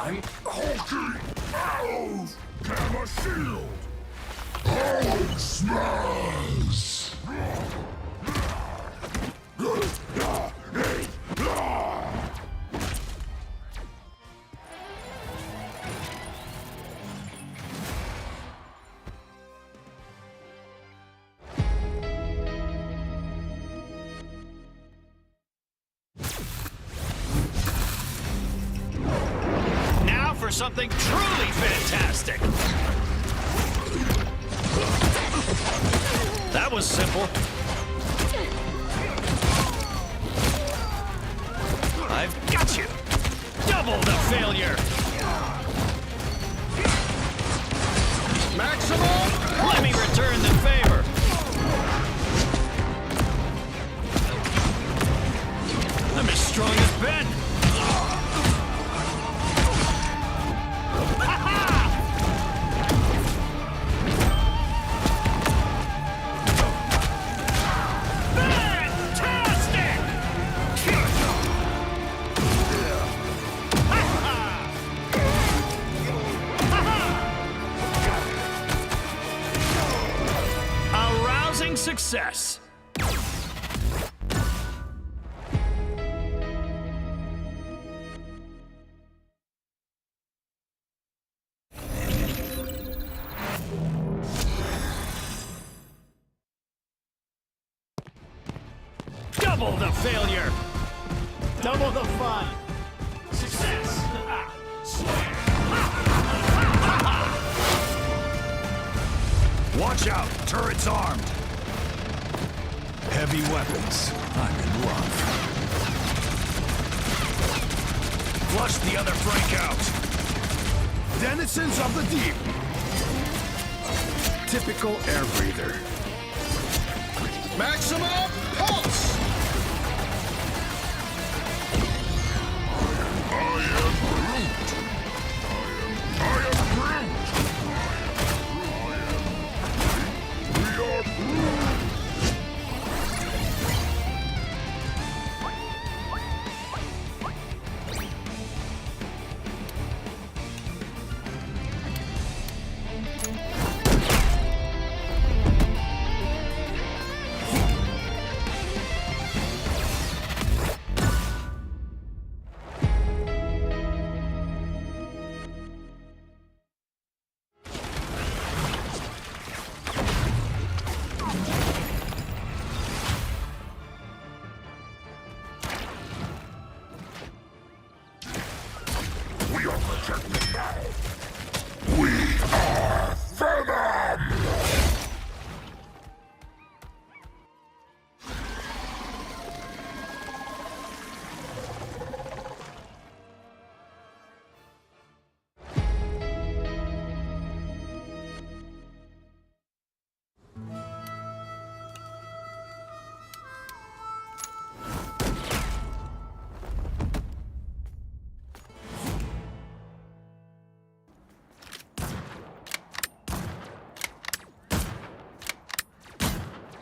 night. Hulking arrows! Gamma shield! Hulk smash! For something truly fantastic. That was simple. I've got you. Double the failure. Maximum. Let me return the favor. I'm as strong as Ben. Success. Double the failure. Double the fun. Success. Watch out, turret's armed. Heavy weapons. I'm in love. Flush the other Frank out. Denizens of the deep. Typical air breather. Maximum pulse. I am Groot. I am Groot. We are Groot. We are protected now. We are Venom!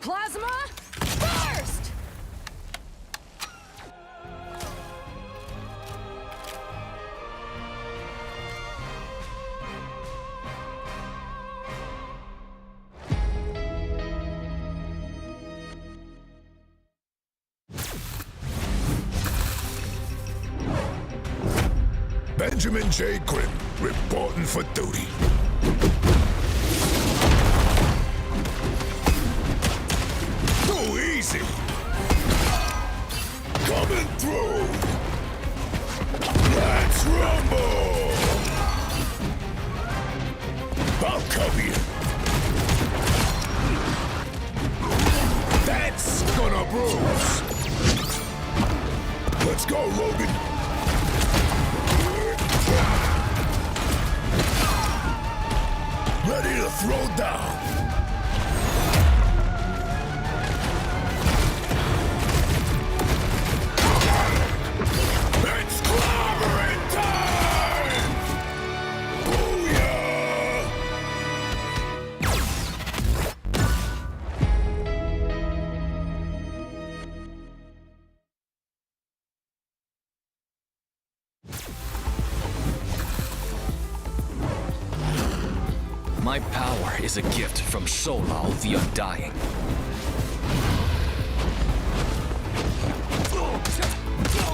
Plasma burst! Benjamin J. Grimm, reporting for duty. Too easy! Coming through! Let's rumble! I'll cover you! That's gonna bruise! Let's go, Logan! Ready to throw down! It's clobbering time! Booyah! My power is a gift from Solal the Undying.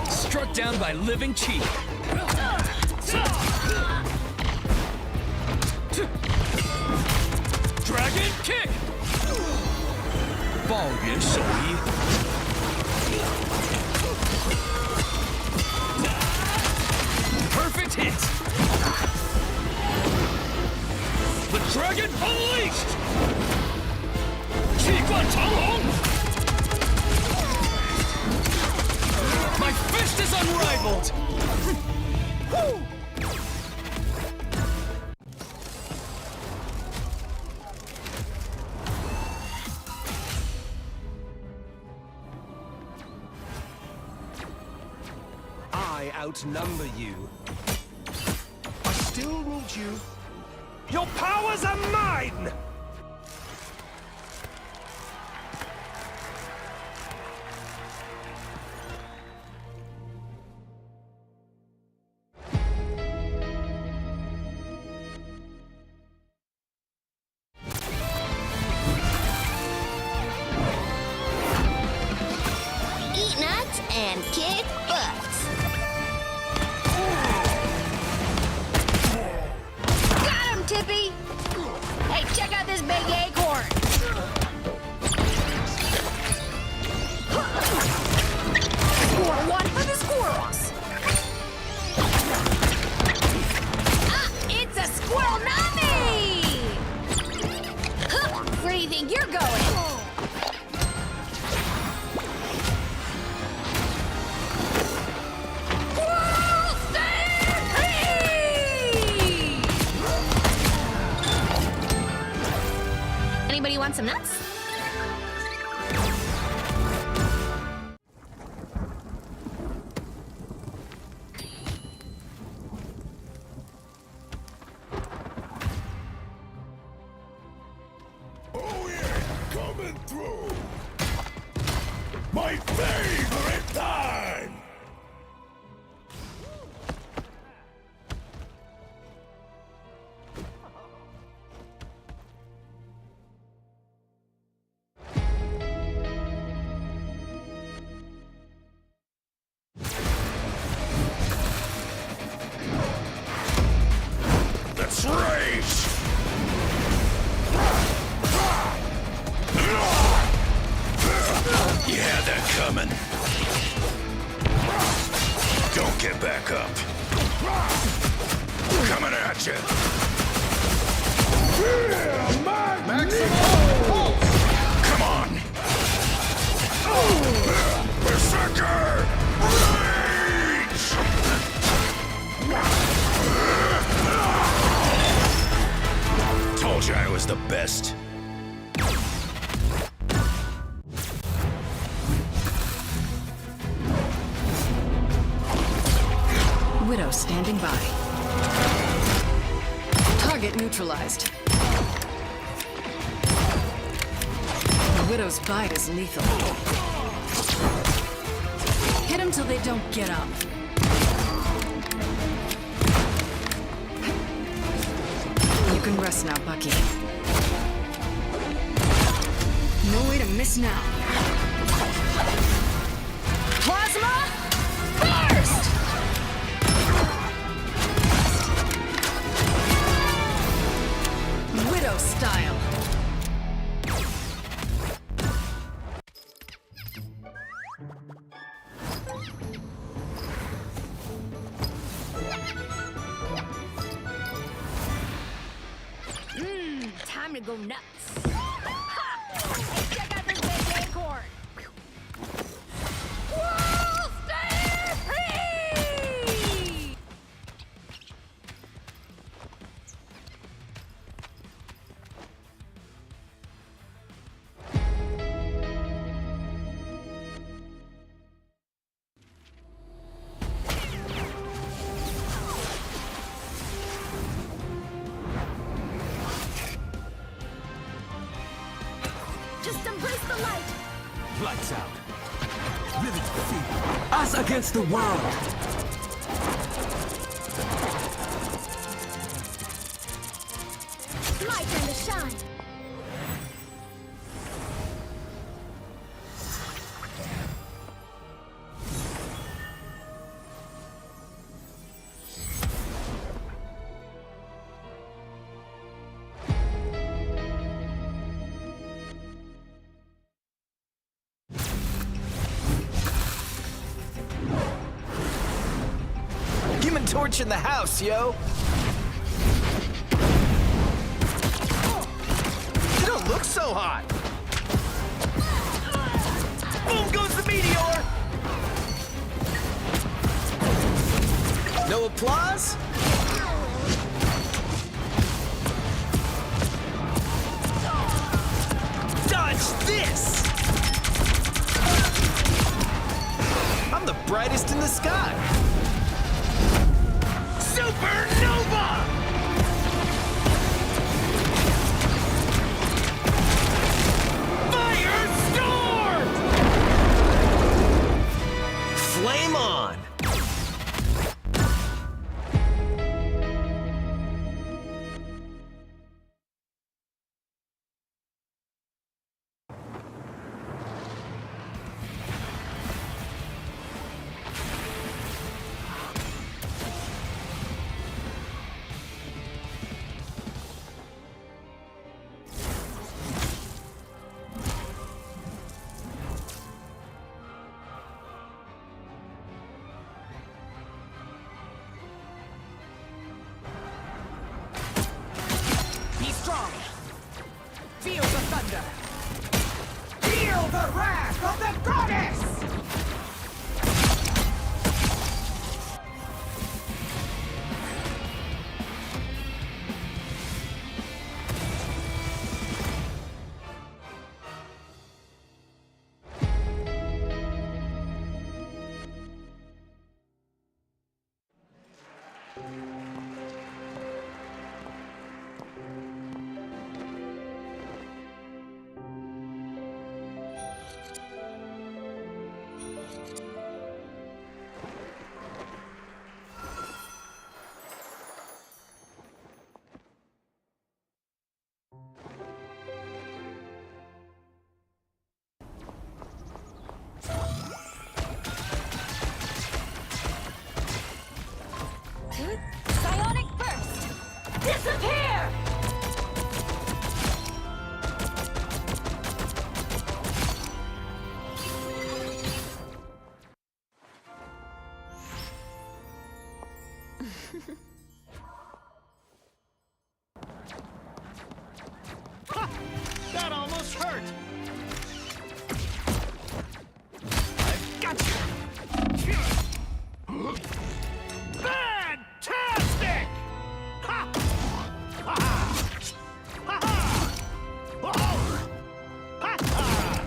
Struck down by living chi. Dragon kick! Ball Yuan Shouyi. Perfect hit! The dragon unleashed! Qi Guan Changlong! My fist is unrivaled! I outnumber you. I still need you. Your powers are mine! Eat nuts and kick butts. Got him, Tippy! Hey, check out this big acorn! Score one for the squirrels! Ah, it's a squirrel nami! Huh, where do you think you're going? Anybody want some nuts? Oh yeah, coming through. My favorite time. Let's race! Yeah, they're coming. Don't get back up. Coming at you. Come on. Berserker! Rage! Told you I was the best. Widow standing by. Target neutralized. The Widow's bite is lethal. Hit them till they don't get up. You can rest now, Bucky. No way to miss now. Plasma burst! Widow style. Time to go nuts. Ha! Hey, check out this big acorn. Whoa, stay free! Just embrace the light. Lights out. Vivid feet. Us against the world! my turn to shine. Human Torch in the house, yo! You don't look so hot! Boom goes the meteor! No applause? Dodge this! I'm the brightest in the sky! Supernova! Firestorm! Flame on! Be strong. Feel the thunder. Feel the wrath of the goddess! Psionic burst! Disappear! That almost hurt! I've got you! Fantastic! Ha! Ha ha! Ha ha! Oh! Ha ha!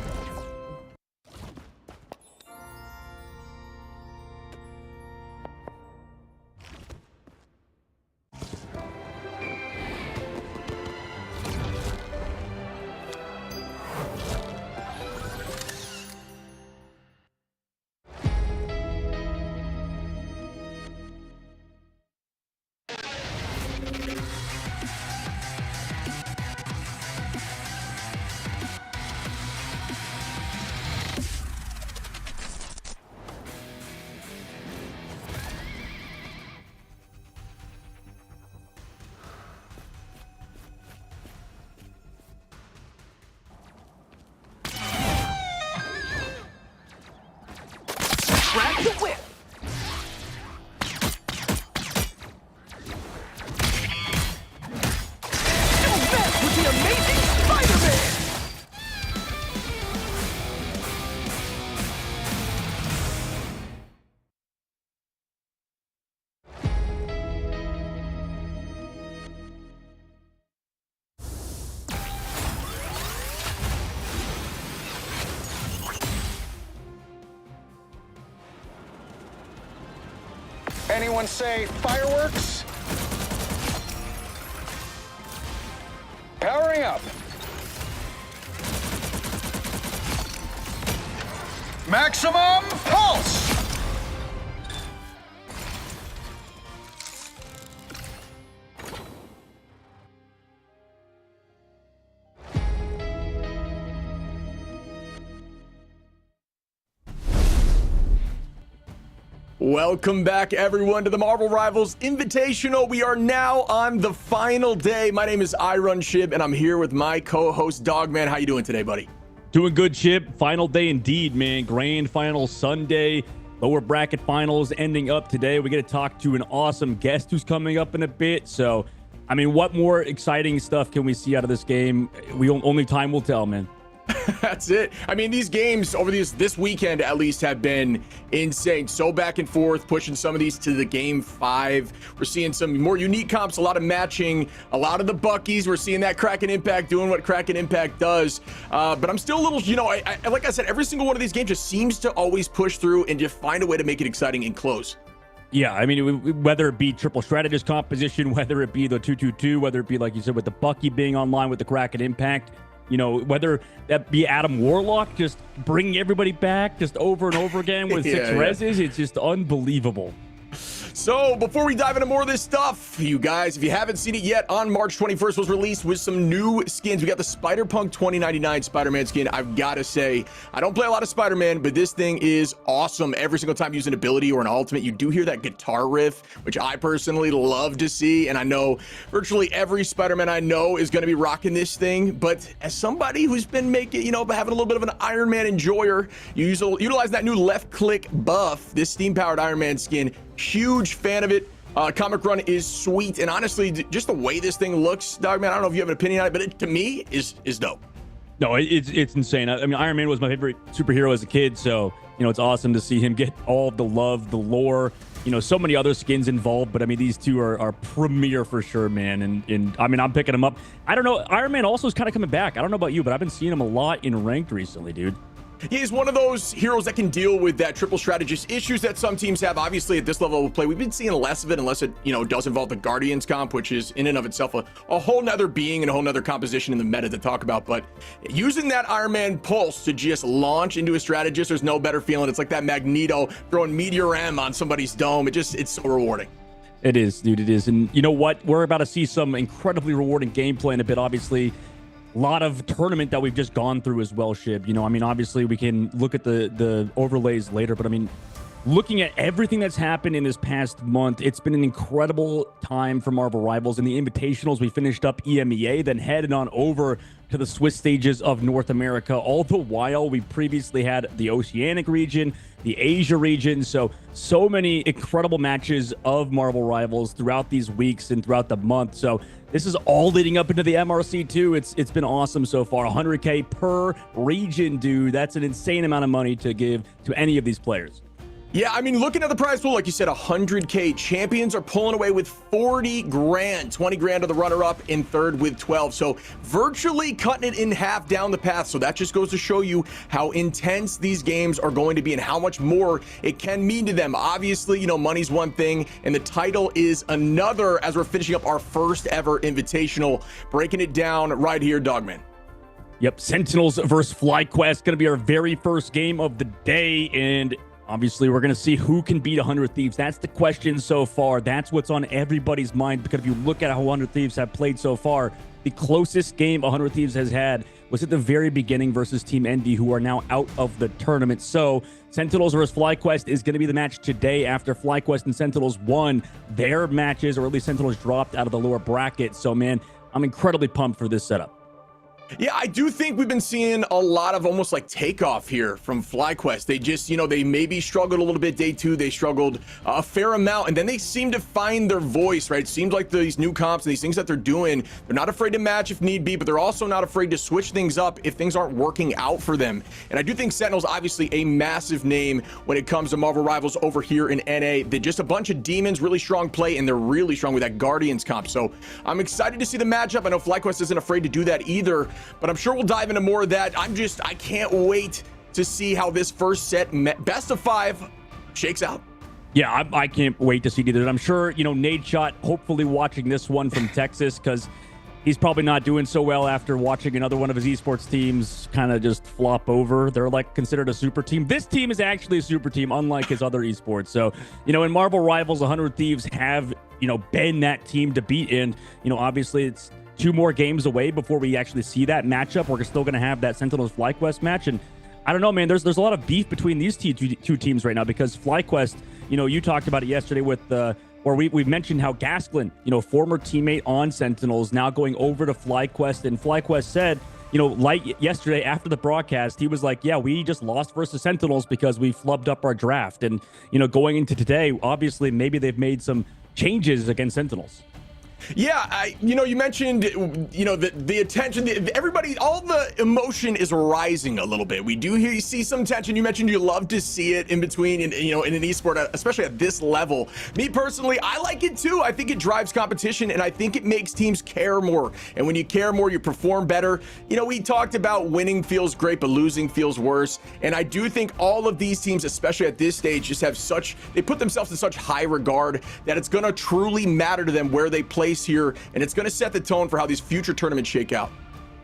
Grab the whip! Don't mess with the amazing Spider-Man! Anyone say fireworks? Powering up. Maximum pulse! Welcome back, everyone, to the Marvel Rivals Invitational. We are now on the final day. My name is iRunShib, and I'm here with my co-host, Dogman. How you doing today, buddy? Doing good, Chip. Final day indeed, man. Grand final Sunday. Lower bracket finals ending up today. We get to talk to an awesome guest who's coming up in a bit. So, I mean, what more exciting stuff can we see out of this game? Only time will tell, man. That's it. I mean, these games over this weekend at least have been insane. So back and forth, pushing some of these to the game 5. We're seeing some more unique comps, a lot of matching, a lot of the Buckies. We're seeing that Kraken Impact doing what Kraken Impact does. But I'm still a little, like I said, every single one of these games just seems to always push through and just find a way to make it exciting and close. Yeah, I mean, whether it be triple strategist composition, whether it be the 2-2-2, whether it be, like you said, with the Bucky being online with the Kraken Impact, whether that be Adam Warlock, just bringing everybody back just over and over again with 6 reses, it's just unbelievable. So before we dive into more of this stuff, you guys, if you haven't seen it yet, on March 21st was released with some new skins. We got the Spider-Punk 2099 Spider-Man skin. I've got to say, I don't play a lot of Spider-Man, but this thing is awesome. Every single time you use an ability or an ultimate, you do hear that guitar riff, which I personally love to see. And I know virtually every Spider-Man I know is going to be rocking this thing. But as somebody who's been making, having a little bit of an Iron Man enjoyer, you utilize that new left click buff, this steam-powered Iron Man skin. Huge fan of it. Comic Run is sweet, and honestly, just the way this thing looks, Dogman, I don't know if you have an opinion on it, but it, to me, is dope. No, it's insane. I mean, Iron Man was my favorite superhero as a kid, so it's awesome to see him get all of the love, the lore. So many other skins involved, but I mean, these two are premier for sure, man. And I mean, I'm picking them up. I don't know. Iron Man also is kind of coming back. I don't know about you, but I've been seeing him a lot in ranked recently, dude. He's one of those heroes that can deal with that triple strategist issues that some teams have. Obviously, at this level of play, we've been seeing less of it unless it, does involve the Guardians comp, which is in and of itself a whole nother being and a whole nother composition in the meta to talk about. But using that Iron Man pulse to just launch into a strategist, there's no better feeling. It's like that Magneto throwing Meteor M on somebody's dome. It's so rewarding. It is, dude. It is. And you know what? We're about to see some incredibly rewarding gameplay in a bit, obviously. A lot of tournament that we've just gone through as well, Shib. I mean, obviously we can look at the overlays later, but I mean, looking at everything that's happened in this past month, it's been an incredible time for Marvel Rivals. In the Invitationals, we finished up EMEA, then headed on over to the Swiss stages of North America. All the while, we previously had the Oceanic region, the Asia region. So many incredible matches of Marvel Rivals throughout these weeks and throughout the month. So this is all leading up into the MRC too. It's been awesome so far. 100K per region, dude. That's an insane amount of money to give to any of these players. Yeah, I mean, looking at the prize pool, like you said, 100K. Champions are pulling away with 40 grand, 20 grand to the runner-up in third with 12. So virtually cutting it in half down the path. So that just goes to show you how intense these games are going to be and how much more it can mean to them. Obviously, money's one thing and the title is another as we're finishing up our first ever Invitational. Breaking it down right here, Dogman. Yep, Sentinels versus FlyQuest, going to be our very first game of the day, and obviously, we're going to see who can beat 100 Thieves. That's the question so far. That's what's on everybody's mind, because if you look at how 100 Thieves have played so far, the closest game 100 Thieves has had was at the very beginning versus Team Envy, who are now out of the tournament. So Sentinels versus FlyQuest is going to be the match today after FlyQuest and Sentinels won their matches, or at least Sentinels dropped out of the lower bracket. So, man, I'm incredibly pumped for this setup. Yeah, I do think we've been seeing a lot of almost like takeoff here from FlyQuest. They just, they maybe struggled a little bit day 2. They struggled a fair amount, and then they seem to find their voice, right? It seems like these new comps and these things that they're doing, they're not afraid to match if need be, but they're also not afraid to switch things up if things aren't working out for them. And I do think Sentinel's obviously a massive name when it comes to Marvel Rivals over here in NA. They're just a bunch of demons, really strong play, and they're really strong with that Guardians comp. So I'm excited to see the matchup. I know FlyQuest isn't afraid to do that either, but I'm sure we'll dive into more of that. I can't wait to see how this first set, best of 5, shakes out. Yeah, I can't wait to see either. I'm sure, Nate Shot, hopefully watching this one from Texas, because he's probably not doing so well after watching another one of his esports teams kind of just flop over. They're like considered a super team. This team is actually a super team, unlike his other esports. So, in Marvel Rivals, 100 Thieves have, been that team to beat. And, obviously it's 2 more games away before we actually see that matchup. We're still going to have that Sentinels FlyQuest match. And I don't know, man, there's a lot of beef between these two teams right now, because FlyQuest, You know, you talked about it yesterday with or we mentioned how Gasklin, you know, former teammate on Sentinels, now going over to FlyQuest, and FlyQuest said, you know, like yesterday after the broadcast, he was like, yeah, we just lost versus Sentinels because we flubbed up our draft. And, you know, going into today, obviously, maybe they've made some changes against Sentinels. Yeah, you know, you mentioned, you know, the attention, everybody, all the emotion is rising a little bit. We do see some tension. You mentioned you love to see it in between, you know, in an esport, especially at this level. Me personally, I like it too. I think it drives competition, and I think it makes teams care more. And when you care more, you perform better. You know, we talked about winning feels great, but losing feels worse. And I do think all of these teams, especially at this stage, just have they put themselves in such high regard that it's going to truly matter to them where they place here, and it's going to set the tone for how these future tournaments shake out.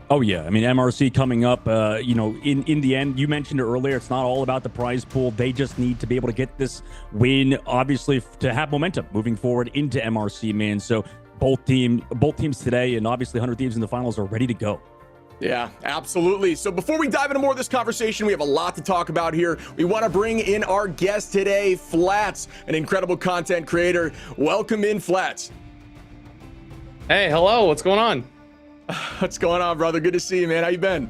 Oh yeah, I mean, MRC coming up, you know, in the end, you mentioned it earlier, it's not all about the prize pool. They just need to be able to get this win, obviously, to have momentum moving forward into MRC, man. So both teams today, and obviously 100 Thieves in the finals, are ready to go. Yeah, absolutely. So before we dive into more of this conversation, we have a lot to talk about here. We want to bring in our guest today, Flats, an incredible content creator. Welcome in, Flats. Hey, hello. What's going on? What's going on, brother? Good to see you, man. How you been?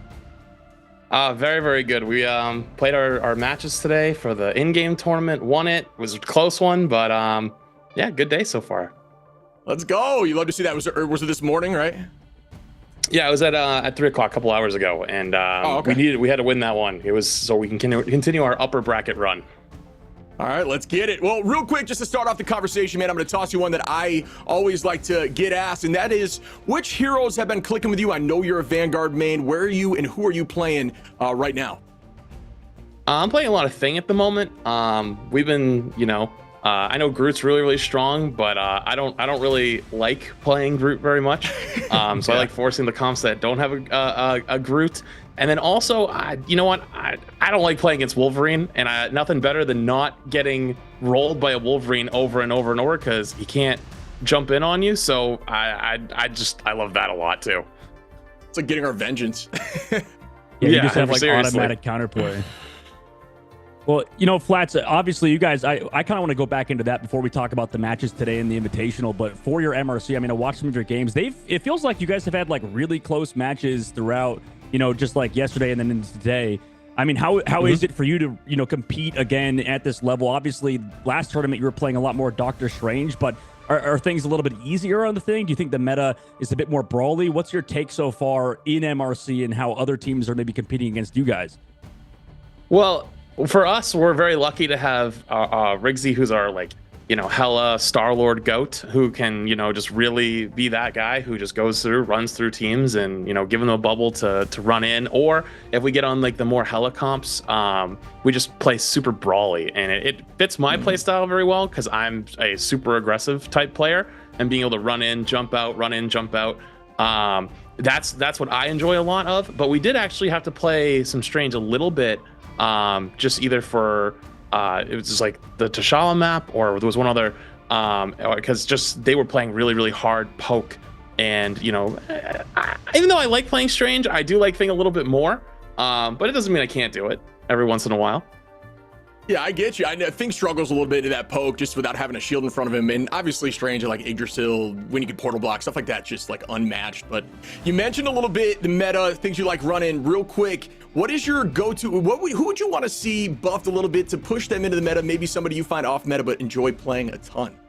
Very, very good. We played our matches today for the in-game tournament. Won it. It was a close one, but yeah, good day so far. Let's go. You love to see that. Was it this morning, right? Yeah, it was at 3 o'clock a couple hours ago, and okay. we had to win that one. It was so we can continue our upper bracket run. All right, let's get it. Well, real quick, just to start off the conversation, man, I'm going to toss you one that I always like to get asked, and that is, which heroes have been clicking with you? I know you're a Vanguard main. Where are you, and who are you playing right now? I'm playing a lot of Thing at the moment. We've been, you know, I know Groot's really, really strong, but I don't really like playing Groot very much. So I like forcing the comps that don't have a Groot. And then also, you know what? I don't like playing against Wolverine, and nothing better than not getting rolled by a Wolverine over and over and over, because he can't jump in on you. So I love that a lot too. It's like getting our vengeance. You just have like seriously. automatic counterplay. Well, you know, Flats, obviously you guys, I kind of want to go back into that before we talk about the matches today in the Invitational, but for your MRC, I mean, I watched some of your games. It feels like you guys have had like really close matches throughout, you know, just like yesterday and then into today. I mean, how is it for you to, you know, compete again at this level? Obviously, last tournament you were playing a lot more Doctor Strange, but are things a little bit easier on the thing? Do you think the meta is a bit more brawly? What's your take so far in MRC and how other teams are maybe competing against you guys? Well, for us, we're very lucky to have Riggsy, who's our, like, you know, hella Star-Lord goat, who can, you know, just really be that guy who just runs through teams and, you know, give them a bubble to run in. Or if we get on like the more hella comps, we just play super brawly, and it fits my play style very well, because I'm a super aggressive type player, and being able to run in, jump out, run in, jump out. That's what I enjoy a lot of. But we did actually have to play some Strange a little bit. Just either for it was just like the T'Challa map, or there was one other because just they were playing really, really hard poke, and you know, even though I like playing Strange, I do like Thing a little bit more, but it doesn't mean I can't do it every once in a while. Yeah, I get you. I know Thing struggles a little bit in that poke just without having a shield in front of him. And obviously Strange, like Yggdrasil, when you can portal block, stuff like that, just like unmatched. But you mentioned a little bit the meta, things you like running. Real quick, what is your go-to? Who would you want to see buffed a little bit to push them into the meta? Maybe somebody you find off meta but enjoy playing a ton.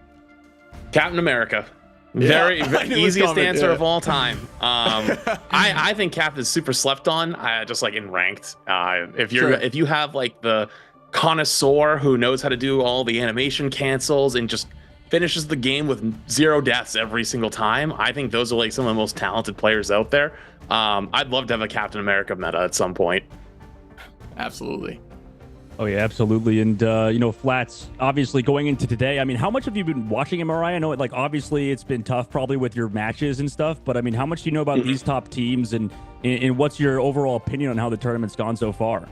Captain America. Very easiest answer of all time. I think Cap is super slept on, just like in ranked. If you have like the connoisseur who knows how to do all the animation cancels and just finishes the game with 0 deaths every single time, I think those are like some of the most talented players out there. I'd love to have a Captain America meta at some point. Absolutely. Oh yeah, absolutely. And you know, Flats, obviously going into today, I mean, how much have you been watching MRI? I know it, like, obviously it's been tough probably with your matches and stuff, but I mean, how much do you know about these top teams, and what's your overall opinion on how the tournament's gone so far?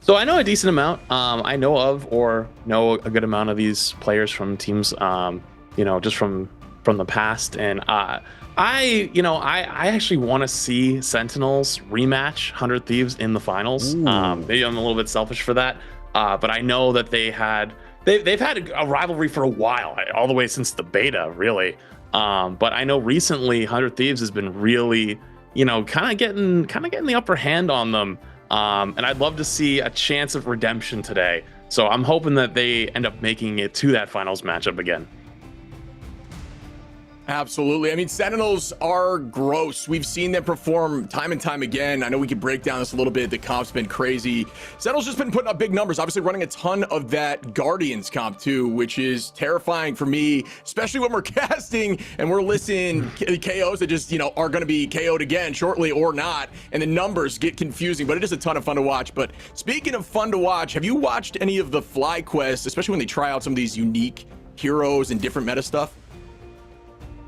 So I know a decent amount. I know of or know a good amount of these players from teams, you know, just from the past. And I actually want to see Sentinels rematch 100 Thieves in the finals. Maybe I'm a little bit selfish for that, but I know that they had they've had a rivalry for a while, all the way since the beta, really. But I know recently 100 Thieves has been really, kind of getting the upper hand on them. And I'd love to see a chance of redemption today. So I'm hoping that they end up making it to that finals matchup again. Absolutely. I mean, Sentinels are gross. We've seen them perform time and time again. I know we could break down this a little bit. The comp's been crazy. Sentinels just been putting up big numbers, obviously running a ton of that Guardians comp too, which is terrifying for me, especially when we're casting and we're listing KOs that just, are going to be KO'd again shortly or not. And the numbers get confusing, but it is a ton of fun to watch. But speaking of fun to watch, have you watched any of the Fly Quests, especially when they try out some of these unique heroes and different meta stuff?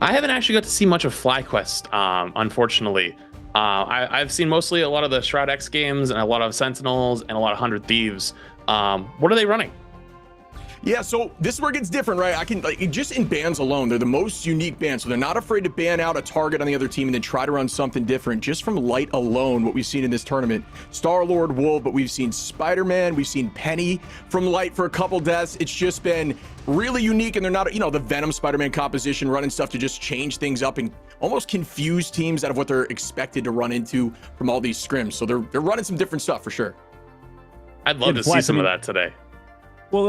I haven't actually got to see much of FlyQuest, unfortunately. I've seen mostly a lot of the Shroud X games and a lot of Sentinels and a lot of 100 Thieves. What are they running? Yeah, so this is where it gets different, right? I can, just in bans alone, they're the most unique bans. So they're not afraid to ban out a target on the other team and then try to run something different. Just from Light alone, what we've seen in this tournament, Star-Lord, Wolf, but we've seen Spider-Man, we've seen Penny from Light for a couple deaths. It's just been really unique, and they're not, the Venom Spider-Man composition, running stuff to just change things up and almost confuse teams out of what they're expected to run into from all these scrims. So they're running some different stuff for sure. I'd love to see some of that today. Well,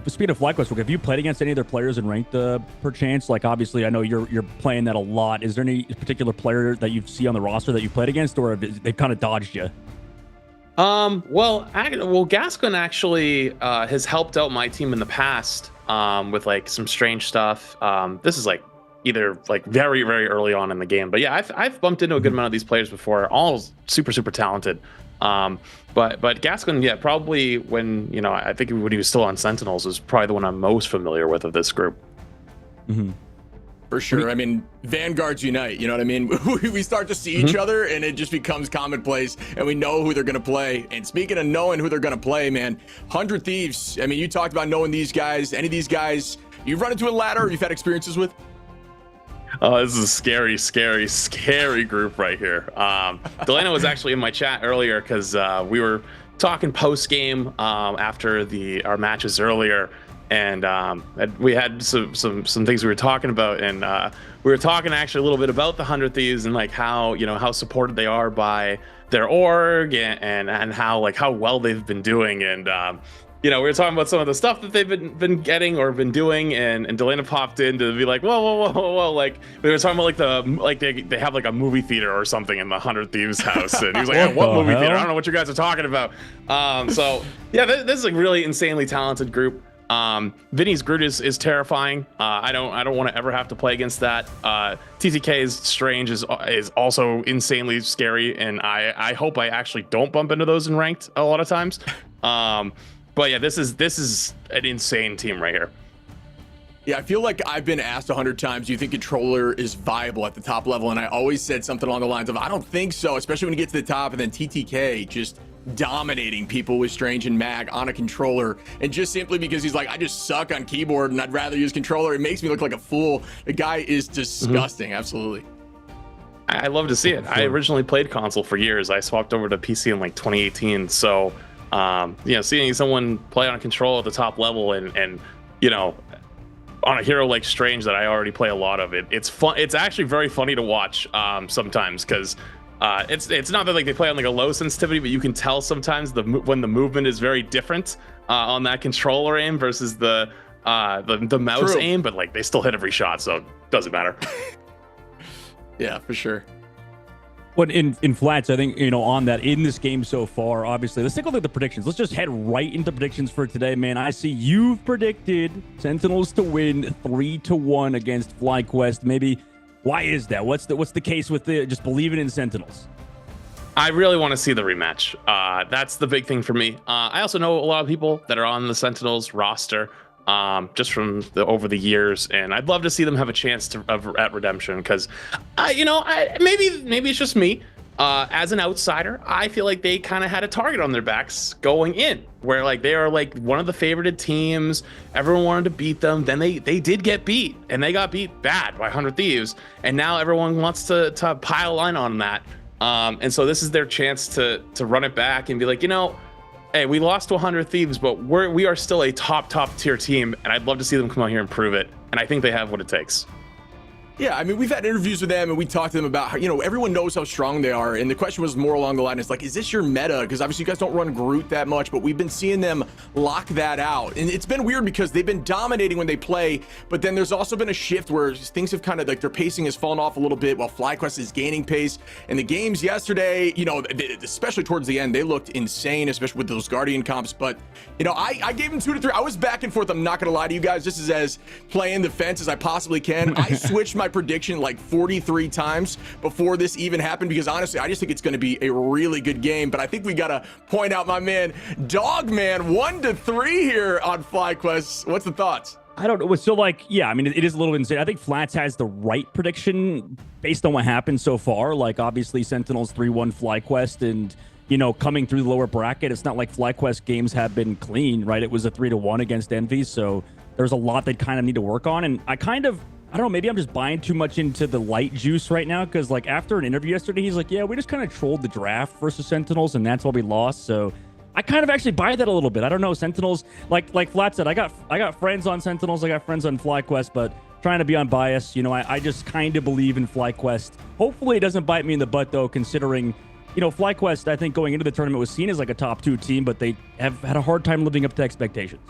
speaking of FlyQuest, have you played against any of their players in ranked, perchance? Obviously, I know you're playing that a lot. Is there any particular player that you see on the roster that you played against, or have they've kind of dodged you? Well, Gascon actually has helped out my team in the past with some strange stuff. This is either very, very early on in the game, but yeah, I've bumped into a good amount of these players before, all super, super talented. But Gascon, yeah, probably when, I think when he was still on Sentinels is probably the one I'm most familiar with of this group. Mm-hmm. For sure. I mean, Vanguards unite, you know what I mean? We start to see each other and it just becomes commonplace and we know who they're going to play. And speaking of knowing who they're going to play, man, 100 Thieves. I mean, you talked about knowing these guys. Any of these guys you've run into a ladder or you've had experiences with? Oh, this is a scary, scary, scary group right here. Delana was actually in my chat earlier because we were talking post game after our matches earlier, and we had some things we were talking about, and we were talking actually a little bit about the 100 Thieves and how supported they are by their org and how well they've been doing, and we were talking about some of the stuff that they've been getting or been doing, and Delana popped in to be like, whoa, we were talking about they have a movie theater or something in the 100 Thieves house, and he was like, what movie theater? I don't know what you guys are talking about. So yeah, this is a really insanely talented group. Vinny's Groot is terrifying. I don't want to ever have to play against that. TTK's Strange is also insanely scary, and I hope I actually don't bump into those in ranked a lot of times. But yeah, this is an insane team right here. Yeah, I feel like I've been asked 100 times, do you think controller is viable at the top level? And I always said something along the lines of, I don't think so, especially when you get to the top, and then TTK just dominating people with Strange and Mag on a controller, and just simply because he's like, I just suck on keyboard and I'd rather use controller. It makes me look like a fool. The guy is disgusting. Absolutely. I love to see it. I originally played console for years. I swapped over to PC in 2018. So, seeing someone play on a control at the top level and on a hero like Strange that I already play a lot of, it's fun. It's actually very funny to watch sometimes because it's not that they play on a low sensitivity, but you can tell sometimes when the movement is very different on that controller aim versus the mouse True. aim, but they still hit every shot, so it doesn't matter. Yeah, for sure. But in Flats, I think, on that, in this game so far, obviously, let's take a look at the predictions. Let's just head right into predictions for today, man. I see you've predicted Sentinels to win 3-1 against FlyQuest. Maybe, why is that? What's the case with just believing in Sentinels? I really want to see the rematch. That's the big thing for me. I also know a lot of people that are on the Sentinels roster just from over the years, and I'd love to see them have a chance at redemption because, maybe it's just me. As an outsider, I feel like they kind of had a target on their backs going in, where they are one of the favorited teams. Everyone wanted to beat them. Then they did get beat, and they got beat bad by 100 Thieves, and now everyone wants to pile in on that. And so this is their chance to run it back and be like, hey, we lost to 100 Thieves, but we are still a top tier team, and I'd love to see them come out here and prove it. And I think they have what it takes. Yeah, I mean, we've had interviews with them and we talked to them about how, you know, everyone knows how strong they are. And the question was more along the line is like, is this your meta? Because obviously you guys don't run Groot that much, but we've been seeing them lock that out. And it's been weird because they've been dominating when they play, but then there's also been a shift where things have kind of like their pacing has fallen off a little bit while FlyQuest is gaining pace. And the games yesterday, you know, especially towards the end, they looked insane, especially with those Guardian comps. But, you know, I gave them 2 to 3. I was back and forth. I'm not going to lie to you guys. This is as playing the fence as I possibly can. I switched my prediction like 43 times before this even happened because honestly I just think it's going to be a really good game. But I think we gotta point out my man Dogman 1 to 3 here on FlyQuest. What's the thoughts? I don't know. So like, yeah, I mean, it is a little insane. I think Flats has the right prediction based on what happened so far. Like obviously Sentinels 3-1 FlyQuest, and you know, coming through the lower bracket, it's not like FlyQuest games have been clean, right? It was a 3-1 against Envy, so there's a lot they kind of need to work on. And I don't know, maybe I'm just buying too much into the light juice right now, because like after an interview yesterday, he's like, yeah, we just kind of trolled the draft versus Sentinels, and that's why we lost. So I kind of actually buy that a little bit. I don't know, Sentinels, like Flat said, I got friends on Sentinels, I got friends on FlyQuest, but trying to be unbiased, you know, I just kind of believe in FlyQuest. Hopefully it doesn't bite me in the butt though, considering, you know, FlyQuest, I think going into the tournament was seen as like a top 2 team, but they have had a hard time living up to expectations.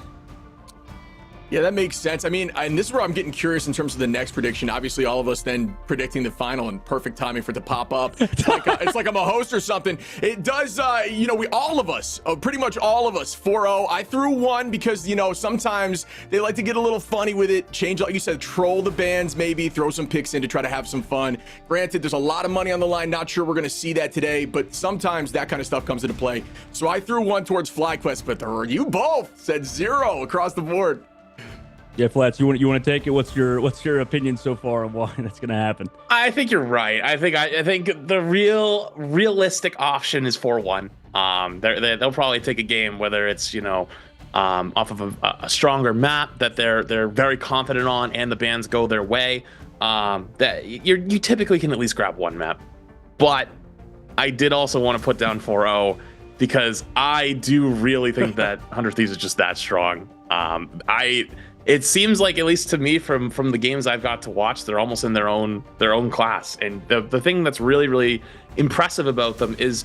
Yeah, that makes sense. I mean, and this is where I'm getting curious in terms of the next prediction. Obviously, all of us then predicting the final and perfect timing for it to pop up. It's like I'm a host or something. It does, you know, all of us, pretty much all of us, 4-0. I threw 1 because, you know, sometimes they like to get a little funny with it, change, like you said, troll the bands, maybe throw some picks in to try to have some fun. Granted, there's a lot of money on the line. Not sure we're going to see that today, but sometimes that kind of stuff comes into play. So I threw 1 towards FlyQuest, but you both said 0 across the board. Yeah, Flats, you want to take it? What's your opinion so far on why that's going to happen? I think you're right. I think the realistic option is 4-1. They'll probably take a game, whether it's, you know, off of a stronger map that they're very confident on, and the bands go their way. That you typically can at least grab 1 map, but I did also want to put down 4-0 because I do really think that 100 Thieves is just that strong. It seems like, at least to me, from the games I've got to watch, they're almost in their own class. And the thing that's really impressive about them is,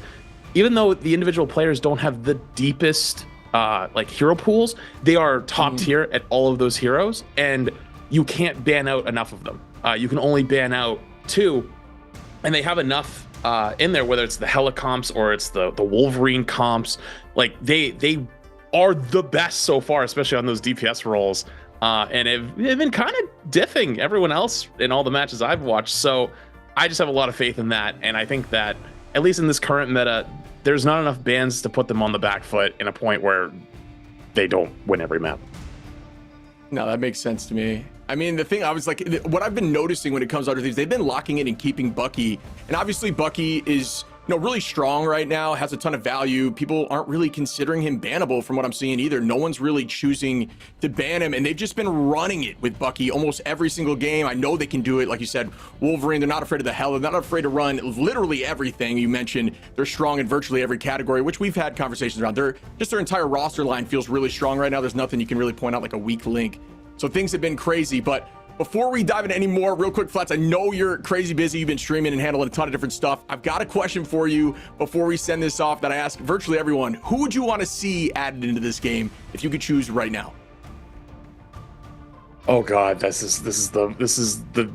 even though the individual players don't have the deepest like hero pools, they are top tier at all of those heroes, and you can't ban out enough of them. You can only ban out 2, and they have enough in there, whether it's the Hela comps or it's the Wolverine comps. Like they are the best so far, especially on those DPS roles. And have been kind of diffing everyone else in all the matches I've watched. So I just have a lot of faith in that. And I think that, at least in this current meta, there's not enough bans to put them on the back foot in a point where they don't win every map. No, that makes sense to me. I mean, the thing I was like, what I've been noticing when it comes to other things, they've been locking in and keeping Bucky. And obviously Bucky is, you know, really strong right now, has a ton of value. People aren't really considering him bannable from what I'm seeing either. No one's really choosing to ban him, and they've just been running it with Bucky almost every single game. I know they can do it. Like you said, Wolverine, they're not afraid of the hell. They're not afraid to run literally everything. You mentioned they're strong in virtually every category, which we've had conversations around. Their entire roster line feels really strong right now. There's nothing you can really point out like a weak link. So things have been crazy, but before we dive into any more, real quick, Flats, I know you're crazy busy. You've been streaming and handling a ton of different stuff. I've got a question for you before we send this off that I ask virtually everyone. Who would you want to see added into this game if you could choose right now? Oh God, this is the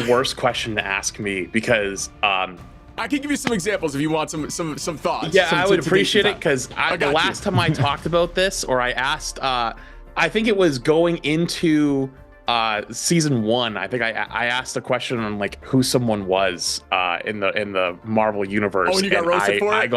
worst question to ask me, because I can give you some examples if you want some thoughts. Yeah, I would appreciate it, because the last time I talked about this, or I asked, I think it was going into season 1. I think I asked a question on like who someone was in the Marvel universe. Oh, and you got roasted for it?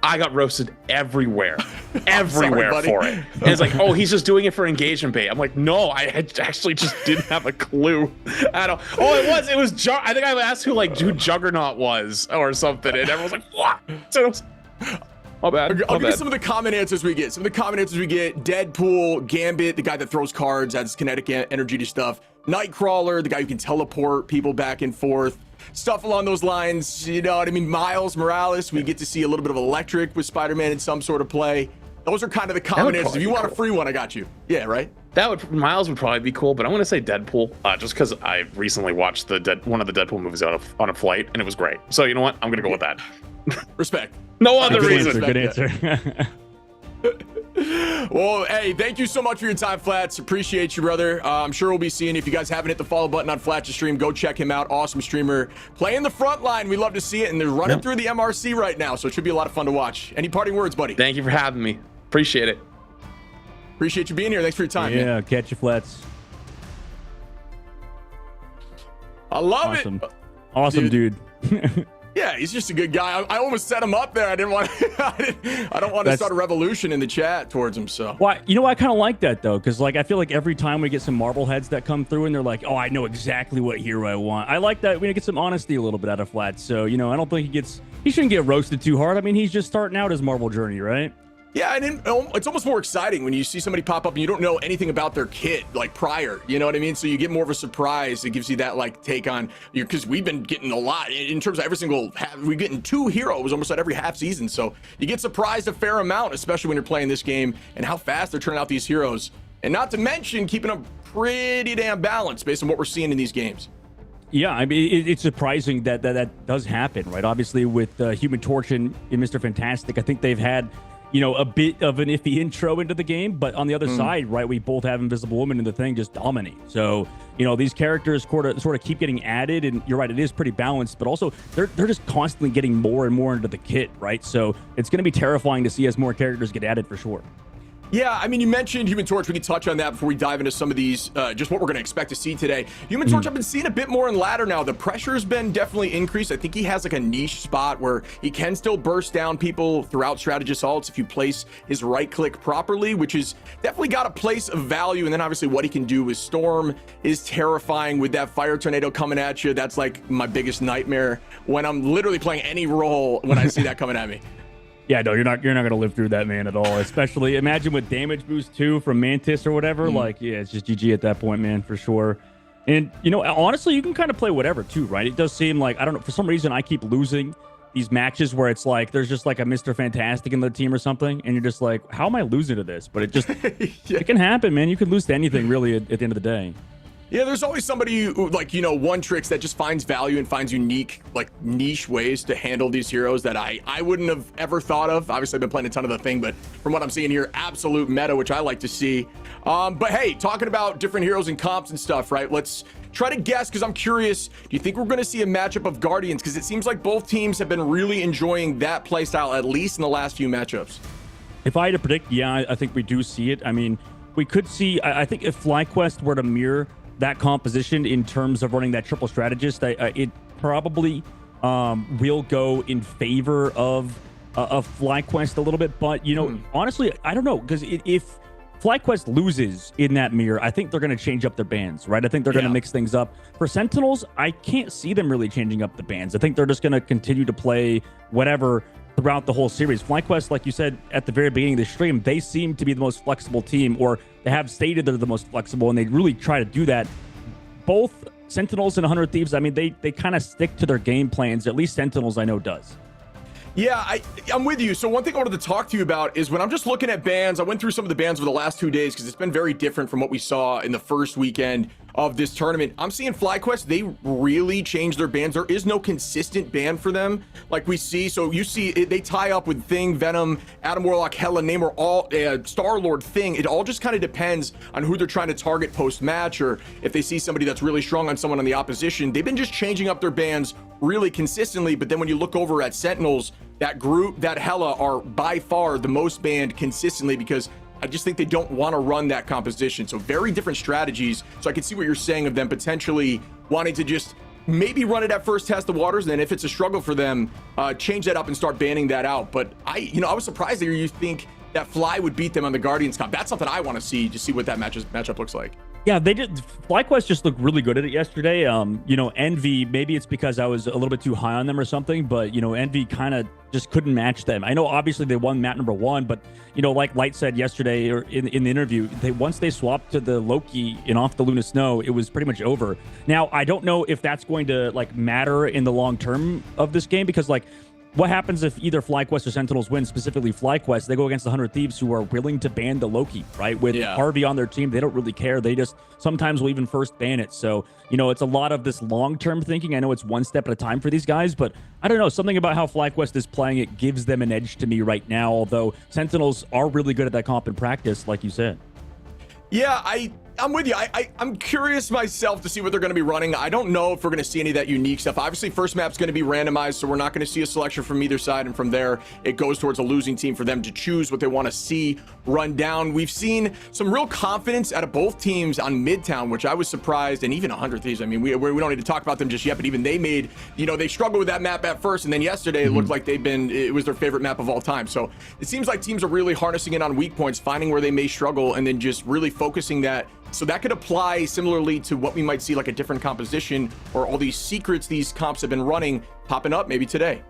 I got roasted everywhere for it. And it's like, oh, he's just doing it for engagement bait. I'm like, no, I actually just didn't have a clue at all. Oh, it was I think I asked who Juggernaut was or something, and everyone's like, what? So my bad. I'll give you some of the common answers we get. Deadpool, Gambit, the guy that throws cards, adds kinetic energy to stuff. Nightcrawler, the guy who can teleport people back and forth. Stuff along those lines, you know what I mean? Miles Morales, we get to see a little bit of electric with Spider-Man in some sort of play. Those are kind of the would combinations. probably If you be want a cool. free one, I got you. Yeah, right? Miles would probably be cool, but I'm gonna say Deadpool, just because I recently watched one of the Deadpool movies on a flight, and it was great. So you know what? I'm gonna go with that. Respect. No other Good reason. answer. Good answer. Well, hey, thank you so much for your time, Flats. Appreciate you, brother. I'm sure we'll be seeing you. If you guys haven't hit the follow button on Flats' stream, go check him out. Awesome streamer. Playing the front line. We love to see it. And they're running through the MRC right now, so it should be a lot of fun to watch. Any parting words, buddy? Thank you for having me. Appreciate it. Appreciate you being here. Thanks for your time, Yeah, man. catch your Flats. I love Awesome. it. Awesome, dude. Yeah, he's just a good guy. I almost set him up there. I didn't want. I don't want to start a revolution in the chat towards him. So. Why? You know, I kind of like that though, because like I feel like every time we get some Marbleheads that come through and they're like, "Oh, I know exactly what hero I want." I like that we get some honesty a little bit out of Flats. So you know, I don't think he shouldn't get roasted too hard. I mean, he's just starting out his Marvel journey, right? Yeah, and it's almost more exciting when you see somebody pop up and you don't know anything about their kit like prior. You know what I mean? So you get more of a surprise. It gives you that like take on you, because we've been getting a lot in terms of every single half. We're getting 2 heroes almost at every half season. So you get surprised a fair amount, especially when you're playing this game and how fast they're turning out these heroes. And not to mention keeping them pretty damn balanced based on what we're seeing in these games. Yeah, I mean, it's surprising that does happen, right? Obviously, with Human Torch and Mr. Fantastic, I think they've had, you know, a bit of an iffy intro into the game, but on the other side, right, we both have Invisible Woman and the Thing just dominate. So, you know, these characters sort of keep getting added, and you're right, it is pretty balanced, but also they're just constantly getting more and more into the kit, right? So it's going to be terrifying to see as more characters get added for sure. Yeah, I mean, you mentioned Human Torch. We can touch on that before we dive into some of these, just what we're going to expect to see today. Human Torch, I've been seeing a bit more in ladder now. The pressure's been definitely increased. I think he has like a niche spot where he can still burst down people throughout strategist ults if you place his right click properly, which is definitely got a place of value. And then obviously what he can do with Storm is terrifying with that fire tornado coming at you. That's like my biggest nightmare when I'm literally playing any role when I see that coming at me. Yeah, no, you're not gonna live through that, man, at all. Especially imagine with damage boost too from Mantis or whatever. Like, yeah, it's just GG at that point, man, for sure. And you know, honestly, you can kind of play whatever too, right? It does seem like, I don't know, for some reason I keep losing these matches where it's like there's just like a Mr. Fantastic in the team or something, and you're just like, how am I losing to this? But it just it can happen, man. You could lose to anything really at the end of the day. Yeah, there's always somebody who, like, you know, one tricks that just finds value and finds unique, like, niche ways to handle these heroes that I wouldn't have ever thought of. Obviously, I've been playing a ton of the Thing, but from what I'm seeing here, absolute meta, which I like to see. But hey, talking about different heroes and comps and stuff, right? Let's try to guess, because I'm curious, do you think we're going to see a matchup of Guardians? Because it seems like both teams have been really enjoying that playstyle, at least in the last few matchups. If I had to predict, yeah, I think we do see it. I mean, we could see, I think if FlyQuest were to mirror that composition in terms of running that triple strategist, it probably will go in favor of FlyQuest a little bit. But, you know, honestly, I don't know, because if FlyQuest loses in that mirror, I think they're going to change up their bans, right? I think they're going to mix things up. For Sentinels, I can't see them really changing up the bans. I think they're just going to continue to play whatever throughout the whole series. FlyQuest, like you said at the very beginning of the stream, they seem to be the most flexible team, or they have stated they're the most flexible, and they really try to do that. Both Sentinels and 100 Thieves, I mean, they kind of stick to their game plans. At least Sentinels, I know, does. Yeah, I'm with you. So one thing I wanted to talk to you about is when I'm just looking at bans, I went through some of the bans over the last 2 days because it's been very different from what we saw in the first weekend of this tournament. I'm seeing FlyQuest, they really changed their bans. There is no consistent ban for them like we see. So you see it, they tie up with Thing, Venom, Adam Warlock, Hela, Namor, all Star-Lord, Thing. It all just kind of depends on who they're trying to target post-match, or if they see somebody that's really strong on someone on the opposition. They've been just changing up their bans really consistently. But then when you look over at Sentinels, that group, that Hela, are by far the most banned consistently, because I just think they don't want to run that composition. So very different strategies. So I can see what you're saying of them potentially wanting to just maybe run it at first, test the waters, and then if it's a struggle for them, change that up and start banning that out. But I was surprised that you think that Fly would beat them on the Guardians comp. That's something I want to see what that matchup looks like. Yeah, they did. FlyQuest just looked really good at it yesterday. You know, Envy, maybe it's because I was a little bit too high on them or something, but, you know, Envy kind of just couldn't match them. I know obviously they won map number 1, but, you know, like Light said yesterday or in the interview, once they swapped to the Loki and off the Luna Snow, it was pretty much over. Now, I don't know if that's going to like matter in the long term of this game, because like what happens if either FlyQuest or Sentinels win, specifically FlyQuest? They go against the 100 Thieves, who are willing to ban the Loki, right? With Harvey on their team, they don't really care. They just sometimes will even first ban it. So, you know, it's a lot of this long-term thinking. I know it's one step at a time for these guys, but I don't know. Something about how FlyQuest is playing it gives them an edge to me right now, although Sentinels are really good at that comp in practice, like you said. Yeah, I'm with you. I'm curious myself to see what they're going to be running. I don't know if we're going to see any of that unique stuff. Obviously, first map's going to be randomized, so we're not going to see a selection from either side, and from there, it goes towards a losing team for them to choose what they want to see run down. We've seen some real confidence out of both teams on Midtown, which I was surprised, and even 100 Thieves. I mean, we don't need to talk about them just yet, but even they made, you know, they struggled with that map at first, and then yesterday it looked like it was their favorite map of all time. So it seems like teams are really harnessing it on weak points, finding where they may struggle, and then just really focusing that. So that could apply similarly to what we might see, like a different composition or all these secrets these comps have been running popping up maybe today.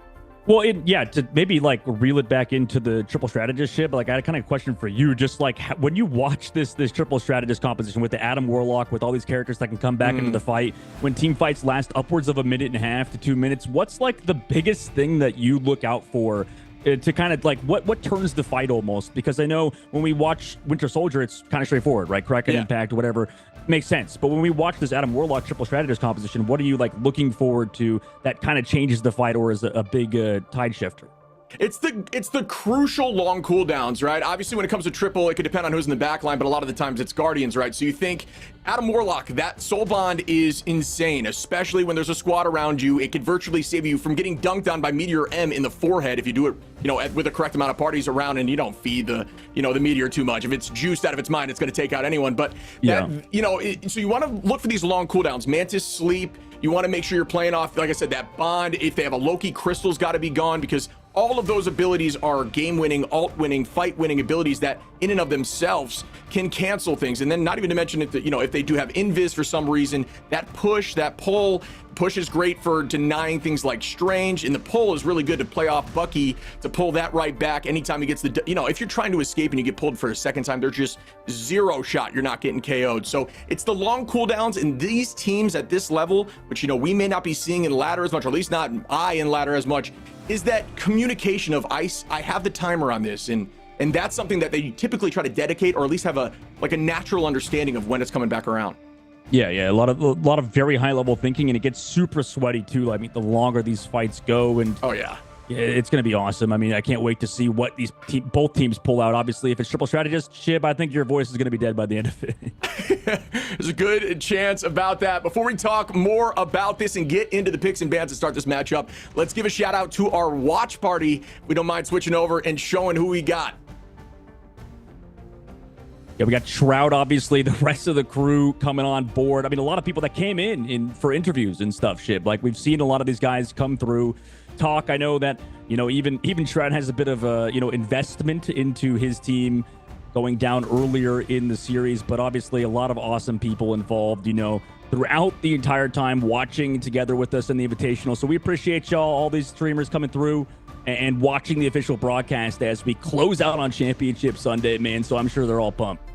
Well, to maybe like reel it back into the triple strategist shit, but like I had a kind of question for you. Just like when you watch this triple strategist composition with the Adam Warlock, with all these characters that can come back into the fight, when team fights last upwards of 1.5 to 2 minutes, what's like the biggest thing that you look out for to kind of like what turns the fight almost? Because I know when we watch Winter Soldier, it's kind of straightforward, right? Kraken, Impact, whatever, makes sense. But when we watch this Adam Warlock triple strategist composition, what are you like looking forward to that kind of changes the fight or is a big tide shifter? It's the crucial long cooldowns, right? Obviously, when it comes to triple, it could depend on who's in the back line, but a lot of the times it's Guardians, right? So you think Adam Warlock, that soul bond is insane, especially when there's a squad around you. It could virtually save you from getting dunked on by Meteor M in the forehead if you do it, you know, with the correct amount of parties around and you don't feed the Meteor too much. If it's juiced out of its mind, it's going to take out anyone. But that, so you want to look for these long cooldowns. Mantis sleep. You want to make sure you're playing off, like I said, that bond. If they have a Loki, Crystal's got to be gone, because all of those abilities are game-winning, alt-winning, fight-winning abilities that in and of themselves can cancel things. And then not even to mention if they do have invis for some reason, that push, that pull, push is great for denying things like Strange, and the pull is really good to play off Bucky to pull that right back anytime he gets if you're trying to escape and you get pulled for a second time, there's just zero shot you're not getting KO'd. So it's the long cooldowns, and these teams at this level, which we may not be seeing in ladder as much, or at least not I in ladder as much, is that communication of I have the timer on this, and that's something that they typically try to dedicate, or at least have a natural understanding of when it's coming back around. Yeah, a lot of very high level thinking, and it gets super sweaty too. I mean, the longer these fights go, and it's going to be awesome. I mean, I can't wait to see what both teams pull out. Obviously, if it's triple strategist, Shib, I think your voice is going to be dead by the end of it. There's a good chance about that. Before we talk more about this and get into the picks and bans to start this matchup, let's give a shout out to our watch party. We don't mind switching over and showing who we got. Yeah, we got Shroud, obviously, the rest of the crew coming on board. I mean, a lot of people that came in for interviews and stuff, Shib. Like, we've seen a lot of these guys come through, talk. I know that, even Shroud has a bit of a, investment into his team going down earlier in the series, but obviously a lot of awesome people involved, throughout the entire time watching together with us in the Invitational. So we appreciate y'all, all these streamers coming through and watching the official broadcast as we close out on Championship Sunday, man. So I'm sure they're all pumped.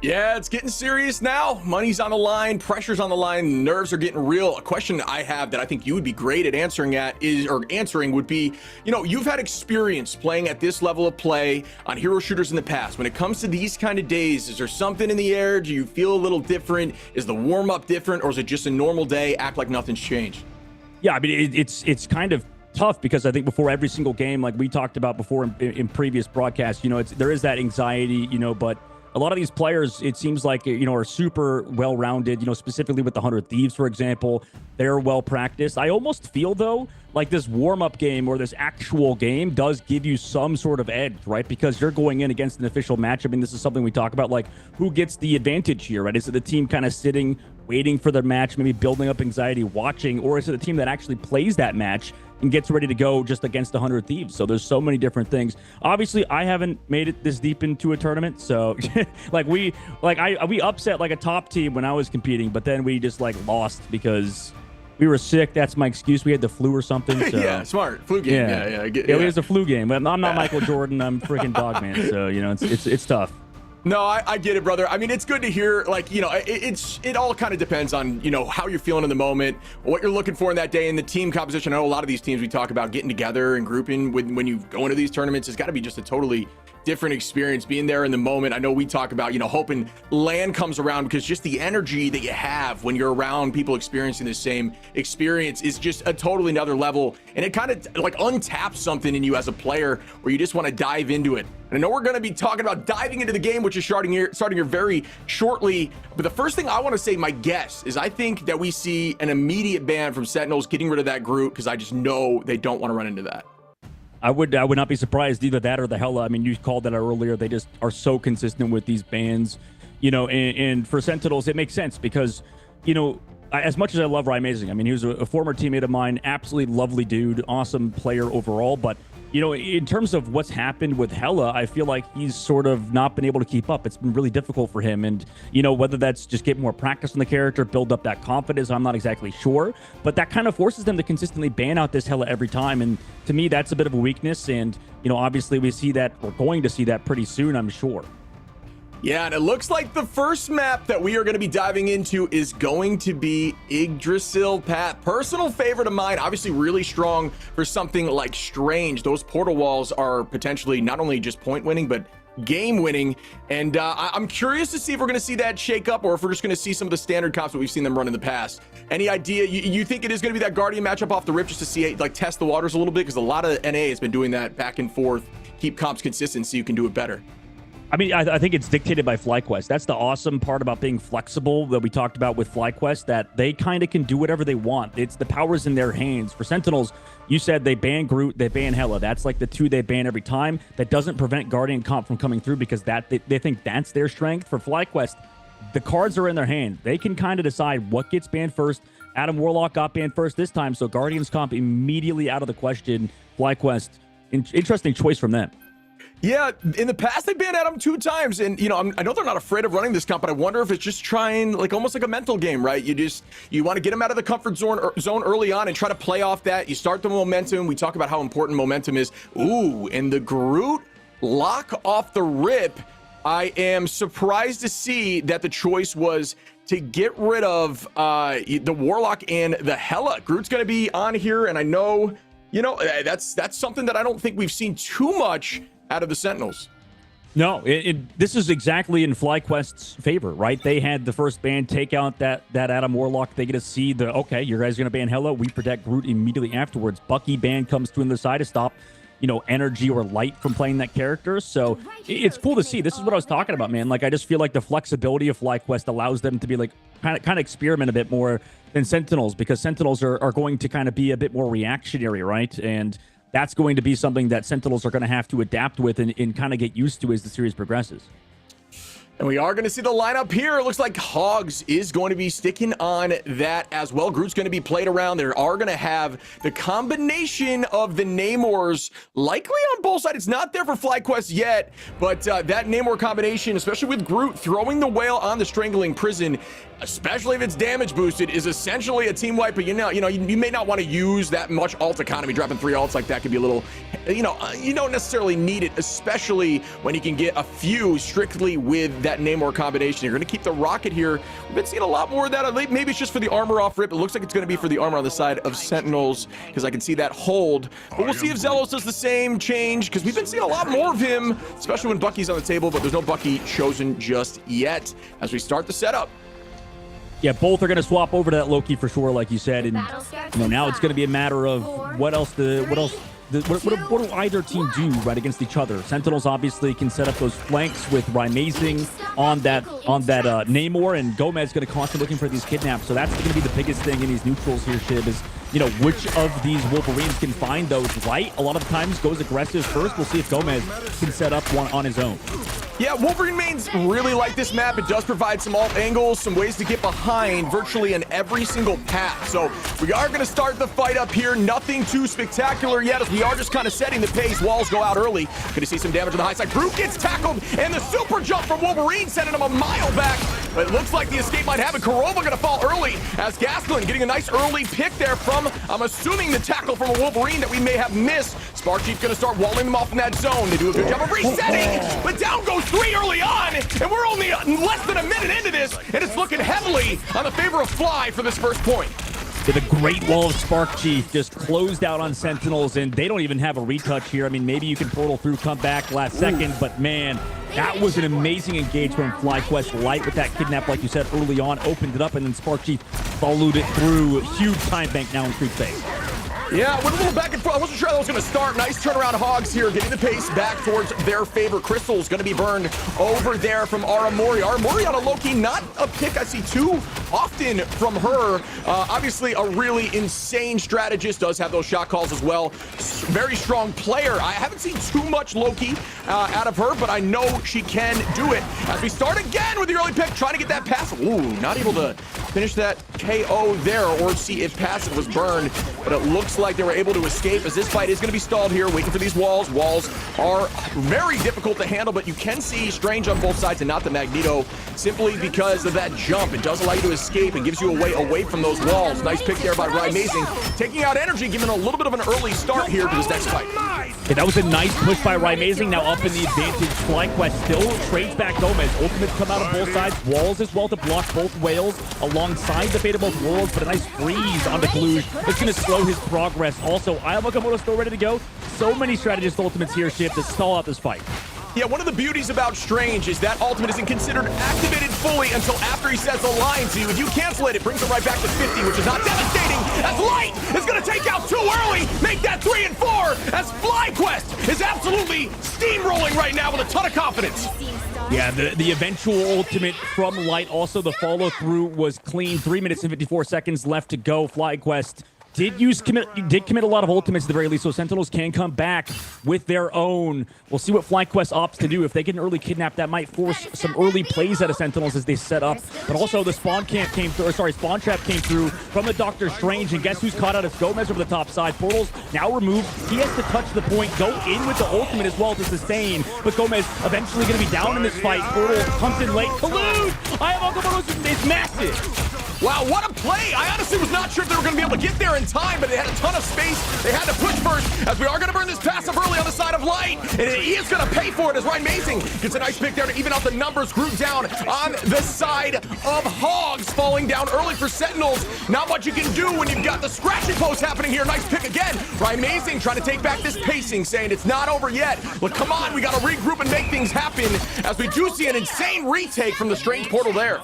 Yeah, it's getting serious now. Money's on the line, pressure's on the line, nerves are getting real. A question I have that I think you would be great at answering would be, you've had experience playing at this level of play on hero shooters in the past. When it comes to these kind of days, is there something in the air? Do you feel a little different? Is the warm-up different, or is it just a normal day, act like nothing's changed? Yeah, I mean, it's kind of tough, because I think before every single game, like we talked about before in previous broadcasts, there is that anxiety, but a lot of these players, it seems like, are super well-rounded, specifically with the 100 Thieves, for example. They're well-practiced. I almost feel, though, like this warm-up game or this actual game does give you some sort of edge, right? Because you're going in against an official match. I mean, this is something we talk about, like, who gets the advantage here, right? Is it the team kind of sitting, waiting for their match, maybe building up anxiety, watching, or is it the team that actually plays that match and gets ready to go just against 100 Thieves? So there's so many different things. Obviously, I haven't made it this deep into a tournament, so we upset like a top team when I was competing, but then we just lost because we were sick. That's my excuse. We had the flu or something. So. Yeah, smart flu game. Yeah. It was a flu game. I'm not Michael Jordan. I'm freaking Dogman. So it's tough. No, I get it, brother. I mean, it's good to hear, like, you know, it all kind of depends on, you know, how you're feeling in the moment, what you're looking for in that day, and the team composition. I know a lot of these teams we talk about getting together and grouping when you go into these tournaments, it's got to be just a totally different experience being there in the moment. I know we talk about, you know, hoping LAN comes around because just the energy that you have when you're around people experiencing the same experience is just a totally another level, and it kind of like untaps something in you as a player where you just want to dive into it. And I know we're going to be talking about diving into the game, which is starting here very shortly. But the first thing I want to say, my guess is I think that we see an immediate ban from Sentinels, getting rid of that group, because I just know they don't want to run into that. I would not be surprised, either that or the Hella. I mean, you called that out earlier. They just are so consistent with these bans, you know, and for Sentinels, it makes sense because, you know, as much as I love Rymazing, I mean, he was a former teammate of mine, absolutely lovely dude, awesome player overall, but you know, in terms of what's happened with Hella, I feel like he's sort of not been able to keep up. It's been really difficult for him. And, you know, whether that's just get more practice on the character, build up that confidence, I'm not exactly sure. But that kind of forces them to consistently ban out this Hella every time. And to me, that's a bit of a weakness. And, you know, obviously we see that, we're going to see that pretty soon, I'm sure. Yeah, and it looks like the first map that we are going to be diving into is going to be Yggdrasil, Pat. Personal favorite of mine, obviously really strong for something like Strange. Those portal walls are potentially not only just point winning, but game winning. And I'm curious to see if we're going to see that shake up or if we're just going to see some of the standard comps that we've seen them run in the past. Any idea? You think it is going to be that Guardian matchup off the rip just to see, like, test the waters a little bit? Because a lot of NA has been doing that back and forth, keep comps consistent so you can do it better. I mean, I think it's dictated by FlyQuest. That's the awesome part about being flexible that we talked about with FlyQuest, that they kind of can do whatever they want. It's the power's in their hands. For Sentinels, you said they ban Groot, they ban Hella. That's like the two they ban every time. That doesn't prevent Guardian comp from coming through because they think that's their strength. For FlyQuest, the cards are in their hand. They can kind of decide what gets banned first. Adam Warlock got banned first this time, so Guardian's comp immediately out of the question. FlyQuest, interesting choice from them. Yeah, in the past they banned Adam 2 times, and you know, I know they're not afraid of running this comp, but I wonder if it's just trying, like, almost like a mental game, right? You want to get them out of the comfort zone early on and try to play off that. You start the momentum. We talk about how important momentum is. Ooh, and the Groot lock off the rip. I am surprised to see that the choice was to get rid of the Warlock and the Hella. Groot's going to be on here, and I know, you know, that's something that I don't think we've seen too much out of the Sentinels. No, this is exactly in FlyQuest's favor, right? They had the first ban take out that Adam Warlock. They get to see the, okay, you guys are going to ban Hella. We protect Groot immediately afterwards. Bucky ban comes through on the side to stop, you know, energy or light from playing that character. So it's cool to see. This is what I was talking about, man. Like, I just feel like the flexibility of FlyQuest allows them to be like kind of experiment a bit more than Sentinels, because Sentinels are going to kind of be a bit more reactionary, right? And that's going to be something that Sentinels are going to have to adapt with and kind of get used to as the series progresses. And we are going to see the lineup here. It looks like Hogs is going to be sticking on that as well. Groot's going to be played around. They are going to have the combination of the Namors likely on both sides. It's not there for FlyQuest yet, but that Namor combination, especially with Groot throwing the whale on the strangling prison, especially if it's damage boosted, is essentially a team wipe. But you may not want to use that much ult economy. Dropping 3 ults like that could be a little, you don't necessarily need it, especially when you can get a few strictly with that Namor combination. You're going to keep the rocket here. We've been seeing a lot more of that. Maybe it's just for the armor off rip. It looks like it's going to be for the armor on the side of Sentinels, because I can see that hold. But we'll see if Zelos does the same change, because we've been seeing a lot more of him, especially when Bucky's on the table, but there's no Bucky chosen just yet as we start the setup. Yeah, both are going to swap over to that Loki for sure, like you said, and now it's going to be a matter of what do either team do right against each other. Sentinels obviously can set up those flanks with Rymazing on that Namor, and Gomez going to constantly looking for these kidnaps. So that's going to be the biggest thing in these neutrals here, Shib, is, you know, which of these Wolverines can find those right. A lot of times goes aggressive first. We'll see if Gomez can set up one on his own. Yeah, Wolverine mains really like this map. It does provide some alt angles, some ways to get behind virtually in every single path. So we are going to start the fight up here. Nothing too spectacular yet, as we are just kind of setting the pace. Walls go out early. Going to see some damage on the high side. Groot gets tackled, and the super jump from Wolverine sending him a mile back. But it looks like the escape might happen. Kurova going to fall early, as Gastelum getting a nice early pick there from, I'm assuming, the tackle from a Wolverine that we may have missed. Spark Chief going to start walling them off in that zone. They do a good job of resetting, but down goes three early on, and we're only less than a minute into this, and it's looking heavily on the favor of Fly for this first point. With a great wall of Spark Chief just closed out on Sentinels, and they don't even have a retouch here. I mean, maybe you can portal through, come back last second, but man, that was an amazing engagement from FlyQuest Light with that kidnap, like you said, early on, opened it up, and then Spark Chief followed it through. Huge time bank now in Creep Face. Yeah, with a little back and forth. I wasn't sure that was going to start. Nice turnaround Hogs here, getting the pace back towards their favor. Crystal's going to be burned over there from Aramori. Aramori on a low-key, not a pick I see too often from her. Obviously, a really insane strategist, does have those shot calls as well. Very strong player. I haven't seen too much Loki out of her, but I know she can do it. As we start again with the early pick, trying to get that pass. Ooh, not able to finish that KO there or see if passive was burned, but it looks like they were able to escape as this fight is going to be stalled here, waiting for these walls. Walls are very difficult to handle, but you can see Strange on both sides and not the Magneto simply because of that jump. It does allow you to escape and gives you a way away from those walls. Nice pick there by Amazing, taking out energy, giving a little bit of an early start here to this next fight. Yeah, that was a nice push by Amazing. Now up in the advantage. FlyQuest still trades back Gomez. Ultimates come out on both sides. Walls as well to block both whales alongside the fate of both worlds, but a nice freeze onto Kaluj. It's going to slow his progress. Also, Ayamakamoto still ready to go. So many strategist ultimates here, Ship, to stall out this fight. Yeah, one of the beauties about Strange is that ultimate isn't considered activated fully until after he says the line to you. If you cancel it, it brings it right back to 50, which is not devastating, as Light is going to take out too early, make that 3 and 4, as FlyQuest is absolutely steamrolling right now with a ton of confidence. Yeah, the eventual ultimate from Light, also the follow-through was clean. 3 minutes and 54 seconds left to go. FlyQuest did commit a lot of ultimates at the very least, so Sentinels can come back with their own. We'll see what FlyQuest opts to do. If they get an early kidnap, that might force some early plays out of Sentinels as they set up. But also the spawn trap came through from the Doctor Strange, and guess who's caught out? It's Gomez over the top side. Portal's now removed. He has to touch the point, go in with the ultimate as well to sustain. But Gomez eventually going to be down in this fight. Portal comes in late. Kaluj! Ayamakamoto is massive. Wow, what a play! I honestly was not sure if they were going to be able to get there in time, but they had a ton of space. They had to push first, as we are going to burn this passive early on the side of Light, and he is going to pay for it as Amazing gets a nice pick there to even out the numbers. Group down on the side of Hogs, falling down early for Sentinels. Not much you can do when you've got the scratching post happening here. Nice pick again. Amazing trying to take back this pacing, saying it's not over yet. But come on, we got to regroup and make things happen, as we do see an insane retake from the Strange Portal there.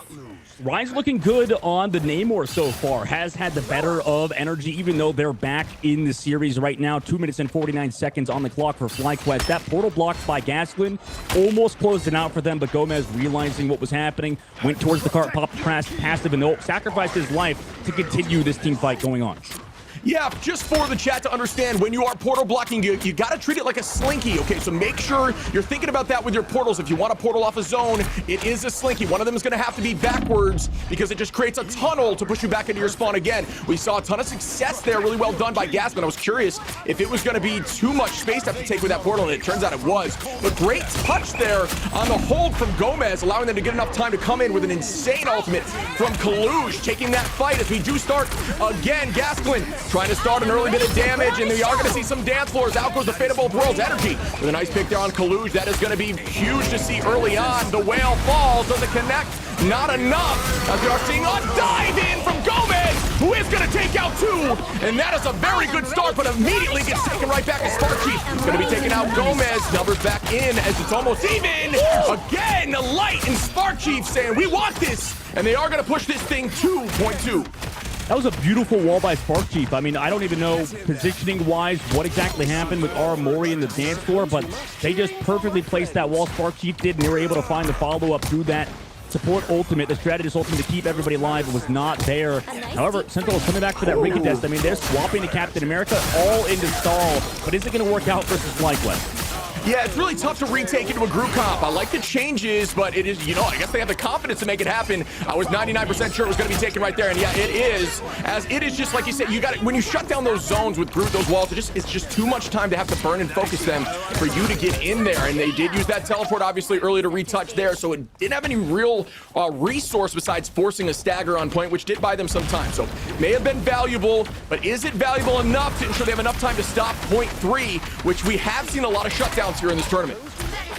Rise looking good on the Namor so far. Has had the better of energy, even though they're back in the series right now. 2 minutes and 49 seconds on the clock for FlyQuest. That portal blocked by Gaslin almost closed it out for them, but Gomez, realizing what was happening, went towards the cart, popped passive, and sacrificed his life to continue this team fight going on. Yeah, just for the chat to understand, when you are portal blocking, you got to treat it like a slinky, okay? So make sure you're thinking about that with your portals. If you want to portal off a zone, it is a slinky. One of them is going to have to be backwards because it just creates a tunnel to push you back into your spawn again. We saw a ton of success there, really well done by Gaspin. I was curious if it was going to be too much space to have to take with that portal, and it turns out it was. But great touch there on the hold from Gomez, allowing them to get enough time to come in with an insane ultimate from Kaluj, taking that fight as we do start again. Gaspin trying to start an early bit of damage, and we are going to see some dance floors. Out goes the fate of both worlds. Energy with a nice pick there on Kaluj. That is going to be huge to see early on. The whale falls. Doesn't connect. Not enough. As we are seeing a dive in from Gomez, who is going to take out two. And that is a very good start, but immediately gets taken right back as Spark Chief is going to be taking out Gomez. Numbers back in as it's almost even. Again, the Light and Spark Chief saying, we want this. And they are going to push this thing 2.2. That was a beautiful wall by Spark Chief. I mean, I don't even know positioning-wise what exactly happened with Aramori in the dance floor, but they just perfectly placed that wall. Spark Chief did, and they were able to find the follow-up through that support ultimate, the strategist ultimate to keep everybody alive was not there. However, Sentinel is coming back for that ring contest. I mean, they're swapping to Captain America all into stall, but is it going to work out versus FlyQuest? Yeah, it's really tough to retake into a group comp. I like the changes, but it is, you know, I guess they have the confidence to make it happen. I was 99% sure it was going to be taken right there, and yeah, it is. As it is just like you said, you got it. When you shut down those zones with group, those walls, it's just too much time to have to burn and focus them for you to get in there. And they did use that teleport, obviously, early to retouch there, so it didn't have any real resource besides forcing a stagger on point, which did buy them some time. So may have been valuable, but is it valuable enough to ensure they have enough time to stop point 3, which we have seen a lot of shutdowns here in this tournament?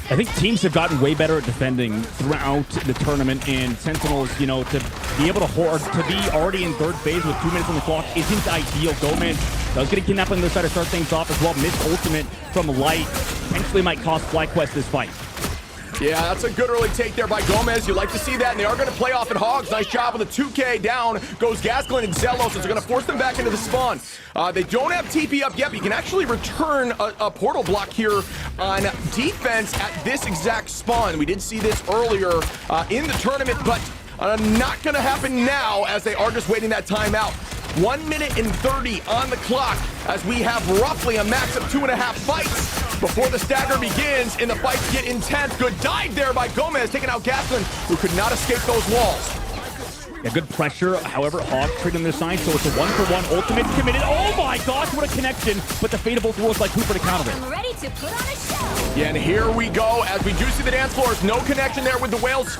I think teams have gotten way better at defending throughout the tournament, and Sentinels, you know, to be able to hold, to be already in third phase with 2 minutes on the clock isn't ideal. Gomez does get a kidnap on the other side to start things off as well. Missed ultimate from Light potentially might cost FlyQuest this fight. Yeah, that's a good early take there by Gomez. You like to see that, and they are going to play off at Hogs. Nice job with a 2K down. Goes Gasklin and Zelos, so they're going to force them back into the spawn. They don't have TP up yet, but you can actually return a portal block here on defense at this exact spawn. We did see this earlier in the tournament, but not going to happen now as they are just waiting that timeout. 1 minute and 30 on the clock as we have roughly a max of 2.5 fights before the stagger begins and the fights get intense. Good dive there by Gomez, taking out Gaston, who could not escape those walls. Yeah, good pressure. However, Hawk trading their side, so it's a 1-for-1 ultimate committed. Oh my gosh, what a connection! But the fate of both worlds like Cooper to counter it. I'm ready to put on a show. Yeah, and here we go as we do see the dance floors. No connection there with the whales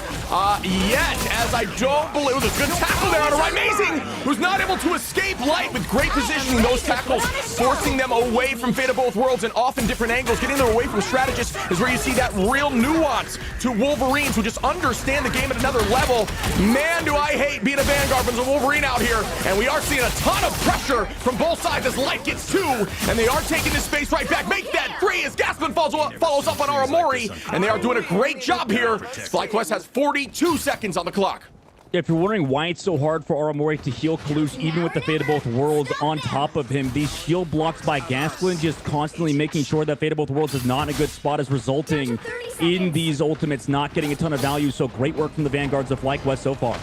yet, as I don't believe. It was a good tackle there on a Amazing, who's not able to escape Light with great positioning. Those tackles forcing them away from Fate of Both Worlds and often different angles. Getting them away from Strategists is where you see that real nuance to Wolverines who just understand the game at another level. Man, do I hate being a Vanguard from the Wolverine out here. And we are seeing a ton of pressure from both sides as Light gets 2, and they are taking this space right back. Make that 3 as Gaston follows up on Aramori, and they are doing a great job here. FlyQuest has 42 seconds on the clock. If you're wondering why it's so hard for Aramori to heal Kalush, even with the Fate of Both Worlds on top of him, these shield blocks by Gasklin just constantly making sure that Fate of Both Worlds is not in a good spot is resulting in these ultimates not getting a ton of value. So great work from the Vanguards of FlyQuest so far.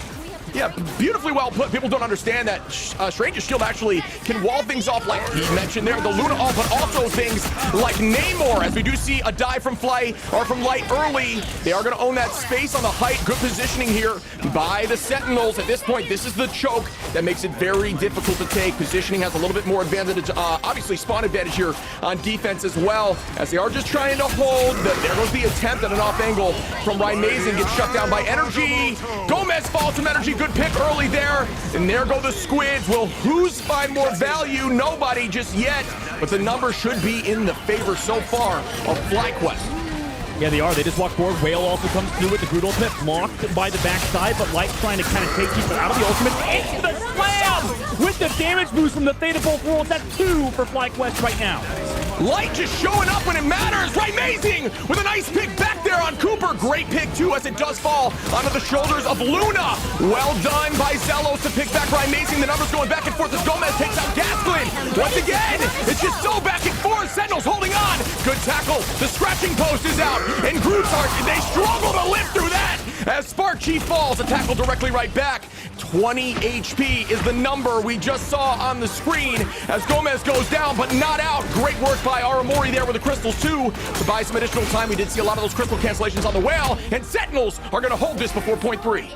Yeah, beautifully well put. People don't understand that Strange's Shield actually can wall things off like he mentioned there, the Luna All, but also things like Namor, as we do see a dive from Light early. They are going to own that space on the height. Good positioning here by the Sentinels. At this point, this is the choke that makes it very difficult to take. Positioning has a little bit more advantage, obviously spawn advantage here on defense as well, as they are just trying to hold. There goes the attempt at an off angle from Amazing, gets shut down by Energy. Gomez falls from Energy. Good pick early there, and there go the Squids. Will who's find more value? Nobody just yet, but the numbers should be in the favor so far of FlyQuest. Yeah, they are. They just walk forward. Whale also comes through with the Groot ultimate, blocked by the backside, but Light trying to kind of take people out of the ultimate. Into the slam with the damage boost from the Fate of Both Worlds. That's 2 for FlyQuest right now. Light just showing up when it matters. Amazing with a nice pick back there on Cooper. Great pick too, as it does fall onto the shoulders of Luna. Well done by Zelos to pick back Amazing. The numbers going back and forth as Gomez takes out Gasklin. Once again, it's just so back and forth. Sentinels holding on. Good tackle. The scratching post is out, and Groot's they struggle to live through that as Spark Chief falls. A tackle directly right back. 20 HP is the number we just saw on the screen as Gomez goes down, but not out. Great work by Aramori there with the crystals too to buy some additional time. We did see a lot of those crystal cancellations on the whale, and Sentinels are going to hold this before point 3.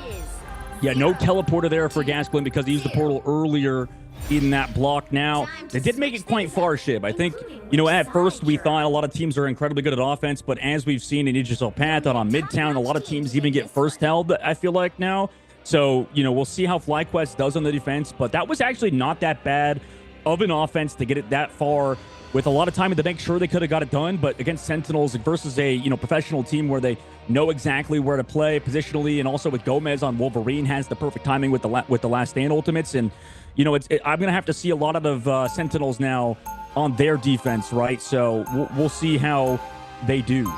Yeah, no teleporter there for Gasklin because he used the portal earlier in that block. Now, they did make it quite far, Shib. I think, you know, at first we thought a lot of teams are incredibly good at offense, but as we've seen in Idris Path on Midtown, a lot of teams even get first held, I feel like now. So, you know, we'll see how FlyQuest does on the defense, but that was actually not that bad of an offense to get it that far with a lot of time to make sure they could have got it done. But against Sentinels versus a, you know, professional team where they know exactly where to play positionally, and also with Gomez on Wolverine has the perfect timing with the Last Stand ultimates. And, you know, I'm going to have to see a lot of Sentinels now on their defense, right? So we'll see how they do.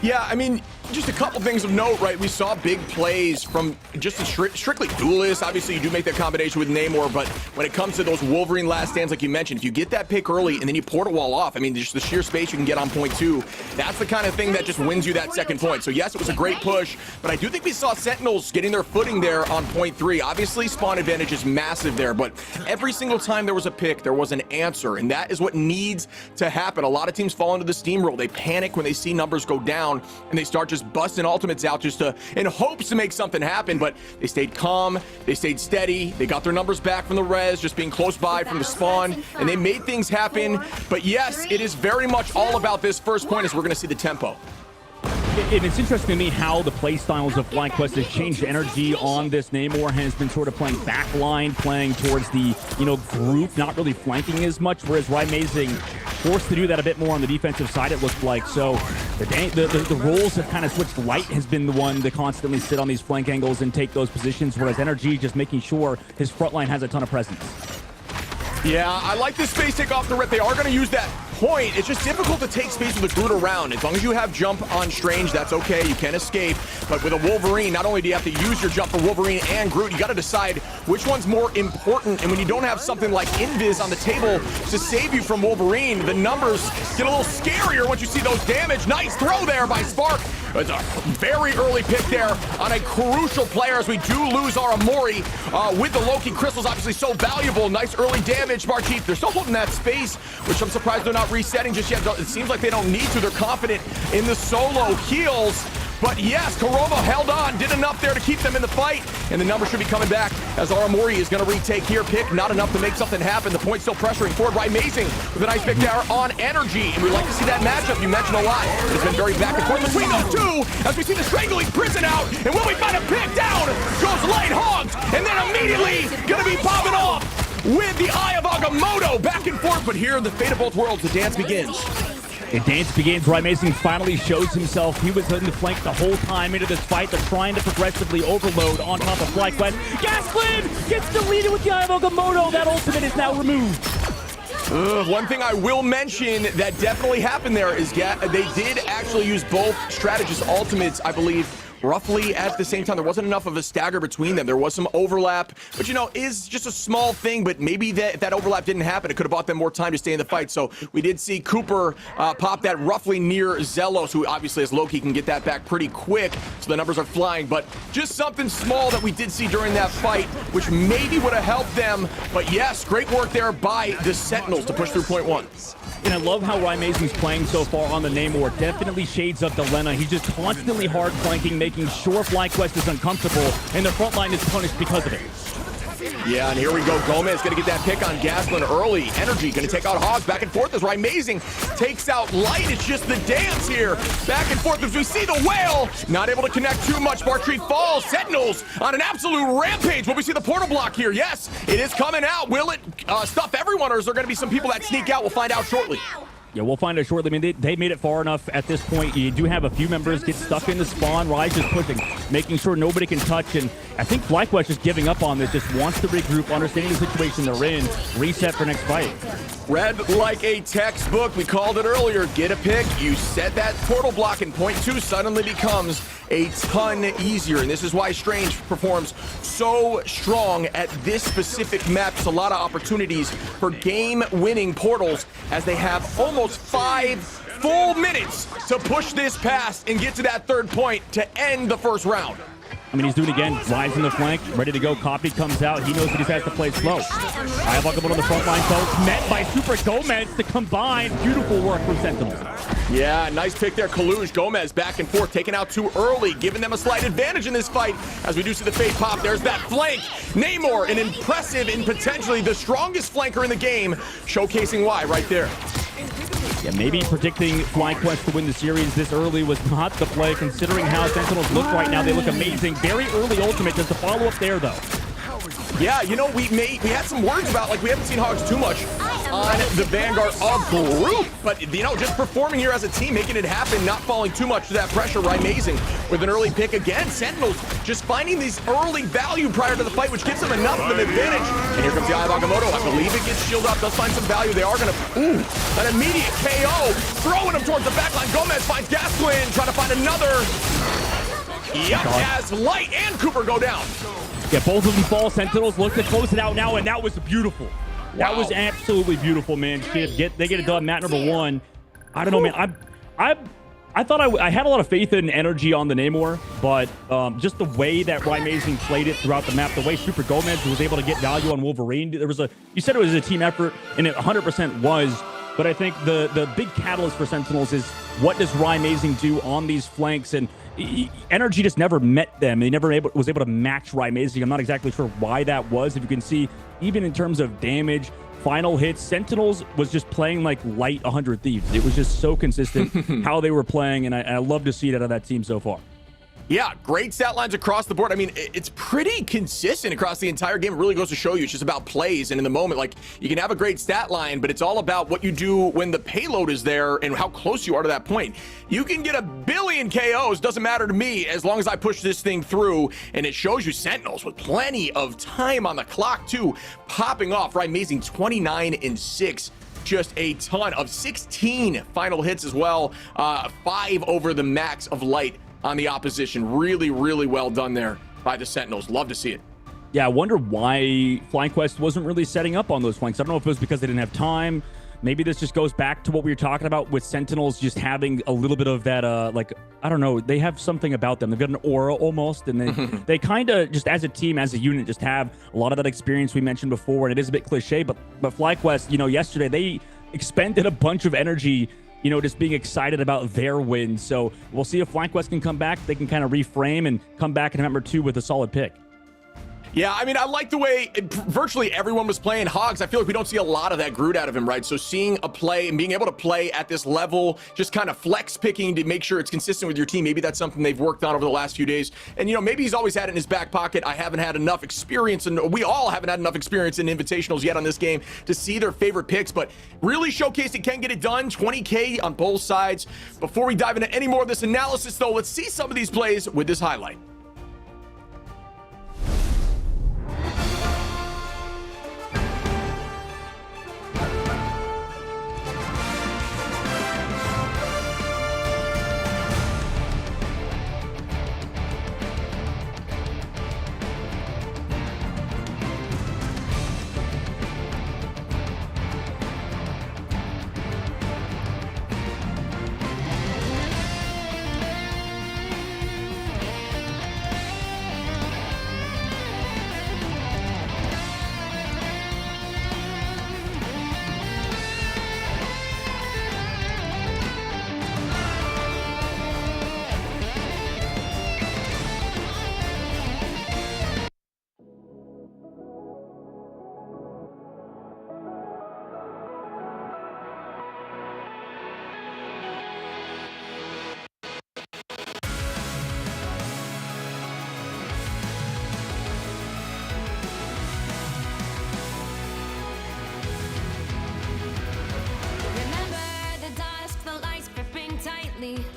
Yeah, I mean, just a couple things of note, right? We saw big plays from just a strictly duelist. Obviously, you do make that combination with Namor, but when it comes to those Wolverine last stands, like you mentioned, if you get that pick early and then you portal wall off, I mean, just the sheer space you can get on point 2, that's the kind of thing that just wins you that second point. So yes, it was a great push, but I do think we saw Sentinels getting their footing there on point 3. Obviously, spawn advantage is massive there, but every single time there was a pick, there was an answer, and that is what needs to happen. A lot of teams fall into the steamroll. They panic when they see numbers go down, and they start just busting ultimates out just in hopes to make something happen. But they stayed calm, they stayed steady, they got their numbers back from the res, just being close by from the spawn, and they made things happen. But yes, it is very much all about this first point as we're going to see the tempo. And it's interesting to me how the play styles of FlyQuest has changed. Energy on this Namor has been sort of playing backline, playing towards the, you know, group, not really flanking as much, whereas Amazing forced to do that a bit more on the defensive side, it looked like. So the roles have kind of switched. Light has been the one to constantly sit on these flank angles and take those positions, whereas Energy just making sure his front line has a ton of presence. Yeah, I like this space take off the rip. They are going to use that point. It's just difficult to take space with a Groot around. As long as you have jump on Strange, that's okay. You can escape. But with a Wolverine, not only do you have to use your jump for Wolverine and Groot, you got to decide which one's more important. And when you don't have something like Invis on the table to save you from Wolverine, the numbers get a little scarier once you see those damage. Nice throw there by Spark. It's a very early pick there on a crucial player as we do lose our Amori with the Loki crystals, obviously so valuable. Nice early damage, Barchief. They're still holding that space, which I'm surprised they're not resetting just yet. It seems like they don't need to. They're confident in the solo heals. But yes, Kurova held on, did enough there to keep them in the fight, and the number should be coming back as Aramori is going to retake here. Pick not enough to make something happen. The point still pressuring forward. Amazing with a nice pick there on Energy, and we like to see that matchup. You mentioned a lot. It's been very back and forth between those two as we see the strangling prison out, and will we find a pick down? Goes Light Hogs, and then immediately going to be popping off with the Eye of Agamotto. Back and forth, but here in the Fate of Both Worlds, the dance begins. The dance begins. Amazing finally shows himself. He was in the flank the whole time into this fight. They're trying to progressively overload on top of FlyQuest. Gasklin gets deleted with the Eye of Agamotto. That ultimate is now removed. One thing I will mention that definitely happened there is they did actually use both strategist ultimates, I believe, roughly at the same time. There wasn't enough of a stagger between them. There was some overlap, but you know, is just a small thing, but maybe if that overlap didn't happen, it could have bought them more time to stay in the fight. So we did see Cooper pop that roughly near Zelos, who obviously as Loki can get that back pretty quick, so the numbers are flying, but just something small that we did see during that fight, which maybe would have helped them. But yes, great work there by the Sentinels to push through point one. And I love how Amazing's playing so far on the Namor. Definitely shades of Delena. He's just constantly hard flanking, making sure FlyQuest is uncomfortable, and the front line is punished because of it. Yeah, and here we go. Gomez going to get that pick on Gasklin early. Energy going to take out Hogs. Back and forth as Amazing takes out Light. It's just the dance here. Back and forth as we see the whale. Not able to connect too much. Bartree falls. Sentinels on an absolute rampage. Will we see the portal block here? Yes, it is coming out. Will it stuff everyone, or is there going to be some people that sneak out? We'll find out shortly. Yeah, we'll find out shortly. I mean, they made it far enough at this point. You do have a few members get stuck in the spawn. Rise is pushing, making sure nobody can touch. And I think FlyQuest is giving up on this, just wants to regroup, understanding the situation they're in, reset for next fight. Read like a textbook. We called it earlier. Get a pick. You set that portal block, and point two suddenly becomes a ton easier. And this is why Strange performs so strong at this specific map. It's a lot of opportunities for game-winning portals as they have almost 5 full minutes to push this past and get to that third point to end the first round. I mean, he's doing it again. Rise in the flank, ready to go. Copy comes out. He knows that he has to play slow. I have Agamotto on the front line, though. Met by Super Gomez to combine. Beautiful work from Sentinels. Yeah, nice pick there. Kaluj, Gomez back and forth, taken out too early, giving them a slight advantage in this fight. As we do see the fade pop, there's that flank. Namor, an impressive and potentially the strongest flanker in the game, showcasing why right there. Yeah, maybe predicting FlyQuest to win the series this early was not the play, considering how Sentinels look right now. They look amazing. Very early ultimate. Just a follow-up there, though. Yeah, you know, we had some words about, like, we haven't seen Hogs too much on the Vanguard group, but, you know, just performing here as a team, making it happen, not falling too much to that pressure. Amazing with an early pick again. Sentinels just finding these early value prior to the fight, which gives them enough of an advantage. And here comes the Eye of Agamotto. I believe it gets shielded up, does find some value. They are going to, an immediate KO, throwing him towards the backline. Gomez finds Gasklin, trying to find another. Yep, as Light and Cooper go down. Yeah, both of them fall. Sentinels look to close it out now, and that was beautiful. Wow. That was absolutely beautiful, man. Shit, they get it done. Map number 1. I don't know, man. I thought I had a lot of faith in Energy on the Namor, but just the way that Amazing played it throughout the map, the way Super Gomez was able to get value on Wolverine, you said it was a team effort, and it 100% was. But I think the big catalyst for Sentinels is what does Amazing do on these flanks, and Energy just never met them. They never was able to match Amazing. I'm not exactly sure why that was. If you can see, even in terms of damage, final hits, Sentinels was just playing like Light 100 Thieves. It was just so consistent how they were playing, and I love to see it out of that team so far. Yeah, great stat lines across the board. I mean, it's pretty consistent across the entire game. It really goes to show you it's just about plays. And in the moment, like, you can have a great stat line, but it's all about what you do when the payload is there and how close you are to that point. You can get a billion KOs, doesn't matter to me, as long as I push this thing through. And it shows you Sentinels with plenty of time on the clock, too, popping off, right? Amazing 29 and 6. Just a ton of 16 final hits as well. 5 over the max of light on the opposition. Really, really well done there by the Sentinels. Love to see it. Yeah, I wonder why Flying Quest wasn't really setting up on those flanks. I don't know if it was because they didn't have time. Maybe this just goes back to what we were talking about with Sentinels just having a little bit of that, like, I don't know, they have something about them. They've got an aura almost, and they kind of just as a team, as a unit, just have a lot of that experience we mentioned before, and it is a bit cliche, but Flying Quest, you know, yesterday, they expended a bunch of energy, you know, just being excited about their win. So we'll see if Flying Quest can come back. They can kind of reframe and come back in number 2 with a solid pick. Yeah, I mean, I like the way virtually everyone was playing Hogs. I feel like we don't see a lot of that Groot out of him, right? So seeing a play and being able to play at this level, just kind of flex picking to make sure it's consistent with your team. Maybe that's something they've worked on over the last few days. And, you know, maybe he's always had it in his back pocket. I haven't had enough experience, and we all haven't had enough experience in Invitationals yet on this game to see their favorite picks, but really showcased it can get it done. 20K on both sides. Before we dive into any more of this analysis, though, let's see some of these plays with this highlight.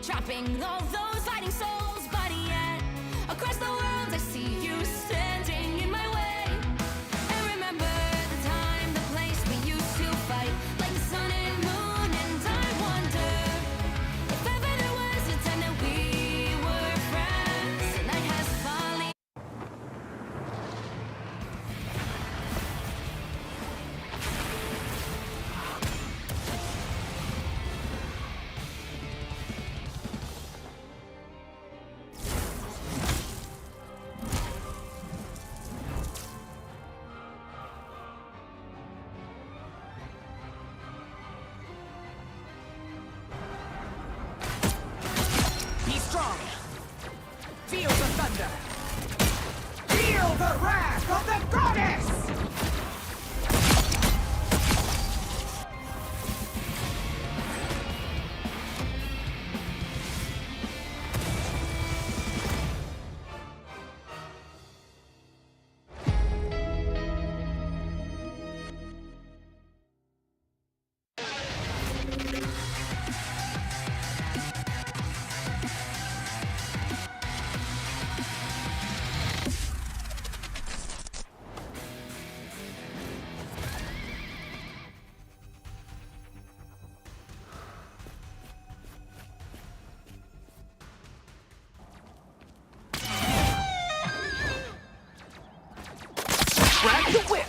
Trapping all those fighting souls, but yet across the world I see you standing in my way. And remember the time, the place we used to fight, like the sun and moon. And I wonder if ever there was a time that we were friends. The night has fallen. Strong. Feel the thunder. Feel the wrath of the goddess! Crack the whip.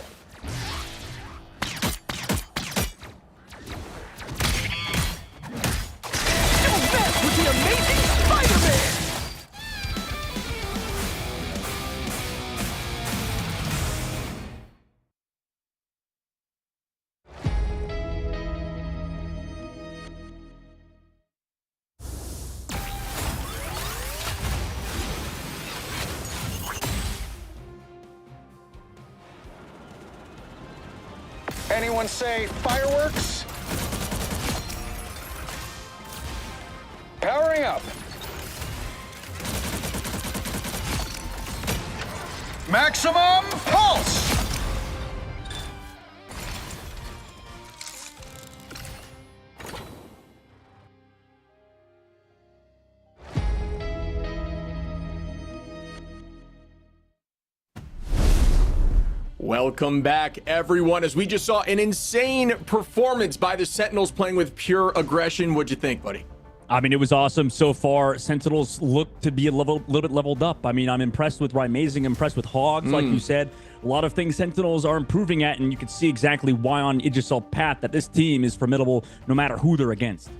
Don't mess with the amazing Spider-Man! Anyone say fireworks? Powering up. Maximum pulse! Welcome back, everyone. As we just saw an insane performance by the Sentinels playing with pure aggression. What'd you think, buddy? I mean, it was awesome so far. Sentinels look to be a little bit leveled up. I mean, I'm impressed with Amazing, impressed with Hogs, like you said. A lot of things Sentinels are improving at, and you can see exactly why on Idrisel's path that this team is formidable no matter who they're against.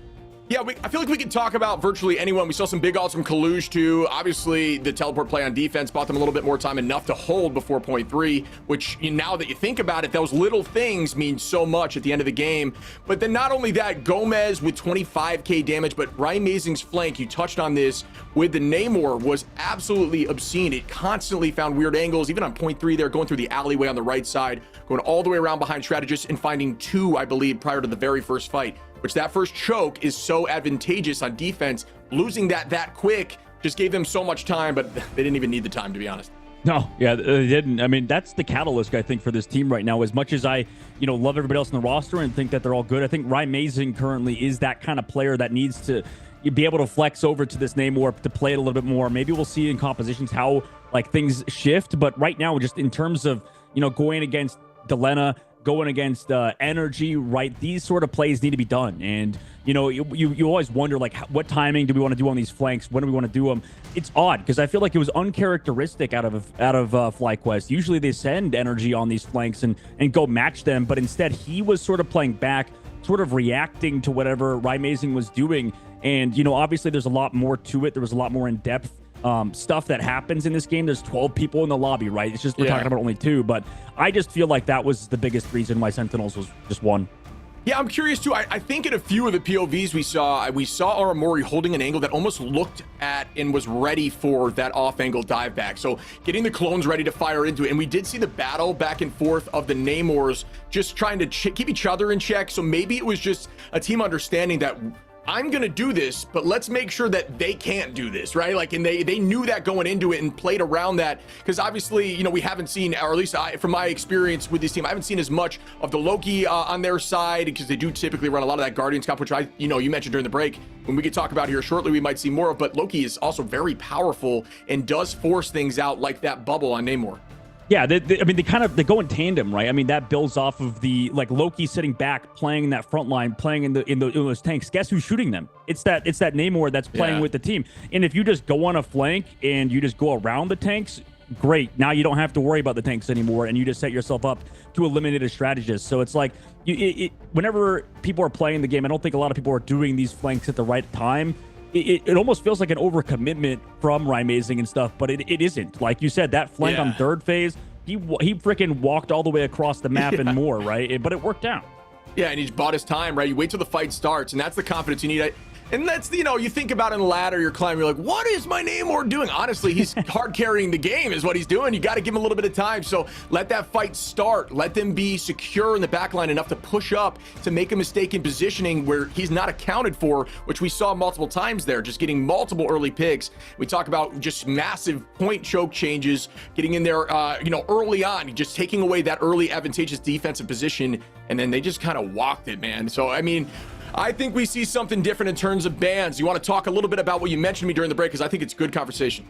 Yeah, I feel like we can talk about virtually anyone. We saw some big ults from Kalush too. Obviously, the teleport play on defense bought them a little bit more time, enough to hold before point 3, which now that you think about it, those little things mean so much at the end of the game. But then not only that, Gomez with 25k damage, but Amazing's flank, you touched on this, with the Namor was absolutely obscene. It constantly found weird angles, even on point 3 there, going through the alleyway on the right side, going all the way around behind strategists and finding 2, I believe, prior to the very first fight. Which that first choke is so advantageous on defense. Losing that quick just gave them so much time, but they didn't even need the time, to be honest. No, yeah, they didn't. I mean, that's the catalyst, I think, for this team right now. As much as I, love everybody else in the roster and think that they're all good, I think Amazing currently is that kind of player that needs to be able to flex over to this Namor to play it a little bit more. Maybe we'll see in compositions how things shift, but right now, just in terms of going against Delena, going against Energy, right? These sort of plays need to be done. And, you always wonder, what timing do we want to do on these flanks? When do we want to do them? It's odd because I feel like it was uncharacteristic out of FlyQuest. Usually they send Energy on these flanks and go match them, but instead he was sort of playing back, sort of reacting to whatever Amazing was doing. And, obviously there's a lot more to it. There was a lot more in-depth stuff that happens in this game. There's 12 people in the lobby, right? It's just we're talking about only 2, but I just feel like that was the biggest reason why Sentinels was just 1. Yeah, I'm curious too. I think in a few of the POVs we saw Aramori holding an angle that almost looked at and was ready for that off-angle dive back. So getting the clones ready to fire into it. And we did see the battle back and forth of the Namors just trying to keep each other in check. So maybe it was just a team understanding that I'm going to do this, but let's make sure that they can't do this, right? And they knew that going into it and played around that, because obviously, we haven't seen, or at least from my experience with this team, I haven't seen as much of the Loki on their side, because they do typically run a lot of that Guardian Scout, which you mentioned during the break, when we could talk about here shortly, we might see more of, but Loki is also very powerful and does force things out like that bubble on Namor. Yeah, they go in tandem, right? I mean, that builds off of the Loki sitting back, playing in that front line, playing in those tanks. Guess who's shooting them? It's that Namor that's playing with the team. And if you just go on a flank and you just go around the tanks, great. Now you don't have to worry about the tanks anymore, and you just set yourself up to eliminate a strategist. So it's like whenever people are playing the game, I don't think a lot of people are doing these flanks at the right time. It almost feels like an overcommitment from Amazing and stuff, but it isn't. Like you said, that flank on third phase, he freaking walked all the way across the map and more, right? But it worked out. Yeah, and he's bought his time, right? You wait till the fight starts, and that's the confidence you need. And that's, you think about in ladder, you're climbing, you're like, what is my Namor doing? Honestly, he's hard carrying the game is what he's doing. You got to give him a little bit of time. So let that fight start. Let them be secure in the backline enough to push up, to make a mistake in positioning where he's not accounted for, which we saw multiple times there, just getting multiple early picks. We talk about just massive point choke changes, getting in there, early on, just taking away that early advantageous defensive position. And then they just kind of walked it, man. So, I think we see something different in terms of bans. You want to talk a little bit about what you mentioned to me during the break, because I think it's good conversation.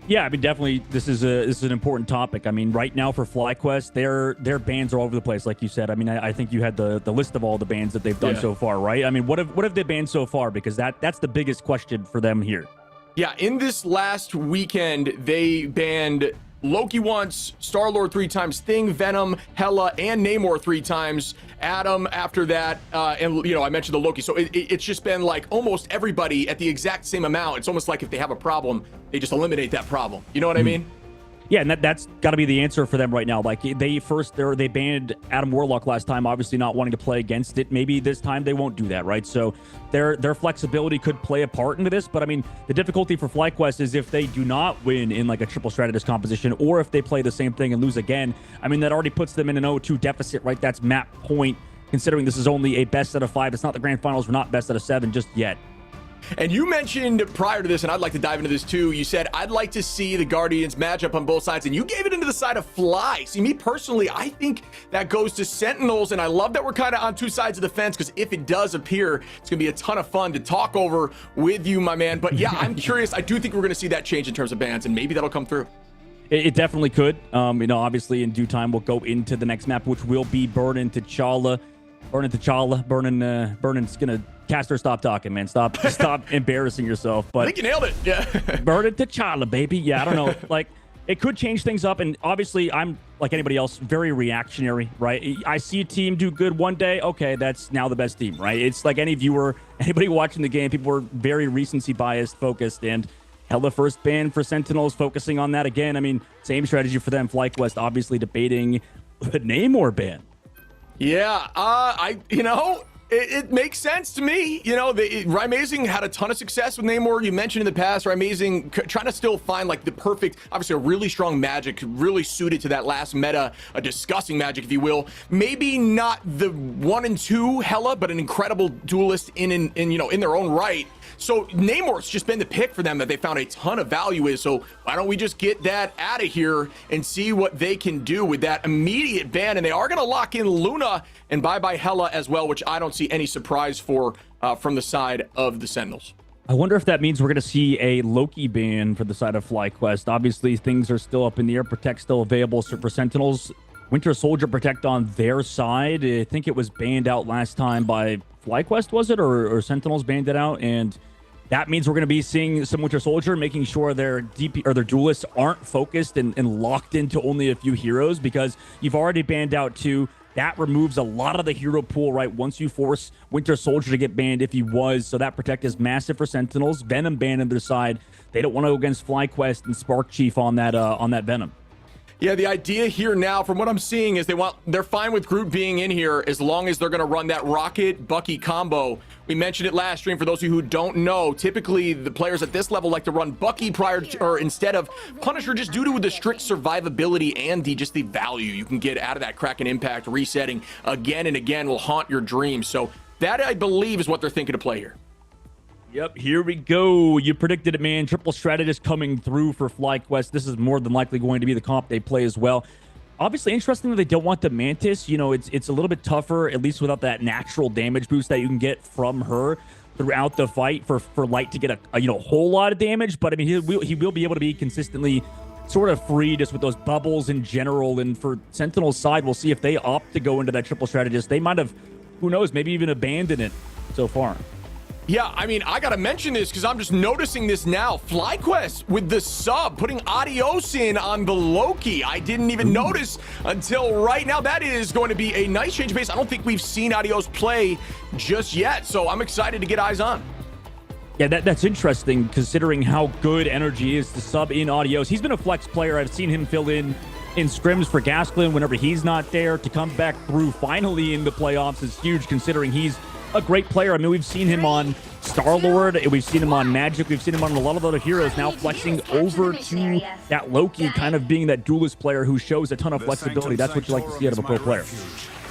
Yeah, definitely. This is an important topic. Right now for FlyQuest, their bans are all over the place, like you said. I think you had the list of all the bans that they've done so far, right? What have they banned so far? Because that's the biggest question for them here. Yeah, in this last weekend, they banned Loki once, Star-Lord 3 times, Thing, Venom, Hela, and Namor 3 times. Adam after that, and I mentioned the Loki. So it's just been like almost everybody at the exact same amount. It's almost like if they have a problem, they just eliminate that problem. You know what I mean? Yeah, and that's got to be the answer for them right now. Like they banned Adam Warlock last time, obviously not wanting to play against it. Maybe this time they won't do that, right? So their flexibility could play a part into this. But the difficulty for FlyQuest is if they do not win in like a triple strategist composition, or if they play the same thing and lose again. That already puts them in an 0-2 deficit, right? That's map point. Considering this is only a best out of 5, it's not the grand finals. We're not best out of 7 just yet. And you mentioned prior to this, and I'd like to dive into this too, you said, I'd like to see the Guardians match up on both sides, and you gave it into the side of Fly. See, me personally, I think that goes to Sentinels, and I love that we're kind of on two sides of the fence, because if it does appear, it's going to be a ton of fun to talk over with you, my man. But yeah, I'm curious. I do think we're going to see that change in terms of bans, and maybe that'll come through. It definitely could. You know, obviously in due time, we'll go into the next map, which will be Burnin' T'Challa. Burnin's gonna Caster, stop talking, man. Stop embarrassing yourself. But I think you nailed it. Yeah. Burnin' T'Challa, baby. Yeah, I don't know. Like, it could change things up, and obviously I'm like anybody else, very reactionary, right? I see a team do good one day, okay, that's now the best team, right? It's like any viewer, anybody watching the game, people were very recency biased focused, and hella first ban for Sentinels, focusing on that again. I mean, same strategy for them. FlyQuest obviously debating the Namor ban. Yeah, it makes sense to me. You know, Rymazing had a ton of success with Namor. You mentioned in the past, Rymazing trying to still find like the perfect, obviously a really strong magic, really suited to that last meta, a disgusting magic, if you will. Maybe not the 1 and 2 hella, but an incredible duelist in their own right. So Namor's just been the pick for them that they found a ton of value in. So why don't we just get that out of here and see what they can do with that immediate ban? And they are going to lock in Luna and bye-bye Hela as well, which I don't see any surprise for from the side of the Sentinels. I wonder if that means we're going to see a Loki ban for the side of FlyQuest. Obviously, things are still up in the air. Protect still available for Sentinels. Winter Soldier Protect on their side. I think it was banned out last time by FlyQuest, was it? Or Sentinels banned it out? And that means we're going to be seeing some Winter Soldier, making sure their DP or their duelists aren't focused and locked into only a few heroes, because you've already banned out 2. That removes a lot of the hero pool, right? Once you force Winter Soldier to get banned, if he was. So that Protect is massive for Sentinels. Venom banned on their side. They don't want to go against FlyQuest and Spark Chief on that Venom. Yeah, the idea here now, from what I'm seeing, is they're fine with Groot being in here as long as they're going to run that Rocket Bucky combo. We mentioned it last stream. For those of you who don't know, typically the players at this level like to run Bucky instead of Punisher, just due to the strict survivability and just the value you can get out of that Kraken Impact. Resetting again and again will haunt your dreams. So that, I believe, is what they're thinking to play here. Yep, here we go. You predicted it, man. Triple strategist coming through for FlyQuest. This is more than likely going to be the comp they play as well. Obviously, interesting that they don't want the Mantis. You know, it's a little bit tougher, at least without that natural damage boost that you can get from her throughout the fight for Light to get a whole lot of damage. But I mean, he will be able to be consistently sort of free just with those bubbles in general. And for Sentinel's side, we'll see if they opt to go into that triple strategist. They might have, who knows, maybe even abandoned it so far. Yeah, I mean, I gotta mention this because I'm just noticing this now. FlyQuest with the sub, putting Adios in on the Loki. I didn't even notice until right now. That is going to be a nice change of pace. I don't think we've seen Adios play just yet, so I'm excited to get eyes on. Yeah, that's interesting considering how good Energy is to sub in Adios. He's been a flex player. I've seen him fill in scrims for Gasklin whenever he's not there. To come back through finally in the playoffs is huge, considering he's a great player. I mean, we've seen him on Star-Lord, we've seen him on Magic, we've seen him on a lot of other heroes, now flexing over to that Loki, kind of being that duelist player who shows a ton of flexibility. That's what you like to see out of a pro player.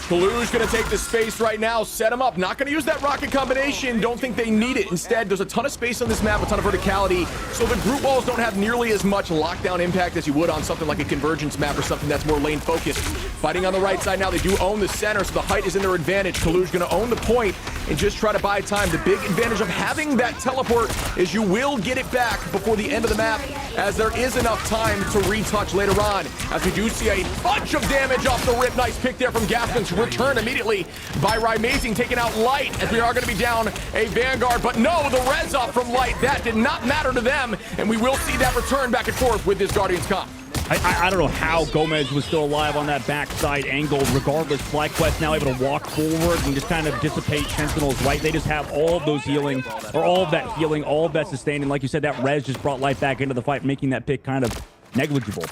Kalu's going to take the space right now, set him up. Not going to use that rocket combination. Don't think they need it. Instead, there's a ton of space on this map, a ton of verticality, so the group walls don't have nearly as much lockdown impact as you would on something like a convergence map or something that's more lane focused. Fighting on the right side now, they do own the center, so the height is in their advantage. Kalu's going to own the point and just try to buy time. The big advantage of having that teleport is you will get it back before the end of the map, as there is enough time to retouch later on, as we do see a bunch of damage off the rip. Nice pick there from Gaskin. Return immediately by Rymazing, taking out Light, as we are going to be down a Vanguard. But no, the res up from Light, that did not matter to them, and we will see that return back and forth with this Guardians comp. I don't know how Gomez was still alive on that backside angle. Regardless, FlyQuest now able to walk forward and just kind of dissipate Sentinels, right? They just have all of those healing, or all of that healing, all of that sustain. And like you said, that res just brought Light back into the fight, making that pick kind of negligible.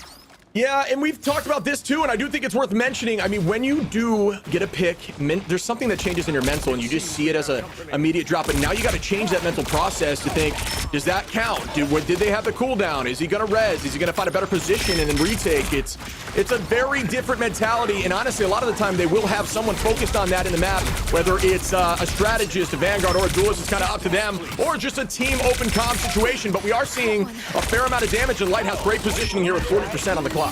Yeah, and we've talked about this too, and I do think it's worth mentioning. I mean, when you do get a pick, there's something that changes in your mental, and you just see it as a immediate drop. And now you got to change that mental process to think, does that count? Did they have the cooldown? Is he going to res? Is he going to find a better position and then retake? It's a very different mentality, and honestly, a lot of the time they will have someone focused on that in the map, whether it's a strategist, a vanguard, or a duelist. It's kind of up to them, or just a team open comm situation. But we are seeing a fair amount of damage, and Light has great positioning here with 40% on the clock.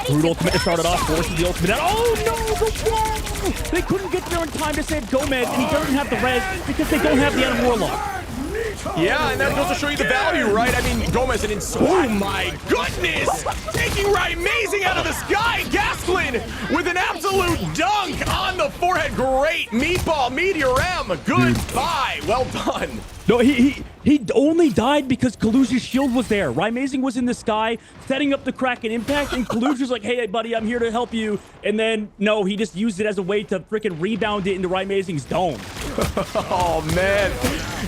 Brute ultimate to start it off, forces the ultimate out. Oh no, the wall! They couldn't get there in time to save Gomez, and he doesn't have the res because they don't have the Adam Warlock. Yeah, and that goes to show you the value, right? I mean, Gomez, oh my goodness! Taking right amazing out of the sky! Gasklin with an absolute dunk on the forehead. Great meatball, Meteor M. Goodbye. Well done. No, he only died because Kaluja's shield was there. Amazing was in the sky, setting up the Kraken impact, and Kaluja's like, hey, buddy, I'm here to help you. And then, no, he just used it as a way to freaking rebound it into Amazing's dome. Oh, man.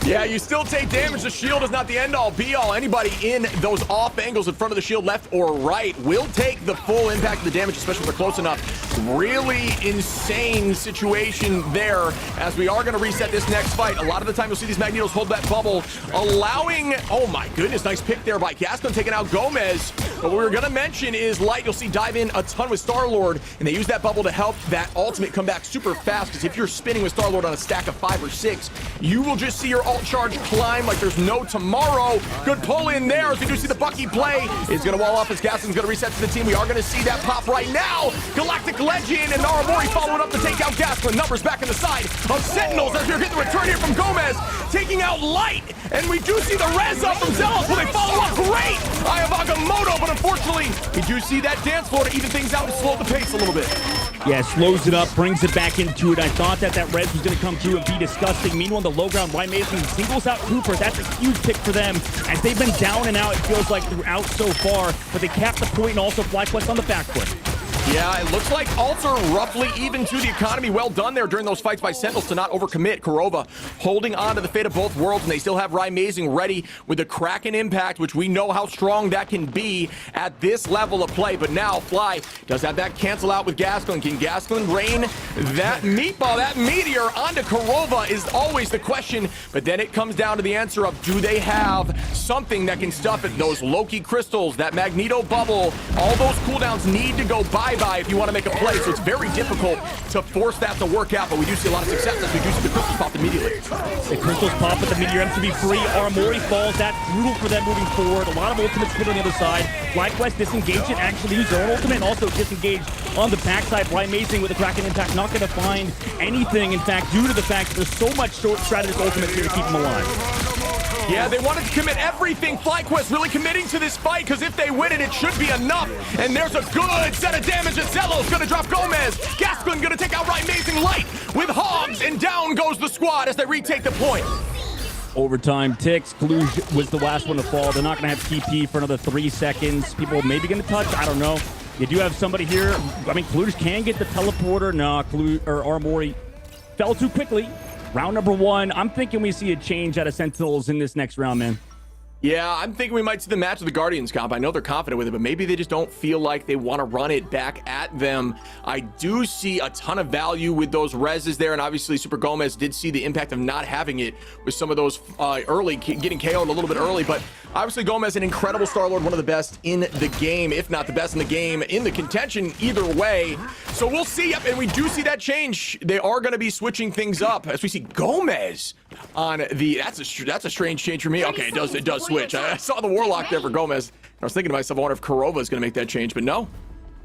Yeah, you still take damage. The shield is not the end-all, be-all. Anybody in those off angles in front of the shield, left or right, will take the full impact of the damage, especially if they're close enough. Really insane situation there, as we are going to reset this next fight. A lot of the time, you'll see these Magnetos hold that bubble, allowing, oh my goodness, nice pick there by Gaston, taking out Gomez. But what we were going to mention is Light, you'll see dive in a ton with Star-Lord, and they use that bubble to help that ultimate come back super fast, because if you're spinning with Star-Lord on a stack of 5 or 6, you will just see your ult charge climb like there's no tomorrow. Good pull in there as we do see the Bucky play. Is going to wall off as Gaston's going to reset to the team. We are going to see that pop right now. Galactic Legend and Naramori following up to take out Gaston. Numbers back in the side of Sentinels as we're getting the return here from Gomez, taking out Light. And we do see the res up from Zealous. Will they follow up? Great! Eye of Agamotto, but unfortunately, we do see that dance floor to even things out and slow the pace a little bit. Yeah, slows it up, brings it back into it. I thought that res was going to come through and be disgusting. Meanwhile, the low ground, Amazing singles out Cooper. That's a huge pick for them, as they've been down and out, it feels like, throughout so far. But they capped the point and also FlyQuest on the back foot. Yeah, it looks like ults are roughly even to the economy. Well done there during those fights by Sentinels to not overcommit. Kurova holding on to the fate of both worlds, and they still have Amazing ready with the Kraken impact, which we know how strong that can be at this level of play. But now Fly does have that cancel out with Gasklin. Can Gasklin rain that meatball, that meteor onto Kurova is always the question. But then it comes down to the answer of, do they have something that can stuff it? Those Loki crystals, that Magneto bubble, all those cooldowns need to go bye-bye if you want to make a play, so it's very difficult to force that to work out, but we do see a lot of success as we do see the crystals pop immediately. The crystals pop, but the Meteor M to be free. Armori falls. That's brutal for them moving forward. A lot of ultimates hit on the other side. FlyQuest disengaged it, actually used their own ultimate, and also disengaged on the backside. Amazing with the Kraken impact, not going to find anything, in fact, due to the fact that there's so much short strategist ultimates here to keep them alive. Yeah, they wanted to commit everything. FlyQuest really committing to this fight, because if they win it, it should be enough. And there's a good set of damage. Zello's going to drop Gomez. Gasklin going to take out Amazing Light with Hogs, and down goes the squad as they retake the point. Overtime ticks. Kaluj was the last one to fall. They're not going to have TP for another 3 seconds. People maybe going to touch. I don't know. You do have somebody here. I mean, Kaluj can get the teleporter. No, Armori fell too quickly. Round number 1, I'm thinking we see a change out of Sentinels in this next round, man. Yeah, I'm thinking we might see the match of the Guardians comp. I know they're confident with it, but maybe they just don't feel like they want to run it back at them. I do see a ton of value with those reses there, and obviously Super Gomez did see the impact of not having it with some of those early, getting KO'd a little bit early, but obviously Gomez, an incredible Star-Lord, one of the best in the game, if not the best in the game, in the contention either way. So we'll see, and we do see that change. They are going to be switching things up as we see Gomez on the, that's a strange change for me. Okay, it does switch. I saw the Warlock there for Gomez. I was thinking to myself, I wonder if Kurova is going to make that change, but no,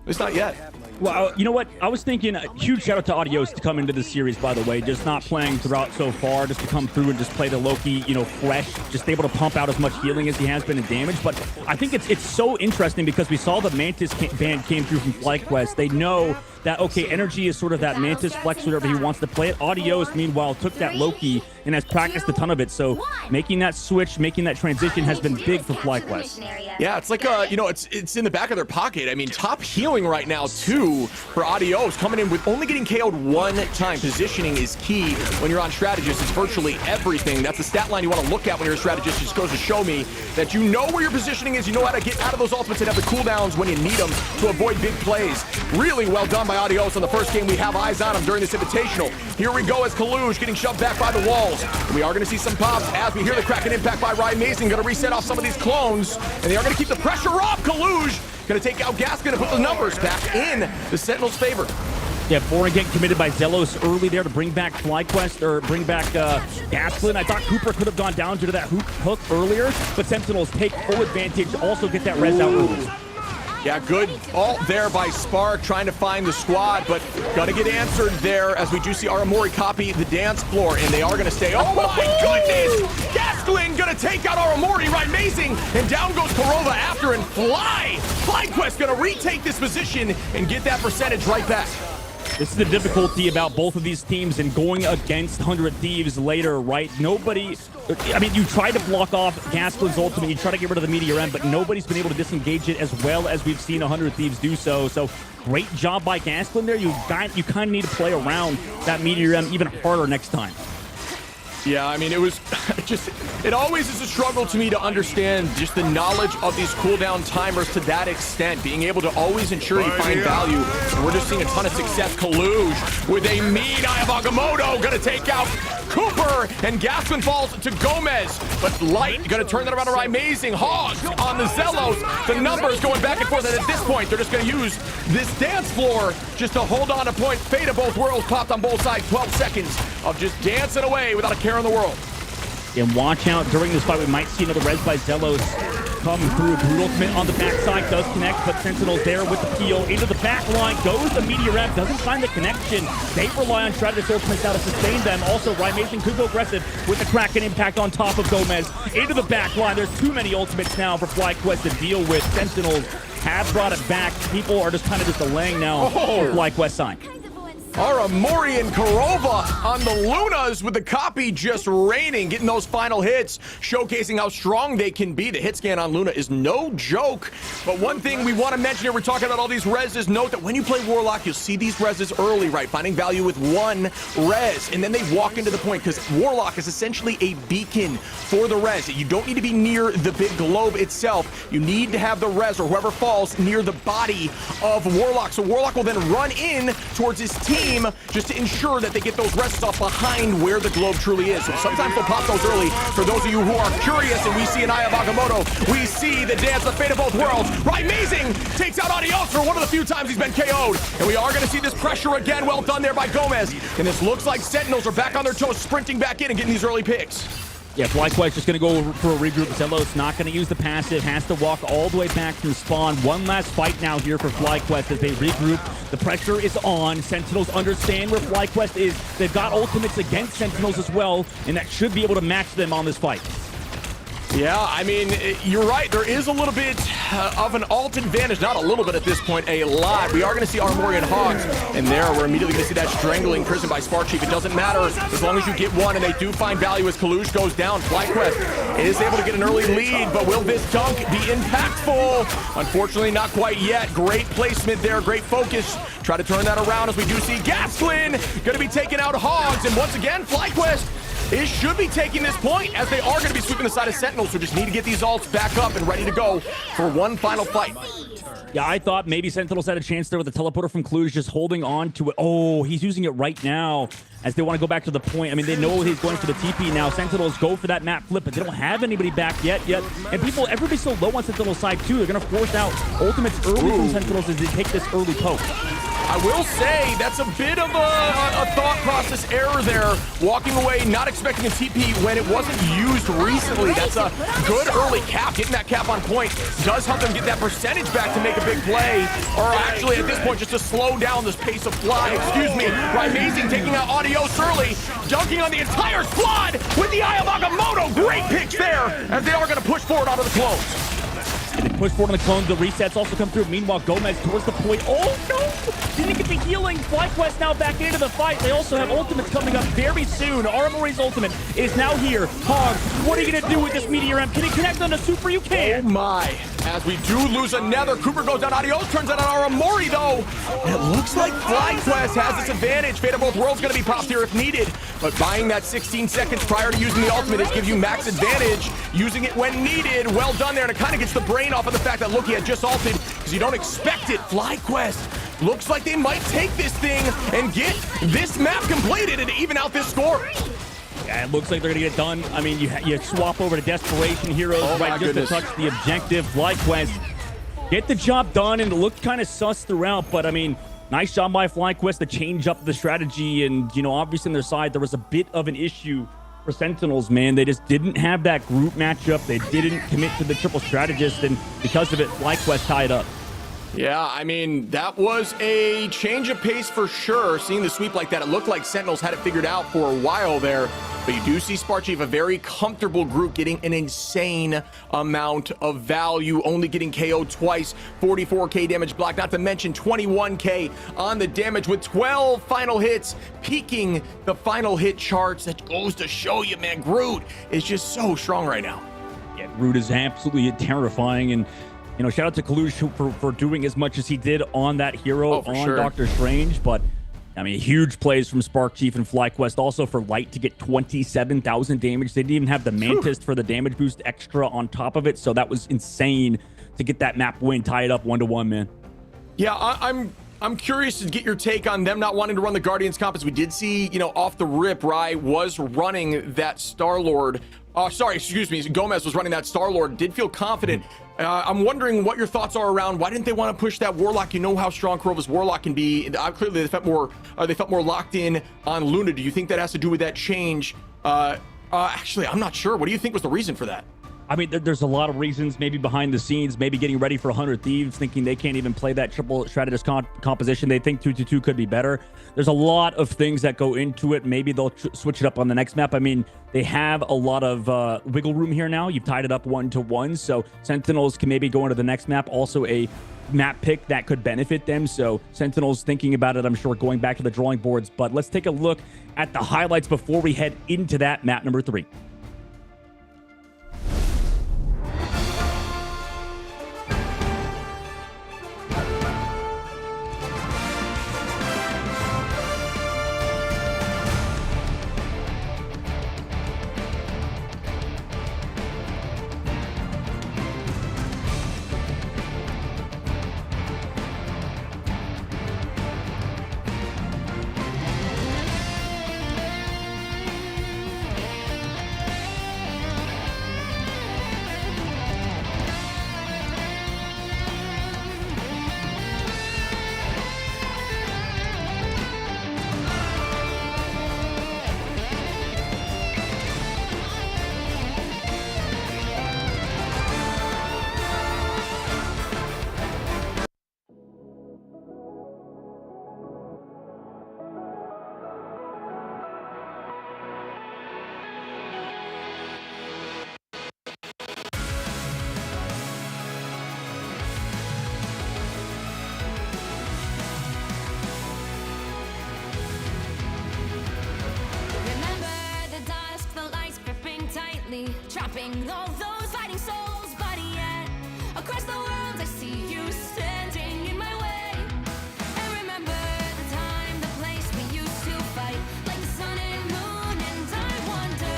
it's not yet. Well, you know what? I was thinking, a huge shout out to Adios to come into this series, by the way, just not playing throughout so far, just to come through and just play the Loki, you know, fresh, just able to pump out as much healing as he has been in damage. But I think it's so interesting because we saw the Mantis band came through from FlyQuest. They know that, okay, Energy is sort of that Mantis flex, whatever he wants to play it. Adios, meanwhile, took that Loki and has practiced a ton of it. So making that switch, making that transition has been big for FlyQuest. Yeah, it's like, you know, it's in the back of their pocket. I mean, top healing right now, too, for Adios, coming in with only getting KO'd one time. Positioning is key when you're on Strategist. It's virtually everything. That's the stat line you want to look at when you're a Strategist. It just goes to show me that you know where your positioning is, you know how to get out of those ultimates and have the cooldowns when you need them to avoid big plays. Really well done by Adios on the first game. We have eyes on him during this Invitational. Here we go as Kaluj getting shoved back by the walls. And we are going to see some pops as we hear the Kraken impact by Ryan Mason. Going to reset off some of these clones, and they are going to keep the pressure off. Kaluj going to take out Gaskin and put the numbers back in the Sentinels' favor. Yeah, Boring getting committed by Zelos early there to bring back FlyQuest, or bring back Gasklin. I thought Cooper could have gone down due to that hook earlier, but Sentinels take full advantage, also get that res out early. Yeah, good ult there by Spark, trying to find the squad, but gotta get answered there as we do see Aramori copy the dance floor, and they are gonna stay. Oh my goodness! Gasklin gonna take out Aramori, right? Amazing! And down goes Korova after, and FlyQuest gonna retake this position and get that percentage right back. This is the difficulty about both of these teams and going against 100 Thieves later, right? Nobody, I mean, you try to block off Gasklin's ultimate, you try to get rid of the Meteor M, but nobody's been able to disengage it as well as we've seen 100 Thieves do so. So great job by Gasklin there. You kind of need to play around that Meteor M even harder next time. Yeah, I mean, it was just, it always is a struggle to me to understand just the knowledge of these cooldown timers to that extent, being able to always ensure you find value. And we're just seeing a ton of success. Kaluj with a mean Eye of Agamotto, gonna take out Cooper, and Gaskin falls to Gomez, but Light gonna turn that around to Amazing. Hogs on the Zelos, the numbers going back and forth, and at this point, they're just gonna use this dance floor just to hold on to point. Fate of both worlds popped on both sides. 12 seconds of just dancing away without a care in the world. And watch out during this fight, we might see another res by Zelos come through. Brutal Ultimate on the backside does connect, but Sentinel's there with the peel. Into the back line goes the Meteor M, doesn't find the connection. They rely on Strategist Ultimates now to sustain them. Also, Ryan Mason could go aggressive with the Kraken impact on top of Gomez. Into the back line, there's too many ultimates now for FlyQuest to deal with. Sentinels have brought it back. People are just kind of just delaying now for FlyQuest side. Aramori and Korova on the Lunas with the copy just raining, getting those final hits, showcasing how strong they can be. The hit scan on Luna is no joke. But one thing we want to mention here, we're talking about all these reses. Note that when you play Warlock, you'll see these reses early, right? Finding value with one res, and then they walk into the point, because Warlock is essentially a beacon for the res. You don't need to be near the big globe itself. You need to have the res, or whoever falls, near the body of Warlock. So Warlock will then run in towards his team just to ensure that they get those rests off behind where the globe truly is. So sometimes they'll pop those early. For those of you who are curious, and we see an Eye of Agamotto, we see the dance, the fate of both worlds. Right, Amazing takes out Adios for one of the few times he's been KO'd. And we are going to see this pressure again. Well done there by Gomez. And this looks like Sentinels are back on their toes, sprinting back in and getting these early picks. Yeah, FlyQuest just going to go for a regroup. Zelos not going to use the passive, has to walk all the way back from spawn. One last fight now here for FlyQuest as they regroup. The pressure is on. Sentinels understand where FlyQuest is. They've got ultimates against Sentinels as well, and that should be able to match them on this fight. Yeah, I mean, you're right. There is a little bit of an alt advantage. Not a little bit at this point, a lot. We are going to see Armory and Hogs, and there we're immediately going to see that strangling prison by Spark Chief. It doesn't matter as long as you get one, and they do find value as Kaluj goes down. FlyQuest is able to get an early lead, but will this dunk be impactful? Unfortunately, not quite yet. Great placement there, great focus. Try to turn that around as we do see Gasklin going to be taking out Hogs, and once again, FlyQuest should be taking this point as they are going to be sweeping the side of Sentinels, so just need to get these ults back up and ready to go for one final fight. Yeah, I thought maybe Sentinels had a chance there with the teleporter from Cluj, just holding on to it. Oh, he's using it right now as they want to go back to the point. I mean, they know he's going for the TP now. Sentinels go for that map flip, but they don't have anybody back yet. And everybody's so low on Sentinels side too. They're going to force out ultimates early from Sentinels as they take this early poke. I will say that's a bit of a thought process error there. Walking away, not expecting a TP when it wasn't used recently. That's a good early cap. Getting that cap on point does help them get that percentage back to make a big play. Or actually, at this point, just to slow down this pace of fly. Excuse me. Amazing taking out Adios early. Dunking on the entire squad with the Eye of Agamotto. Great picks there as they are going to push forward out of the close. push forward on the clone. The resets also come through. Meanwhile, Gomez towards the point. Oh, no! Didn't get the healing. FlyQuest now back into the fight. They also have ultimates coming up very soon. Armory's ultimate is now here. Hog, what are you going to do with this Meteor M? Can he connect on the Super? You can. Oh, my. As we do lose another. Cooper goes down. Adios turns out on Aramori, though. And it looks like FlyQuest has this advantage. Fate of Both Worlds going to be popped here if needed. But buying that 16 seconds prior to using the ultimate is give you max advantage. Using it when needed. Well done there. And it kind of gets the brain off of the fact that, look, he had just ulted because you don't expect it. FlyQuest looks like they might take this thing and get this map completed and even out this score. Yeah, it looks like they're going to get it done. I mean, you swap over to Desperation Heroes, right, just to touch the objective. FlyQuest get the job done, and it looked kind of sus throughout, but, I mean, nice job by FlyQuest to change up the strategy, and, you know, obviously on their side, there was a bit of an issue for Sentinels, man. They just didn't have that group matchup. They didn't commit to the triple strategist, and because of it, FlyQuest tied up. Yeah, I mean, that was a change of pace for sure. Seeing the sweep like that, it looked like Sentinels had it figured out for a while there. But you do see Sparchief, a very comfortable group, getting an insane amount of value, only getting KO'd twice, 44k damage block, not to mention 21k on the damage with 12 final hits, peaking the final hit charts. That goes to show you, man, Groot is just so strong right now. Yeah, Groot is absolutely terrifying, and you know, shout out to Kalush for doing as much as he did on that hero on sure. Doctor Strange. But, I mean, huge plays from Sparchief and FlyQuest. Also for Light to get 27,000 damage. They didn't even have the Mantis for the damage boost extra on top of it. So that was insane to get that map win, tie it up 1-1, man. Yeah, I'm curious to get your take on them not wanting to run the Guardians comp, as we did see, you know, off the rip, Rye was running that Star-Lord. Sorry, excuse me. Gomez was running that Star-Lord, did feel confident. I'm wondering what your thoughts are around why didn't they want to push that Warlock? You know how strong Kurova's Warlock can be. Clearly, they felt more locked in on Luna. Do you think that has to do with that change? Actually, I'm not sure. What do you think was the reason for that? I mean, there's a lot of reasons, maybe behind the scenes, maybe getting ready for 100 Thieves, thinking they can't even play that triple strategist composition. They think 2-2-2 could be better. There's a lot of things that go into it. Maybe they'll switch it up on the next map. I mean, they have a lot of wiggle room here now. You've tied it up 1-1, so Sentinels can maybe go into the next map. Also a map pick that could benefit them. So Sentinels thinking about it, I'm sure, going back to the drawing boards. But let's take a look at the highlights before we head into that map number 3. Trapping all those fighting souls, but yet across the world I see you standing in my way. And remember the time, the place we used to fight, like the sun and moon. And I wonder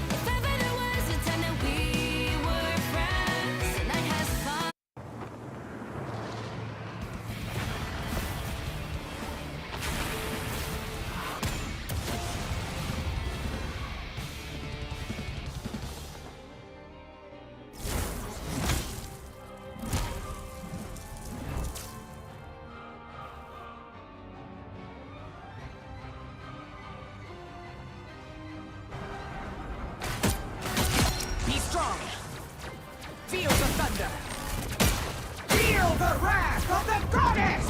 if ever there was a time that we were friends and I had fun. Be strong. Feel the thunder. Feel the wrath of the goddess!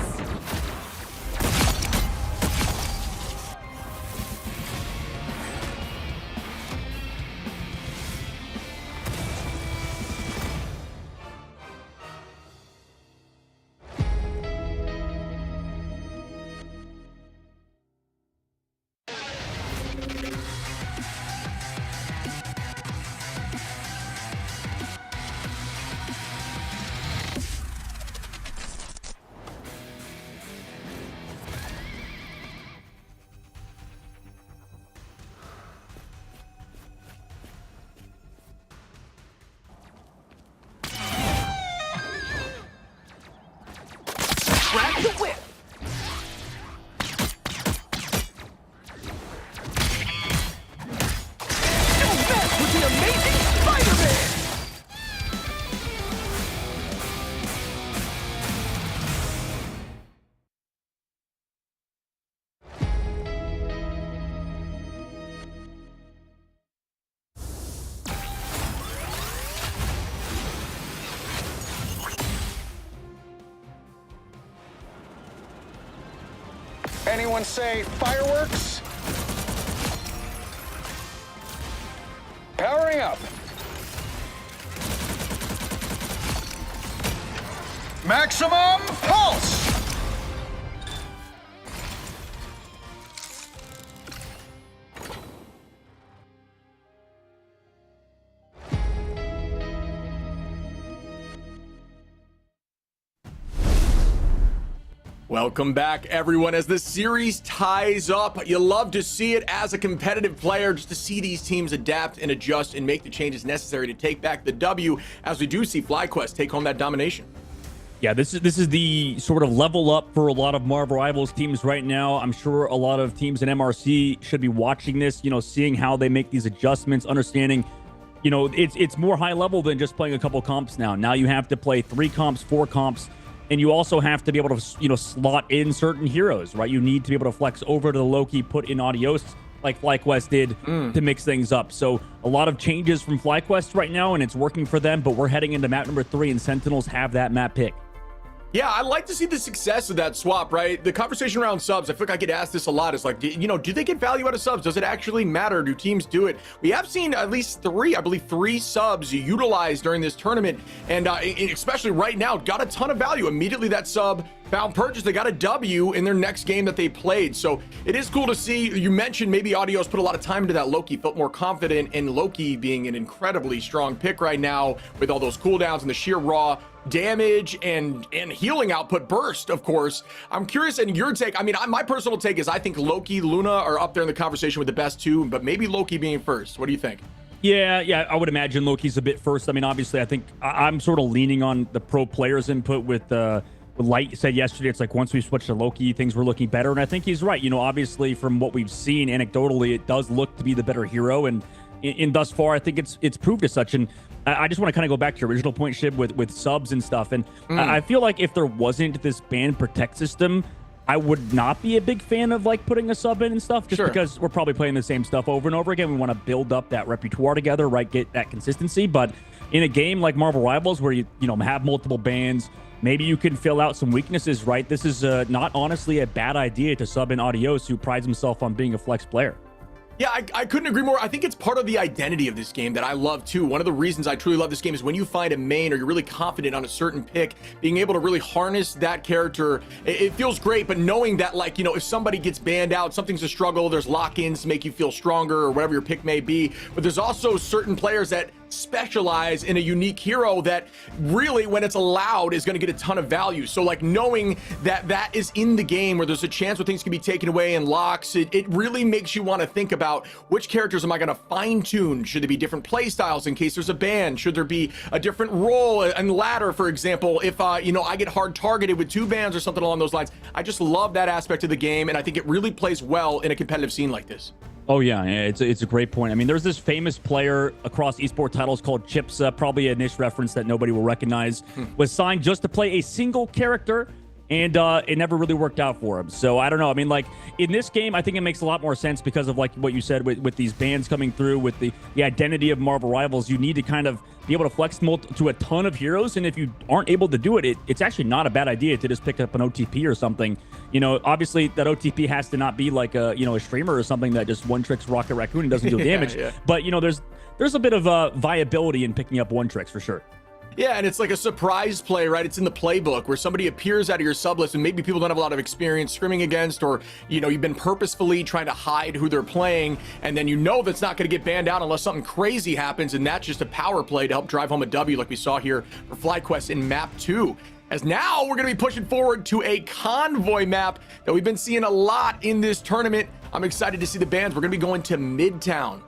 Anyone say fireworks? Powering up. Maximum pulse! Welcome back, everyone. As the series ties up, you love to see it as a competitive player, just to see these teams adapt and adjust and make the changes necessary to take back the W, as we do see FlyQuest take home that domination. Yeah, this is the sort of level up for a lot of Marvel Rivals teams right now. I'm sure a lot of teams in MRC should be watching this, seeing how they make these adjustments, understanding, it's more high level than just playing a couple comps now. Now you have to play 3 comps, 4 comps, and you also have to be able to, slot in certain heroes, right? You need to be able to flex over to the Loki, put in Adios, like FlyQuest did, to mix things up. So a lot of changes from FlyQuest right now, and it's working for them, but we're heading into map number 3, and Sentinels have that map pick. Yeah, I like to see the success of that swap, right? The conversation around subs, I feel like I get asked this a lot. It's like, do they get value out of subs? Does it actually matter? Do teams do it? We have seen at least 3 subs utilized during this tournament, and especially right now, got a ton of value. Immediately that sub found purchase, they got a W in their next game that they played. So it is cool to see. You mentioned maybe Adios put a lot of time into that. Loki felt more confident in Loki being an incredibly strong pick right now with all those cooldowns and the sheer raw damage and healing output burst, of course. I'm curious, and your take, my personal take is I think Loki, Luna are up there in the conversation with the best 2, but maybe Loki being first. What do you think? Yeah, I would imagine Loki's a bit first. Obviously, I think I'm sort of leaning on the pro players' input with Light said yesterday. It's like once we switched to Loki, things were looking better, and I think he's right. Obviously, from what we've seen anecdotally, it does look to be the better hero, and in thus far, I think it's proved as such. And I just want to kind of go back to your original point, Shib, with subs and stuff. And I feel like if there wasn't this ban protect system, I would not be a big fan of putting a sub in and stuff, just because we're probably playing the same stuff over and over again. We want to build up that repertoire together, right? Get that consistency. But in a game like Marvel Rivals, where you have multiple bans, maybe you can fill out some weaknesses, right? This is not honestly a bad idea to sub in Adios, who prides himself on being a flex player. Yeah, I couldn't agree more. I think it's part of the identity of this game that I love too. One of the reasons I truly love this game is when you find a main or you're really confident on a certain pick, being able to really harness that character, it feels great. But knowing that, if somebody gets banned out, something's a struggle, there's lock-ins to make you feel stronger or whatever your pick may be. But there's also certain players that specialize in a unique hero that really, when it's allowed, is going to get a ton of value. So knowing that is in the game where there's a chance where things can be taken away and locks, it really makes you want to think about which characters am I going to fine tune. Should there be different play styles in case there's a ban? Should there be a different role and ladder, for example, if I get hard targeted with 2 bans or something along those lines? I just love that aspect of the game, and I think it really plays well in a competitive scene like this. Oh yeah, it's a great point. There's this famous player across esport titles called Chips, probably a niche reference that nobody will recognize, was signed just to play a single character, and it never really worked out for him. So I don't know. In this game, I think it makes a lot more sense because of what you said with these bans coming through, with the identity of Marvel Rivals. You need to kind of be able to flex to a ton of heroes, and if you aren't able to do it, it's actually not a bad idea to just pick up an OTP or something. Obviously that OTP has to not be like a streamer or something that just one tricks Rocket Raccoon and doesn't deal damage. Yeah. But there's a bit of viability in picking up one tricks for sure. Yeah, and it's like a surprise play, right? It's in the playbook where somebody appears out of your sub list and maybe people don't have a lot of experience scrimming against, or, you've been purposefully trying to hide who they're playing, and then that's not going to get banned out unless something crazy happens, and that's just a power play to help drive home a W like we saw here for FlyQuest in map 2. As now we're going to be pushing forward to a convoy map that we've been seeing a lot in this tournament. I'm excited to see the bans. We're going to be going to Midtown.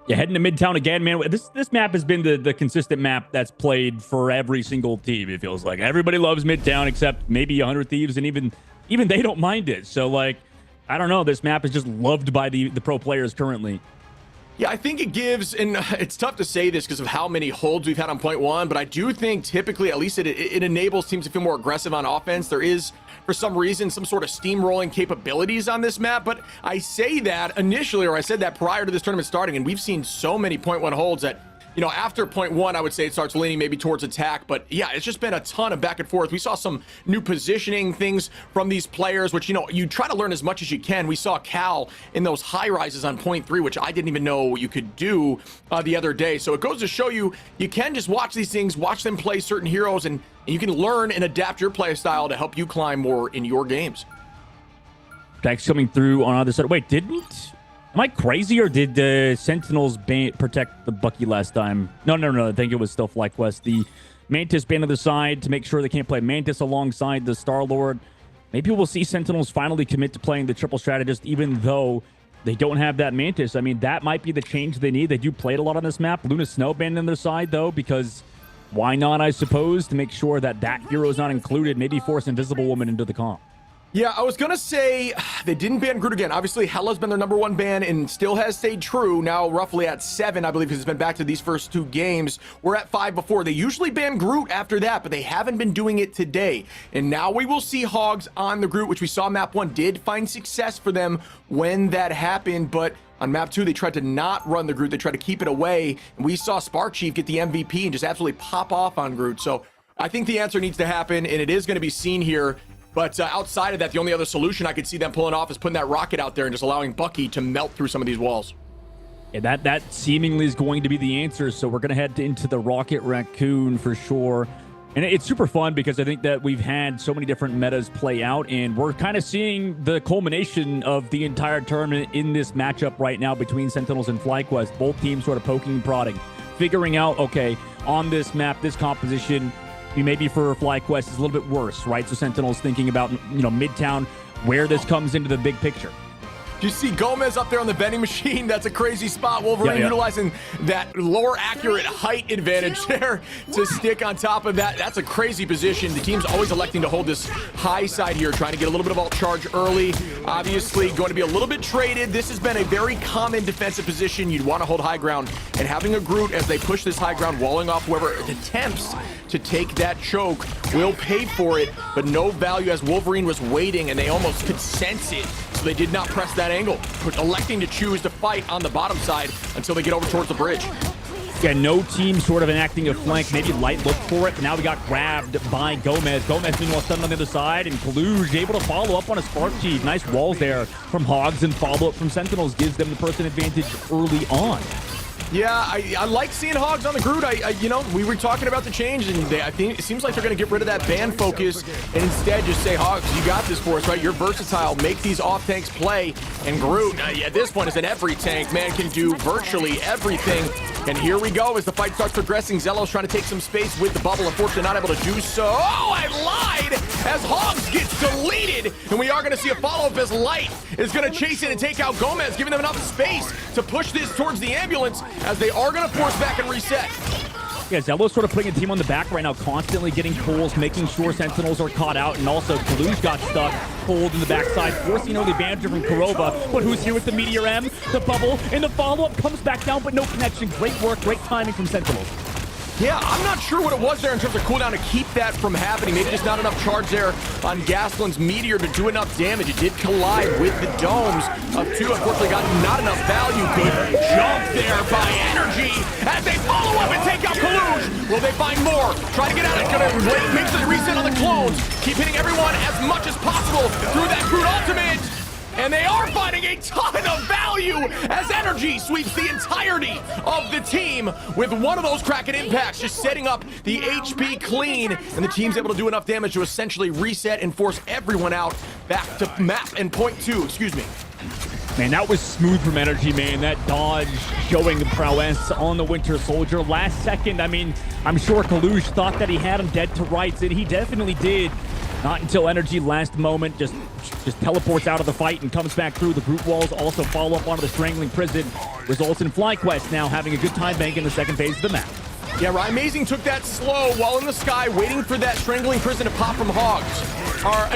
Yeah, heading to Midtown again, man. This map has been the consistent map that's played for every single team, it feels like. Everybody loves Midtown except maybe 100 Thieves, and even they don't mind it. So, I don't know. This map is just loved by the pro players currently. Yeah, I think it gives, and it's tough to say this because of how many holds we've had on point 1, but I do think typically, at least it enables teams to feel more aggressive on offense. There is, for some reason, some sort of steamrolling capabilities on this map, but I say that initially, or I said that prior to this tournament starting, and we've seen so many point 1 holds that, you know, after point one, I would say it starts leaning maybe towards attack. But yeah, it's just been a ton of back and forth. We saw some new positioning things from these players, which, you know, you try to learn as much as you can. We saw Cal in those high rises on point three, which I didn't even know you could do the other day. So it goes to show you, you can just watch these things, watch them play certain heroes, and you can learn and adapt your play style to help you climb more in your games. Text coming through on the other side. Wait, am I crazy, or did the Sentinels protect the Bucky last time? No. I think it was still FlyQuest. The Mantis banned on the side to make sure they can't play Mantis alongside the Star-Lord. Maybe we'll see Sentinels finally commit to playing the triple strategist, even though they don't have that Mantis. I mean, that might be the change they need. They do play it a lot on this map. Luna Snow banned on their side, though, because why not, I suppose, to make sure that hero is not included. Maybe force Invisible Woman into the comp. Yeah, I was going to say they didn't ban Groot again. Obviously, Hela's been their #1 ban and still has stayed true. Now roughly at 7, I believe, because it's been back to these first 2 games. We're at 5 before. They usually ban Groot after that, but they haven't been doing it today. And now we will see Hogs on the Groot, which we saw map 1 did find success for them when that happened. But on map 2, they tried to not run the Groot. They tried to keep it away. And we saw Spark Chief get the MVP and just absolutely pop off on Groot. So I think the answer needs to happen, and it is going to be seen here. But outside of that, the only other solution I could see them pulling off is putting that rocket out there and just allowing Bucky to melt through some of these walls. Yeah, that seemingly is going to be the answer. So we're going to head into the Rocket Raccoon for sure. And it's super fun because I think that we've had so many different metas play out, and we're kind of seeing the culmination of the entire tournament in this matchup right now between Sentinels and FlyQuest. Both teams sort of poking and prodding, figuring out, okay, on this map, this composition, maybe for FlyQuest is a little bit worse, right? So Sentinel's thinking about, you know, Midtown, where this comes into the big picture. Do you see Gomez up there on the vending machine? That's a crazy spot. Wolverine utilizing that lower accurate height advantage there to stick on top of that. That's a crazy position. The team's always electing to hold this high side here, trying to get a little bit of alt charge early. Obviously going to be a little bit traded. This has been a very common defensive position. You'd want to hold high ground, and having a Groot as they push this high ground, walling off whoever attempts to take that choke will pay for it, but no value as Wolverine was waiting, and they almost could sense it. So they did not press that angle, electing to choose to fight on the bottom side until they get over towards the bridge. Yeah, no team sort of enacting a flank. Maybe Light looked for it, but now we got grabbed by Gomez. Gomez meanwhile stunned on the other side, and Kaluj able to follow up on a Spark Chief. Nice walls there from Hogs, and follow-up from Sentinels gives them the person advantage early on. Yeah, I like seeing Hogs on the Groot. You know, we were talking about the change, and I think it seems like they're going to get rid of that ban focus and instead just say, Hogs, you got this for us, right? You're versatile. Make these off tanks play. And Groot, at this point, is an every tank. Man can do virtually everything. And here we go as the fight starts progressing. Zello's trying to take some space with the bubble. Unfortunately, not able to do so. Oh, I lied! As Hogs gets deleted. And we are going to see a follow-up as Light is going to chase in and take out Gomez, giving them enough space to push this towards the ambulance as they are going to force back and reset. Yeah, Zello's sort of putting a team on the back right now, constantly getting pulls, making sure Sentinels are caught out, and also Kaluj got stuck, pulled in the backside, forcing early banter from Kurova. But who's here with the Meteor M? The bubble, and the follow-up comes back down, but no connection. Great work, great timing from Sentinels. Yeah, I'm not sure what it was there in terms of cooldown to keep that from happening. Maybe just not enough charge there on Gaslin's Meteor to do enough damage. It did collide with the domes of 2. Unfortunately, got not enough value. Good jump there by Energy as they follow up and take out Kaluj. Will they find more? Try to get out of it. Gonna wait, make sure they reset on the clones. Keep hitting everyone as much as possible through that Groot ultimate. And they are finding a ton of value as Energy sweeps the entirety of the team with one of those Kraken impacts, just setting up the HP clean. And the team's able to do enough damage to essentially reset and force everyone out back to map and point 2, excuse me. Man, that was smooth from Energy, man. That dodge showing the prowess on the Winter Soldier. Last second, I mean, I'm sure Kaluj thought that he had him dead to rights, and he definitely did. Not until Energy last moment just teleports out of the fight and comes back through the Groot walls. Also follow up onto the Strangling Prison. Results in FlyQuest now having a good time bank in the second phase of the map. Yeah, Ryan Amazing took that slow while in the sky, waiting for that Strangling Prison to pop from Hogs.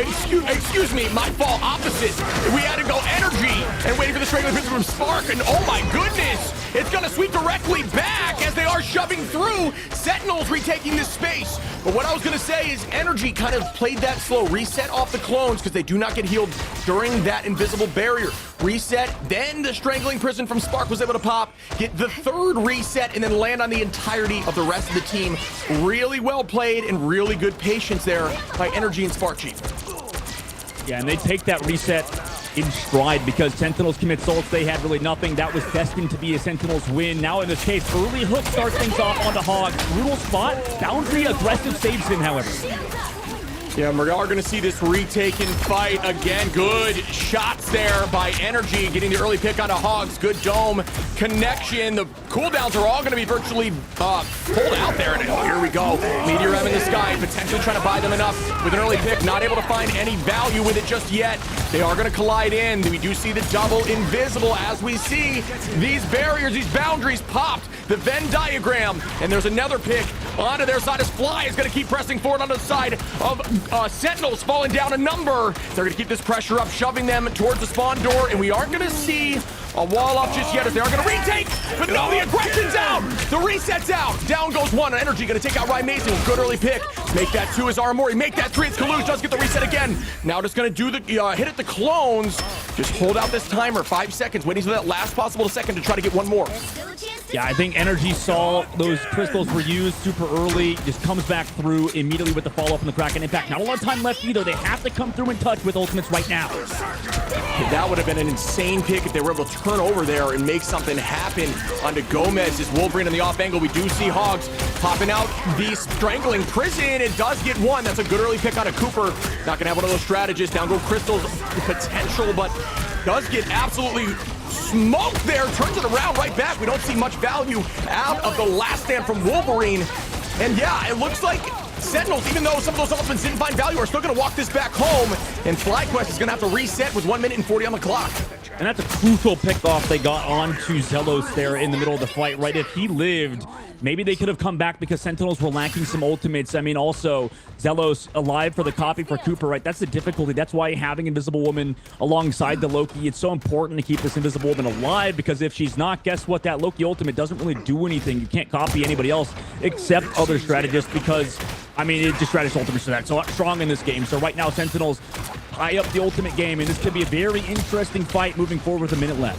Excuse me, my fault, opposite. We had to go Energy and waiting for the Strangling Prison from Spark, and oh my goodness, it's gonna sweep directly back as they are shoving through. Sentinels retaking this space. But what I was gonna say is Energy kind of played that slow reset off the clones because they do not get healed during that invisible barrier. reset, then the strangling prison from Spark was able to pop, get the third reset, and then land on the entirety of the rest of the team. Really well played and really good patience there by Energy and Spark Chief. Yeah, and they take that reset in stride because Sentinels commit salts. They had really nothing. That was destined to be a Sentinels win. Now in this case, early hook starts things off onto Hogs. Brutal spot. Boundary aggressive saves him, however. Yeah, we are going to see this retaken fight again. Good shots there by Energy, getting the early pick onto Hogs. Good dome connection. The cooldowns are all going to be virtually pulled out there. And here we go. Meteor M in the sky, potentially trying to buy them enough with an early pick. Not able to find any value with it just yet. They are going to collide in. We do see the double invisible as we see these barriers, these boundaries popped. The Venn diagram, and there's another pick onto their side as Fly is going to keep pressing forward on the side of Sentinels, falling down a number. They're going to keep this pressure up, shoving them towards the spawn door, and we aren't going to see a wall up just yet as they are going to retake, but no, the aggression's out. The reset's out. Down goes one. Energy going to take out Ryan Mason. Good early pick. Make that two as Aramori. Make that three. It's Kalush. Does get the reset again. Now just going to do the hit at the clones. Just hold out this timer. 5 seconds. Waiting for that last possible second to try to get one more. Yeah, I think Energy saw those crystals were used super early. Just comes back through immediately with the follow-up from the Kraken Impact. Not a lot of time left either. They have to come through and touch with ultimates right now. That would have been an insane pick if they were able to turn over there and make something happen onto Gomez. Is Wolverine in the off angle. We do see Hogs popping out the strangling prison. It does get one. That's a good early pick out of Cooper. Not gonna have one of those strategists. Down go Crystal's potential, but does get absolutely smoked there. Turns it around right back. We don't see much value out of the last stand from Wolverine. And yeah, it looks like Sentinels, even though some of those elephants didn't find value, are still going to walk this back home. And FlyQuest is going to have to reset with 1 minute and 40 on the clock. And that's a crucial pick-off they got onto Zelos there in the middle of the fight, right? If he lived, maybe they could have come back because Sentinels were lacking some ultimates. I mean, also, Zelos alive for the copy for Cooper, right? That's the difficulty. That's why having Invisible Woman alongside the Loki, it's so important to keep this Invisible Woman alive, because if she's not, guess what? That Loki ultimate doesn't really do anything. You can't copy anybody else except other strategists because, I mean, it just strategist ultimates are that so strong in this game. So right now, Sentinels high up the ultimate game, and this could be a very interesting fight moving forward with a minute left.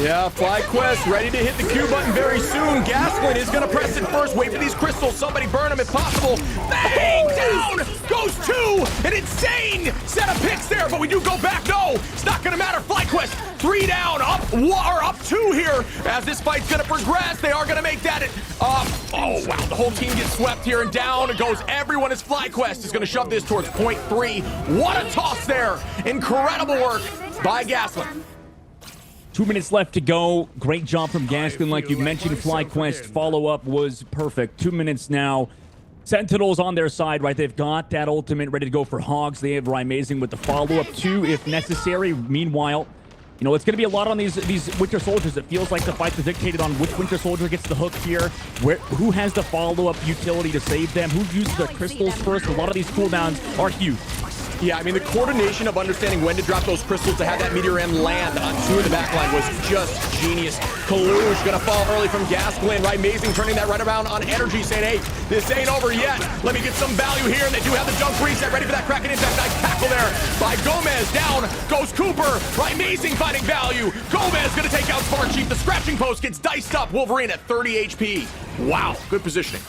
Yeah, FlyQuest ready to hit the Q button very soon. Gasplin is going to press it first. Wait for these crystals. Somebody burn them if possible. Bang! Down goes two. An insane set of picks there, but we do go back. No, it's not going to matter. FlyQuest 3 down, up 2 here as this fight's going to progress. They are going to make that. Oh, wow. The whole team gets swept here, and down it goes everyone as FlyQuest is going to shove this towards point 3. What a toss there. Incredible work by Gasplin. 2 minutes left to go. Great job from Gaskin. Like you mentioned, FlyQuest follow-up was perfect. 2 minutes now. Sentinels on their side, right? They've got that ultimate ready to go for Hogs. They have Amazing with the follow-up too, if necessary. Meanwhile, you know, it's going to be a lot on these Winter Soldiers. It feels like the fights are dictated on which Winter Soldier gets the hook here, who has the follow-up utility to save them, who uses their crystals first. A lot of these cooldowns are huge. Yeah, I mean, the coordination of understanding when to drop those crystals to have that Meteor M land on 2 in the backline was just genius. Kalush gonna fall early from Gasplin. Right, Amazing turning that right around on Energy, saying, hey, this ain't over yet. Let me get some value here. And they do have the jump reset ready for that Kraken Impact. Nice tackle there by Gomez. Down goes Cooper. Right, Amazing finding value. Gomez gonna take out Spark Chief. The scratching post gets diced up. Wolverine at 30 HP. Wow, good positioning.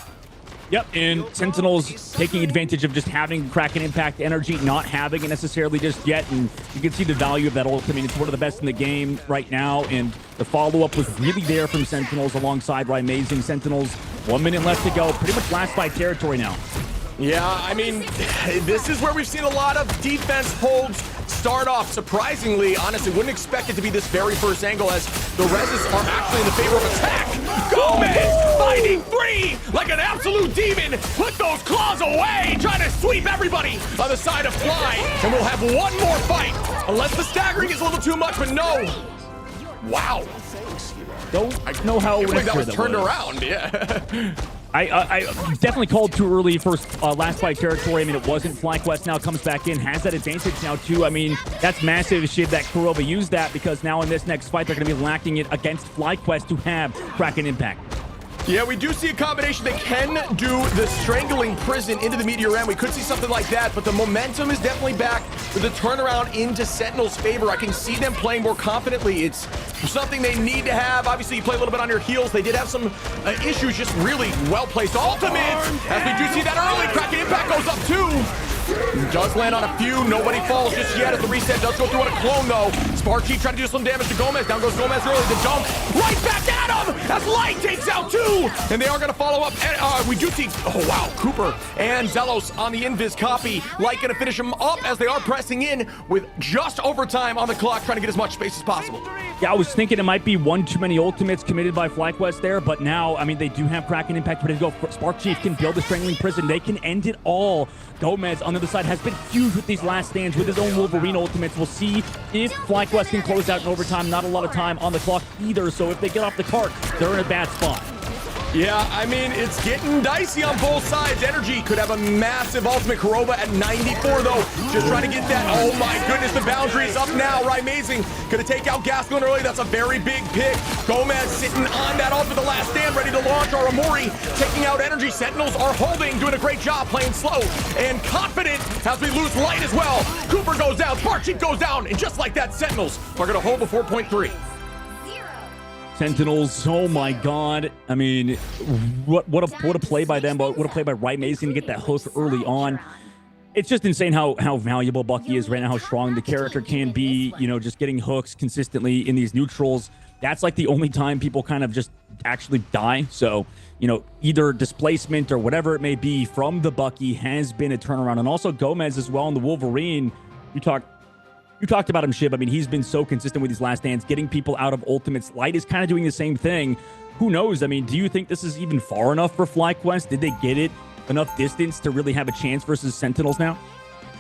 Yep, and Sentinels taking advantage of just having Kraken Impact Energy, not having it necessarily just yet, and you can see the value of that ultimate. It's one of the best in the game right now, and the follow-up was really there from Sentinels alongside Amazing. Sentinels, 1 minute left to go. Pretty much last fight territory now. Yeah, I mean, this is where we've seen a lot of defense holds start off. Surprisingly, honestly, wouldn't expect it to be this very first angle as the Reses are actually in the favor of attack. Gomez finding 3 like an absolute demon. Put those claws away, trying to sweep everybody on the side of Fly. And we'll have one more fight, unless the staggering is a little too much, but no. Wow. Don't know how that was turned around, yeah. I definitely called too early first last fight territory. I mean, it wasn't. FlyQuest now comes back in, has that advantage now too. I mean, that's massive shit that Kurova used that, because now in this next fight, they're going to be lacking it against FlyQuest to have Kraken Impact. Yeah, we do see a combination. They can do the strangling prison into the meteor end. We could see something like that, but the momentum is definitely back with the turnaround into Sentinel's favor. I can see them playing more confidently. It's something they need to have. Obviously, you play a little bit on your heels. They did have some issues, just really well-placed ultimates. As we do see that early, Kraken Impact goes up too. Does land on a few. Nobody falls just yet as the reset does go through on a clone, though. Sparky trying to do some damage to Gomez. Down goes Gomez early. The dump right back at him as Light takes out two. And they are going to follow up. We do see, oh, wow, Cooper and Zelos on the invis copy. Light going to finish him up as they are pressing in with just overtime on the clock, trying to get as much space as possible. Yeah, I was thinking it might be one too many ultimates committed by FlyQuest there, but now, I mean, they do have Kraken Impact ready to go. Spark Chief can build the Strangling Prison. They can end it all. Gomez on the other side has been huge with these last stands with his own Wolverine ultimates. We'll see if FlyQuest can close out in overtime. Not a lot of time on the clock either, so if they get off the cart, they're in a bad spot. Yeah, I mean, it's getting dicey on both sides. Energy could have a massive ultimate. Kurova at 94, though. Just trying to get that. Oh, my goodness. The boundary is up now. Amazing. Gonna take out Gastelum early. That's a very big pick. Gomez sitting on that ultimate, the last stand, ready to launch. Our Amori taking out Energy. Sentinels are holding, doing a great job, playing slow and confident as we lose Light as well. Cooper goes down. Sparksheet goes down. And just like that, Sentinels are going to hold the 4.3. Sentinels, oh my god. I mean, what a play by them, but what a play by Right Mason to get that hook early on. It's just insane how valuable Bucky is right now, how strong the character can be, you know, just getting hooks consistently in these neutrals. That's like the only time people kind of just actually die. So, you know, either displacement or whatever it may be from the Bucky has been a turnaround. And also Gomez as well in the Wolverine. You talked about him, Shib. I mean, he's been so consistent with these last stands, getting people out of ultimates. Light is kind of doing the same thing. Who knows? I mean, do you think this is even far enough for FlyQuest? Did they get it enough distance to really have a chance versus Sentinels now?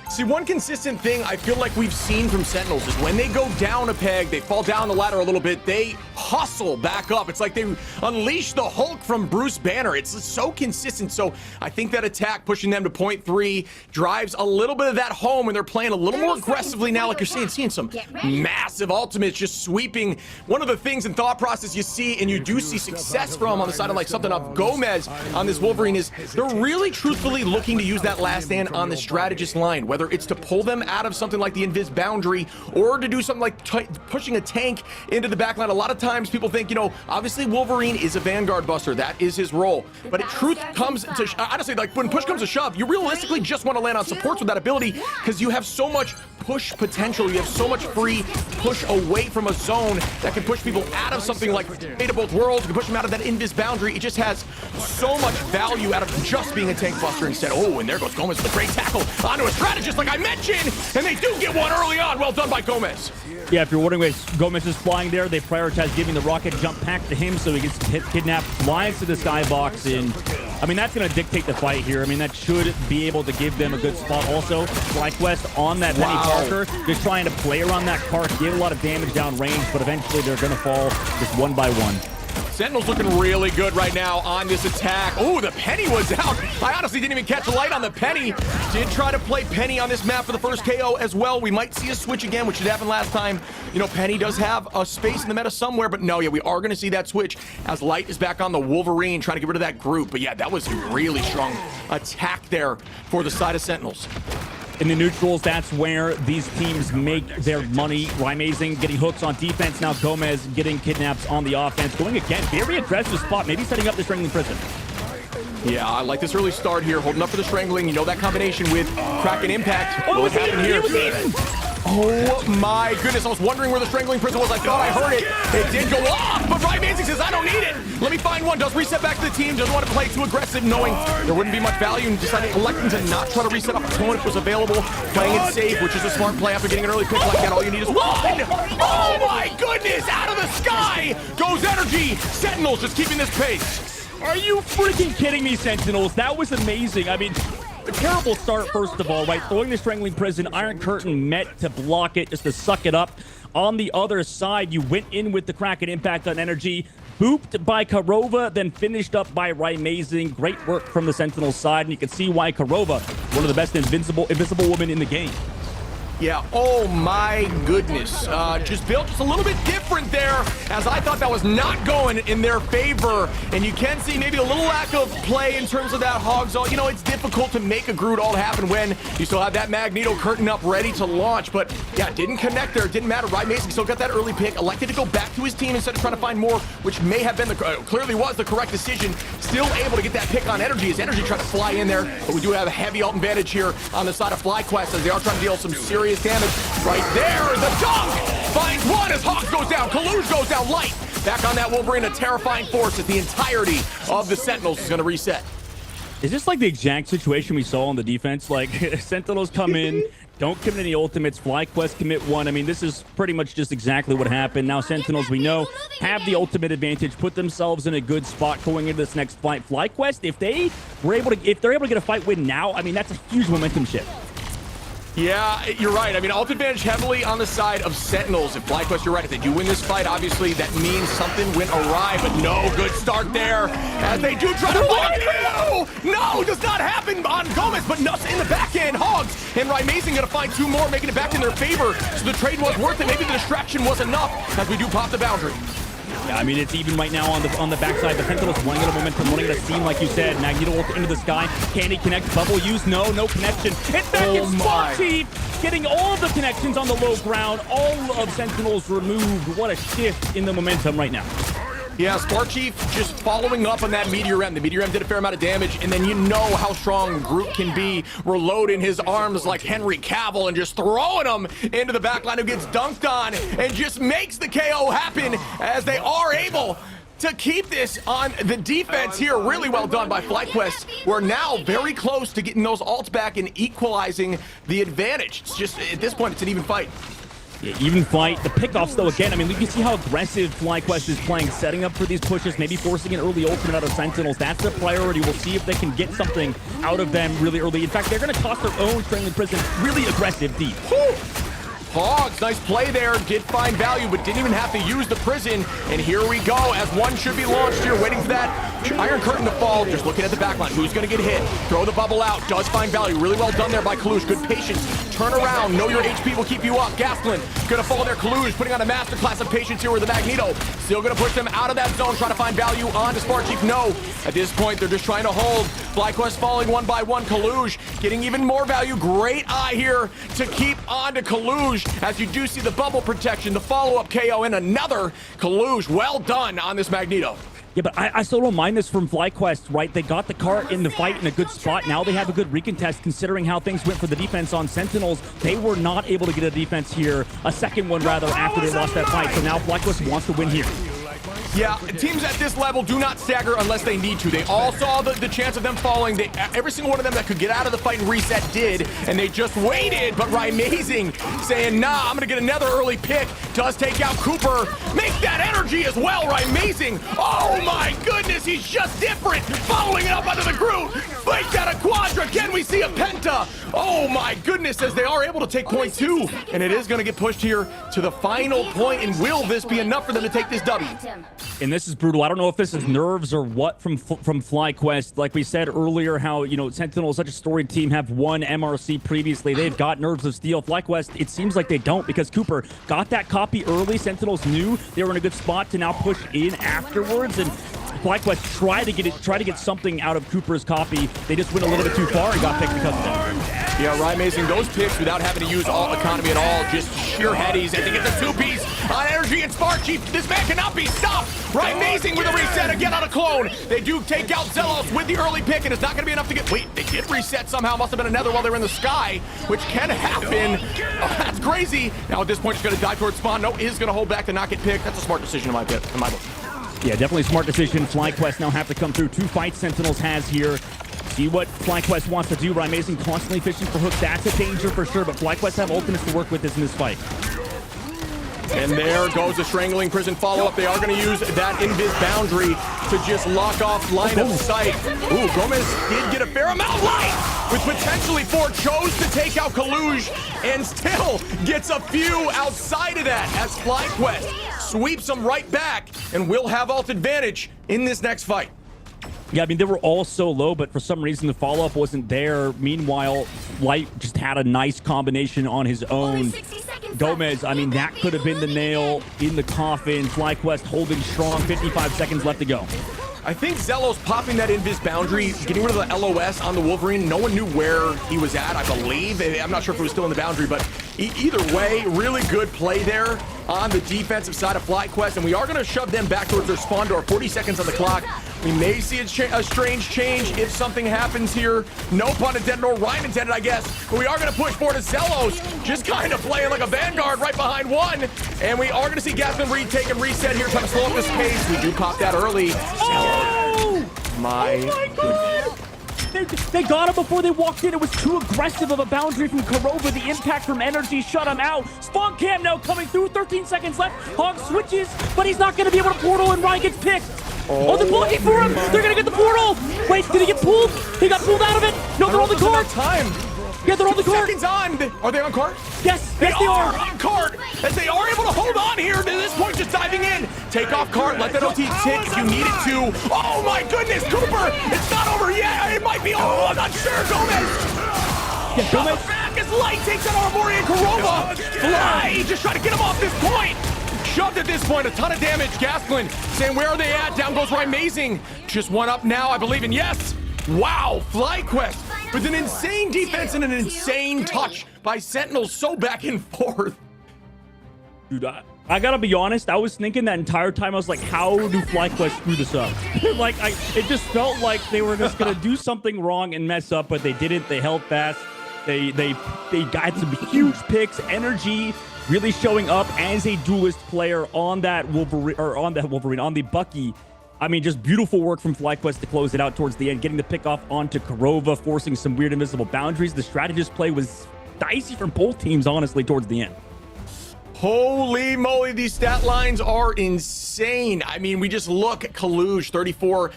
See, one consistent thing I feel like we've seen from Sentinels is when they go down a peg, they fall down the ladder a little bit, they hustle back up. It's like they unleash the Hulk from Bruce Banner. It's so consistent. So I think that attack pushing them to 0.3 drives a little bit of that home, and they're playing a little more aggressively now, like you're seeing some massive ultimates just sweeping. One of the things in thought process you see, and you do see success from on the side of like something of Gomez on this Wolverine, is they're really truthfully looking to use that last stand on the strategist line, whether it's to pull them out of something like the invis boundary or to do something like pushing a tank into the backline. A lot of times people think, you know, obviously Wolverine is a Vanguard buster. That is his role. But truth comes to, honestly, like when push comes to shove, you realistically just want to land on supports with that ability because you have so much push potential. You have so much free push away from a zone that can push people out of something like Fate of Both Worlds. You can push them out of that invis boundary. It just has so much value out of just being a tank buster instead. Oh, and there goes Gomez with a great tackle onto a strategist like I mentioned, and they do get one early on. Well done by Gomez. Yeah, if you're wondering why Gomez is flying there, they prioritize giving the rocket jump pack to him so he gets kidnapped, flies to the skybox, and I mean, that's going to dictate the fight here. I mean, that should be able to give them a good spot. Also, FlyQuest on that Penny Parker, just trying to play around that cart, get a lot of damage down range, but eventually they're going to fall just one by one. Sentinel's looking really good right now on this attack. Oh, the Penny was out. I honestly didn't even catch a light on the Penny. Did try to play Penny on this map for the first KO as well. We might see a switch again, which did happen last time. You know, Penny does have a space in the meta somewhere, but no, yeah, we are going to see that switch as Light is back on the Wolverine, trying to get rid of that group. But yeah, that was a really strong attack there for the side of Sentinels. In the neutrals, that's where these teams make their money. Amazing getting hooks on defense. Now Gomez getting kidnaps on the offense. Going again, very aggressive spot. Maybe setting up the Strangling Prison. Yeah, I like this early start here. Holding up for the Strangling. You know that combination with Kraken Impact. Oh, what happened here? Even. Oh my goodness, I was wondering where the Strangling Prison was. I thought I heard it. It did go off, but Ryan Manzing says, I don't need it. Let me find one. Does reset back to the team. Doesn't want to play too aggressive, knowing there wouldn't be much value, and decided electing to not try to reset up opponent was available. Playing it safe, which is a smart play after getting an early pick like that. All you need is one. Oh my goodness, out of the sky goes Energy. Sentinels just keeping this pace. Are you freaking kidding me, Sentinels? That was amazing. I mean, a terrible start, first of all, right? Throwing the Strangling Prison, Iron Curtain met to block it, just to suck it up. On the other side, you went in with the Kraken Impact on Energy, booped by Kurova, then finished up by Amazing. Great work from the Sentinel side, and you can see why Kurova, one of the best invisible women in the game. Yeah, oh my goodness. Just built just a little bit different there, as I thought that was not going in their favor. And you can see maybe a little lack of play in terms of that Hog's All. You know, it's difficult to make a Groot all happen when you still have that Magneto curtain up ready to launch. But yeah, didn't connect there. It didn't matter. Ryan Mason still got that early pick, elected to go back to his team instead of trying to find more, which may have been clearly was the correct decision. Still able to get that pick on Energy, as Energy trying to fly in there. But we do have a heavy ult advantage here on the side of FlyQuest, as they are trying to deal some serious damage. Right there, the dunk finds one as Hawks goes down, Kaluge goes down light. Back on that Wolverine, a terrifying force as the entirety of the Sentinels is going to reset. Is this like the exact situation we saw on the defense? Like, Sentinels come in, don't commit any ultimates, FlyQuest commit one. I mean, this is pretty much just exactly what happened. Now Sentinels, we know, have the ultimate advantage, put themselves in a good spot going into this next fight. FlyQuest, if they're able to get a fight win now, I mean, that's a huge momentum shift. Yeah, you're right. I mean, ult advantage heavily on the side of Sentinels. If FlyQuest, you're right. If they do win this fight, obviously that means something went awry, but no good start there as they do try to fight. No, does not happen on Gomez, but Nuts in the back end. Hogs and Rymazing gonna find two more, making it back in their favor. So the trade was worth it. Maybe the distraction was enough as we do pop the boundary. Yeah, I mean, it's even right now on the backside. The Sentinels wanting a momentum, wanting to seem like you said. Magneto into the sky. Can he connect? Bubble use? No connection. It's back in Spot Chief, getting all of the connections on the low ground. All of Sentinels removed. What a shift in the momentum right now. Yeah, Spark Chief just following up on that Meteor M. The Meteor M did a fair amount of damage, and then you know how strong Groot can be, reloading his arms like Henry Cavill and just throwing him into the backline, who gets dunked on and just makes the KO happen as they are able to keep this on the defense here. Really well done by FlyQuest. We're now very close to getting those ults back and equalizing the advantage. It's just, at this point, it's an even fight. Yeah, even fight. The pickoffs, though, again, I mean, we can see how aggressive FlyQuest is playing, setting up for these pushes, maybe forcing an early ultimate out of Sentinels. That's the priority. We'll see if they can get something out of them really early. In fact, they're going to toss their own Strangling Prison really aggressive deep. Woo! Hogs, nice play there, did find value, but didn't even have to use the prison. And here we go, as one should be launched here, waiting for that Iron Curtain to fall. Just looking at the backline, who's gonna get hit? Throw the bubble out, does find value. Really well done there by Kaluge, good patience. Turn around, know your HP will keep you up. Gastelum gonna fall there, Kaluge putting on a masterclass of patience here with the Magneto. Still gonna push them out of that zone, trying to find value on the Spark Chief. No, at this point, they're just trying to hold. FlyQuest falling one by one, Kaluge getting even more value. Great eye here to keep on to Kaluge, as you do see the bubble protection, the follow-up KO, and another Kaluge. Well done on this Magneto. Yeah, but I still don't mind this from FlyQuest, right? They got the cart in the fight in a good spot. Now they have a good recontest, considering how things went for the defense on Sentinels. They were not able to get a defense here, a second one rather, after they lost that fight. So now FlyQuest wants to win here. Yeah, teams at this level do not stagger unless they need to. They all saw the chance of them falling. Every single one of them that could get out of the fight and reset did, and they just waited. But Rymazing saying, nah, I'm gonna get another early pick. Does take out Cooper. Make that energy as well, Rymazing. Oh my goodness, he's just different. Following it up under the Groot. Make that a Quadra. Can we see a Penta? Oh my goodness, as they are able to take point two. And it is gonna get pushed here to the final point. And will this be enough for them to take this W? And this is brutal. I don't know if this is nerves or what from FlyQuest. Like we said earlier, how, you know, Sentinel is such a storied team, have won MRC previously. They've got nerves of steel. FlyQuest, it seems like they don't, because Cooper got that copy early. Sentinels knew they were in a good spot to now push in afterwards, and FlyQuest tried to get something out of Cooper's copy. They just went a little bit too far and got picked because of that. Yeah, Rymazing those picks without having to use all economy at all. Just sheer headies. I think it's a two-piece on Energy and Spark Chief. This man cannot be stopped. Rymazing with a reset again on a clone. They do take out Zelos with the early pick, and it's not going to be enough to get... Wait, they did reset somehow. Must have been another while they were in the sky, which can happen. Oh, that's crazy. Now at this point, she's going to dive towards spawn. No, is going to hold back to not get picked. That's a smart decision in my book. Yeah, definitely a smart decision. FlyQuest now have to come through. 2 fights Sentinels has here. See what FlyQuest wants to do. Rymazing constantly fishing for hooks. That's a danger for sure, but FlyQuest have ultimates to work with in this fight. And there goes the Strangling Prison follow-up. They are going to use that Invis boundary to just lock off line of sight. Ooh, Gomez did get a fair amount of light, with potentially 4. Chose to take out Kaluge and still gets a few outside of that, as FlyQuest sweeps them right back and will have ult advantage in this next fight. Yeah, I mean, they were all so low, but for some reason the follow-up wasn't there. Meanwhile, Light just had a nice combination on his own. Gomez, I mean, that could have been the nail in the coffin. FlyQuest holding strong, 55 seconds left to go. I think Zelos popping that invis boundary, getting rid of the LOS on the Wolverine. No one knew where he was at, I believe. I'm not sure if it was still in the boundary, but either way, really good play there on the defensive side of FlyQuest. And we are going to shove them back towards their spawn door. 40 seconds on the clock. We may see a strange change if something happens here. No pun intended, or rhyme intended, I guess. But we are going to push forward to Zelos, just kind of playing like a vanguard right behind one. And we are going to see Gaston retake and reset here, trying to slow up this pace. We do pop that early. Oh my God! They got him before they walked in. It was too aggressive of a boundary from Kurova. The impact from energy shut him out. Spawn cam now coming through. 13 seconds left. Hog switches, but he's not going to be able to portal, and Ryan gets picked. Oh, they're blocking for him. They're going to get the portal. Wait, did he get pulled? He got pulled out of it. No, they're on the cart. Yeah, they're on the cart. Seconds on. Are they on cart? Yes, they are on cart. As they are able to hold on here to this point, just diving in. Take off cart. Let that OT tick if you need it to. Oh my goodness, Cooper. It's not over yet. It might be. Oh, I'm not sure. Gomez. Yeah, Gomez. Back as Light takes out Armorian Kurova. Fly. Just trying to get him off this point. Shoved at this point, a ton of damage. Gasklin saying, where are they at? Down goes Rymazing. Just one up now, I believe, and yes. Wow, FlyQuest with an insane defense and an insane touch by Sentinels, so back and forth. Dude, I gotta be honest, I was thinking that entire time, I was like, how do FlyQuest screw this up? Like, it just felt like they were just gonna do something wrong and mess up, but they didn't. They held fast. They got some huge picks, energy, really showing up as a duelist player on that Wolverine, on the Bucky. I mean, just beautiful work from FlyQuest to close it out towards the end, getting the pick off onto Kurova, forcing some weird invisible boundaries. The strategist play was dicey from both teams, honestly, towards the end. Holy moly, these stat lines are insane. I mean, we just look at Kaluge, 34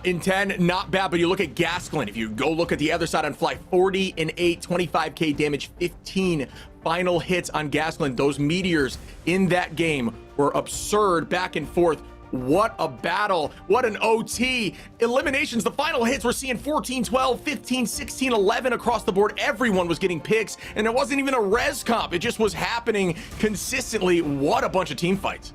in 10, not bad, but you look at Gasklin. If you go look at the other side on Fly, 40 and 8, 25k damage, 15 final hits on Gasklin. Those meteors in that game were absurd, back and forth. What a battle. What an OT. Eliminations, the final hits, we're seeing 14, 12, 15, 16, 11 across the board. Everyone was getting picks, and it wasn't even a res comp. It just was happening consistently. What a bunch of team fights.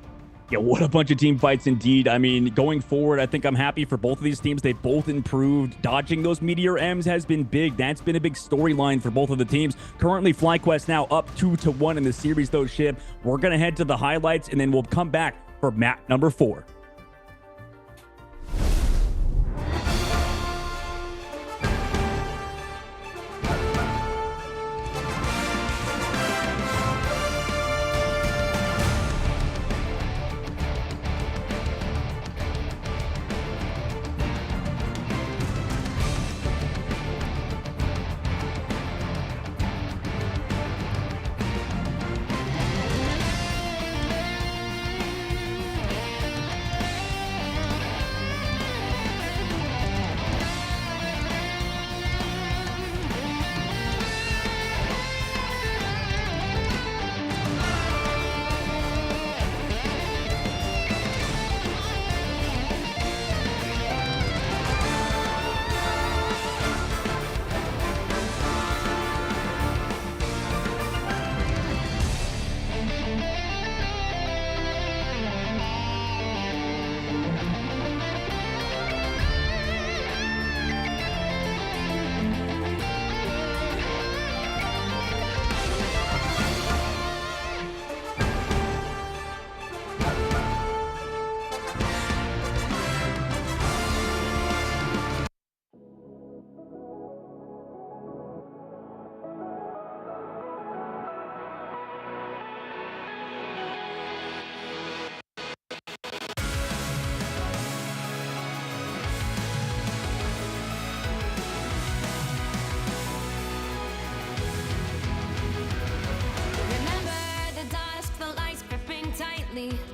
Yeah, what a bunch of team fights indeed. I mean, going forward, I think I'm happy for both of these teams. They both improved. Dodging those Meteor M's has been big. That's been a big storyline for both of the teams. Currently, FlyQuest now up 2-1 in the series, though, Shib. We're going to head to the highlights, and then we'll come back for map number 4.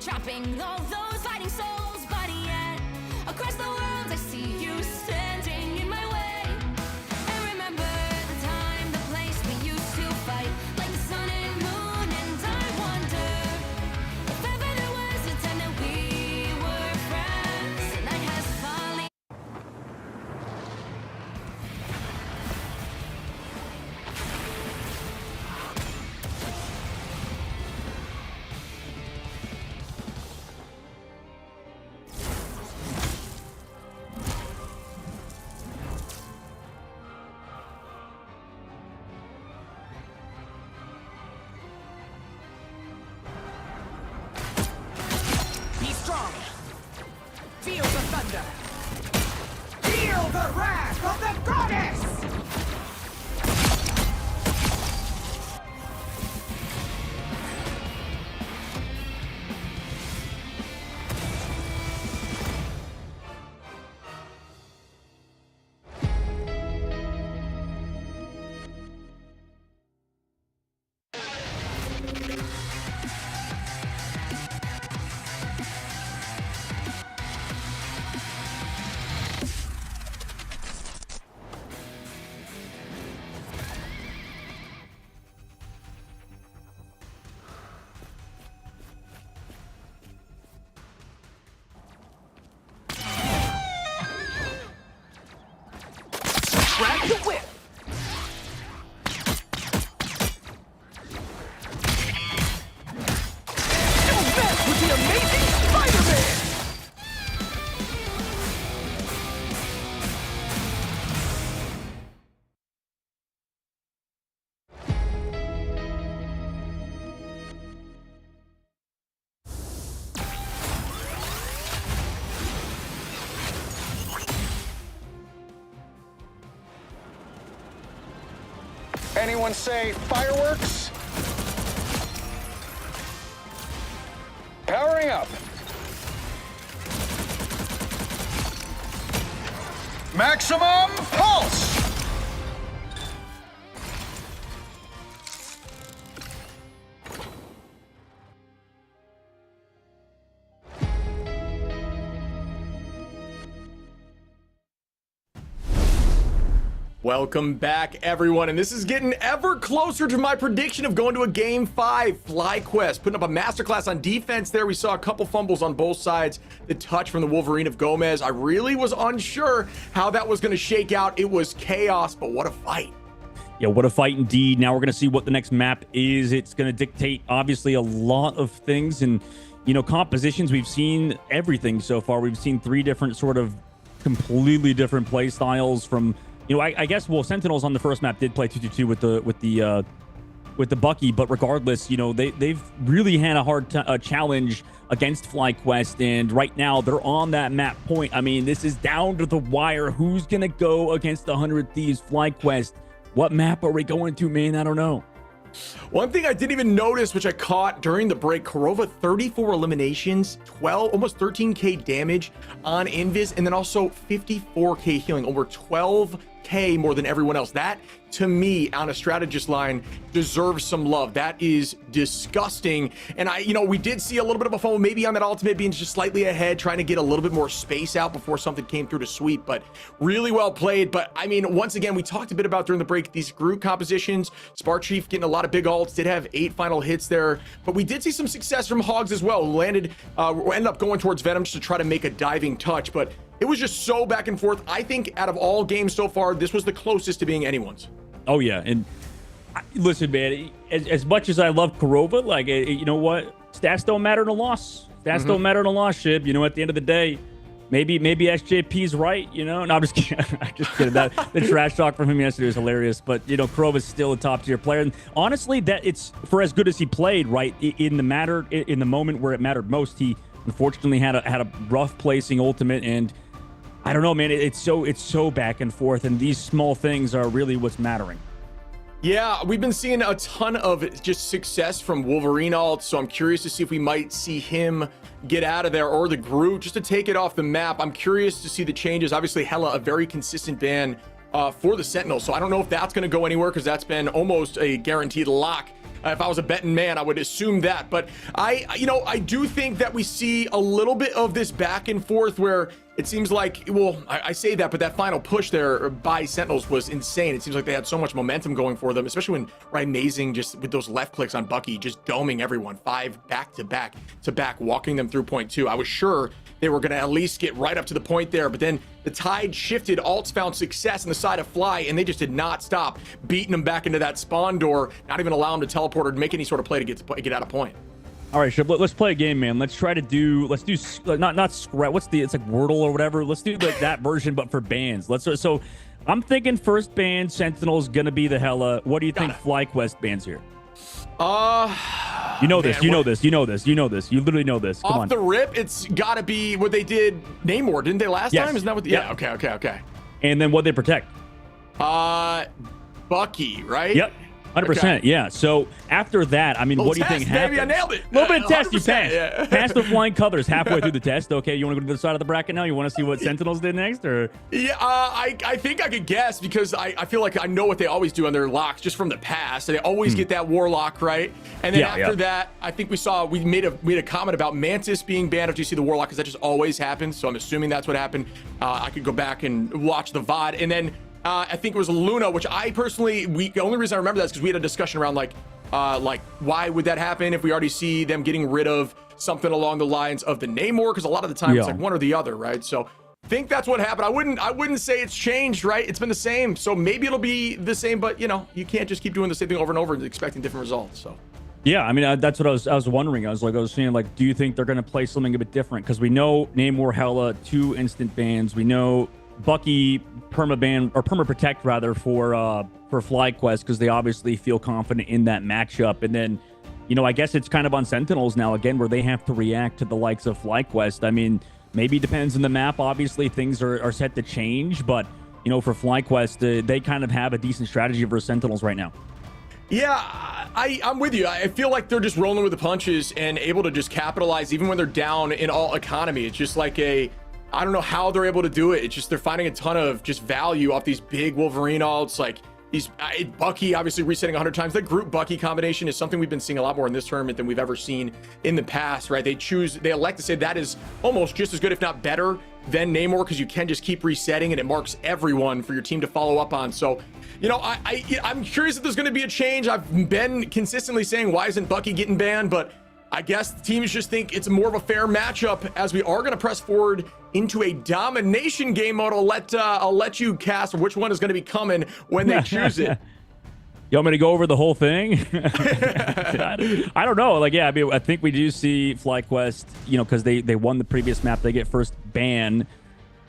Trapping all those fighting souls, but yet across the world I see you standing in my way. And remember the time, the place we used to fight, like the sun and moon. And I wonder if ever there was a time that we were friends. The night has finally. thunder! Feel the wrath of the goddess! Crack the whip. Don't mess with the amazing Spider-Man! Anyone say fireworks? Powering up. Maximum pulse! Welcome back, everyone, and this is getting ever closer to my prediction of going to a Game 5. FlyQuest putting up a masterclass on defense there. We saw a couple fumbles on both sides. The touch from the Wolverine of Gomez. I really was unsure how that was going to shake out. It was chaos, but what a fight. Yeah, what a fight indeed. Now we're going to see what the next map is. It's going to dictate, obviously, a lot of things. And, you know, compositions, we've seen everything so far. We've seen 3 different sort of completely different play styles from... You know, I guess, well, Sentinels on the first map did play 2-2-2 with the Bucky, but regardless, you know, they've really had a hard challenge against FlyQuest, and right now they're on that map point. I mean, this is down to the wire. Who's gonna go against the 100 Thieves FlyQuest? What map are we going to, man? I don't know. One thing I didn't even notice, which I caught during the break, Korova 34 eliminations, 12, almost 13k damage on Invis, and then also 54k healing, over 12k more than everyone else. That, to me, on a strategist line, deserves some love. That is disgusting. And we did see a little bit of a fumble, maybe on that ultimate being just slightly ahead, trying to get a little bit more space out before something came through to sweep, but really well played. But I mean, once again, we talked a bit about during the break, these group compositions, Spar Chief getting a lot of big ults, did have 8 final hits there, but we did see some success from Hogs as well. Ended up going towards Venom just to try to make a diving touch, but it was just so back and forth. I think out of all games so far, this was the closest to being anyone's. Oh, yeah. And listen, man, as much as I love Korova, like, you know what? Stats don't matter in a loss. Stats don't matter in a loss, Shib. You know, at the end of the day, maybe SJP's right, you know? No, I'm just kidding. I'm just kidding. The trash talk from him yesterday was hilarious. But, you know, Korova's still a top-tier player. And honestly, that it's for as good as he played, right, in the moment where it mattered most, he unfortunately had a rough placing ultimate, and I don't know, man. It's so back and forth, and these small things are really what's mattering. Yeah, we've been seeing a ton of just success from Wolverine ult, so I'm curious to see if we might see him get out of there, or the Groot, just to take it off the map. I'm curious to see the changes. Obviously, Hela, a very consistent ban for the Sentinel, so I don't know if that's going to go anywhere, because that's been almost a guaranteed lock. If I was a betting man, I would assume that. But I do think that we see a little bit of this back and forth where it seems like, well, I say that, but that final push there by Sentinels was insane. It seems like they had so much momentum going for them, especially when Amazing just with those left clicks on Bucky, just doming everyone, 5 back to back, walking them through point 2. I was sure they were going to at least get right up to the point there, but then the tide shifted. Alts found success on the side of Fly, and they just did not stop beating them back into that spawn door, not even allow them to teleport or make any sort of play to get out of point. All right, Shib, let's play a game, man. Let's do not scrap. It's like Wordle or whatever. Let's do like that version, but for bans. So I'm thinking first ban Sentinel's gonna be the Hela. What do you think FlyQuest bans here? You know this. Man, You know this. You know this. You know this. You literally know this. Come off on. the rip, it's got to be what they did Namor, didn't they last Yes. time? Isn't that what? Yep. Yeah. Okay. And then what they protect? Bucky, right? Yep. 100%. Okay. Yeah. So after that, I mean, what do you think Baby, happens? I nailed it. A little bit of test. You 100%, passed. yeah. Passed with flying colors halfway through the test. Okay. You want to go to the other side of the bracket now? You want to see what Sentinels did next? Or Yeah, I think I could guess because I feel like I know what they always do on their locks just from the past. They always get that Warlock, right? And then after that, I think we made a comment about Mantis being banned after you see the Warlock because that just always happens. So I'm assuming that's what happened. I could go back and watch the VOD. And then I think it was Luna, which I personally, the only reason I remember that is because we had a discussion around like why would that happen if we already see them getting rid of something along the lines of the Namor? Because a lot of the time it's like one or the other, right? So I think that's what happened. I wouldn't say it's changed, right? It's been the same. So maybe it'll be the same, but you can't just keep doing the same thing over and over and expecting different results. So yeah, I mean, that's what I was wondering. I was saying, like, do you think they're going to play something a bit different? Because we know Namor, Hela, 2 instant bans. We know Bucky permaban or perma protect rather for FlyQuest because they obviously feel confident in that matchup. And then, I guess it's kind of on Sentinels now again where they have to react to the likes of FlyQuest. I mean, maybe it depends on the map. Obviously, things are set to change, but for FlyQuest, they kind of have a decent strategy versus Sentinels right now. Yeah, I'm with you. I feel like they're just rolling with the punches and able to just capitalize even when they're down in all economy. It's just like I don't know how they're able to do it. It's just they're finding a ton of just value off these big Wolverine ults. Like these Bucky obviously resetting 100 times. The group Bucky combination is something we've been seeing a lot more in this tournament than we've ever seen in the past, right? They elect to say that is almost just as good, if not better, than Namor because you can just keep resetting and it marks everyone for your team to follow up on. So, I'm curious if there's going to be a change. I've been consistently saying, why isn't Bucky getting banned? But I guess teams just think it's more of a fair matchup as we are going to press forward into a domination game mode. I'll let you cast which one is going to be coming when they choose it. You want me to go over the whole thing? I don't know. I think we do see FlyQuest, because they won the previous map. They get first ban.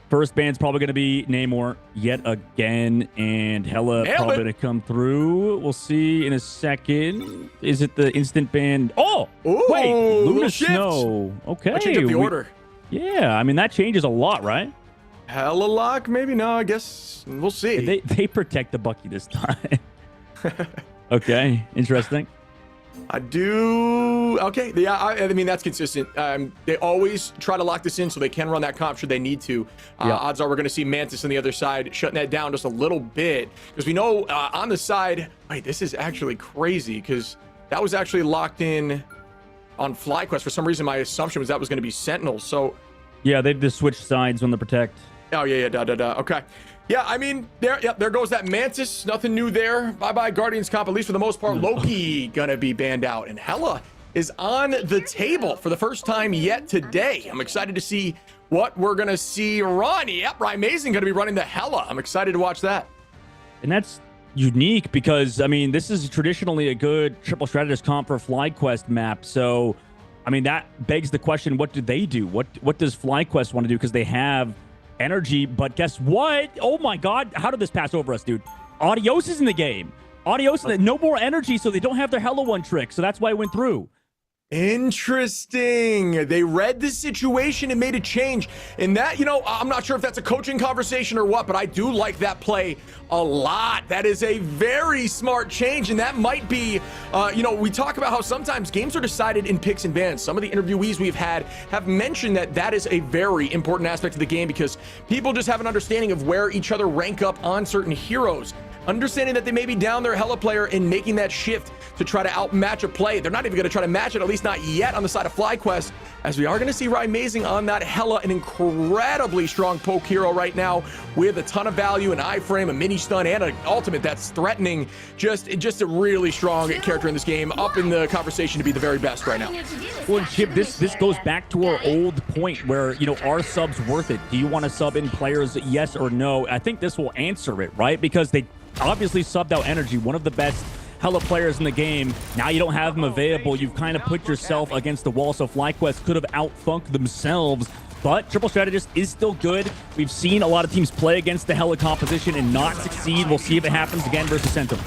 First ban's probably going to be Namor yet again, and Hela probably going to come through. We'll see in a second. Is it the instant ban? Oh, wait, Luna Snow. Okay. Change up the order. Yeah, I mean, that changes a lot, right? Hela lock, maybe? No, I guess we'll see. They protect the Bucky this time. Okay, interesting. I do. Okay, yeah, I mean, that's consistent. They always try to lock this in so they can run that comp should they need to. Odds are we're going to see Mantis on the other side shutting that down just a little bit because we know on the side, wait, this is actually crazy because that was actually locked in on FlyQuest. For some reason, my assumption was that was going to be Sentinels. So yeah, they just switched sides on the protect. Oh, yeah, okay. Yeah, I mean, there goes that Mantis. Nothing new there. Bye-bye, Guardians comp, at least for the most part. Loki gonna be banned out. And Hela is on the table for the first time yet today. I'm excited to see what we're gonna see. Ronnie, Amazing gonna be running the Hela. I'm excited to watch that. And that's unique because, I mean, this is traditionally a good triple strategist comp for FlyQuest map. So, I mean, that begs the question, what do they do? What does FlyQuest want to do? Because they have energy, but guess what? Oh my God, how did this pass over us, dude? Adios is in the game. Adios, no more energy, so they don't have their Hela one trick, so that's why it went through. Interesting. They read the situation and made a change. And that, I'm not sure if that's a coaching conversation or what, but I do like that play a lot. That is a very smart change. And that might be, we talk about how sometimes games are decided in picks and bans. Some of the interviewees we've had have mentioned that is a very important aspect of the game because people just have an understanding of where each other rank up on certain heroes. Understanding that they may be down their Hela player and making that shift to try to outmatch a play. They're not even going to try to match it, at least not yet on the side of FlyQuest, as we are going to see Amazing on that Hela, an incredibly strong poke hero right now with a ton of value, an iframe, a mini stun, and an ultimate that's threatening. Just a really strong character in this game, up in the conversation to be the very best right now. Well, Chip, this goes back to our old point where, are subs worth it? Do you want to sub in players, yes or no? I think this will answer it, right? Because they obviously subbed out Energy, one of the best Hela players in the game. Now you don't have him available. You've kind of put yourself against the wall, so FlyQuest could have outfunked themselves but Triple Strategist is still good. We've seen a lot of teams play against the Hella composition and not succeed. We'll see if it happens again versus Centum.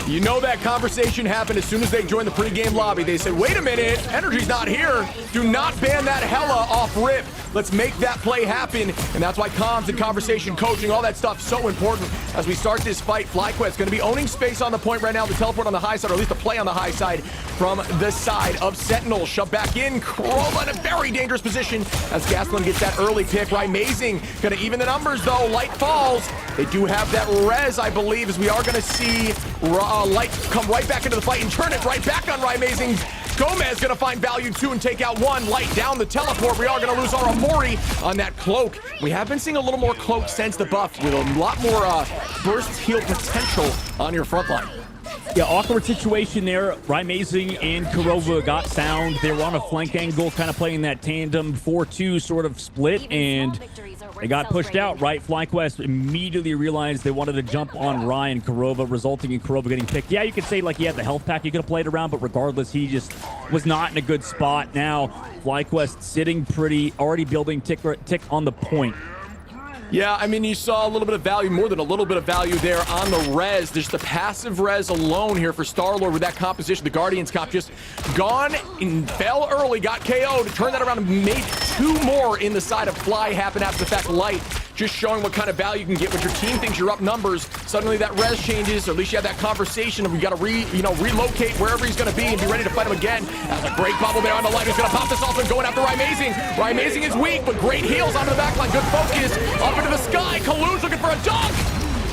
You know that conversation happened as soon as they joined the pregame lobby. They said, wait a minute, Energy's not here. Do not ban that Hella off rip. Let's make that play happen. And that's why comms and conversation, coaching, all that stuff so important as we start this fight. FlyQuest going to be owning space on the point right now. The teleport on the high side, or at least the play on the high side from the side of Sentinel. Shove back in. Corolla in a very dangerous position as Gastelum gets that early pick. Amazing. Going to even the numbers, though. Light falls. They do have that res, I believe, as we are going to see Light come right back into the fight and turn it right back on Amazing. Gomez gonna find value too and take out one. Light down the teleport. We are gonna lose our Amori on that cloak. We have been seeing a little more cloak since the buff with a lot more burst heal potential on your front line. Yeah, awkward situation there. Amazing and Kurova got sound. They were on a flank angle, kind of playing that tandem 4-2 sort of split, and they got pushed out, right? FlyQuest immediately realized they wanted to jump on Ryan Kurova, resulting in Kurova getting picked. Yeah, you could say like he had the health pack you could have played around, but regardless, he just was not in a good spot. Now, FlyQuest sitting pretty, already building tick on the point. Yeah, I mean, you saw a little bit of value, more than a little bit of value there on the res. There's the passive res alone here for Star-Lord with that composition. The Guardians comp just gone and fell early, got KO'd, turned that around and made two more in the side of Fly happen after the fact. Light just showing what kind of value you can get when your team thinks you're up numbers. Suddenly that res changes, or at least you have that conversation of we got to relocate wherever he's going to be and be ready to fight him again. That's a great bubble there on the Light. Who's going to pop this off and going after Amazing. Amazing is weak, but great heals onto the back line. Good focus. Up into the sky. Kalu's looking for a dunk.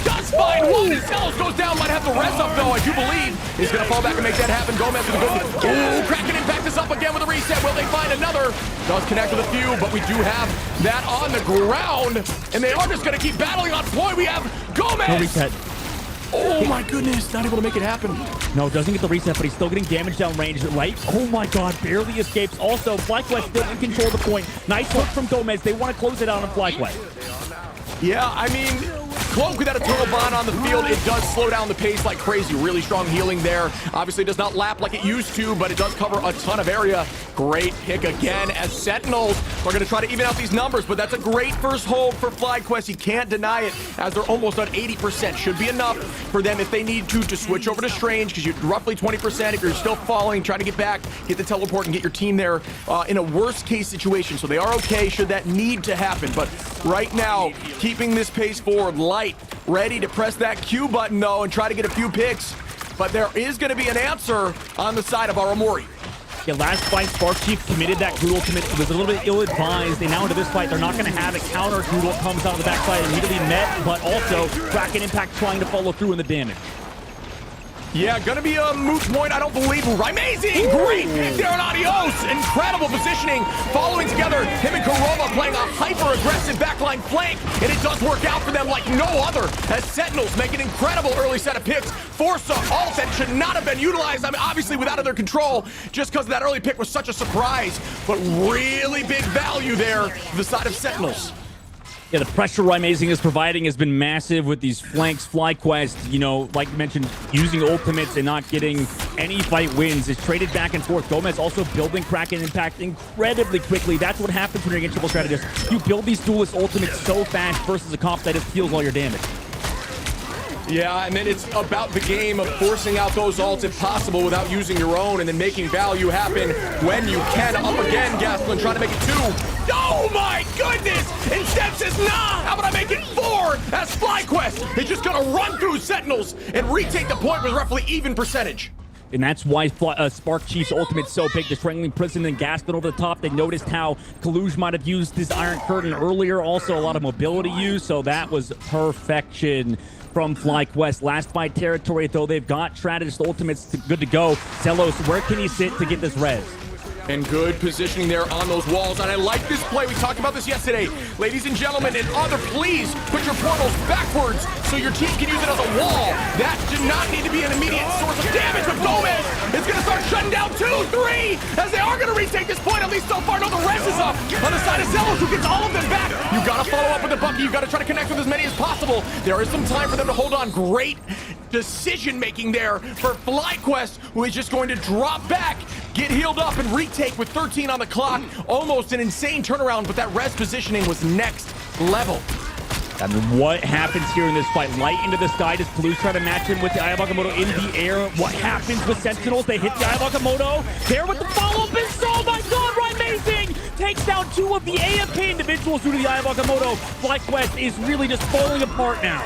Does find one. Zelos goes down. Might have the res up, though, I do believe. He's going to fall back and make that happen. Gomez with a good... Ooh, Kraken impact this up again with a reset. Will they find another? Does connect with a few, but we do have that on the ground. And they are just going to keep battling on point. We have Gomez. No reset. Oh, my goodness. Not able to make it happen. No, doesn't get the reset, but he's still getting damage down range. Light, oh my god, barely escapes. Also, FlyQuest still in control of the point. Nice work from Gomez. They want to close it out on FlyQuest. Yeah, I mean, Cloak with that Eternal Bond on the field, it does slow down the pace like crazy. Really strong healing there. Obviously, it does not lap like it used to, but it does cover a ton of area. Great pick again as Sentinels are going to try to even out these numbers, but that's a great first hold for FlyQuest. You can't deny it as they're almost on 80%. Should be enough for them if they need to switch over to Strange, because you're roughly 20%. If you're still falling, try to get back, get the teleport, and get your team there in a worst case situation. So they are okay should that need to happen. But right now, keeping this pace forward, Light ready to press that Q button though and try to get a few picks. But there is going to be an answer on the side of our Amori. Yeah, last fight, Spark Chief committed that Groodle commit. It was a little bit ill-advised. And now into this fight, they're not going to have it. Counter Groodle comes out of the backside, immediately met, but also Kraken Impact trying to follow through in the damage. Yeah, gonna be a moot point, I don't believe. Amazing! Great pick there on Adios! Incredible positioning, following together. Him and Kurova playing a hyper-aggressive backline flank, and it does work out for them like no other, as Sentinels make an incredible early set of picks. Force a ult that should not have been utilized, I mean, obviously without their control, just because that early pick was such a surprise, but really big value there to the side of Sentinels. Yeah, the pressure Amazing is providing has been massive with these flanks. FlyQuest, you know, like you mentioned, using ultimates and not getting any fight wins. It's traded back and forth. Gomez also building Kraken Impact incredibly quickly. That's what happens when you're against triple strategists. You build these duelist ultimates so fast versus a comp that just steals all your damage. Yeah, and then it's about the game of forcing out those ults if possible without using your own, and then making value happen when you can. Up again, Gastelum trying to make it 2. Oh my goodness! Instead says, nah, how about I make it 4 as FlyQuest is just gonna run through Sentinels and retake the point with roughly even percentage. And that's why Spark Chief's ultimate's so big. The Strangling Prison and Gaston over the top. They noticed how Kaluj might have used his Iron Curtain earlier. Also, a lot of mobility use, so that was perfection from FlyQuest. Last fight territory, though, they've got strategist ultimates good to go. Zelos, where can he sit to get this res? And good positioning there on those walls. And I like this play. We talked about this yesterday. Ladies and gentlemen, and other, please put your portals backwards so your team can use it as a wall. That did not need to be an immediate source of damage, but Gomez is going to start shutting down 2, 3, as they are going to retake this point, at least so far. No, the rest is up on the side of Zelos, who gets all of them back. You got to follow up with the Bucky. You got to try to connect with as many as possible. There is some time for them to hold on. Great decision making there for FlyQuest, who is just going to drop back get healed up and retake with 13 on the clock. Almost an insane turnaround, but that res positioning was next level. I mean, what happens here in this fight? Light into the sky. Does Kalush try to match him with the Eye of Agamotto in the air? What happens with Sentinels? They hit the Eye of Agamotto. There with the follow-up is, oh my god, right, amazing! Takes down 2 of the AFK individuals due to the Eye of Agamotto. FlyQuest is really just falling apart now.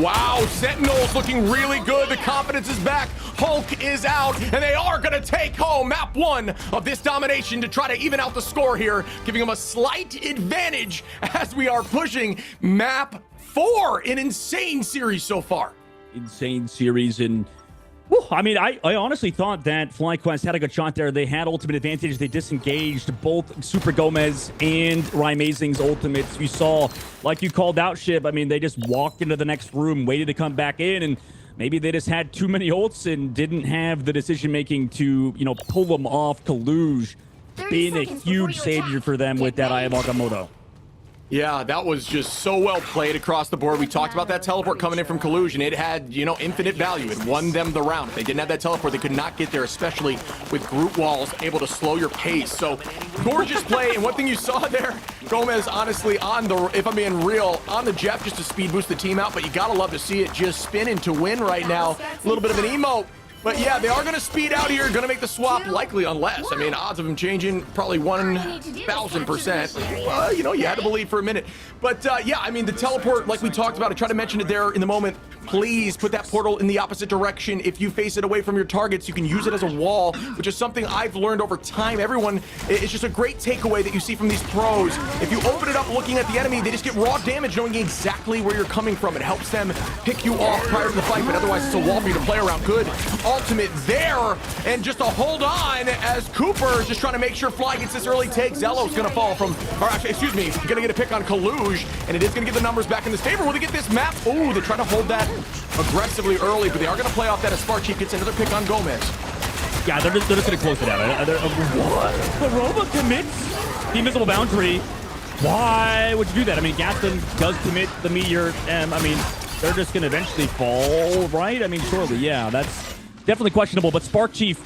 Wow, Sentinels looking really good. The confidence is back. Hulk is out, and they are going to take home map 1 of this domination to try to even out the score here, giving them a slight advantage as we are pushing map 4. An insane series so far. Insane series, and whew, I mean, I honestly thought that FlyQuest had a good shot there. They had ultimate advantage. They disengaged both Super Gomez and Rymazing's ultimates. You saw, like you called out, Shib, I mean, they just walked into the next room, waited to come back in, and maybe they just had too many ults and didn't have the decision-making to, you know, pull them off. Kalush being a huge savior for them with that Eye of Agamotto. Yeah, that was just so well played across the board. We talked about that teleport coming in from Kalush, and it had, you know, infinite value. It won them the round. If they didn't have that teleport, they could not get there, especially with group walls able to slow your pace. So, gorgeous play. And one thing you saw there, Gomez, honestly, on the, if I'm being real, on the Jeff just to speed boost the team out, but you gotta love to see it just spinning to win right now. A little bit of an emote. But yeah, they are going to speed out here, going to make the swap likely, unless, I mean, odds of them changing probably 1,000%. You know, you had to believe for a minute. But yeah, I mean, the teleport, like we talked about, I tried to mention it there in the moment. Please put that portal in the opposite direction. If you face it away from your targets, you can use it as a wall, which is something I've learned over time. Everyone, it's just a great takeaway that you see from these pros. If you open it up looking at the enemy, they just get raw damage knowing exactly where you're coming from. It helps them pick you off prior to the fight, but otherwise it's a wall for you to play around. Good ultimate there, and just a hold on as Cooper is just trying to make sure Fly gets this early take. Zelo's gonna fall from, or actually, excuse me, gonna get a pick on Kalush, and it is gonna get the numbers back in his favor. Will they get this map? Oh, they try to hold that aggressively early, but they are gonna play off that as Sparchief gets another pick on Gomez. Yeah, they're just gonna close it out. What? Karoba commits the invisible boundary. Why would you do that? I mean, Gaston does commit the meteor. I mean, they're just gonna eventually fall, right? I mean, surely, yeah, that's definitely questionable, but Sparchief,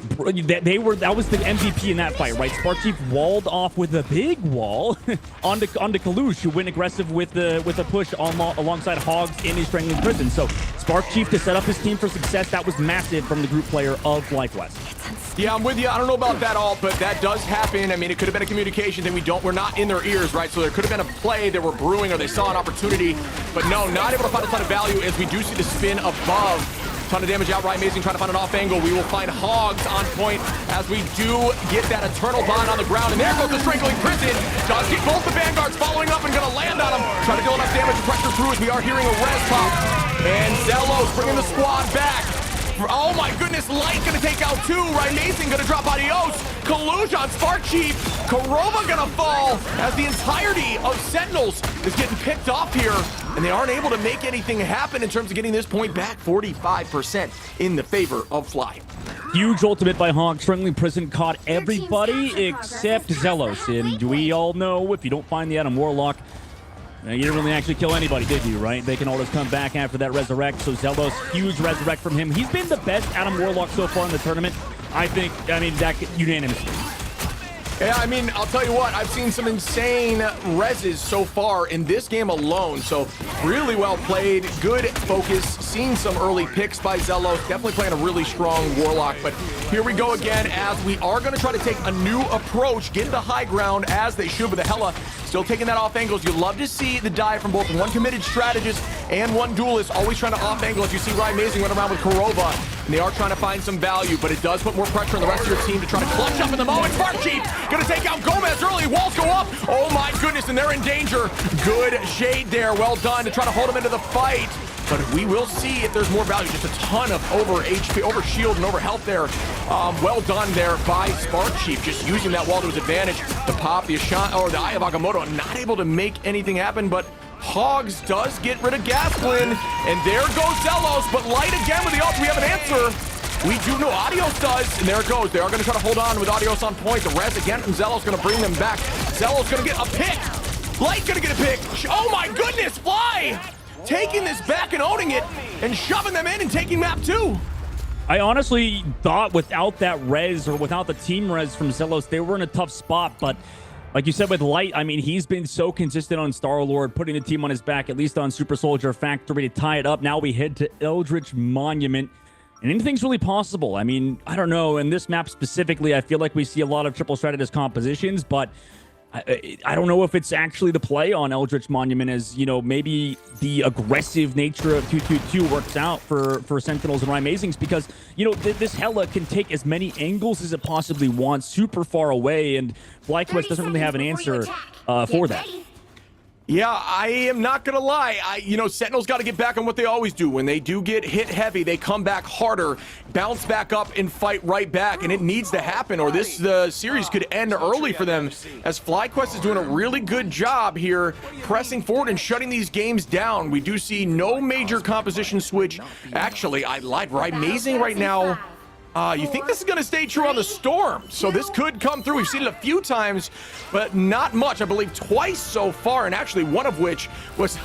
that was the MVP in that fight, right? Sparchief walled off with a big wall onto Kalush, who went aggressive with the push alongside Hogs in his Strangling Prison. So Sparchief to set up his team for success, that was massive from the group player of FlyQuest. Yeah, I'm with you. I don't know about that all, but that does happen. I mean, it could have been a communication thing. We're not in their ears, right? So there could have been a play they were brewing or they saw an opportunity, but no, not able to find a ton of value as we do see the spin above. Ton of damage out, Rymazing trying to find an off angle. We will find Hogs on point as we do get that Eternal Bond on the ground. And there goes the Strangling Prison. Does get both the Vanguards following up and gonna land on him. Trying to deal enough damage to pressure through as we are hearing a res pop. And Zelos bringing the squad back. Oh my goodness, Light gonna take out 2. Rymazing gonna drop adios. Kalush on Sparchief. Karoba gonna fall as the entirety of Sentinels is getting picked off here. And they aren't able to make anything happen in terms of getting this point back. 45% in the favor of Fly. Huge ultimate by Hog. Strangling Prison caught everybody except Zelos. And we all know if you don't find the Adam Warlock, you didn't really actually kill anybody, did you, right? They can always come back after that resurrect. So Zelos, huge resurrect from him. He's been the best Adam Warlock so far in the tournament. I mean, that unanimously. Yeah, I mean, I'll tell you what, I've seen some insane reses so far in this game alone. So really well played, good focus, seen some early picks by Zelos, definitely playing a really strong Warlock. But here we go again as we are going to try to take a new approach, get the high ground as they should with the Hela. Still taking that off angles. You love to see the dive from both one committed strategist and one duelist, always trying to off angle as you see Rymazing run around with Karoba. And they are trying to find some value, but it does put more pressure on the rest of your team to try to clutch up in the moment. Sparchief gonna take out Gomez early. Walls go up. Oh my goodness, and they're in danger. Good shade there. Well done to try to hold them into the fight. But we will see if there's more value. Just a ton of over HP, over shield, and over health there. Well done there by Sparchief, just using that wall to his advantage to pop the Ashan or the Eye of Agamotto. Not able to make anything happen, but Hogs does get rid of Gasplin, and there goes Zelos, but Light again with the ult. We have an answer. We do know Adios does, and there it goes. They are going to try to hold on with Adios on point. The res again from Zelos going to bring them back. Zelos going to get a pick. Light going to get a pick. Oh my goodness, Fly! Taking this back and owning it, and shoving them in and taking map 2. I honestly thought without that res or without the team res from Zelos, they were in a tough spot. But like you said with Light, I mean, he's been so consistent on Star-Lord, putting the team on his back, at least on Super Soldier Factory to tie it up. Now we head to Eldritch Monument. And anything's really possible. I mean, I don't know. In this map specifically, I feel like we see a lot of triple strategist compositions, but I don't know if it's actually the play on Eldritch Monument, as, you know, maybe the aggressive nature of 222 works out for Sentinels and Rymazings, because, you know, this Hela can take as many angles as it possibly wants, super far away, and FlyQuest doesn't really have an answer for that. Yeah, I am not going to lie. You know, Sentinels got to get back on what they always do. When they do get hit heavy, they come back harder, bounce back up, and fight right back. And it needs to happen, or this series could end early for them, as FlyQuest is doing a really good job here, pressing forward and shutting these games down. We do see no major composition switch. Actually, I lied. Rymazing right now. You think this is going to stay true on the Storm, so this could come through. We've seen it a few times, but not much. I believe twice so far, and actually one of which was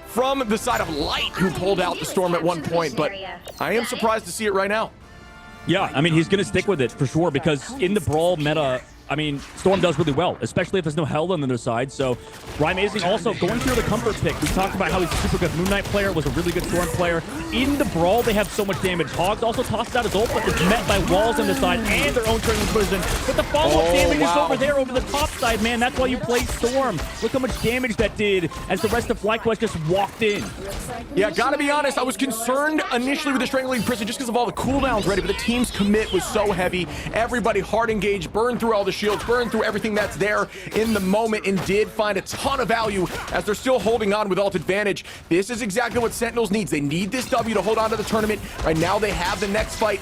from the side of Light, who pulled out the Storm at one point, but I am surprised to see it right now. Yeah, I mean, he's going to stick with it for sure, because in the Brawl meta, I mean, Storm does really well, especially if there's no Hell on the other side. So Rymazing also going through the comfort pick. We talked about how he's a super good Moon Knight player, was a really good Storm player. In the Brawl, they have so much damage. Hogs also tosses out his ult, but it's met by walls on the side and their own trailing prison. But the follow-up damage is over there, over the top side, man. That's why you play Storm. Look how much damage that did as the rest of FlyQuest just walked in. Yeah, gotta be honest, I was concerned initially with the Strangling Prison just because of all the cooldowns ready, but the team's commit was so heavy. Everybody hard engaged, burned through all the shields, burned through everything that's there in the moment, and did find a ton of value as they're still holding on with ult advantage. This is exactly what Sentinels needs. They need this W to hold on to the tournament. Right now they have the next fight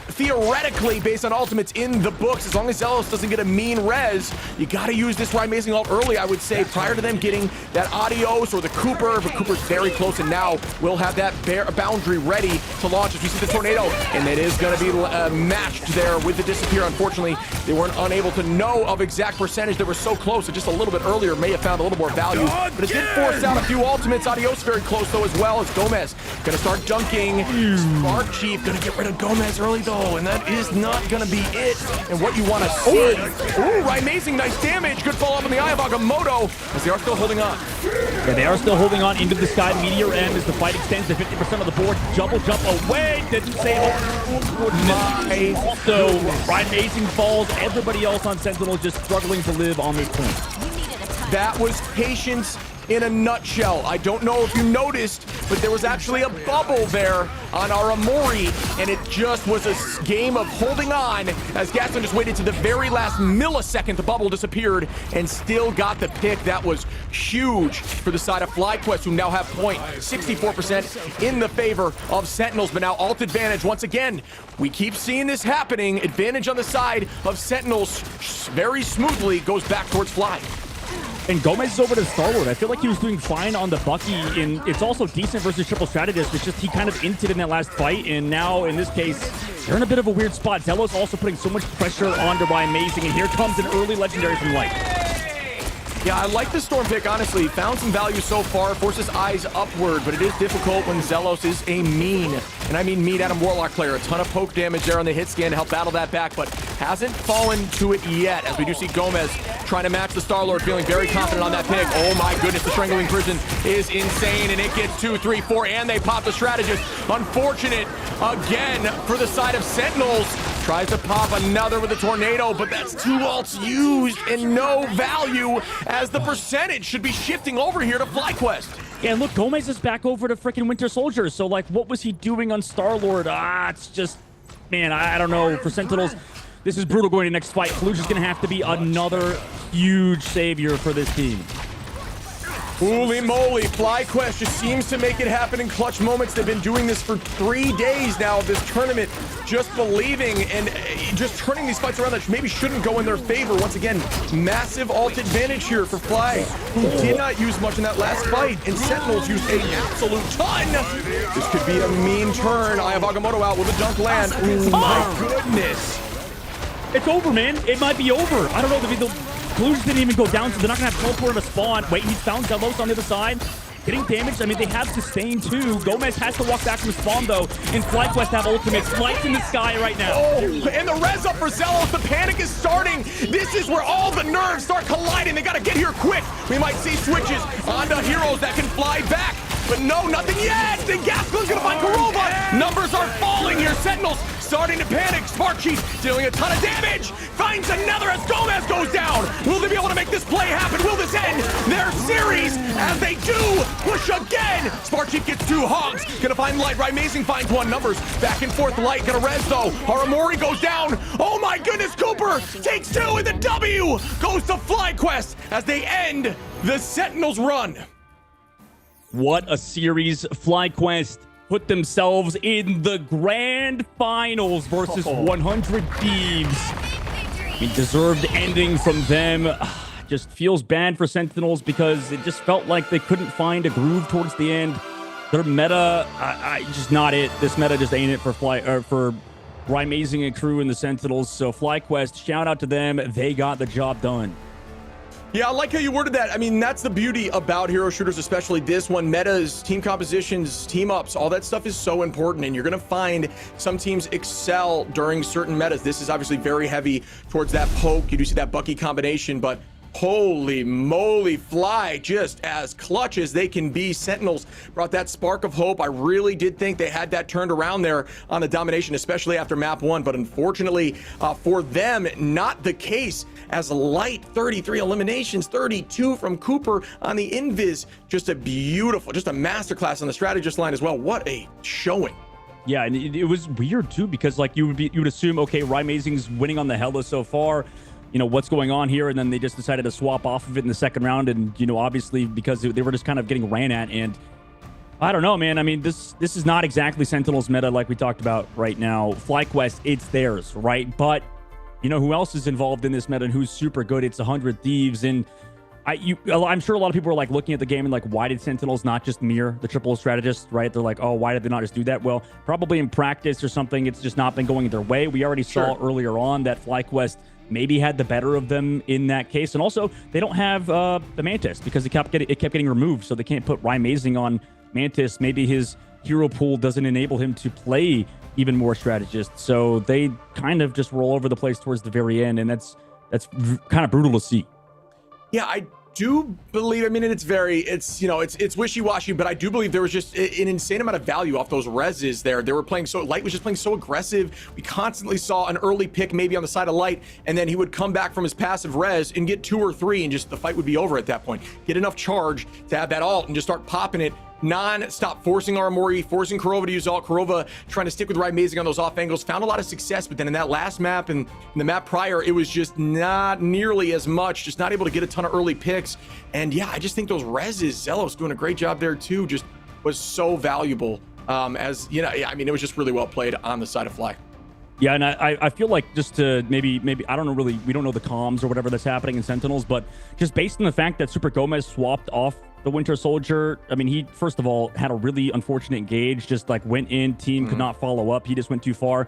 theoretically based on ultimates in the books. As long as Zelos doesn't get a mean res, you gotta use this Rymazing ult early, I would say, prior to them getting that Adios or the Cooper, but Cooper's very close, and now we'll have that boundary ready to launch as we see the Tornado, and it is gonna be matched there with the Disappear. Unfortunately, they weren't unable to know of exact percentage. They were so close, so just a little bit earlier may have found a little more value, but it did force out a few ultimates. Adios very close though as well, as Gomez gonna start dunking. Spark Chief gonna get rid of Gomez early though, and that is not gonna be it, and what you want to see. Ooh, Rymazing, nice damage. Good follow up on the Eye of Agamotto, as they are still holding on. Yeah, they are still holding on into the sky. Meteor M as the fight extends to 50% of the board. Double jump away. Didn't say also, Rymazing falls. Everybody else on Sentinel just struggling to live on this point. That was patience in a nutshell. I don't know if you noticed, but there was actually a bubble there on our Amori, and it just was a game of holding on as Gaston just waited to the very last millisecond. The bubble disappeared and still got the pick. That was huge for the side of FlyQuest, who now have point 64% in the favor of Sentinels, but now ult advantage once again. We keep seeing this happening. Advantage on the side of Sentinels very smoothly goes back towards Fly. And Gomez is over to Star-Lord. I feel like he was doing fine on the Bucky, and it's also decent versus triple strategist. It's just he kind of inted in that last fight, and now in this case, they're in a bit of a weird spot. Zelos also putting so much pressure onto Rymazing, and here comes an early legendary from Light. Yeah, I like the Storm pick, honestly. Found some value so far, forces eyes upward, but it is difficult when Zelos is a mean, and I mean mean Adam Warlock player. A ton of poke damage there on the hit scan to help battle that back, but hasn't fallen to it yet, as we do see Gomez trying to match the Star-Lord, feeling very confident on that pick. Oh my goodness, the Strangling Prison is insane, and it gets 2, 3, 4, and they pop the Strategist. Unfortunate again for the side of Sentinels. Tries to pop another with a Tornado, but that's 2 ults used and no value, as the percentage should be shifting over here to FlyQuest. Yeah, look, Gomez is back over to freaking Winter Soldier, so like, what was he doing on Star-Lord? It's just, man, I don't know. For Sentinels, this is brutal going to next fight. Fallujah's gonna have to be another huge savior for this team. Holy moly, FlyQuest just seems to make it happen in clutch moments. They've been doing this for 3 days now of this tournament, just believing and just turning these fights around that maybe shouldn't go in their favor. Once again, massive ult advantage here for Fly, who did not use much in that last fight, and Sentinels used an absolute ton. This could be a mean turn. Eye of Agamotto out with a dunk land. Oh my goodness. It's over, man. It might be over. I don't know. The Fallujah didn't even go down, so they're not going to have teleport to spawn. Wait, he found Zelos on the other side. getting damaged. I mean, they have sustain too. Gomez has to walk back from spawn though, and FlyQuest have ultimates. Lights in the sky right now. Oh, and the res up for Zelos. The panic is starting. This is where all the nerves start colliding. They got to get here quick. We might see switches onto heroes that can fly back. But no, nothing yet. The Gasco's gonna find Kurova. Numbers are falling here. Sentinels starting to panic. Spark Chief dealing a ton of damage. Finds another as Gomez goes down. Will they be able to make this play happen? Will this end their series? As they do, push again. Spark Chief gets 2 hogs. Gonna find Light. Right, Amazing finds 1. Numbers back and forth. Light gonna res though. Haramori goes down. Oh my goodness, Cooper takes 2 and the W goes to FlyQuest as they end the Sentinels run. What a series. FlyQuest put themselves in the grand finals versus 100 Thieves. A deserved ending from them. Just feels bad for Sentinels because it just felt like they couldn't find a groove towards the end. Their meta, just not it. This meta just ain't it for Amazing and crew and the Sentinels. So FlyQuest, shout out to them. They got the job done. Yeah, I like how you worded that. I mean, that's the beauty about hero shooters, especially this one. Metas, team compositions, team ups, all that stuff is so important. And you're going to find some teams excel during certain metas. This is obviously very heavy towards that poke. You do see that Bucky combination, but holy moly, Fly just as clutch as they can be. Sentinels brought that spark of hope. I really did think they had that turned around there on the domination, especially after map 1, but unfortunately for them, not the case, as Light 33 eliminations, 32 from Cooper on the invis. Just a beautiful, just a masterclass on the strategist line as well. What a showing. Yeah, and it was weird too, because like you would assume, okay, Amazing's winning on the Hella so far, you know, what's going on here? And then they just decided to swap off of it in the second round. And, you know, obviously because they were just kind of getting ran at. And I don't know, man. I mean, this is not exactly Sentinels meta like we talked about right now. FlyQuest, it's theirs, right? But you know who else is involved in this meta and who's super good? It's 100 Thieves. And I'm sure a lot of people are like looking at the game and like, why did Sentinels not just mirror the triple strategist, right? They're like, oh, why did they not just do that? Well, probably in practice or something, it's just not been going their way. We already saw earlier on that FlyQuest maybe had the better of them in that case. And also, they don't have the Mantis because it kept getting removed, so they can't put Amazing on Mantis. Maybe his hero pool doesn't enable him to play even more strategists. So they kind of just roll over the place towards the very end, and that's kind of brutal to see. Yeah, I do believe, I mean, it's wishy-washy, but I do believe there was just an insane amount of value off those reses there. They were playing so, Light was just playing so aggressive. We constantly saw an early pick maybe on the side of Light, and then he would come back from his passive res and get 2 or 3, and just the fight would be over at that point. Get enough charge to have that ult and just start popping it non-stop, forcing Armory, forcing Kurova to use ult. Kurova trying to stick with Amazing on those off angles, found a lot of success, but then in that last map and in the map prior, it was just not nearly as much, just not able to get a ton of early picks. And yeah, I just think those reses, Zelos doing a great job there too, just was so valuable. As you know, I mean, it was just really well played on the side of Fly. Yeah, and I feel like just to maybe I don't know, really, we don't know the comms or whatever that's happening in Sentinels, but just based on the fact that Super Gomez swapped off the Winter Soldier, I mean, he first of all had a really unfortunate engage, just like went in, team could not follow up, he just went too far,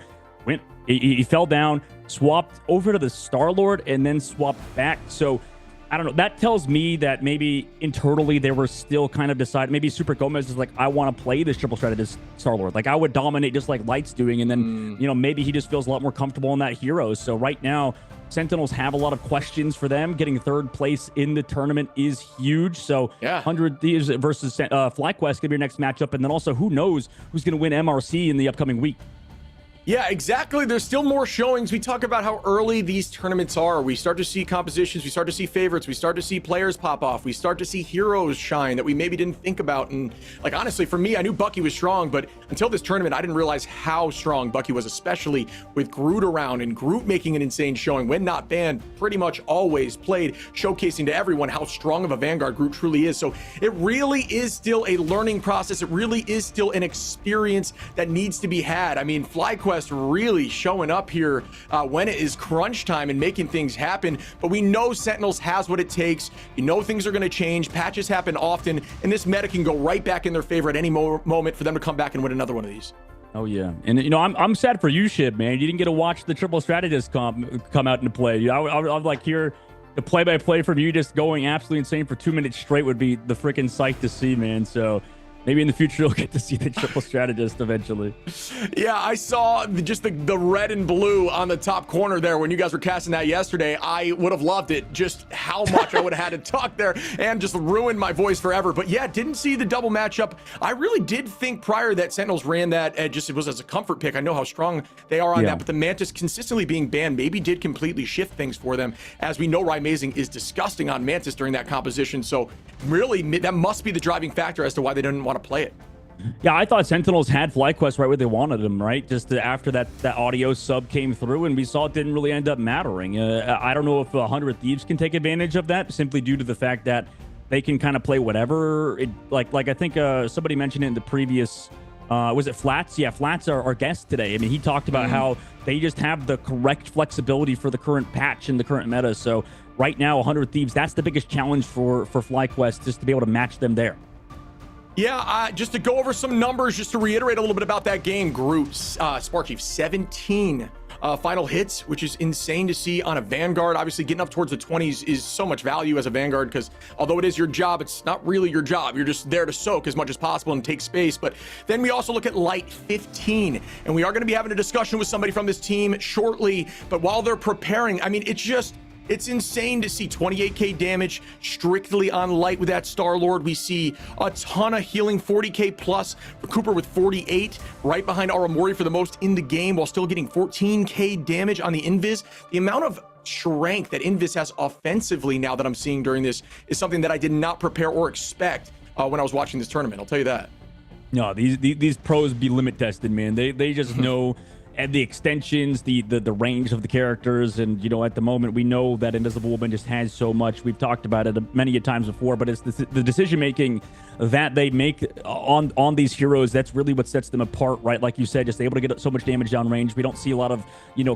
he fell down, swapped over to the Star-Lord, and then swapped back. So I don't know, that tells me that maybe internally they were still kind of deciding, maybe Super Gomez is like, I want to play this triple strategist Star-Lord, like I would dominate just like Light's doing, and then you know, maybe he just feels a lot more comfortable in that hero. So right now Sentinels have a lot of questions for them. Getting 3rd place in the tournament is huge. So yeah, 100 Thieves versus FlyQuest gonna be your next matchup, and then also who knows who's gonna win MRC in the upcoming week. Yeah, exactly. There's still more showings. We talk about how early these tournaments are. We start to see compositions. We start to see favorites. We start to see players pop off. We start to see heroes shine that we maybe didn't think about. And like, honestly, for me, I knew Bucky was strong, but until this tournament, I didn't realize how strong Bucky was, especially with Groot around and Groot making an insane showing. When not banned, pretty much always played, showcasing to everyone how strong of a Vanguard Groot truly is. So it really is still a learning process. It really is still an experience that needs to be had. I mean, FlyQuest really showing up here when it is crunch time and making things happen, but we know Sentinels has what it takes. You know, things are going to change, patches happen often, and this meta can go right back in their favor at any moment for them to come back and win another one of these. Oh yeah, and you know, I'm sad for you, Shib, man. You didn't get to watch the triple strategist come out into play. I'm like here the play-by-play from you just going absolutely insane for 2 minutes straight would be the freaking sight to see, man. So maybe in the future you'll get to see the triple strategist eventually. Yeah, I saw just the red and blue on the top corner there when you guys were casting that yesterday. I would have loved it, just how much I would have had to talk there and just ruined my voice forever. But yeah, didn't see the double matchup. I really did think prior that Sentinels ran that, it was as a comfort pick. I know how strong they are on that, but the Mantis consistently being banned maybe did completely shift things for them. As we know, Amazing is disgusting on Mantis during that composition. So really, that must be the driving factor as to why they didn't want to play it. Yeah, I thought Sentinels had FlyQuest right where they wanted them, right? Just after that audio sub came through, and we saw it didn't really end up mattering. I don't know if 100 Thieves can take advantage of that, simply due to the fact that they can kind of play whatever. Like I think somebody mentioned it in the previous, was it Flats? Yeah, Flats, our guest today. I mean, he talked about how they just have the correct flexibility for the current patch and the current meta. So right now, 100 Thieves, that's the biggest challenge for FlyQuest, just to be able to match them there. Yeah, just to go over some numbers, just to reiterate a little bit about that game, Spark Chief, 17 final hits, which is insane to see on a Vanguard. Obviously, getting up towards the 20s is so much value as a Vanguard, because although it is your job, it's not really your job. You're just there to soak as much as possible and take space. But then we also look at Light, 15, and we are going to be having a discussion with somebody from this team shortly. But while they're preparing, I mean, it's insane to see 28k damage strictly on Light with that Star-Lord. We see a ton of healing, 40k plus for Cooper with 48, right behind Aramori for the most in the game, while still getting 14k damage on the Invis. The amount of strength that Invis has offensively now that I'm seeing during this is something that I did not prepare or expect when I was watching this tournament. I'll tell you that. No, these pros be limit tested, man. They just know. And the extensions, the range of the characters, and at the moment we know that Invisible Woman just has so much. We've talked about it many a times before, but it's the decision making that they make on these heroes that's really what sets them apart, right? Like you said, just able to get so much damage down range. We don't see a lot of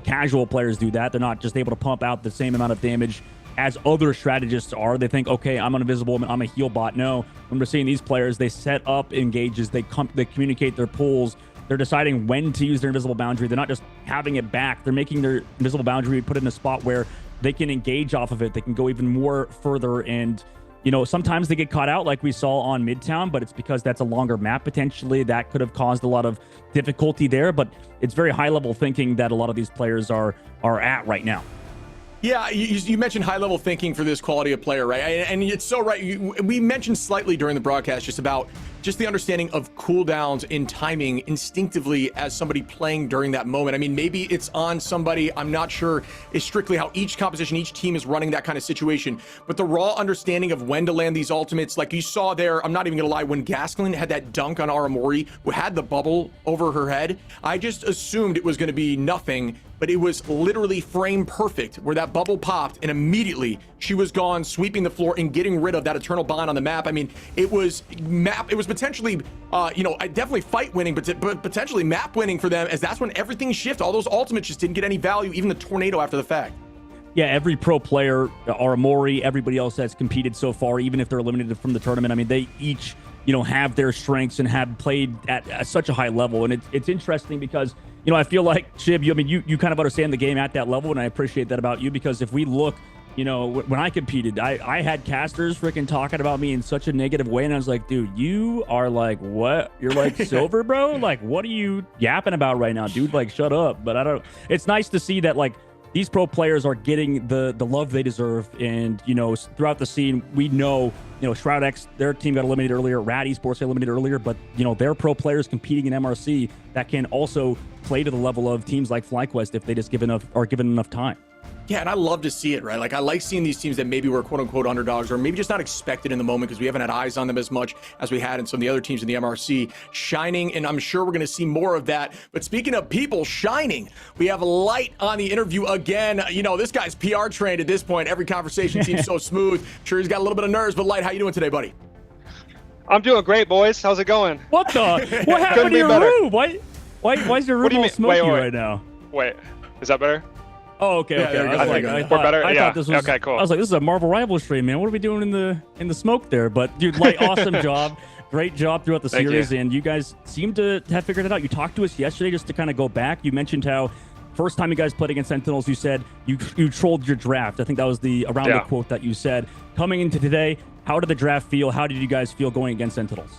casual players do that. They're not just able to pump out the same amount of damage as other strategists are. They think, okay, I'm an Invisible Woman, I'm a heal bot. No, when we're seeing these players, they set up engages, they communicate their pulls. They're deciding when to use their invisible boundary. They're not just having it back. They're making their invisible boundary put in a spot where they can engage off of it. They can go even more further. And, sometimes they get caught out like we saw on Midtown, but it's because that's a longer map potentially. That could have caused a lot of difficulty there. But it's very high-level thinking that a lot of these players are at right now. Yeah, you mentioned high-level thinking for this quality of player, right? And it's so right. We mentioned slightly during the broadcast just about the understanding of cooldowns and timing instinctively as somebody playing during that moment. I mean, maybe it's on somebody, I'm not sure, is strictly how each composition, each team is running that kind of situation. But the raw understanding of when to land these ultimates, like you saw there, I'm not even going to lie, when Gaskelin had that dunk on Aramori, who had the bubble over her head, I just assumed it was going to be nothing. But it was literally frame perfect where that bubble popped and immediately she was gone, sweeping the floor and getting rid of that eternal bond on the map. I mean, it was potentially, definitely fight winning, but potentially map winning for them, as that's when everything shifted. All those ultimates just didn't get any value, even the tornado after the fact. Yeah, every pro player, Aramori, everybody else that's competed so far, even if they're eliminated from the tournament, I mean, they each, have their strengths and have played at such a high level. And it's interesting because, I feel like, Shib, you kind of understand the game at that level, and I appreciate that about you, because if we look, when I competed, I had casters freaking talking about me in such a negative way, and I was like, dude, you are like, what? You're like silver, bro? Like, what are you yapping about right now, dude? Like, shut up. But it's nice to see that, like, these pro players are getting the love they deserve. And, throughout the scene, we know, Shroud X, their team got eliminated earlier. Rad Esports got eliminated earlier. But, they're pro players competing in MRC that can also play to the level of teams like FlyQuest if they just given enough time. Yeah, and I love to see it, right? Like, I like seeing these teams that maybe were quote-unquote underdogs, or maybe just not expected in the moment because we haven't had eyes on them as much as we had in some of the other teams in the MRC, shining, and I'm sure we're going to see more of that. But speaking of people shining, we have Light on the interview again. This guy's PR trained at this point. Every conversation seems so smooth. I'm sure he's got a little bit of nerves, but Light, how you doing today, buddy? I'm doing great, boys. How's it going? What happened to your room? Why is your room all smoky right now? Wait, is that better? Oh, okay. I thought this was okay. Cool. I was like, this is a Marvel Rival stream, man. What are we doing in the smoke there? But dude, Light, awesome job, great job throughout the series, and you guys seem to have figured it out. You talked to us yesterday just to kind of go back. You mentioned how First time you guys played against Sentinels, you said you trolled your draft. I think that was the quote that you said. Coming into today, how did the draft feel? How did you guys feel going against Sentinels?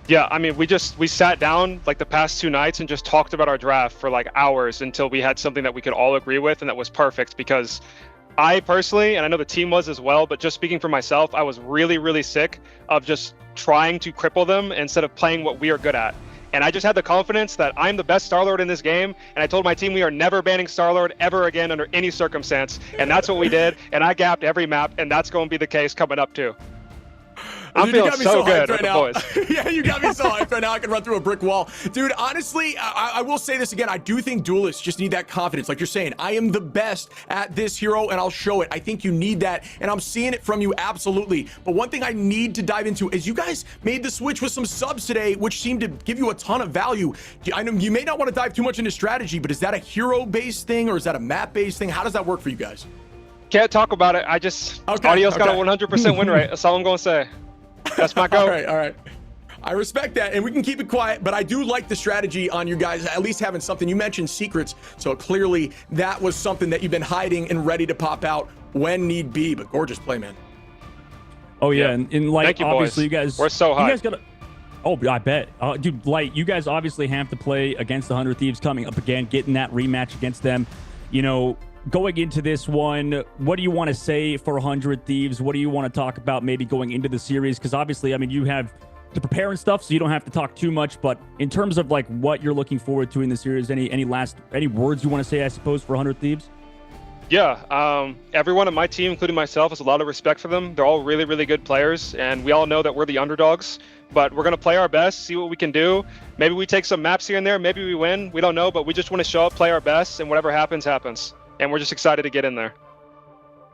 Yeah, I mean, we sat down like the past 2 nights and just talked about our draft for like hours until we had something that we could all agree with, and that was perfect. Because I personally, and I know the team was as well, but just speaking for myself, I was really, really sick of just trying to cripple them instead of playing what we are good at. And I just had the confidence that I'm the best Star-Lord in this game, and I told my team we are never banning Star-Lord ever again under any circumstance, and that's what we did, and I gapped every map, and that's going to be the case coming up too. I'm feeling so good with the boys. Yeah, you got me so hyped right now. I can run through a brick wall. Dude, honestly, I will say this again. I do think duelists just need that confidence. Like you're saying, I am the best at this hero, and I'll show it. I think you need that, and I'm seeing it from you, absolutely. But one thing I need to dive into is you guys made the switch with some subs today, which seemed to give you a ton of value. I know you may not want to dive too much into strategy, but is that a hero-based thing, or is that a map-based thing? How does that work for you guys? Can't talk about it. Audio's got a 100% win rate. That's all I'm going to say. That's my goal. All right. I respect that, and we can keep it quiet, but I do like the strategy on you guys at least having something. You mentioned secrets, so clearly that was something that you've been hiding and ready to pop out when need be. But gorgeous play, man. Oh yeah, and like thank you, obviously boys. you guys, we're so high. You guys gotta. Oh, I bet, dude. Like you guys obviously have to play against the 100 Thieves coming up again, getting that rematch against them. You know, going into this one, what do you want to say for 100 Thieves? What do you want to talk about maybe going into the series? Because obviously, I mean, you have to prepare and stuff, so you don't have to talk too much. But in terms of like what you're looking forward to in the series, any words you want to say, I suppose, for 100 Thieves? Yeah, everyone on my team, including myself, has a lot of respect for them. They're all really, really good players, and we all know that we're the underdogs. But we're going to play our best, see what we can do. Maybe we take some maps here and there. Maybe we win. We don't know, but we just want to show up, play our best, and whatever happens, happens. And we're just excited to get in there.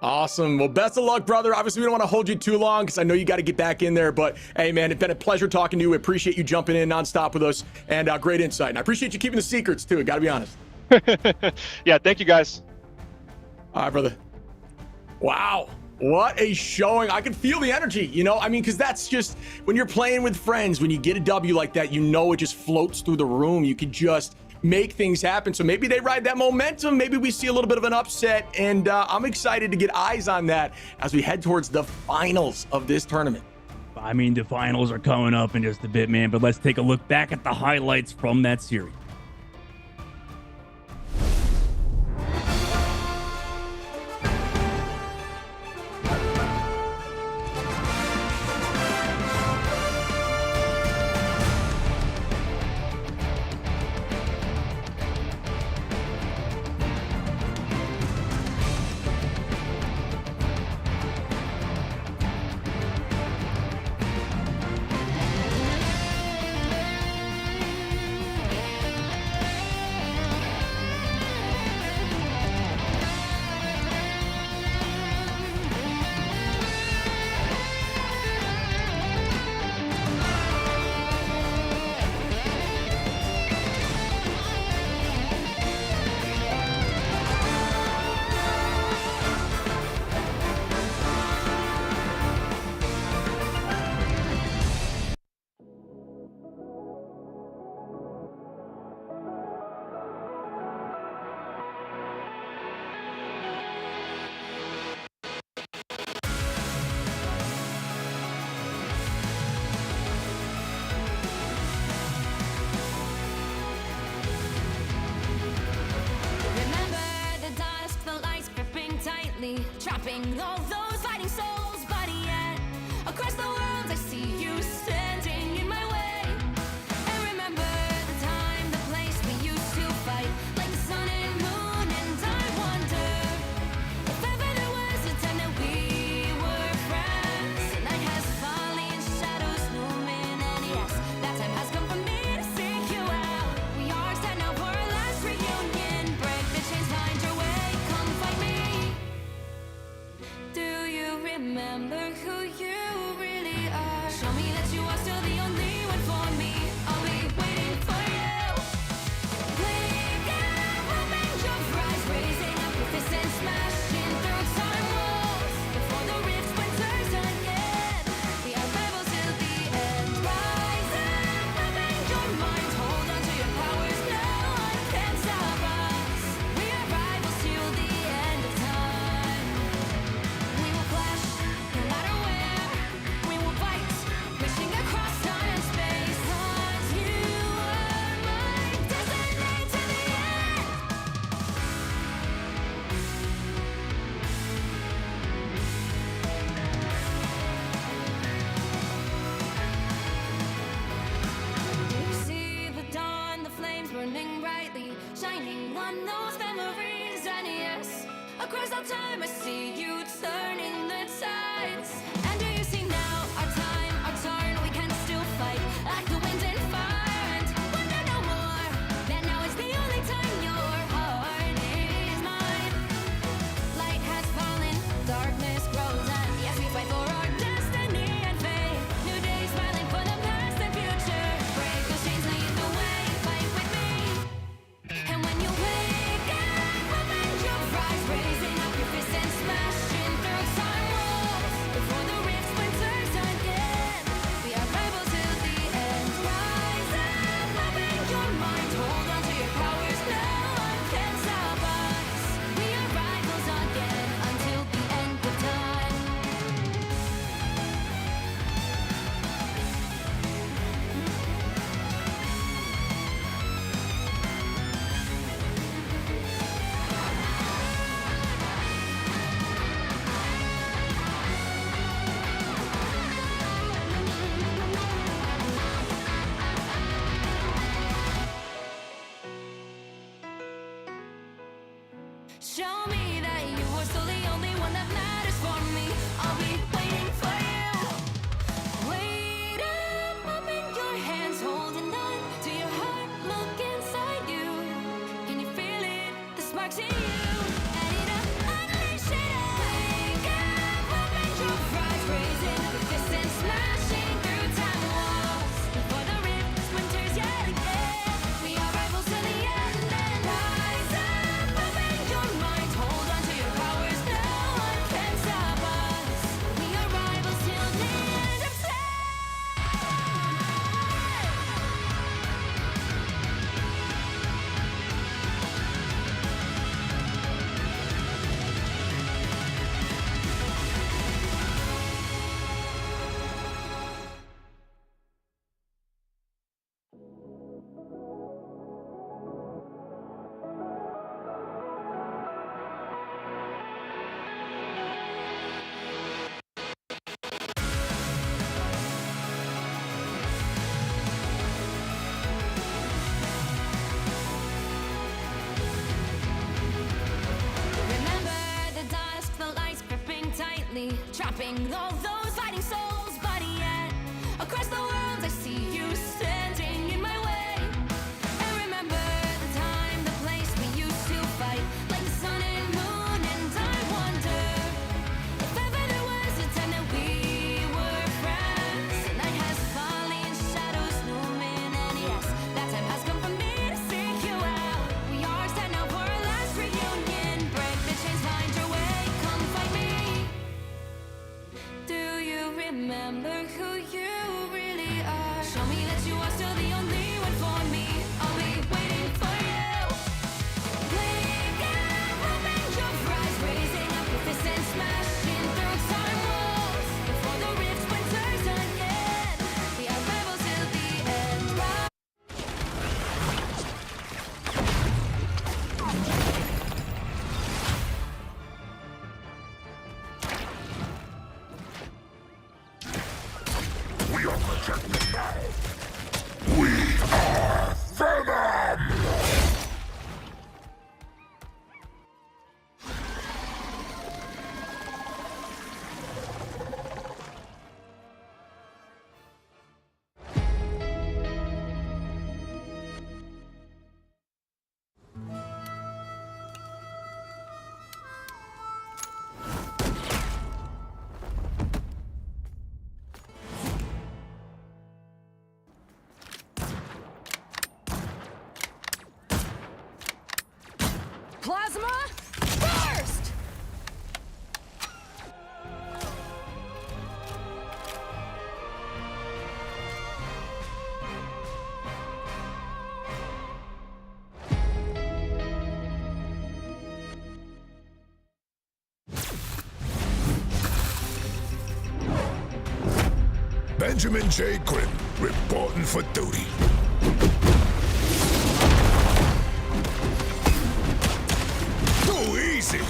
Awesome. Well, best of luck, brother. Obviously, we don't want to hold you too long because I know you got to get back in there. But, hey, man, it's been a pleasure talking to you. We appreciate you jumping in nonstop with us, and great insight. And I appreciate you keeping the secrets, too. Got to be honest. Yeah, thank you, guys. All right, brother. Wow. What a showing. I can feel the energy, you know? I mean, because that's just when you're playing with friends, when you get a W like that, you know it just floats through the room. You can just make things happen. So maybe they ride that momentum. Maybe we see a little bit of an upset, and I'm excited to get eyes on that as we head towards the finals of this tournament. I mean, the finals are coming up in just a bit, man, but let's take a look back at the highlights from that series. Remember the dusk, the lights gripping tightly, trapping all those fighting souls, but yet across the world I see you standing in my way. And remember the time, the place we used to fight, like the sun and moon, and I wonder if ever there was a time that we were friends. The night has fallen, shadows looming, and yes, that time has come for me to seek you out. We are set now for our last reunion. Break the chains, find your way, come fight me. Do those memories, and yes, across all time I see you turning the tides. And do you see now our time, our turn, we can still fight like the wind and fire, and wonder no more that now is the only time your heart is mine. Light has fallen, darkness grows, and yes, we fight for our destiny and fate. New days smiling for the past and future. Break those chains, lead the way, fight with me. And when you wake up, open your eyes, raising up your fists and smashing through time walls. Before the rift splinters again, we are rivals till the end. Rise up, open your mind, hold on to your powers, no one can stop us. We are rivals again until the end of time. Show me that you are still the only one that matters for me. I'll be waiting for you. Wait up, open your hands, holding on to your heart. Look inside you. Can you feel it? The sparks in you. And it unleash it. Wake up, open your eyes, raising up your fists and smashing through time walls. Before the rift splinters yet again, we are rivals to the end. And rise up, open your mind, hold on to your powers, no one can stop us. We are rivals till the end of time. Remember the dusk, the lights gripping tightly, trapping all those fighting souls. But yet, across the world, I see you standing in my way. And remember the time, the place we used to fight, like the sun and moon. And I wonder if ever there was a time that we were friends. The night has fallen, shadows looming, and yes, that time has come for me to seek you out. We are set now for our last reunion. Break the chains, find your way, come fight me. Do you remember who you really are? Show me that you are still the only one for me. I'll be waiting for you. Wake up, open your eyes, raising up your fists and smashing through time walls. Before the rift splinters again, we are rebels till the end. We are protected now. We are Venom! Plasma, burst! Benjamin J. Grimm, reporting for duty. Too easy!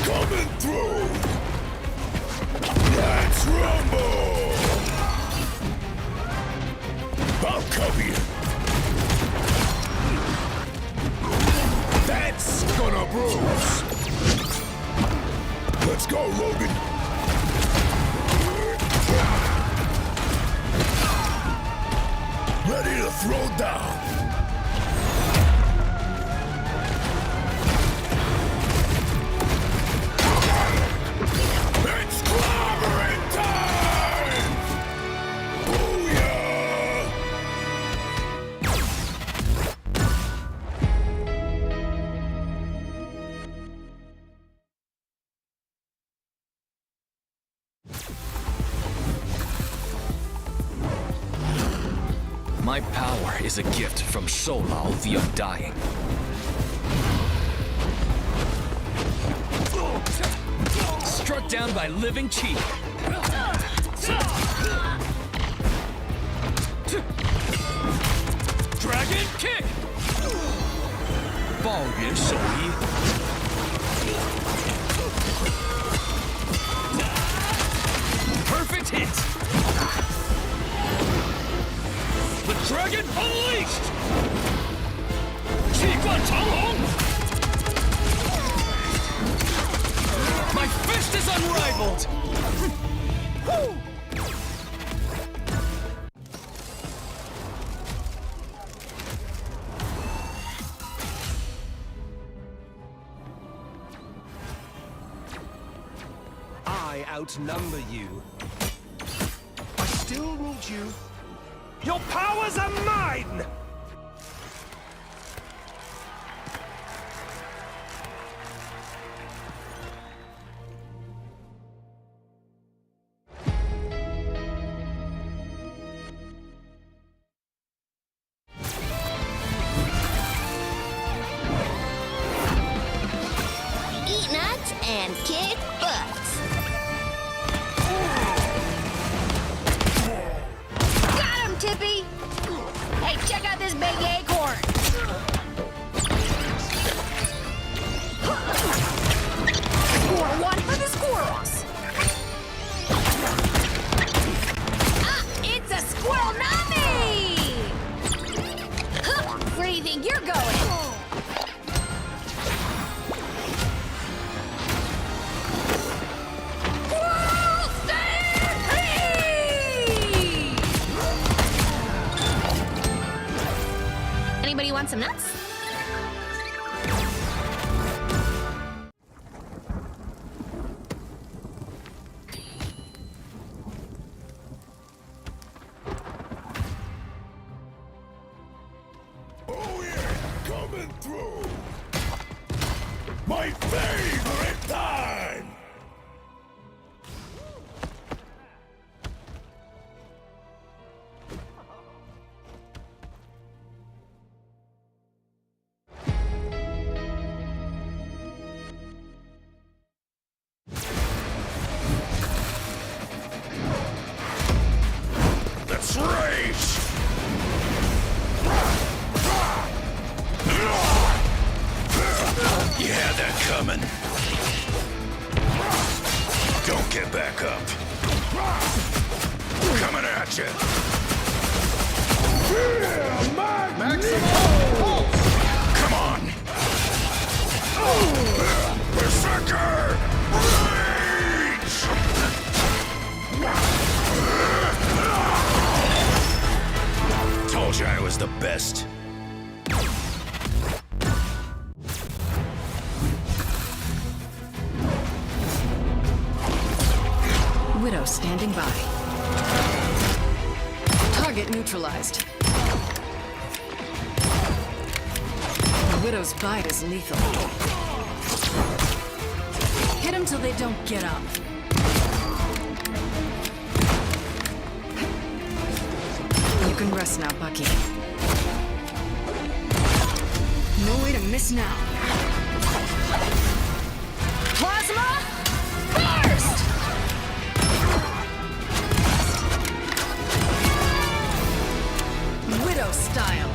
Coming through! Let's rumble! I'll cover you. bros. Let's go, Logan. Ready to throw down. It's clobbering time! Booyah! My power is a gift from Solal the Undying. Struck down by living chi. Dragon kick! Ball Yuan Shouyi. Perfect hit! The dragon unleashed! Qiguan Changlong! My fist is unrivaled! I outnumber you. I still need you. Your powers are mine! Eat nuts and kick butts. Got him, Tippy! Hey, check out this big acorn! Score one for the squirrels! Ah, it's a squirrel nami! Huh, where do you think you're going? Anybody want some nuts? Oh yeah, coming through. My favorite time. Let's rage! You had that coming. Don't get back up. Coming at you. Maximum pulse! Come on. Berserker! Rage! Told you I was the best. Widow standing by. Target neutralized. The Widow's bite is lethal. Hit them till they don't get up. You can rest now, Bucky. No way to miss now. Plasma burst! Widow style.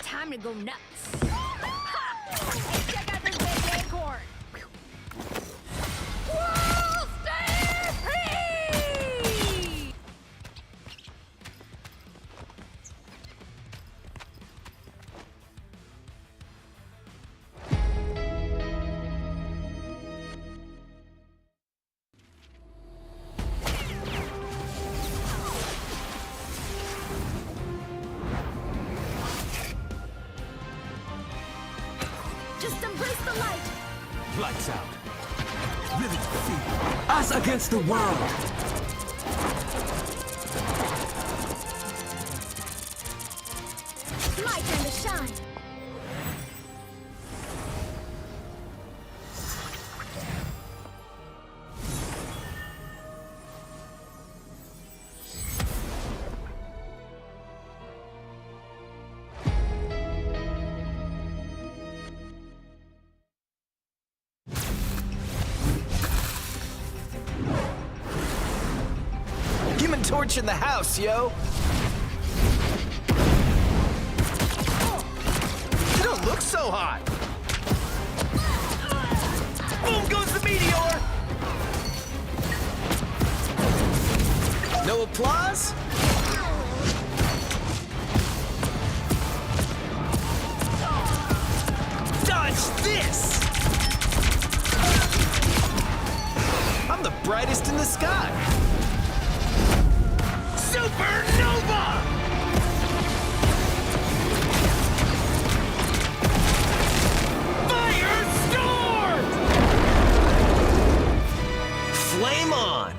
Time to go nuts. Ha! Hey, check out this big acorn. Just embrace the light. Lights out. Living feet. Us against the world. It's my turn to shine. Human Torch in the house, yo! You don't look so hot! Boom goes the meteor! No applause? Dodge this! I'm the brightest in the sky! Supernova! Firestorm! Flame on!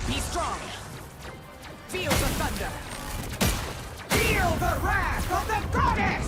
Be strong. Feel the thunder. Feel the wrath of the goddess!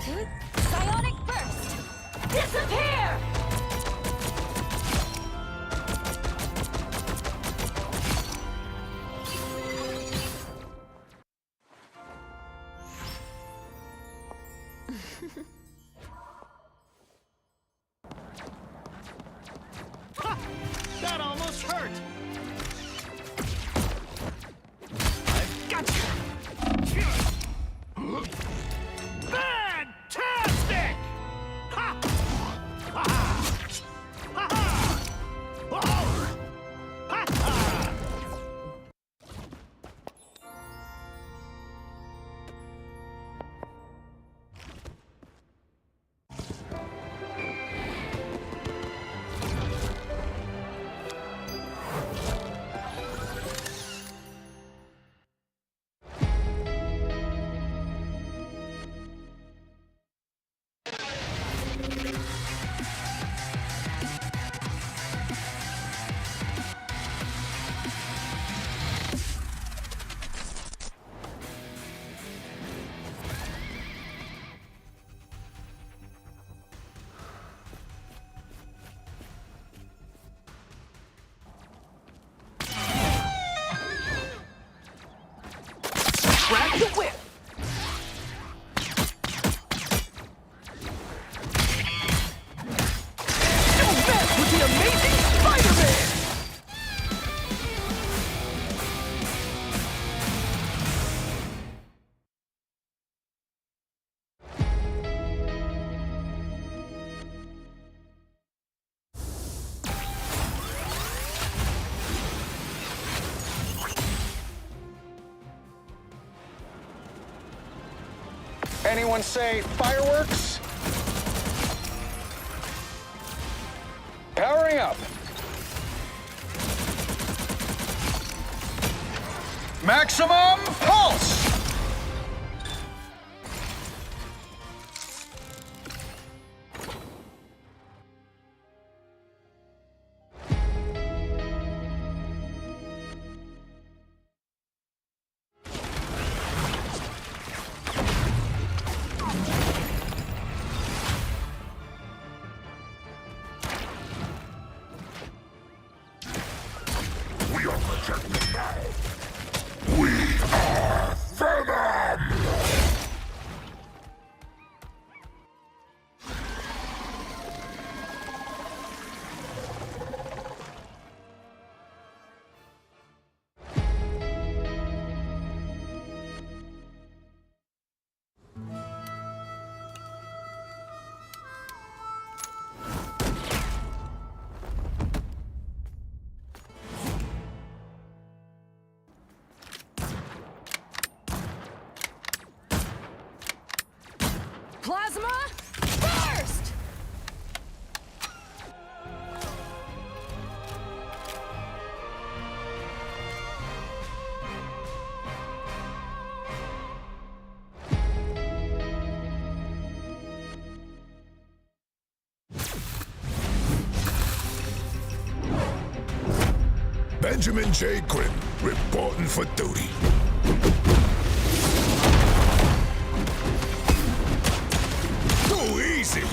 Psionic burst. Disappear! That almost hurt! I've got you! Fantastic! Ha! Ha! Ha! Ha! Oh! Ha! Ha! Grab the whip! Don't mess with the amazing Spider-Man! Anyone say fireworks? Powering up. Maximum pulse! We are protected now. We are Venom! Plasma burst! Benjamin J. Grimm, reporting for duty. Too easy.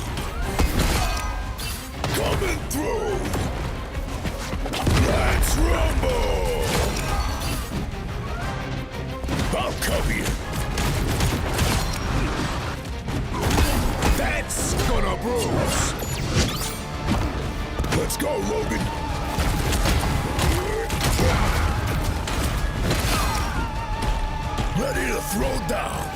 Coming through. Let's rumble. I'll cover you. That's gonna bruise. Let's go, Logan. Ready to throw down.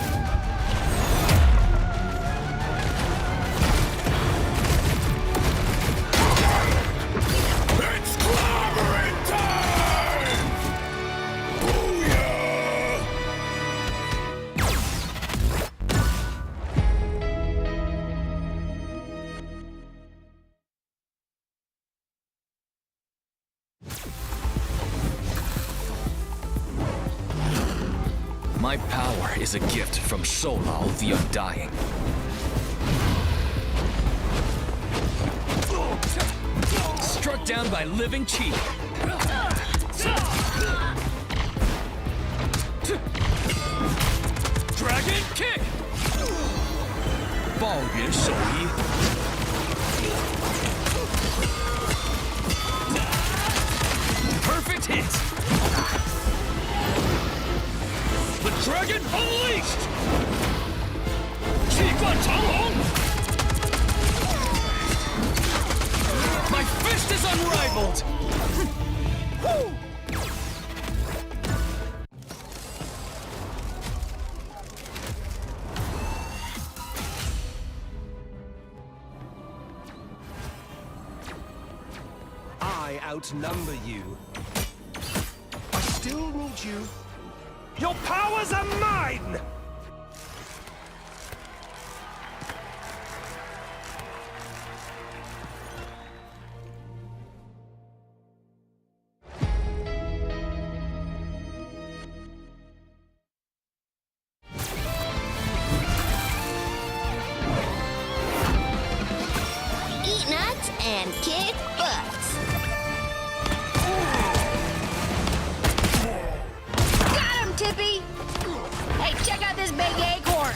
It's clobbering time! Booyah! My power is a gift from Solal the Undying. Struck down by living chi. Dragon kick! Ball Yuan Shouyi. Perfect hit! The dragon unleashed! Qiguan Changhong! My fist is unrivaled! I outnumber you. I still need you. Your powers are mine! Eat nuts and kick butts. Got him, Tippy! Hey, check out this big acorn!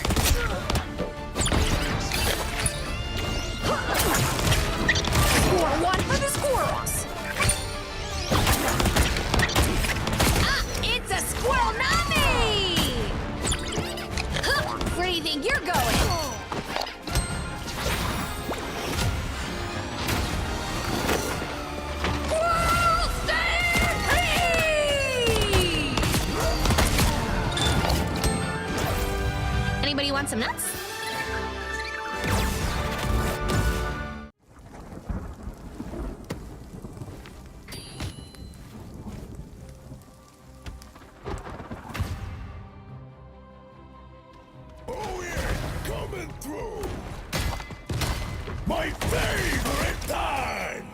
Score one for the squirrels! Ah, it's a squirrel nami! Huh, where do you think you're going? Squirrel stampede! Anybody want some nuts? Oh yeah, coming through. My favorite time.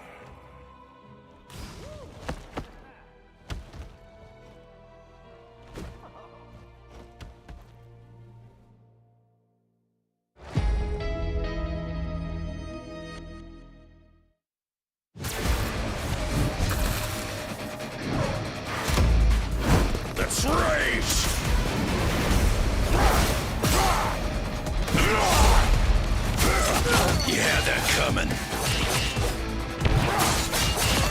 Fierce rage! You had that coming.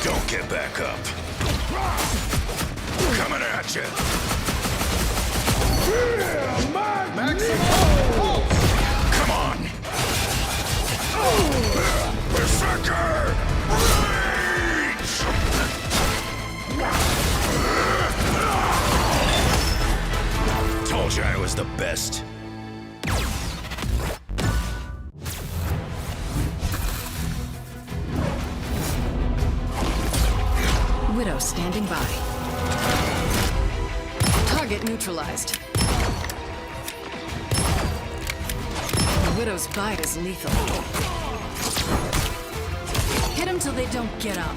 Don't get back up. Coming at you. Maximum pulse! Come on. Berserker! Rage! Told you I was the best. Widow standing by. Target neutralized. The Widow's bite is lethal. Hit them till they don't get up.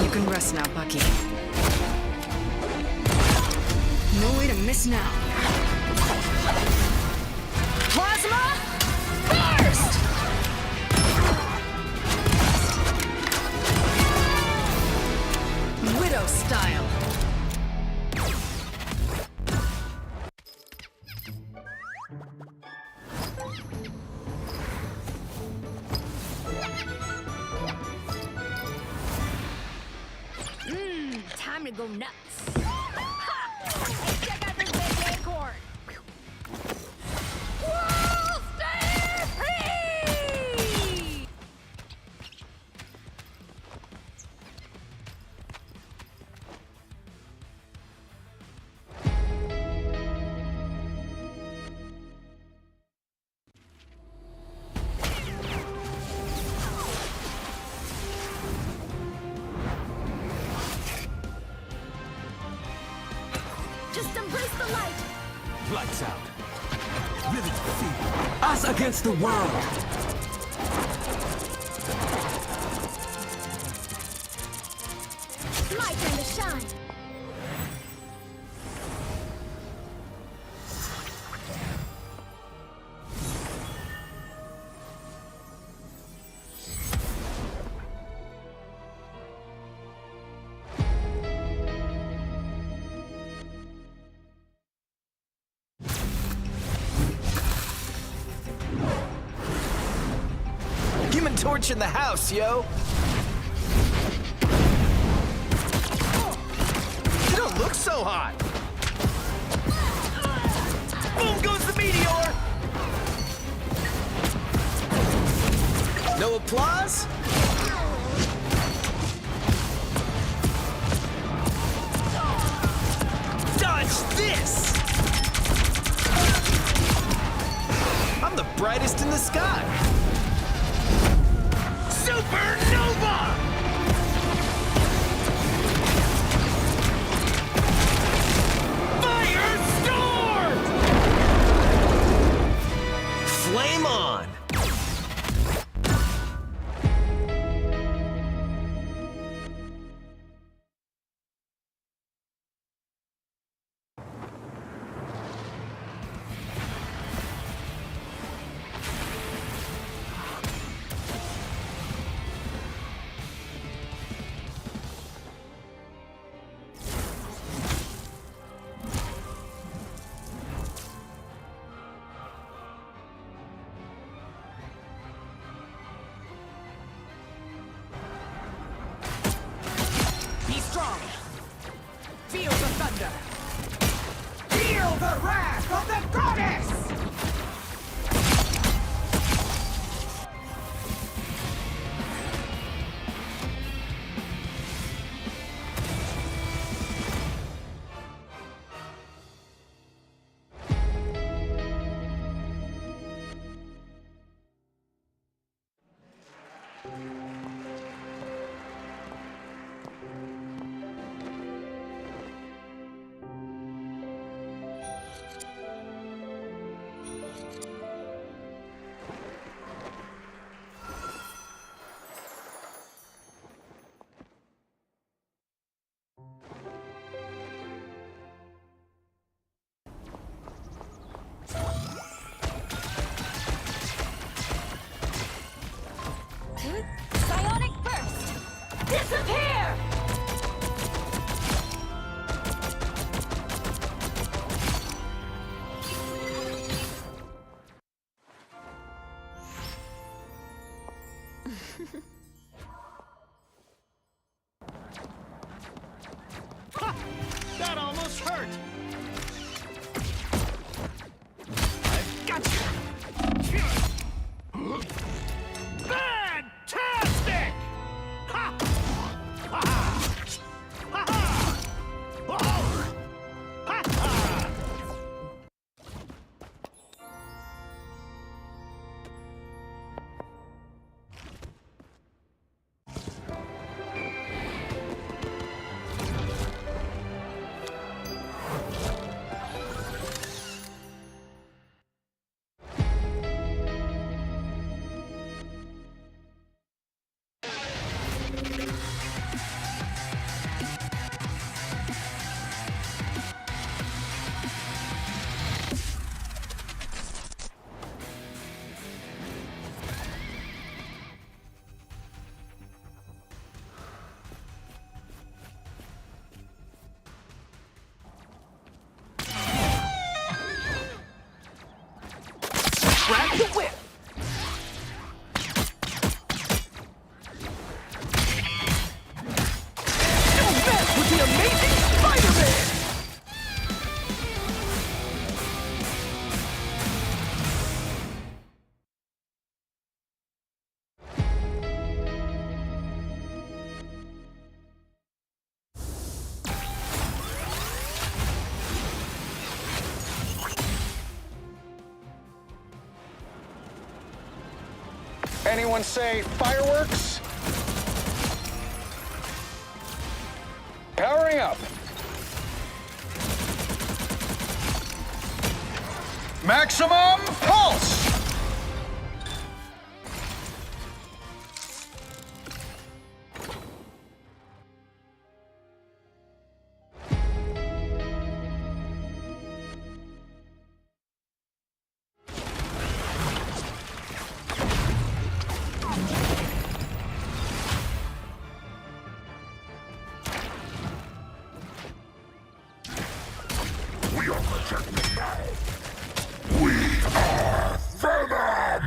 You can rest now, Bucky. No way to miss now. Plasma burst! Widow style. Time to go nuts. Ha! Check out this big acorn. Whoa, stay free! Just embrace the light. Lights out. Vivid feet. Us against the world. It's my turn to shine. Human Torch in the house, yo! You don't look so hot! Boom goes the meteor! No applause? Dodge this! I'm the brightest in the sky! Supernova! Firestorm! Flame on! Be strong. Feel the thunder. Feel the wrath of the goddess! Disappear! That almost hurt! I've got you! Fantastic! Ha! Ha! Ha! Ha! Oh! Ha! Ha! Grab the whip! Don't mess with the amazing Spider-Man! Anyone say fireworks? Powering up. Maximum pulse! We are protected now. We are Venom!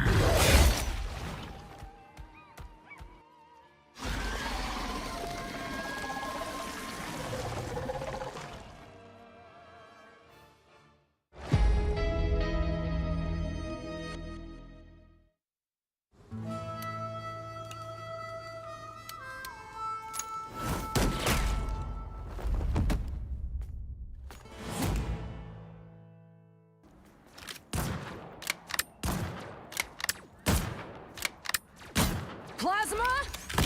Plasma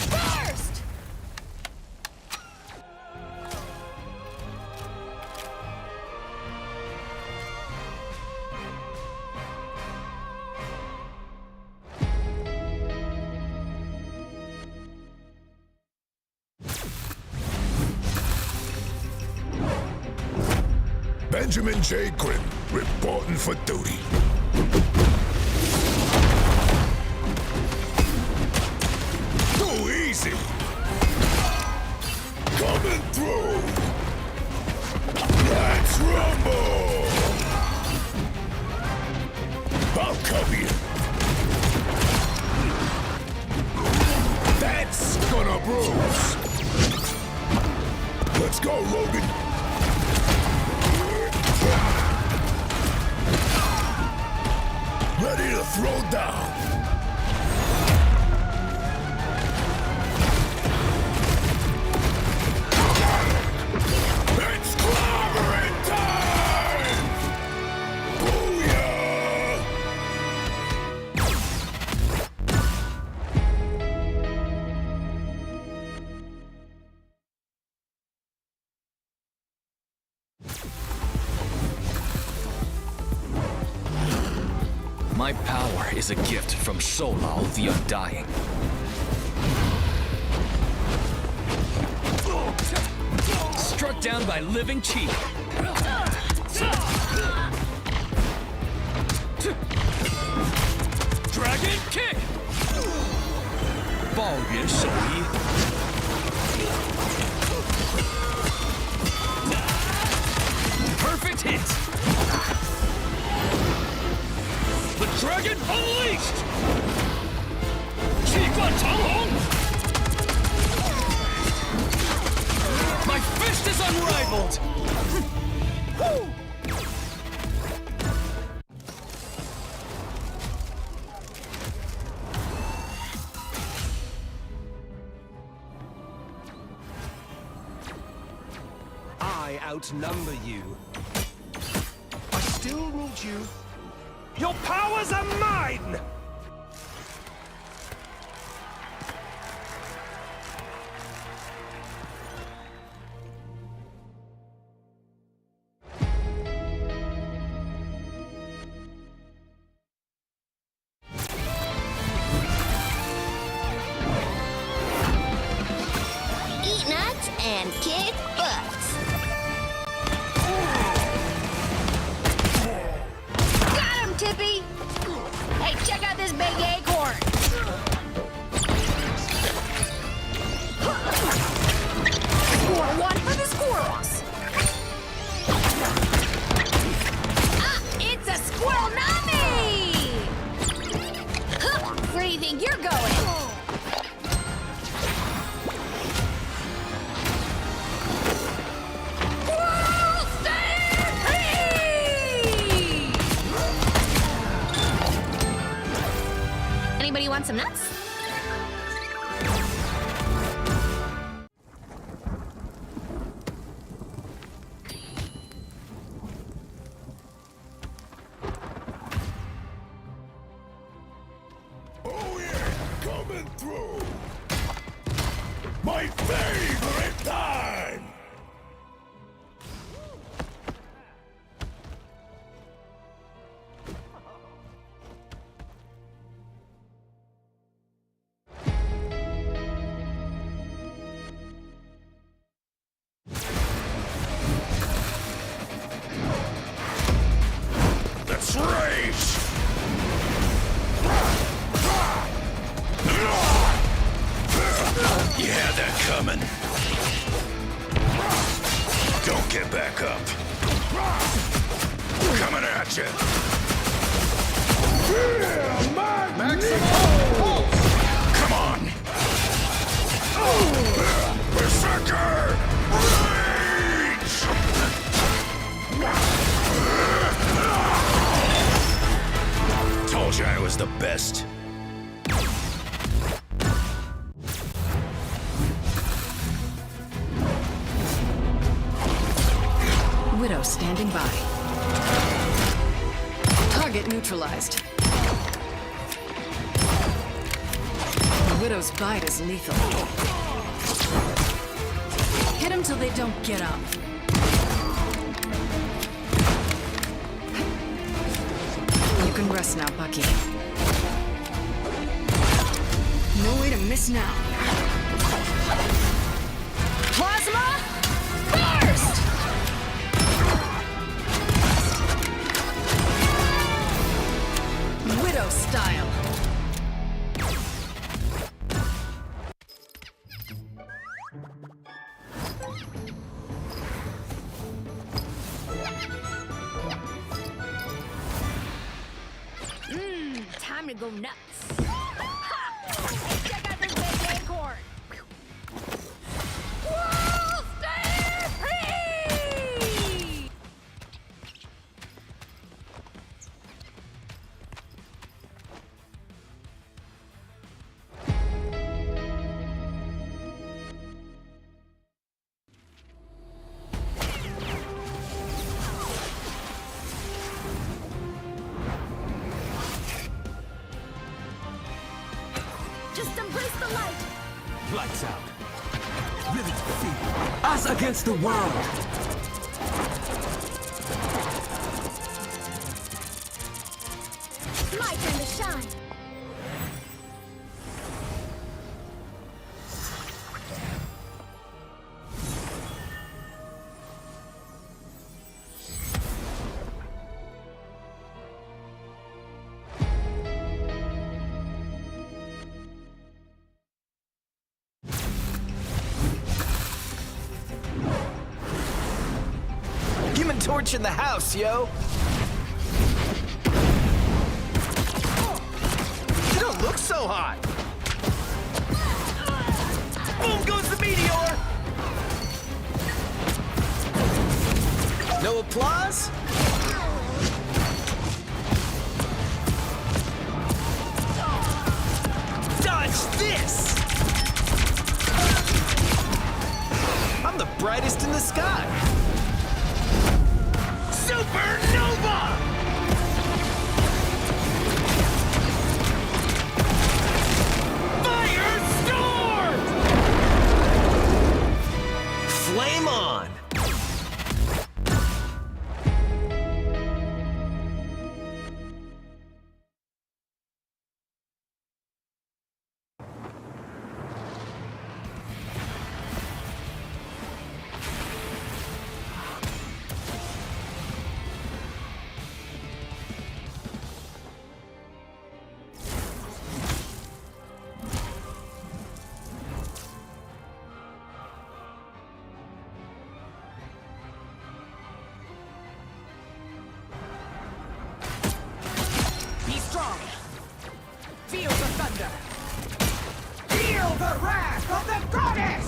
burst! Benjamin J. Grimm, reporting for duty. Too easy! Coming through! Let's rumble! I'll cover you! That's gonna bruise! Let's go, Logan! Ready to throw down! It's clobbering time! Booyah! My power is a gift from Solal the Undying. Struck down by living chi. Dragon kick! 暴元手一。First hit! The dragon unleashed! My fist is unrivaled! I outnumber you. I still need you. Your powers are mine! Eat nuts and kick butts. Got him, Tippy! Hey, check out this big acorn! Score one for the squirrels! Ah, it's a squirrel nami! Huh, where do you think you're going? Anybody want some nuts? Oh yeah, coming through. My favorite time. Let's race! You had that coming. Don't get back up. Coming at you. Come on. Berserker! Rage! Told you I was the best. Widow standing by. Target neutralized. The Widow's bite is lethal. Hit them till they don't get up. You can rest now, Bucky. No way to miss now. Plasma burst! Widow style. Time to go nuts. Ha! Hey, check out this big acorn. Whoa, stay free! Just embrace the light. Lights out. Ready to defeat. Us against the world. My turn to shine. Give it to Torching the house, yo. You don't look so hot. Boom goes the meteor. No applause? Dodge this! I'm the brightest in the sky. Supernova! Firestorm! Flame on! Be strong. Feel the thunder. Feel the wrath of the goddess!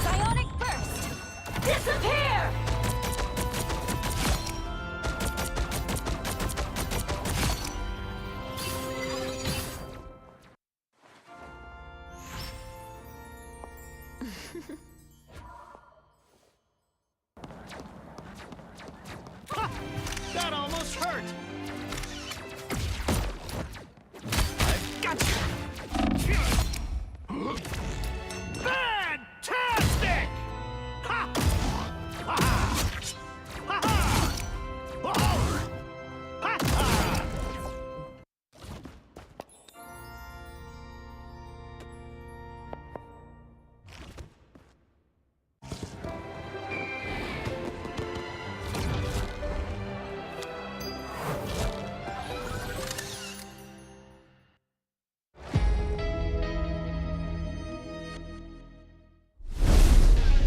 Psionic burst! Disappear! That almost hurt. I've got you. Fantastic! Ha! Ha! Ha! Ha! Oh! Ha! Ha!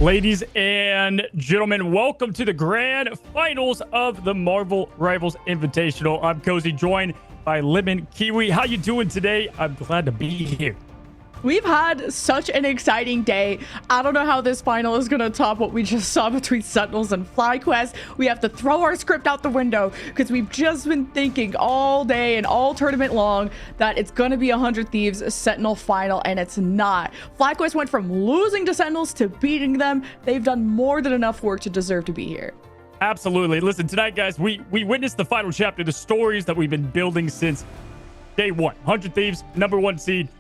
Ladies and gentlemen, welcome to the grand finals of the Marvel Rivals Invitational. I'm Cozy, joined by Lemon Kiwi. How you doing today? I'm glad to be here. We've had such an exciting day. I don't know how this final is going to top what we just saw between Sentinels and FlyQuest. We have to throw our script out the window because we've just been thinking all day and all tournament long that it's going to be 100 Thieves Sentinel final, and it's not. FlyQuest went from losing to Sentinels to beating them. They've done more than enough work to deserve to be here. Absolutely. Listen, tonight, guys, we witnessed the final chapter, the stories that we've been building since day one. 100 Thieves, #1 seed.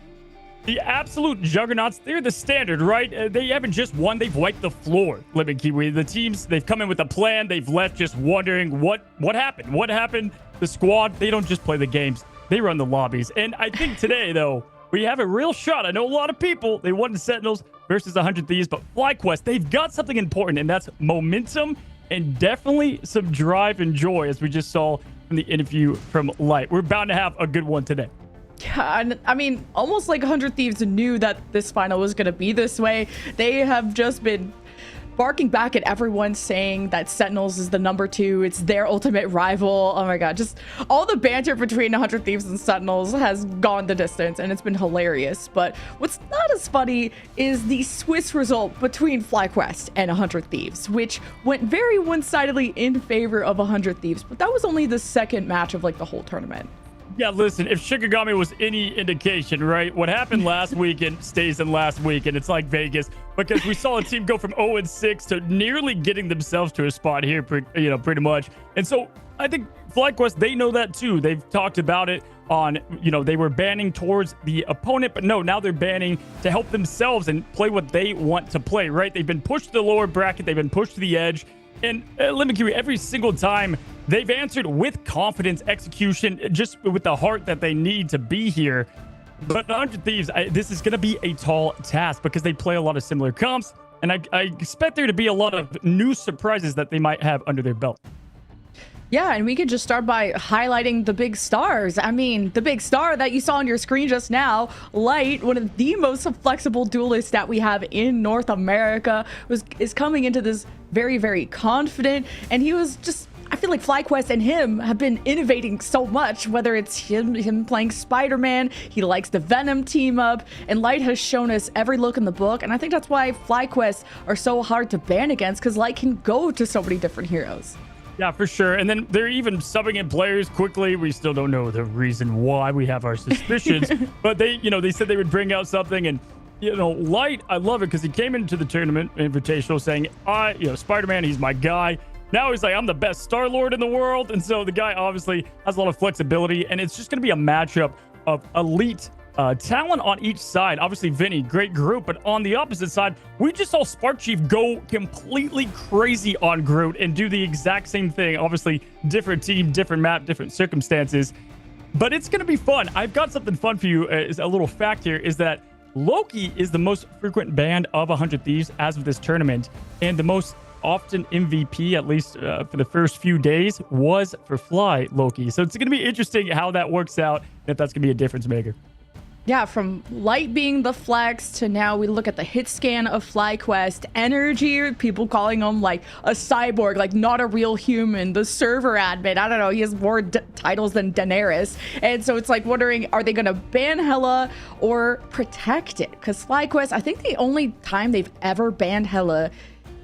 The absolute juggernauts, they're the standard, right? They haven't just won, they've wiped the floor, Lemon Kiwi. The teams, they've come in with a plan. They've left just wondering what happened. What happened? The squad, they don't just play the games. They run the lobbies. And I think today, though, we have a real shot. I know a lot of people, they wanted Sentinels versus 100 Thieves, but FlyQuest, they've got something important, and that's momentum and definitely some drive and joy, as we just saw from the interview from Light. We're bound to have a good one today. Yeah, and I mean, almost like 100 Thieves knew that this final was going to be this way. They have just been barking back at everyone saying that Sentinels is the #2. It's their ultimate rival. Oh my god, just all the banter between 100 Thieves and Sentinels has gone the distance, and it's been hilarious. But what's not as funny is the Swiss result between FlyQuest and 100 Thieves, which went very one-sidedly in favor of 100 Thieves, but that was only the second match of like the whole tournament. Yeah, listen, if Shikigami was any indication, right? What happened last weekend stays in last weekend. It's like Vegas, because we saw a team go from 0-6 to nearly getting themselves to a spot here, pretty much. And so I think FlyQuest, they know that too. They've talked about it on, they were banning towards the opponent, but no, now they're banning to help themselves and play what they want to play, right? They've been pushed to the lower bracket. They've been pushed to the edge. And Lemon every single time they've answered with confidence, execution, just with the heart that they need to be here. But 100 Thieves, this is going to be a tall task because they play a lot of similar comps. And I expect there to be a lot of new surprises that they might have under their belt. Yeah, and we could just start by highlighting the big stars. I mean, the big star that you saw on your screen just now, Light, one of the most flexible duelists that we have in North America, is coming into this very, very confident. And he was just, I feel like FlyQuest and him have been innovating so much, whether it's him playing Spider-Man, he likes the Venom team up, and Light has shown us every look in the book. And I think that's why FlyQuest are so hard to ban against, because Light can go to so many different heroes. Yeah, for sure. And then they're even subbing in players quickly. We still don't know the reason why. We have our suspicions. But they said they would bring out something. And, Light, I love it because he came into the tournament Invitational saying, Spider-Man, he's my guy. Now he's like, I'm the best Star-Lord in the world. And so the guy obviously has a lot of flexibility. And it's just going to be a matchup of elite talent on each side. Obviously, Vinny, great group, but on the opposite side, we just saw Spark Chief go completely crazy on Groot and do the exact same thing. Obviously, different team, different map, different circumstances, but it's going to be fun. I've got something fun for you. Is a little fact here is that Loki is the most frequent banned of 100 Thieves as of this tournament, and the most often MVP, at least for the first few days, was for Fly Loki. So it's going to be interesting how that works out, and if that's going to be a difference maker. Yeah, from Light being the flex to now we look at the hit scan of FlyQuest, Energy, people calling him like a cyborg, like not a real human, the server admin. I don't know, he has more titles than Daenerys. And so it's like wondering, are they going to ban Hela or protect it? Because FlyQuest, I think the only time they've ever banned Hela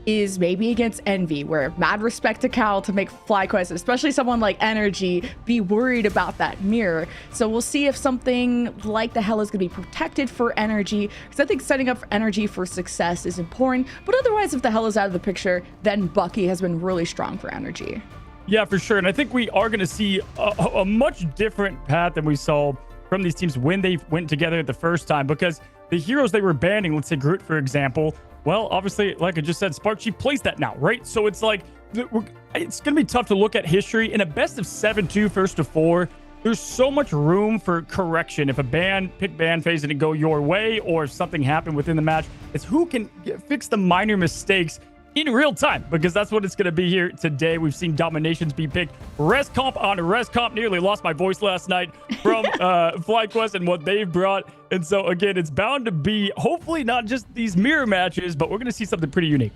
is maybe against Envy, where mad respect to Cal to make FlyQuest, especially someone like Energy, be worried about that mirror. So we'll see if something like the Hela is going to be protected for Energy, because I think setting up Energy for success is important. But otherwise, if the Hela's out of the picture, then Bucky has been really strong for Energy. Yeah, for sure. And I think we are going to see a much different path than we saw from these teams when they went together the first time, because the heroes they were banning, let's say Groot, for example, well, obviously, like I just said, Spark Chief plays that now, right? So it's like, it's going to be tough to look at history. In a best of 7-2, first to 4, there's so much room for correction. If a pick ban phase didn't go your way, or if something happened within the match, it's who can fix the minor mistakes in real time, because that's what it's going to be here today. We've seen dominations be picked. Res comp on res comp. Nearly lost my voice last night from FlyQuest and what they've brought. And so, again, it's bound to be hopefully not just these mirror matches, but we're going to see something pretty unique.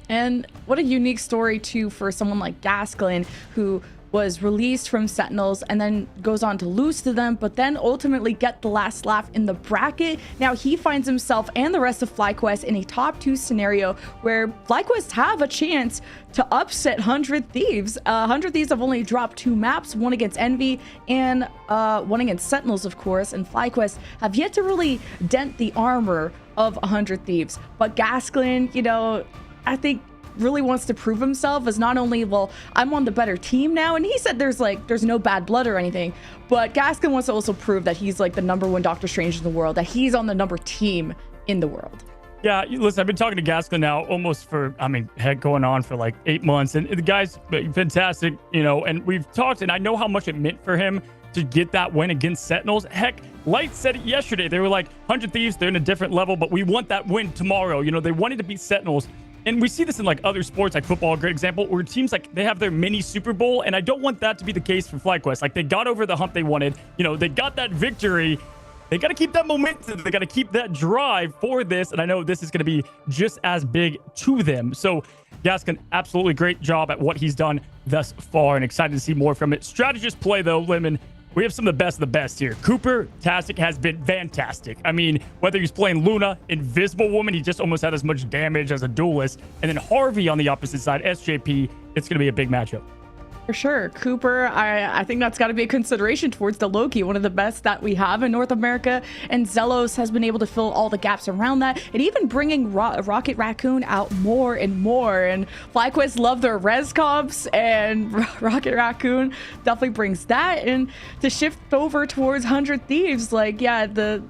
And what a unique story, too, for someone like Gasklin, who was released from Sentinels and then goes on to lose to them, but then ultimately get the last laugh in the bracket. Now he finds himself and the rest of FlyQuest in a top 2 scenario where FlyQuest have a chance to upset 100 Thieves. 100 Thieves have only dropped 2 maps, one against Envy and one against Sentinels, of course, and FlyQuest have yet to really dent the armor of 100 Thieves. But Gasklin, I think really wants to prove himself as not only, well, I'm on the better team now, and he said there's no bad blood or anything, but Gaskin wants to also prove that he's like the #1 Doctor Strange in the world, that he's on the number team in the world. Yeah, listen, I've been talking to Gaskin now almost for, going on for like 8 months, and the guy's fantastic, and we've talked, and I know how much it meant for him to get that win against Sentinels. Heck, Light said it yesterday. They were like, 100 Thieves, they're in a different level, but we want that win tomorrow. They wanted to beat Sentinels. And we see this in like other sports, like football, a great example, where teams like they have their mini Super Bowl, and I don't want that to be the case for FlyQuest. Like they got over the hump they wanted, they got that victory. They got to keep that momentum. They got to keep that drive for this, and I know this is going to be just as big to them. So Gaskin, absolutely great job at what he's done thus far, and excited to see more from it. Strategist play though, Lemon. We have some of the best here. Cooper Tastic has been fantastic. Whether he's playing Luna, Invisible Woman, he just almost had as much damage as a duelist. And then Harvey on the opposite side, SJP, it's going to be a big matchup. For sure. Cooper, I think that's got to be a consideration towards the Loki, one of the best that we have in North America. And Zelos has been able to fill all the gaps around that, and even bringing Rocket Raccoon out more and more. And FlyQuest love their res comps, and Rocket Raccoon definitely brings that. And to shift over towards 100 Thieves, like, yeah, the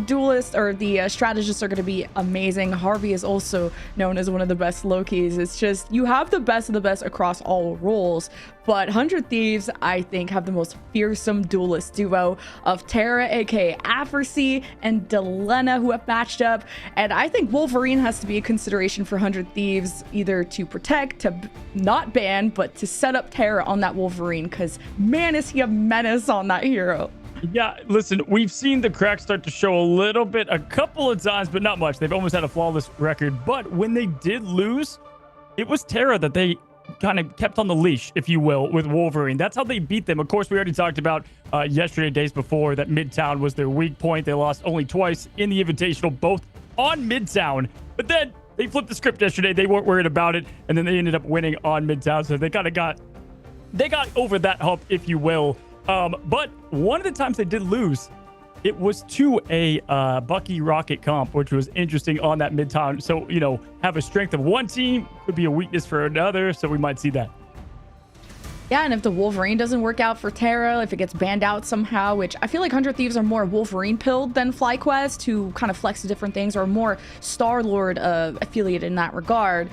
duelists or the strategists are going to be amazing. Harvey is also known as one of the best Lokis. It's just, you have the best of the best across all roles, but 100 Thieves, I think, have the most fearsome duelist duo of Terra, aka Affersy, and Delena, who have matched up. And I think Wolverine has to be a consideration for 100 Thieves, either to protect, to not ban, but to set up Terra on that Wolverine, because man, is he a menace on that hero. Yeah, listen, we've seen the cracks start to show a little bit, a couple of times, but not much. They've almost had a flawless record. But when they did lose, it was Terra that they kind of kept on the leash, if you will, with Wolverine. That's how they beat them. Of course, we already talked about yesterday, days before, that Midtown was their weak point. They lost only twice in the Invitational, both on Midtown. But then they flipped the script yesterday. They weren't worried about it, and then they ended up winning on Midtown. So they kind of got over that hump, if you will. But one of the times they did lose, it was to a Bucky Rocket comp, which was interesting on that Midtown. So, you know, have a strength of one team could be a weakness for another. So we might see that. Yeah, and if the Wolverine doesn't work out for Terra, if it gets banned out somehow, which I feel like 100 Thieves are more Wolverine pilled than FlyQuest, to kind of flex to different things, or more Star-Lord affiliated in that regard.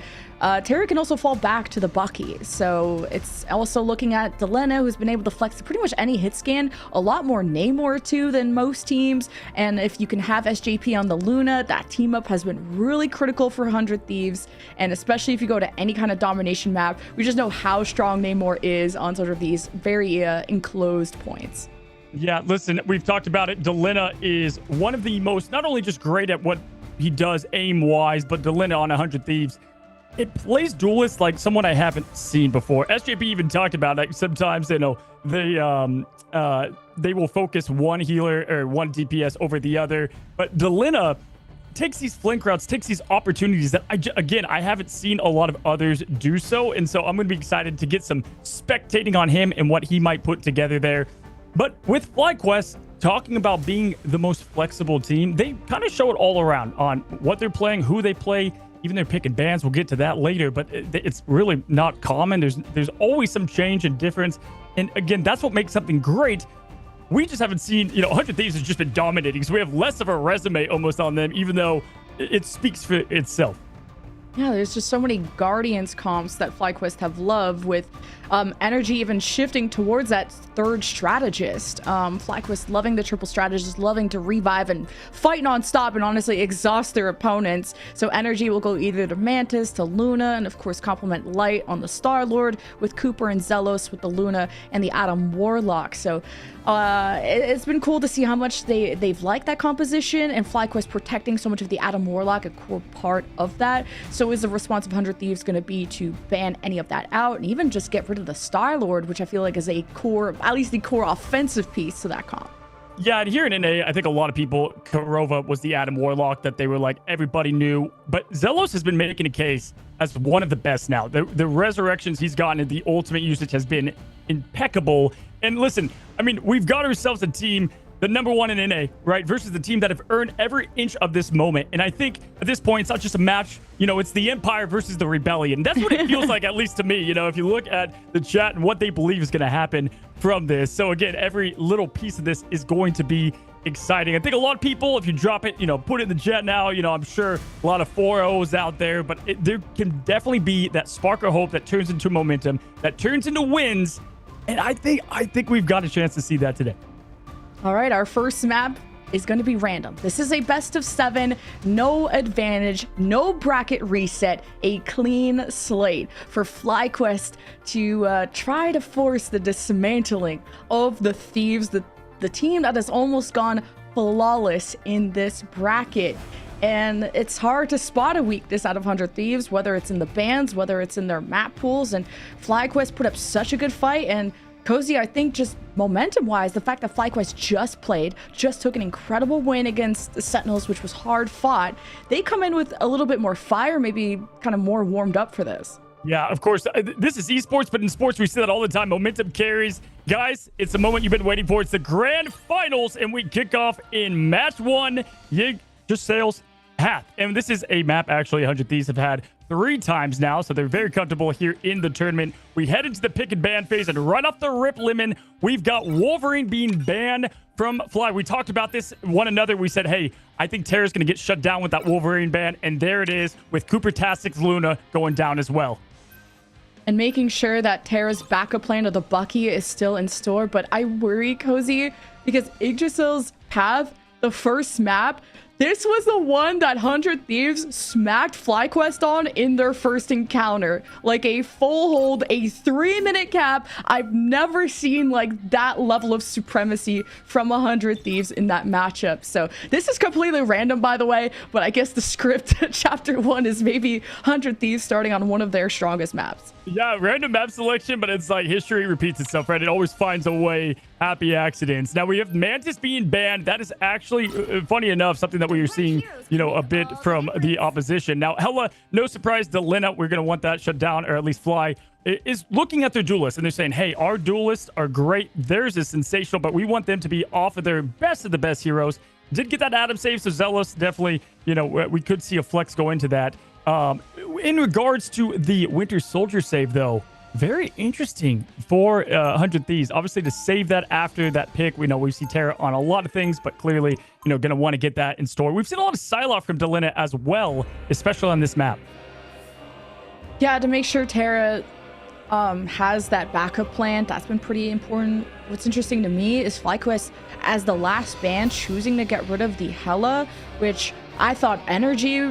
Terra can also fall back to the Bucky. So it's also looking at Delena, who's been able to flex to pretty much any hit scan, a lot more Namor too than most teams. And if you can have SJP on the Luna, that team up has been really critical for 100 Thieves. And especially if you go to any kind of domination map, we just know how strong Namor is on sort of these very enclosed points. Yeah, listen, we've talked about it. Delena is one of the most, not only just great at what he does aim-wise, but Delena on 100 Thieves, it plays duelists like someone I haven't seen before. SJP even talked about it. Sometimes, you know, they will focus one healer or one DPS over the other. But Delena takes these flank routes, takes these opportunities that, I haven't seen a lot of others do so. And so I'm going to be excited to get some spectating on him and what he might put together there. But with FlyQuest, talking about being the most flexible team, they kind of show it all around on what they're playing, who they play, even their pick and bans. We'll get to that later, but it's really not common. There's always some change and difference. And again, that's what makes something great. We just haven't seen, 100 Thieves has just been dominating. So we have less of a resume almost on them, even though it speaks for itself. Yeah, there's just so many Guardians comps that FlyQuest have loved, with energy even shifting towards that third strategist. FlyQuest loving the triple strategist, loving to revive and fight non-stop and honestly exhaust their opponents. So energy will go either to Mantis, to Luna, and of course complement Light on the Star-Lord, with Cooper and Zelos with the Luna and the Atom Warlock. So it's been cool to see how much they've liked that composition, and FlyQuest protecting so much of the Atom Warlock, a core part of that. So is the response of 100 Thieves going to be to ban any of that out and even just get rid of the Star-Lord, which I feel like is a core, at least the core offensive piece to that comp? Yeah, and here in NA, I think a lot of people, Karova was the Atom Warlock that they were like, everybody knew. But Zelos has been making a case as one of the best now. The resurrections he's gotten and the ultimate usage has been impeccable. And listen, I mean, we've got ourselves a team, the number one in NA, right, versus the team that have earned every inch of this moment. And I think at this point, it's not just a match, it's the Empire versus the Rebellion. That's what it feels like, at least to me, if you look at the chat and what they believe is going to happen from this. So again, every little piece of this is going to be exciting. I think a lot of people, if you drop it, put it in the chat now, I'm sure a lot of 4-0s out there, but there can definitely be that spark of hope that turns into momentum, that turns into wins. And I think we've got a chance to see that today. All right, our first map is going to be random. This is a best of 7, no advantage, no bracket reset, a clean slate for FlyQuest to try to force the dismantling of the Thieves, the team that has almost gone flawless in this bracket. And it's hard to spot a weakness out of 100 Thieves, whether it's in the bans, whether it's in their map pools. And FlyQuest put up such a good fight. And Cozy, I think just momentum-wise, the fact that FlyQuest just took an incredible win against the Sentinels, which was hard fought. They come in with a little bit more fire, maybe kind of more warmed up for this. Yeah, of course. This is esports, but in sports, we see that all the time. Momentum carries. Guys, it's the moment you've been waiting for. It's the grand finals, and we kick off in match 1. Yig just sails Hath. And this is a map, actually, 100 Thieves have had 3 times now, so they're very comfortable here in the tournament. We head into the pick and ban phase, and right off the rip, Lemon, we've got Wolverine being banned from Fly. We talked about this one another. We said, hey, I think Terra's going to get shut down with that Wolverine ban, and there it is with Cooper Tastic's Luna going down as well. And making sure that Terra's backup plan of the Bucky is still in store. But I worry, Cozy, because Yggdrasil's Path, the first map, this was the one that 100 Thieves smacked FlyQuest on in their first encounter. Like a full hold, a 3-minute cap. I've never seen like that level of supremacy from 100 Thieves in that matchup. So this is completely random, by the way, but I guess the script chapter 1 is maybe 100 Thieves starting on one of their strongest maps. Yeah, random map selection, but it's like history repeats itself, right? It always finds a way. Happy accidents. Now we have Mantis being banned. That is actually, funny enough, something that we are seeing, you know, a bit from the opposition. Now, Hella, no surprise, Delina, we're going to want that shut down, or at least Fly, is looking at their duelists, and they're saying, hey, our duelists are great. Theirs is sensational, but we want them to be off of their best of the best heroes. Did get that Adam save, so Zealous, definitely, you know, we could see a flex go into that. In regards to the Winter Soldier save, though, very interesting for 100 Thieves. Obviously, to save that after that pick, we know we see Terra on a lot of things, but clearly, you know, going to want to get that in store. We've seen a lot of Psylocke from Delina as well, especially on this map. Yeah, to make sure Terra has that backup plan, that's been pretty important. What's interesting to me is FlyQuest, as the last ban, choosing to get rid of the Hela, which I thought Energy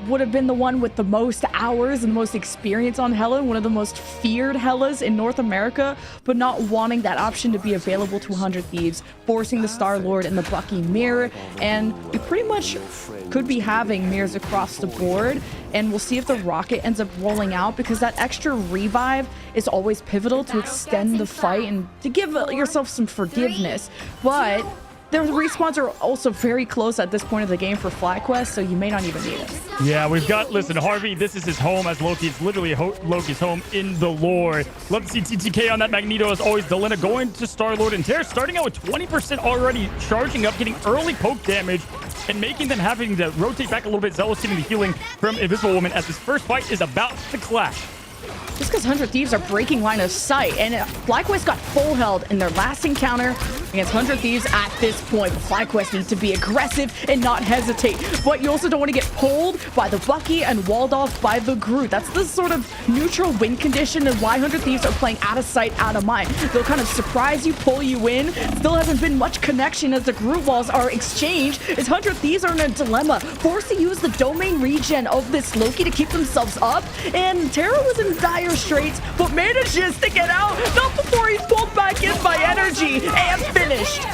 would have been the one with the most hours and the most experience on Hela, one of the most feared Helas in North America, but not wanting that option to be available to 100 Thieves, forcing the Star-Lord and the Bucky mirror, and we pretty much could be having mirrors across the board, and we'll see if the rocket ends up rolling out, because that extra revive is always pivotal to extend the fight and to give yourself some forgiveness, but the respawns are also very close at this point of the game for FlyQuest, so you may not even need it. Yeah, we've got, listen, Harvey, this is his home as Loki. It's literally Loki's home in the lore. Love to see TTK on that Magneto as always. Delina going to Star-Lord, and Terra starting out with 20% already, charging up, getting early poke damage, and making them having to rotate back a little bit. Zealous getting the healing from Invisible Woman as this first fight is about to clash. Just because 100 Thieves are breaking line of sight, and FlyQuest got full held in their last encounter against 100 Thieves at this point. But FlyQuest needs to be aggressive and not hesitate. But you also don't want to get pulled by the Bucky and walled off by the Groot. That's the sort of neutral win condition and why 100 Thieves are playing out of sight, out of mind. They'll kind of surprise you, pull you in. Still hasn't been much connection as the Groot walls are exchanged. As 100 Thieves are in a dilemma, forced to use the domain regen of this Loki to keep themselves up. And Terra was in dire straits, but manages to get out, not before he's pulled back in by Energy and finished.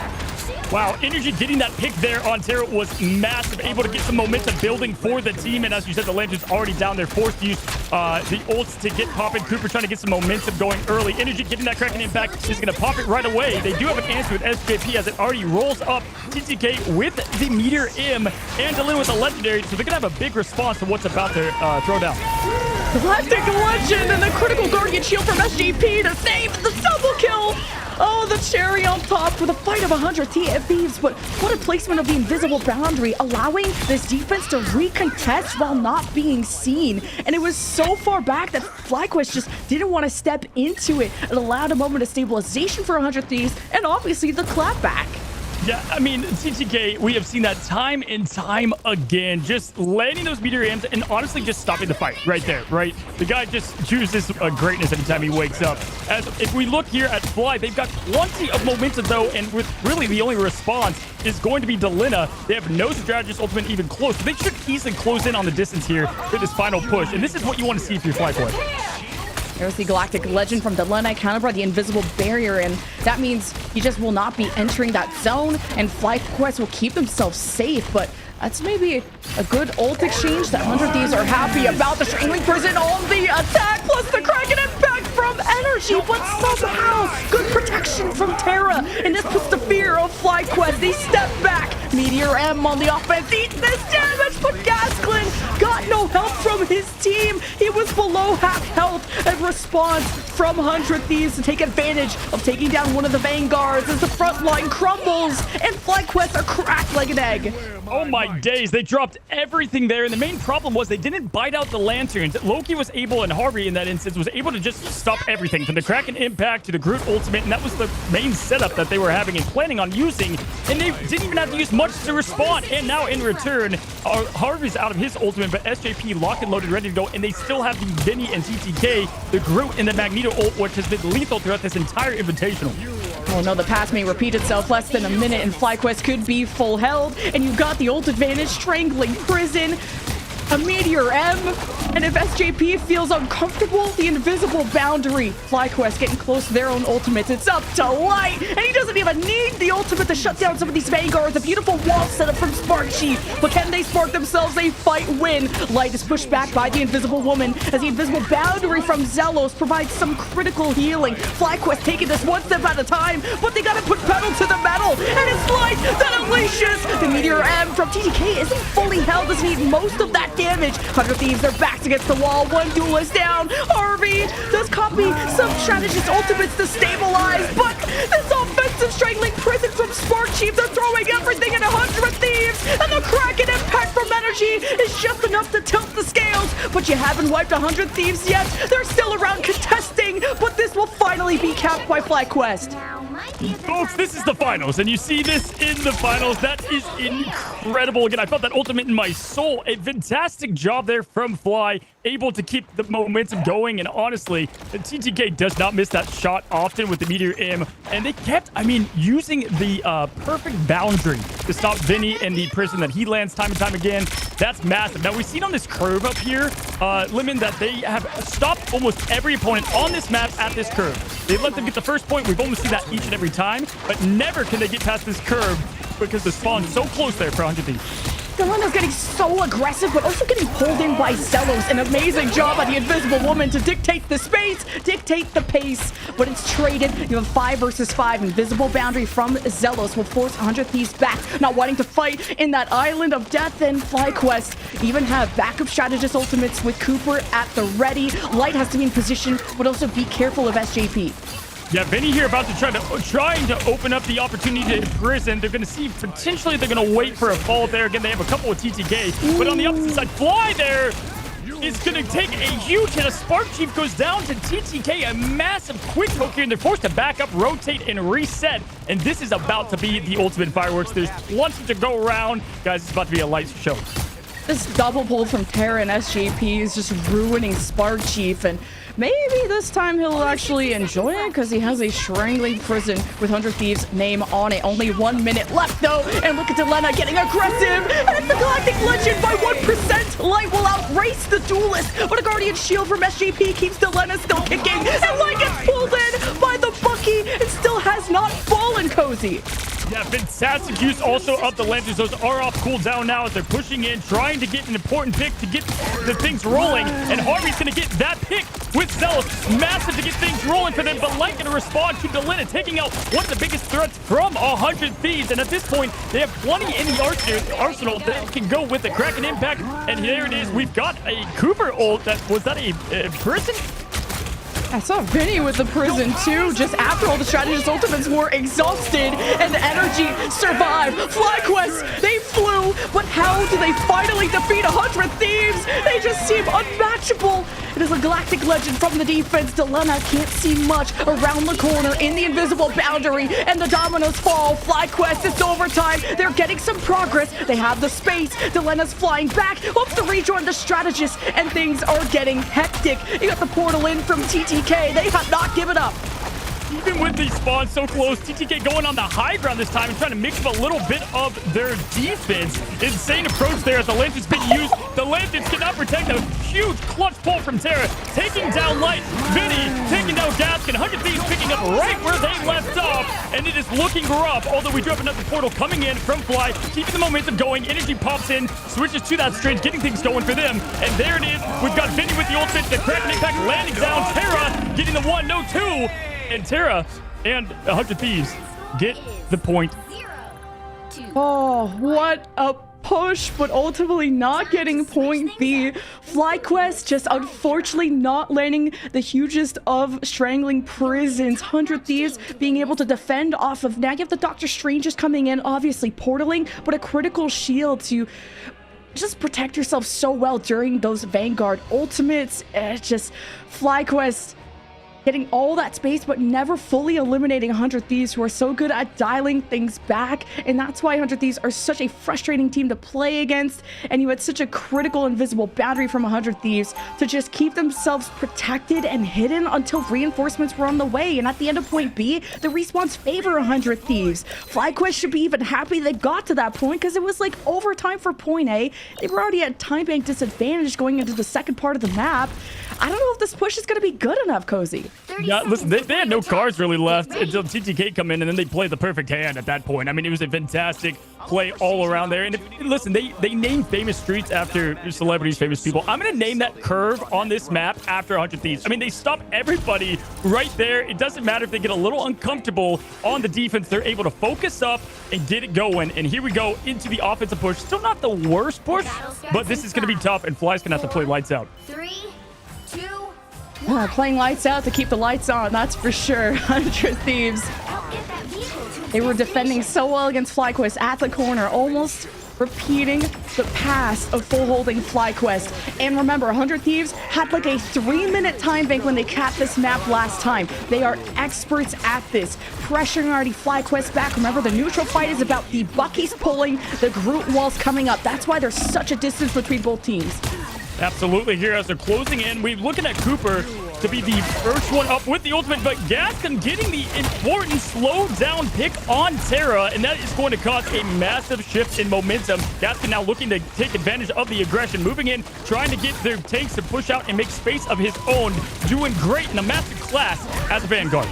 Wow, Energy getting that pick there on Terra was massive, able to get some momentum building for the team, and as you said, the Lantern's already down there, forced to use the ults to get popping. Cooper trying to get some momentum going early. Energy getting that Kraken impact is going to pop it right away. They do have an answer with SJP as it already rolls up. TTK with the Meteor M and Delin with the Legendary, so they're going to have a big response to what's about to throw down. Galactic Legend and the critical Guardian Shield from SGP to save the double kill. Oh, the cherry on top for the fight of 100 Thieves, but what a placement of the invisible boundary, allowing this defense to recontest while not being seen. And it was so far back that FlyQuest just didn't want to step into it. It allowed a moment of stabilization for 100 Thieves, and obviously the clapback. Yeah, I mean, TTK, we have seen that time and time again, just landing those meteor M's and honestly just stopping the fight right there, right? The guy just chooses greatness every time he wakes up. As if we look here at Fly, they've got plenty of momentum though, and with really the only response is going to be Delina. They have no strategist ultimate even close. So they should easily close in on the distance here with this final push, and this is what you want to see if you're FlyQuest. There's the Galactic Legend from Delina, countered by the invisible barrier, and that means he just will not be entering that zone, and FlyQuest will keep themselves safe, but that's maybe a good ult exchange that 100 Thieves are happy about. The Strangling Prison on the attack, plus the Kraken impact from Energy, but somehow good protection from Terra, and this puts the fear of FlyQuest. They step back, Meteor M on the offense eats this damage, but Gasklin got no help from his team. He was below half health, and response from 100 Thieves to take advantage of taking down one of the Vanguards as the front line crumbles, and FlyQuest are cracked like an egg. Oh my days, they dropped everything there, and the main problem was they didn't bite out the lanterns. Loki was able, and Harvey in that instance, was able to just stop everything, from the Kraken Impact to the Groot Ultimate, and that was the main setup that they were having and planning on using, and they didn't even have to use much to respond. And now in return, Harvey's out of his ultimate, but SJP locked and loaded, ready to go, and they still have the Vinny and TTK, the Groot and the Magneto ult, which has been lethal throughout this entire Invitational. Oh no, the pass may repeat itself. Less than a minute and FlyQuest could be full held, and you've got the ult advantage, strangling Prison, a Meteor M, and if SJP feels uncomfortable, the invisible boundary. FlyQuest getting close to their own ultimates. It's up to Light, and he doesn't even need the ultimate to shut down some of these Vanguards. A beautiful wall setup from Spark Chief, but can they spark themselves a fight win? Light is pushed back by the invisible woman as the invisible boundary from Zelos provides some critical healing. FlyQuest taking this one step at a time, but they gotta put pedal to the metal, and it's Light that unleashes the Meteor M from TTK. Isn't fully held, doesn't need most of that damage. 100 Thieves, their backs against the wall. One duelist down. Harvey does copy some strategist ultimates to stabilize, but this offensive strangling Prison from Spark Chief, they're throwing everything at 100 Thieves, and the Kraken Impact from energy is just enough to tilt the scales. But you haven't wiped 100 Thieves yet. They're still around contesting, but this will finally be capped by FlyQuest. Folks, this is the finals, and you see this in the finals. That is incredible. Again, I felt that ultimate in my soul. A fantastic job there from Fly, able to keep the momentum going, and honestly, the TTK does not miss that shot often with the Meteor M, and they kept, using the perfect boundary to stop Vinny and the Prison that he lands time and time again. That's massive. Now, we've seen on this curve up here, Lemon, that they have stopped almost every opponent on this map at this curve. They let them get the first point. We've almost seen that each and every time, but never can they get past this curve because the spawn's so close there for 100 Thieves. Dilena's getting so aggressive, but also getting pulled in by Zelos. An amazing job by the invisible woman to dictate the space, dictate the pace, but it's traded. You have a 5 versus 5 invisible boundary from Zelos will force 100 Thieves back, not wanting to fight in that island of death. And FlyQuest even have backup strategist ultimates with Cooper at the ready. Light has to be in position, but also be careful of SJP. Yeah, Vinny here about to trying to open up the opportunity to Prison. They're going to see, potentially they're going to wait for a fall there. Again, they have a couple of TTK, but on the opposite side, Fly there is going to take a huge hit. A Spark Chief goes down to TTK, a massive quick poke here, and they're forced to back up, rotate, and reset. And this is about to be the ultimate fireworks. There's plenty to go around. Guys, it's about to be a light show. This double pull from Terra and SJP is just ruining Spark Chief, and maybe this time he'll actually enjoy it because he has a strangling Prison with 100 Thieves name on it. Only 1 minute left though, and look at Delena getting aggressive, and it's the Galactic Legend by 1%. Light will outrace the duelist, but a Guardian Shield from SJP keeps Delena still kicking, and Light gets pulled in by the Bucky and still has not fallen, Cozy. Yeah, fantastic use also of the lanterns. Those are off cooldown now as they're pushing in, trying to get an important pick to get the things rolling. And Harvey's going to get that pick with Zealous. Massive to get things rolling for them, but Light going to respond to Delena, taking out one of the biggest threats from 100 Thieves. And at this point, they have plenty in the arsenal that can go with the Kraken Impact. And there it is. We've got a Cooper ult. Was that a Prison? I saw Vinny with the Prison too, just after all the strategist ultimates were exhausted and the energy survived. FlyQuest, they flew, but how do they finally defeat 100 Thieves? They just seem unmatchable. It is a Galactic Legend from the defense. Delena can't see much around the corner in the invisible boundary, and the dominoes fall. FlyQuest, it's overtime. They're getting some progress. They have the space. Delena's flying back, hopes to rejoin the strategist, and things are getting hectic. You got the portal in from TTK. They have not given up. Even with these spawns so close, TTK going on the high ground this time and trying to mix up a little bit of their defense. Insane approach there as the Lantern's been used. The Lanterns cannot protect a huge clutch pull from Terra, taking down Light. Vinny taking down Gaskin. 100 Thieves picking up right where they left off, and it is looking rough. Although we do have another portal coming in from Fly, keeping the momentum going. Energy pops in, switches to that strange, getting things going for them. And there it is. We've got Vinny with the ultimate, the Kraken Impact landing down. Terra getting the 1, no 2. And Terra and 100 Thieves get the point. Oh, what a push, but ultimately not getting point B. FlyQuest just unfortunately not landing the hugest of strangling prisons. 100 Thieves being able to defend off of. Now you have the Doctor Strange just coming in, obviously portaling, but a critical shield to just protect yourself so well during those Vanguard ultimates. Just FlyQuest getting all that space, but never fully eliminating 100 Thieves, who are so good at dialing things back. And that's why 100 Thieves are such a frustrating team to play against. And you had such a critical invisible boundary from 100 Thieves to just keep themselves protected and hidden until reinforcements were on the way. And at the end of point B, the respawns favor 100 Thieves. FlyQuest should be even happy they got to that point, because it was like overtime for point A. They were already at time bank disadvantage going into the second part of the map. I don't know if this push is going to be good enough, Cozy. Yeah, listen, they had no cards really left until TTK come in, and then they played the perfect hand at that point. I mean, it was a fantastic play all around there. And listen, they name famous streets after celebrities, famous people. I'm going to name that curve on this map after 100 Thieves. I mean, they stop everybody right there. It doesn't matter if they get a little uncomfortable on the defense. They're able to focus up and get it going. And here we go into the offensive push. Still not the worst push, but this is going to be tough, and Fly's going to have to play lights out. 3, 2, Playing lights out to keep the lights on, that's for sure. 100 Thieves. They were defending so well against FlyQuest at the corner, almost repeating the pass of full holding FlyQuest. And remember, 100 Thieves had like a 3-minute time bank when they capped this map last time. They are experts at this. Pressuring already FlyQuest back. Remember, the neutral fight is about the Buckies pulling, the Groot walls coming up. That's why there's such a distance between both teams. Absolutely, here as they're closing in, we're looking at Cooper to be the first one up with the ultimate, but Gascon getting the important slow down pick on Terra, and that is going to cause a massive shift in momentum. Gascon now looking to take advantage of the aggression, moving in, trying to get their tanks to push out and make space of his own, doing great in a massive class as a Vanguard.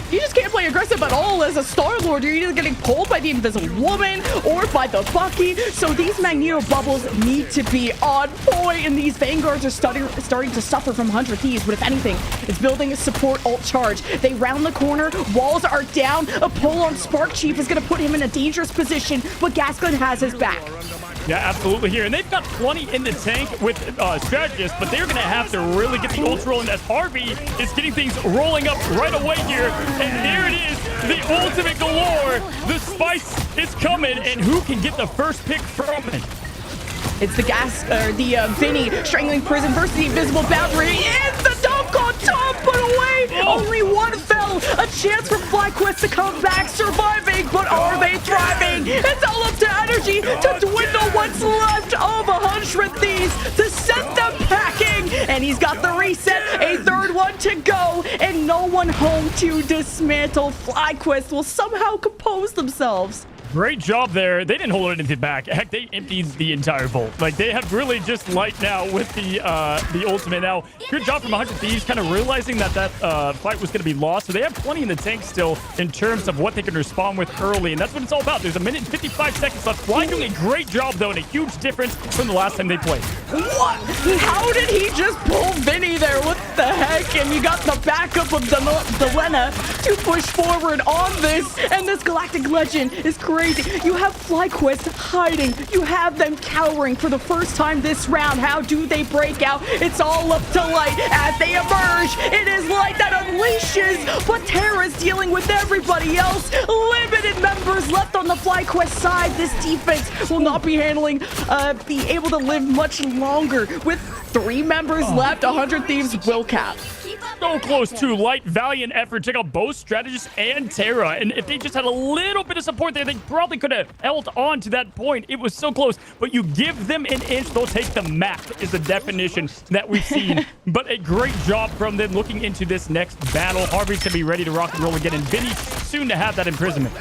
You just can't play aggressive at all as a Star-Lord. You're either getting pulled by the Invisible Woman or by the Bucky. So these Magneto bubbles need to be on point, and these Vanguards are starting to suffer from 100 Thieves. But if anything, it's building a support ult charge. They round the corner, walls are down. A pull on Spark Chief is going to put him in a dangerous position, but Gascon has his back. Yeah, absolutely here. And they've got plenty in the tank with strategists, but they're going to have to really get the ult rolling as Harvey is getting things rolling up right away here. And there it is, the ultimate galore. The spice is coming, and who can get the first pick from it? It's the Vinny strangling prison versus the invisible boundary. It's the dunk on top, put away. Oh. Only one fell. A chance for FlyQuest to come back, surviving, but are they thriving? It's all up to energy to dwindle what's left of 100 Thieves to send them packing. And he's got the reset, a third one to go, and no one home to dismantle. FlyQuest will somehow compose themselves. Great job there. They didn't hold anything back. Heck, they emptied the entire vault. Like, they have really just light now with the ultimate. Now, good job from 100 Thieves, kind of realizing that fight was going to be lost. So they have plenty in the tank still in terms of what they can respond with early. And that's what it's all about. There's a minute and 55 seconds left. Fly doing a great job, though, and a huge difference from the last time they played. What? How did he just pull Vinny there? What the heck? And you got the backup of Delena to push forward on this. And this Galactic Legend is crazy. You have FlyQuest hiding. You have them cowering for the first time this round. How do they break out? It's all up to Light as they emerge. It is Light that unleashes, but Terra's dealing with everybody else. Limited members left on the FlyQuest side. This defense will not be be able to live much longer. With 3 members left, 100 Thieves will cap. So close to Light, valiant effort. Check out both strategists and Terra. And if they just had a little bit of support there, they probably could have held on to that point. It was so close. But you give them an inch, they'll take the map is the definition that we've seen. But a great job from them looking into this next battle. Harvey's going to be ready to rock and roll again. And Vinny soon to have that imprisonment.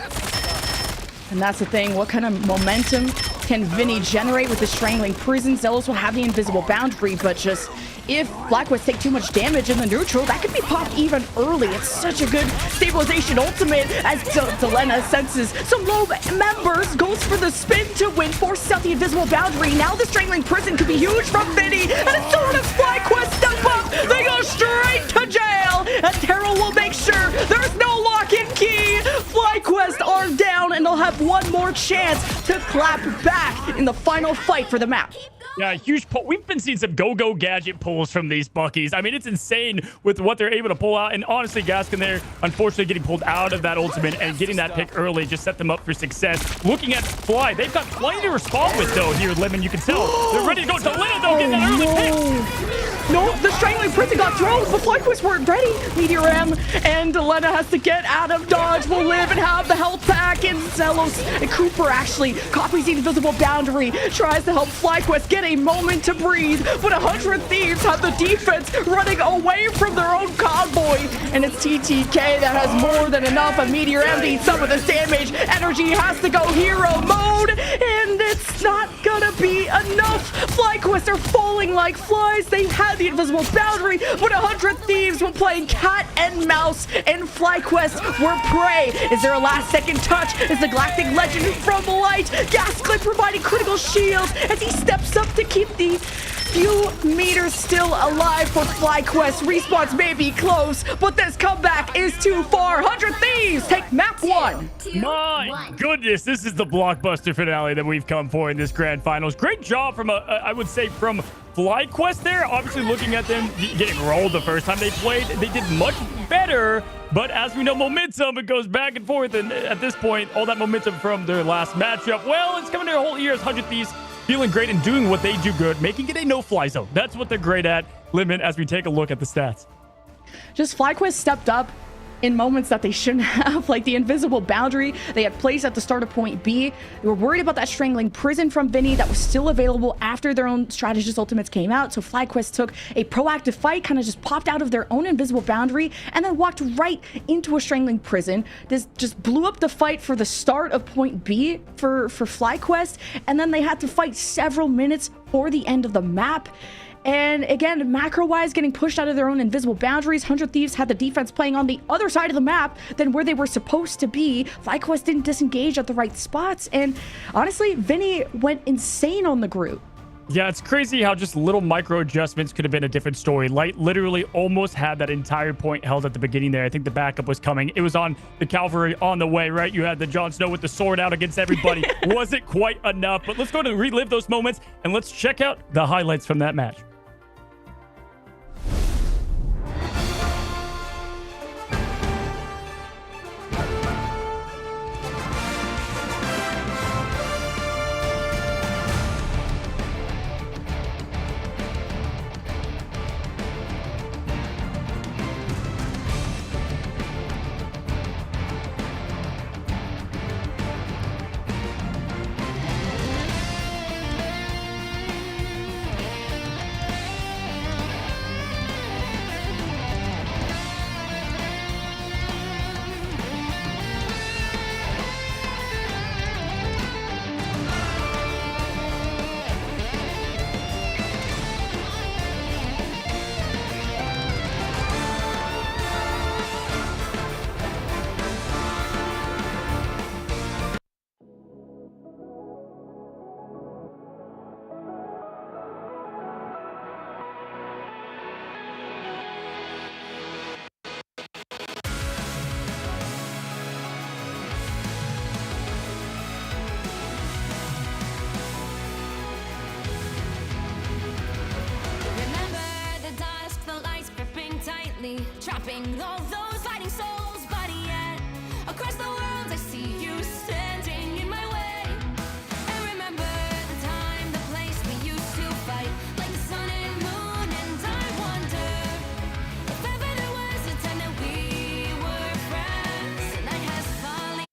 And that's the thing. What kind of momentum can Vinny generate with the strangling prison? Zealous will have the invisible boundary, but just if FlyQuest take too much damage in the neutral, that could be popped even early. It's such a good stabilization ultimate as Delena senses some low members, goes for the spin to win, forces out the invisible boundary. Now the strangling prison could be huge from Vinny, and as soon as FlyQuest step up, they go straight to jail, and Terra will make sure there's no lock-in key. FlyQuest are down, and they'll have have one more chance to clap back in the final fight for the map. Yeah, huge pull. We've been seeing some go-go gadget pulls from these Buckies. I mean, it's insane with what they're able to pull out. And honestly, Gaskin there, unfortunately, getting pulled out of that ultimate and getting that pick early just set them up for success. Looking at Fly, they've got plenty to respond with, though, here, Lemon. You can tell. They're ready to go. Delina, though, getting that early pick. No, the Strangling Prison got thrown, but FlyQuest weren't ready. Meteor M and Delena has to get out of dodge. Will live and have the health pack. And Zelos and Cooper actually copies the invisible boundary. Tries to help FlyQuest get a moment to breathe. But 100 Thieves have the defense running away from their own convoy. And it's TTK that has more than enough. A Meteor M needs some of this damage. Energy has to go hero mode. And it's not gonna be enough. FlyQuest are falling like flies. They had the invisible boundary, but 100 Thieves were playing cat and mouse, and FlyQuest were prey. Is there a last second touch? Is the Galactic Legend from Light? Gascliff providing critical shields as he steps up to keep the few meters still alive for FlyQuest. Respawns may be close, but this comeback is too far. 100 Thieves take map 1. My goodness, this is the blockbuster finale that we've come for in this grand finals. Great job from, I would say, from FlyQuest there. Obviously, looking at them getting rolled the first time they played, they did much better. But as we know, momentum, it goes back and forth. And at this point, all that momentum from their last matchup, well, it's coming their whole year as 100 Thieves feeling great and doing what they do good, making it a no-fly zone. That's what they're great at, Limit, as we take a look at the stats. Just FlyQuest stepped up in moments that they shouldn't have, like the invisible boundary they had placed at the start of point B. They were worried about that strangling prison from Vinny that was still available after their own strategist ultimates came out. So FlyQuest took a proactive fight, kind of just popped out of their own invisible boundary and then walked right into a strangling prison. This just blew up the fight for the start of point B for FlyQuest, and then they had to fight several minutes for the end of the map. And again, macro-wise, getting pushed out of their own invisible boundaries. 100 Thieves had the defense playing on the other side of the map than where they were supposed to be. FlyQuest didn't disengage at the right spots. And honestly, Vinny went insane on the group. Yeah, it's crazy how just little micro adjustments could have been a different story. Light literally almost had that entire point held at the beginning there. I think the backup was coming. It was on the cavalry on the way, right? You had the Jon Snow with the sword out against everybody. Wasn't quite enough. But let's go to relive those moments and let's check out the highlights from that match. Trapping all those fighting souls, but yet across the world I see you standing in my way. And remember the time, the place we used to fight, like the sun and moon. And I wonder if ever there was a time that we were friends. The night has fallen.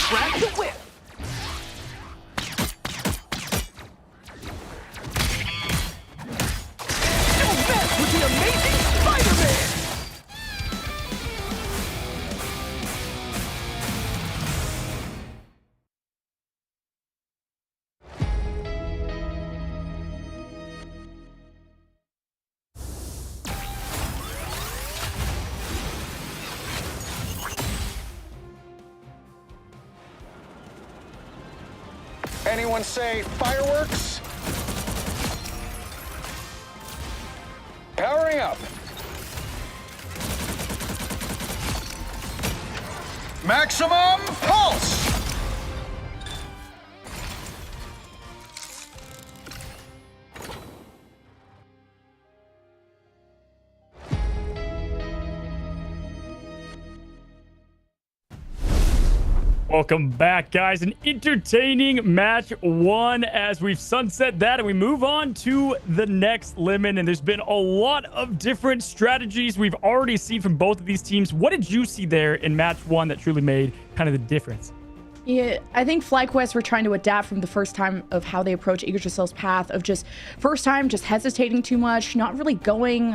Grab the whip. Don't mess with the amazing Spider-Man! Anyone say fireworks? Powering up. Maximum pulse! Welcome back, guys. An entertaining match one as we've sunset that and we move on to the next limit. And there's been a lot of different strategies we've already seen from both of these teams. What did you see there in match one that truly made kind of the difference? Yeah, I think FlyQuest were trying to adapt from the first time of how they approach Yggdrasil's path of just first time just hesitating too much, not really going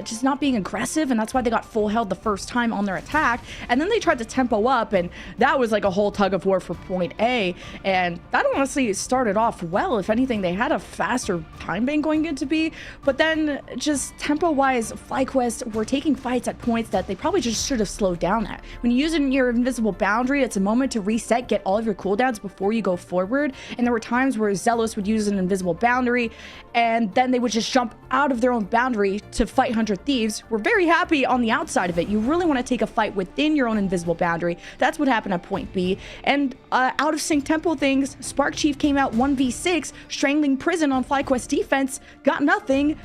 just not being aggressive, and that's why they got full held the first time on their attack. And then they tried to tempo up, and that was like a whole tug of war for point A, and that honestly started off well. If anything, they had a faster time bank going into B, but then just tempo wise, FlyQuest were taking fights at points that they probably just should have slowed down at. When you use your invisible boundary, it's a moment to reset, get all of your cooldowns before you go forward. And there were times where Zealous would use an invisible boundary and then they would just jump out of their own boundary to fight 100 Thieves. We're very happy on the outside of it. You really want to take a fight within your own invisible boundary. That's what happened at point B. And out of sync tempo things, Spark Chief came out 1v6, strangling Prison on FlyQuest defense, got nothing,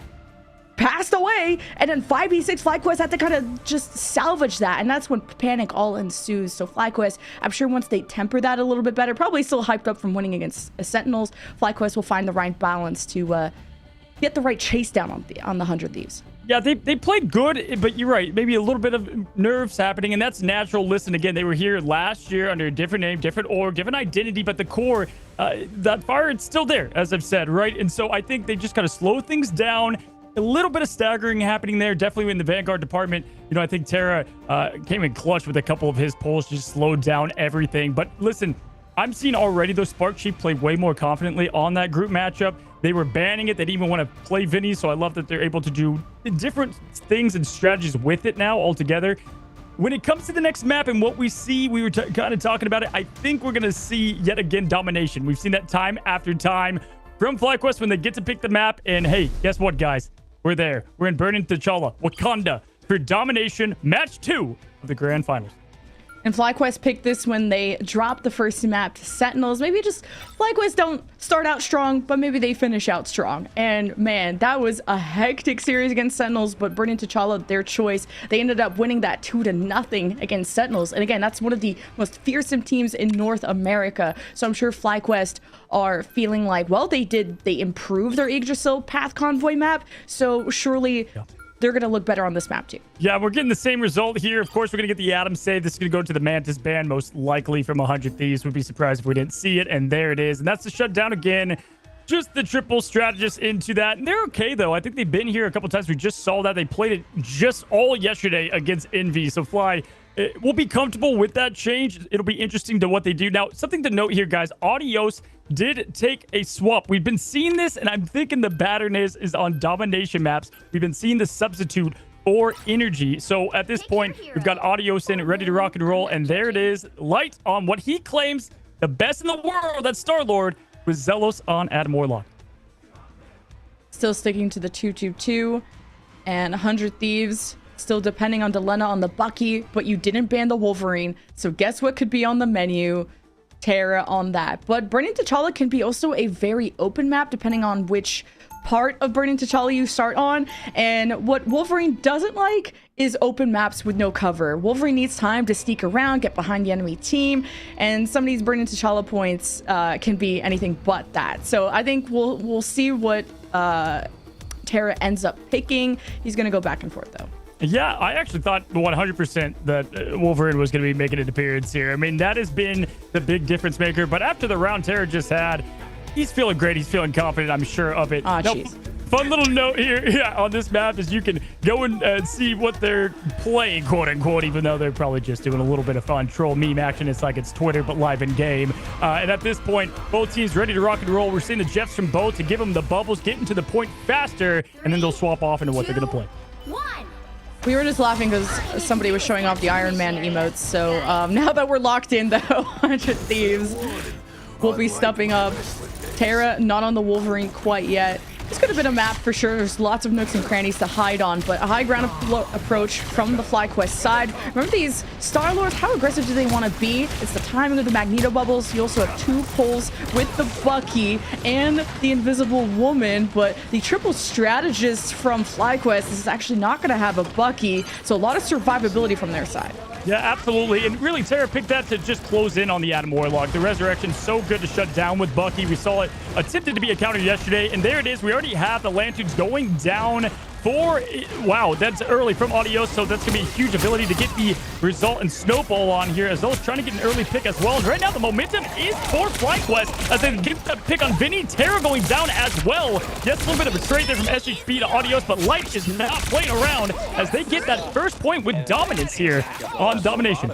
passed away, and then 5v6 FlyQuest had to kind of just salvage that, and that's when panic all ensues. So FlyQuest, I'm sure once they temper that a little bit better, probably still hyped up from winning against Sentinels, FlyQuest will find the right balance to get the right chase down on the 100 Thieves. Yeah, they played good, but you're right. Maybe a little bit of nerves happening, and that's natural. Listen, again, they were here last year under a different name, different org, different identity, but the core, that fire, it's still there, as I've said, right? And so I think they just kind of slow things down. A little bit of staggering happening there, definitely in the Vanguard department. You know, I think Terra came in clutch with a couple of his pulls, just slowed down everything. But listen, I'm seeing already those Spark Chief play way more confidently on that group matchup. They were banning it. They didn't even want to play Vinny, so I love that they're able to do different things and strategies with it now altogether. When it comes to the next map and what we see, we were kind of talking about it, I think we're going to see yet again domination. We've seen that time after time from FlyQuest when they get to pick the map. And hey, guess what, guys? We're there. We're in Burning T'Challa, Wakanda, for domination match 2 of the grand finals. And FlyQuest picked this when they dropped the first map to Sentinels. Maybe just FlyQuest don't start out strong, but maybe they finish out strong. And man, that was a hectic series against Sentinels, but Burning T'Challa, their choice. They ended up winning that 2-0 against Sentinels. And again, that's one of the most fearsome teams in North America. So I'm sure FlyQuest are feeling like, well, they improved their Yggdrasil Path Convoy map. So surely they're going to look better on this map too. Yeah, we're getting the same result here. Of course, we're going to get the Atom save. This is going to go to the Mantis band, most likely from 100 Thieves. Would be surprised if we didn't see it. And there it is. And that's the shutdown again. Just the triple strategist into that. And they're okay, though. I think they've been here a couple times. We just saw that. They played it just all yesterday against Envy. So Fly will be comfortable with that change. It'll be interesting to what they do. Now, something to note here, guys. Adios did take a swap. We've been seeing this, and I'm thinking the pattern is on domination maps. We've been seeing the substitute for energy. So at this point, we've got Adios in, ready to rock and roll, and there it is. Light on what he claims the best in the world, that's Star-Lord, with Zealous on Adam Warlock. Still sticking to the 2-2-2, and 100 Thieves still depending on Delena on the Bucky, but you didn't ban the Wolverine. So guess what could be on the menu? Terra on that. But Burning T'Challa can be also a very open map depending on which part of Burning T'Challa you start on. And what Wolverine doesn't like is open maps with no cover. Wolverine needs time to sneak around, get behind the enemy team, and some of these Burning T'Challa points can be anything but that. So I think we'll see what Terra ends up picking. He's gonna go back and forth though. Yeah, I actually thought 100% that Wolverine was going to be making an appearance here. I mean, that has been the big difference maker. But after the round Terra just had, he's feeling great. He's feeling confident, I'm sure of it. Ah, jeez. Fun little note here on this map is you can go and see what they're playing, quote unquote, even though they're probably just doing a little bit of fun troll meme action. It's like it's Twitter, but live in game. And at this point, both teams ready to rock and roll. We're seeing the Jets from both to give them the bubbles, getting to the point faster, and then they'll swap off into what they're going to play. We were just laughing because somebody was showing off the Iron Man emotes. So now that we're locked in, though, 100 Thieves will be stepping up. Terra not on the Wolverine quite yet. This could have been a map for sure. There's lots of nooks and crannies to hide on, but a high ground approach from the FlyQuest side. Remember these Star-Lords? How aggressive do they want to be? It's the timing of the Magneto bubbles. You also have 2 pulls with the Bucky and the Invisible Woman, but the triple strategist from FlyQuest is actually not going to have a Bucky, so a lot of survivability from their side. Yeah, absolutely. And really, Terra picked that to just close in on the Adam Warlock. The Resurrection so good to shut down with Bucky. We saw it attempted to be a counter yesterday, and there it is. We already have the Lanterns going down for... Wow, that's early from Audio, so that's going to be a huge ability to get the result and Snowball on here, as well as trying to get an early pick as well. And right now, the momentum is for FlyQuest as they get that pick on Vinny. Terra going down as well. Yes, a little bit of a trade there from SHP to Audios, but Light is not playing around as they get that first point with dominance here on Domination.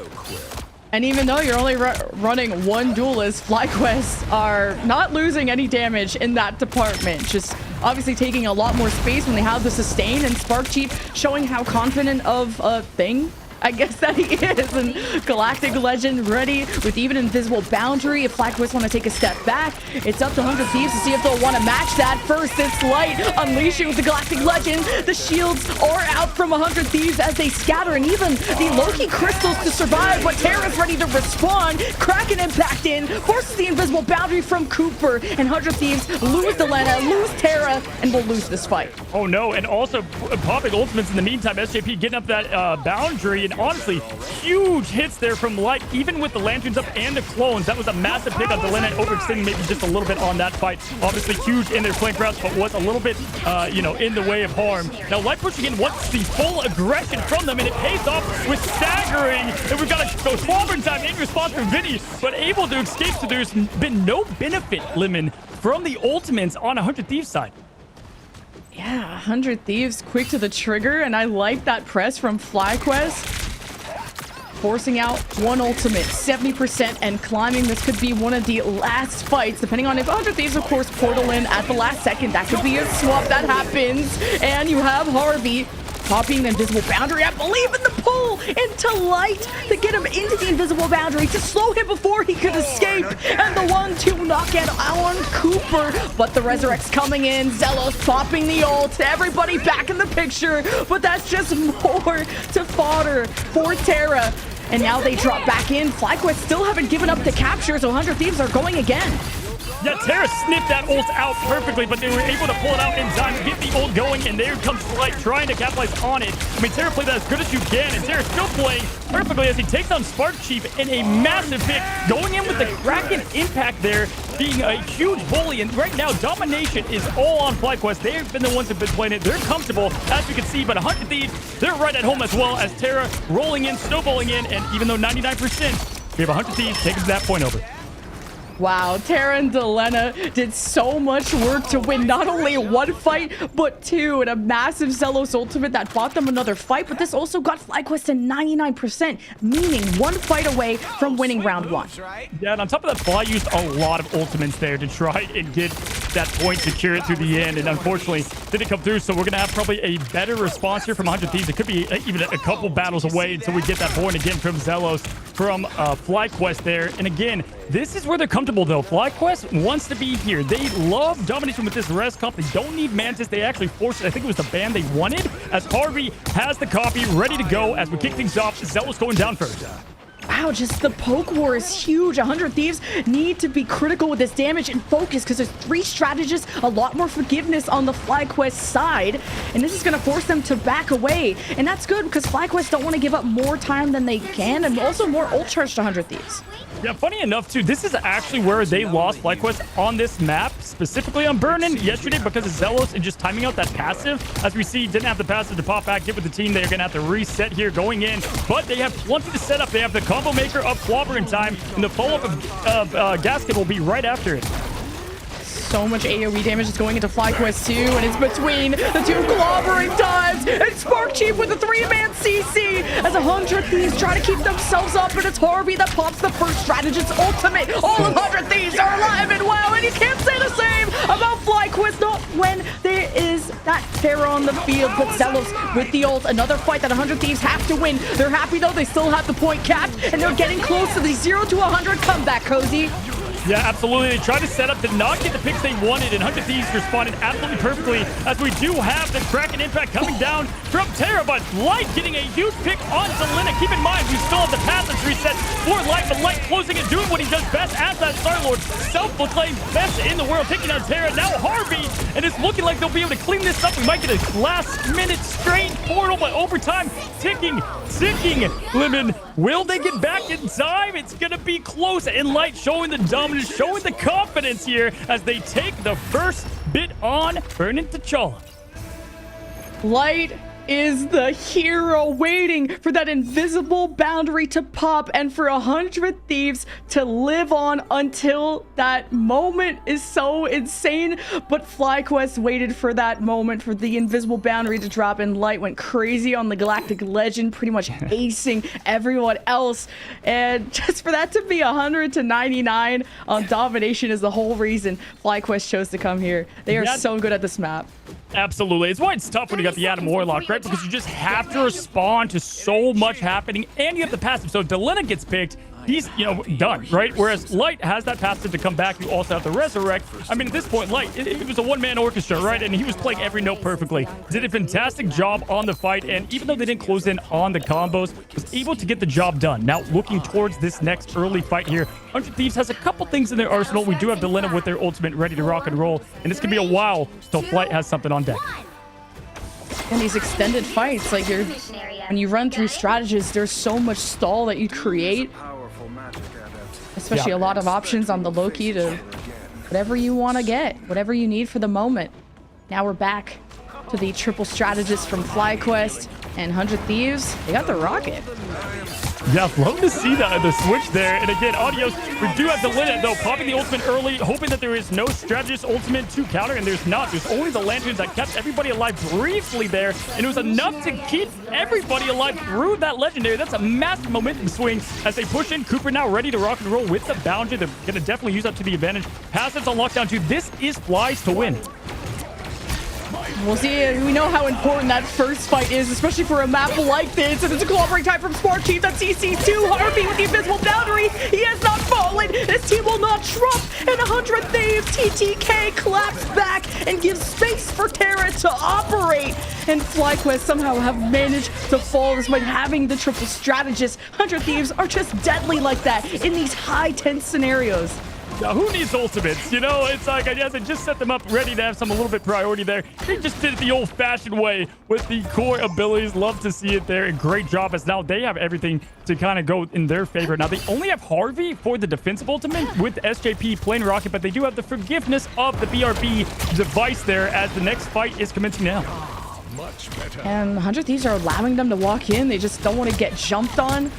And even though you're only running 1 duelist, FlyQuest are not losing any damage in that department. Just obviously taking a lot more space when they have the sustain, and Spark Chief showing how confident of a thing, I guess, that he is. And Galactic Legend ready with even Invisible Boundary. If FlyQuest want to take a step back, it's up to 100 Thieves to see if they'll want to match that. First, it's Light unleashing with the Galactic Legend. The shields are out from 100 Thieves as they scatter, and even the Loki crystals to survive, but Terra's ready to respond. Kraken impact in, forces the Invisible Boundary from Cooper, and 100 Thieves lose Delena, lose Terra, and will lose this fight. Oh no, and also popping ultimates in the meantime. SJP getting up that boundary, and honestly, huge hits there from Light, even with the Lanterns up and the clones. That was a massive pick on Delena, overextending maybe just a little bit on that fight. Obviously huge in their flank routes, but was a little bit, in the way of harm. Now Light pushing in wants the full aggression from them, and it pays off with staggering. And we've got a Squadron time in response from Vinny, but able to escape, so there's been no benefit, Lemon, from the ultimates on 100 Thieves side. Yeah, 100 Thieves quick to the trigger, and I like that press from FlyQuest. Forcing out 1 ultimate, 70%, and climbing. This could be one of the last fights, depending on if 100 Thieves, of course, portal in at the last second. That could be a swap that happens. And you have Harvey popping the Invisible Boundary, I believe, in the pull into Light to get him into the Invisible Boundary to slow him before he could escape. And the 1-2 knockout on Cooper, but the Resurrect's coming in. Zelos popping the ult, everybody back in the picture, but that's just more to fodder for Terra. And now they drop back in. FlyQuest still haven't given up the capture, so 100 Thieves are going again. Yeah, Terra snipped that ult out perfectly, but they were able to pull it out in time, get the ult going, and there comes Light trying to capitalize on it. I mean, Terra played that as good as you can, and Terra's still playing perfectly as he takes on Spark Chief in a massive pick, going in with the Kraken impact there, being a huge bully. And right now, Domination is all on FlyQuest. They've been the ones who've been playing it. They're comfortable, as you can see, but 100 Thieves, they're right at home as well, as Terra rolling in, snowballing in, and even though 99%, we have 100 Thieves taking that point over. Wow, Terra and Delena did so much work to win not only 1 fight, but 2, and a massive Zelos ultimate that bought them another fight, but this also got FlyQuest to 99%, meaning 1 fight away from winning round 1. Yeah, and on top of that, Fly used a lot of ultimates there to try and get that point, secure it through the end, and unfortunately didn't come through, so we're going to have probably a better response here from 100 Thieves. It could be even a couple battles away until we get that point again from Zelos, from FlyQuest there. And again, this is where they're comfortable, though. FlyQuest wants to be here. They love domination with this res comp. They don't need Mantis. They actually forced it. I think it was the ban they wanted, as Harvey has the copy ready to go as we kick things off. Zelos going down first. Wow, just the poke war is huge. 100 Thieves need to be critical with this damage and focus, because there's 3 strategists, a lot more forgiveness on the FlyQuest side, and this is going to force them to back away. And that's good, because FlyQuest don't want to give up more time than they can, and also more ult charge to 100 Thieves. Yeah, funny enough, too, this is actually where they lost FlyQuest on this map, specifically on Burnin yesterday because of Zelos and just timing out that passive. As we see, didn't have the passive to pop back, get with the team. They're going to have to reset here going in, but they have plenty to set up. They have the combo maker of Clobber in time, and the follow-up of Gasket will be right after it. So much AoE damage is going into FlyQuest 2, and it's between the two clobbering times. And Spark Chief with a 3-man CC as 100 Thieves try to keep themselves up, and it's Harvey that pops the first strategist ultimate. All of 100 Thieves are alive and well, and you can't say the same about FlyQuest, not when there is that terror on the field. But Zelos with the ult, another fight that 100 Thieves have to win. They're happy though, they still have the point capped, and they're getting close to the 0 to 100 comeback, Cozy. Yeah, absolutely. They tried to set up, did not get the picks they wanted, and 100 Thieves responded absolutely perfectly as we do have the Kraken impact coming down from Terra, but Light getting a huge pick on Zelina. Keep in mind, we still have the passive reset for Light, but Light closing and doing what he does best as that Star-Lord, self-proclaimed best in the world, taking down Terra. Now Harvey, and it's looking like they'll be able to clean this up. We might get a last-minute strange portal, but overtime, ticking. Lemon, will they get back in time? It's going to be close, and Light showing the dominance, showing the confidence here as they take the first bit on Burnin T'Challa. Light is the hero waiting for that invisible boundary to pop and for 100 Thieves to live on until that moment is so insane. But FlyQuest waited for that moment for the invisible boundary to drop, and Light went crazy on the Galactic Legend, pretty much acing everyone else. And just for that to be 100 to 99 on domination is the whole reason FlyQuest chose to come here. They are so good at this map. Absolutely. It's why it's tough when you got the Adam Warlock, right? Because you just have to respond to so much happening, and you have the passive. So Delena gets picked, he's, done, right? Whereas Light has that passive to come back. You also have to resurrect. I mean, at this point, Light, it was a one-man orchestra, right? And he was playing every note perfectly. Did a fantastic job on the fight, and even though they didn't close in on the combos, was able to get the job done. Now, looking towards this next early fight here, 100 Thieves has a couple things in their arsenal. We do have Delena with their ultimate ready to rock and roll, and it's going to be a while till Flight has something on deck. And these extended fights, like when you run through strategies, there's so much stall that you create. Especially a lot of options on the low-key to whatever you want to get, whatever you need for the moment. Now we're back to the triple strategist from FlyQuest and 100 Thieves. They got the rocket. Yeah, love to see the switch there. And again, Audios, we do have to win it, though. Popping the ultimate early, hoping that there is no strategist ultimate to counter, and there's not. There's only the lanterns that kept everybody alive briefly there, and it was enough to keep everybody alive through that legendary. That's a massive momentum swing as they push in. Cooper now ready to rock and roll with the boundary. They're going to definitely use that to the advantage. Passives on lockdown, too. This is Flies to win. We'll see. We know how important that first fight is, especially for a map like this. And it's a clobbering time from Spark Chief that CC2. Harvey with the invisible boundary. He has not fallen. This team will not trump. And 100 Thieves, TTK claps back and gives space for Terra to operate. And FlyQuest somehow have managed to fall despite having the triple strategist. 100 Thieves are just deadly like that in these high tense scenarios. Now, who needs ultimates? It's like, I guess I just set them up ready to have some a little bit priority there. They just did it the old-fashioned way with the core abilities. Love to see it there. And great job as now they have everything to kind of go in their favor. Now, they only have Harvey for the defensive ultimate with SJP playing Rocket, but they do have the forgiveness of the BRB device there as the next fight is commencing now. Much better. And 100 Thieves are allowing them to walk in. They just don't want to get jumped on.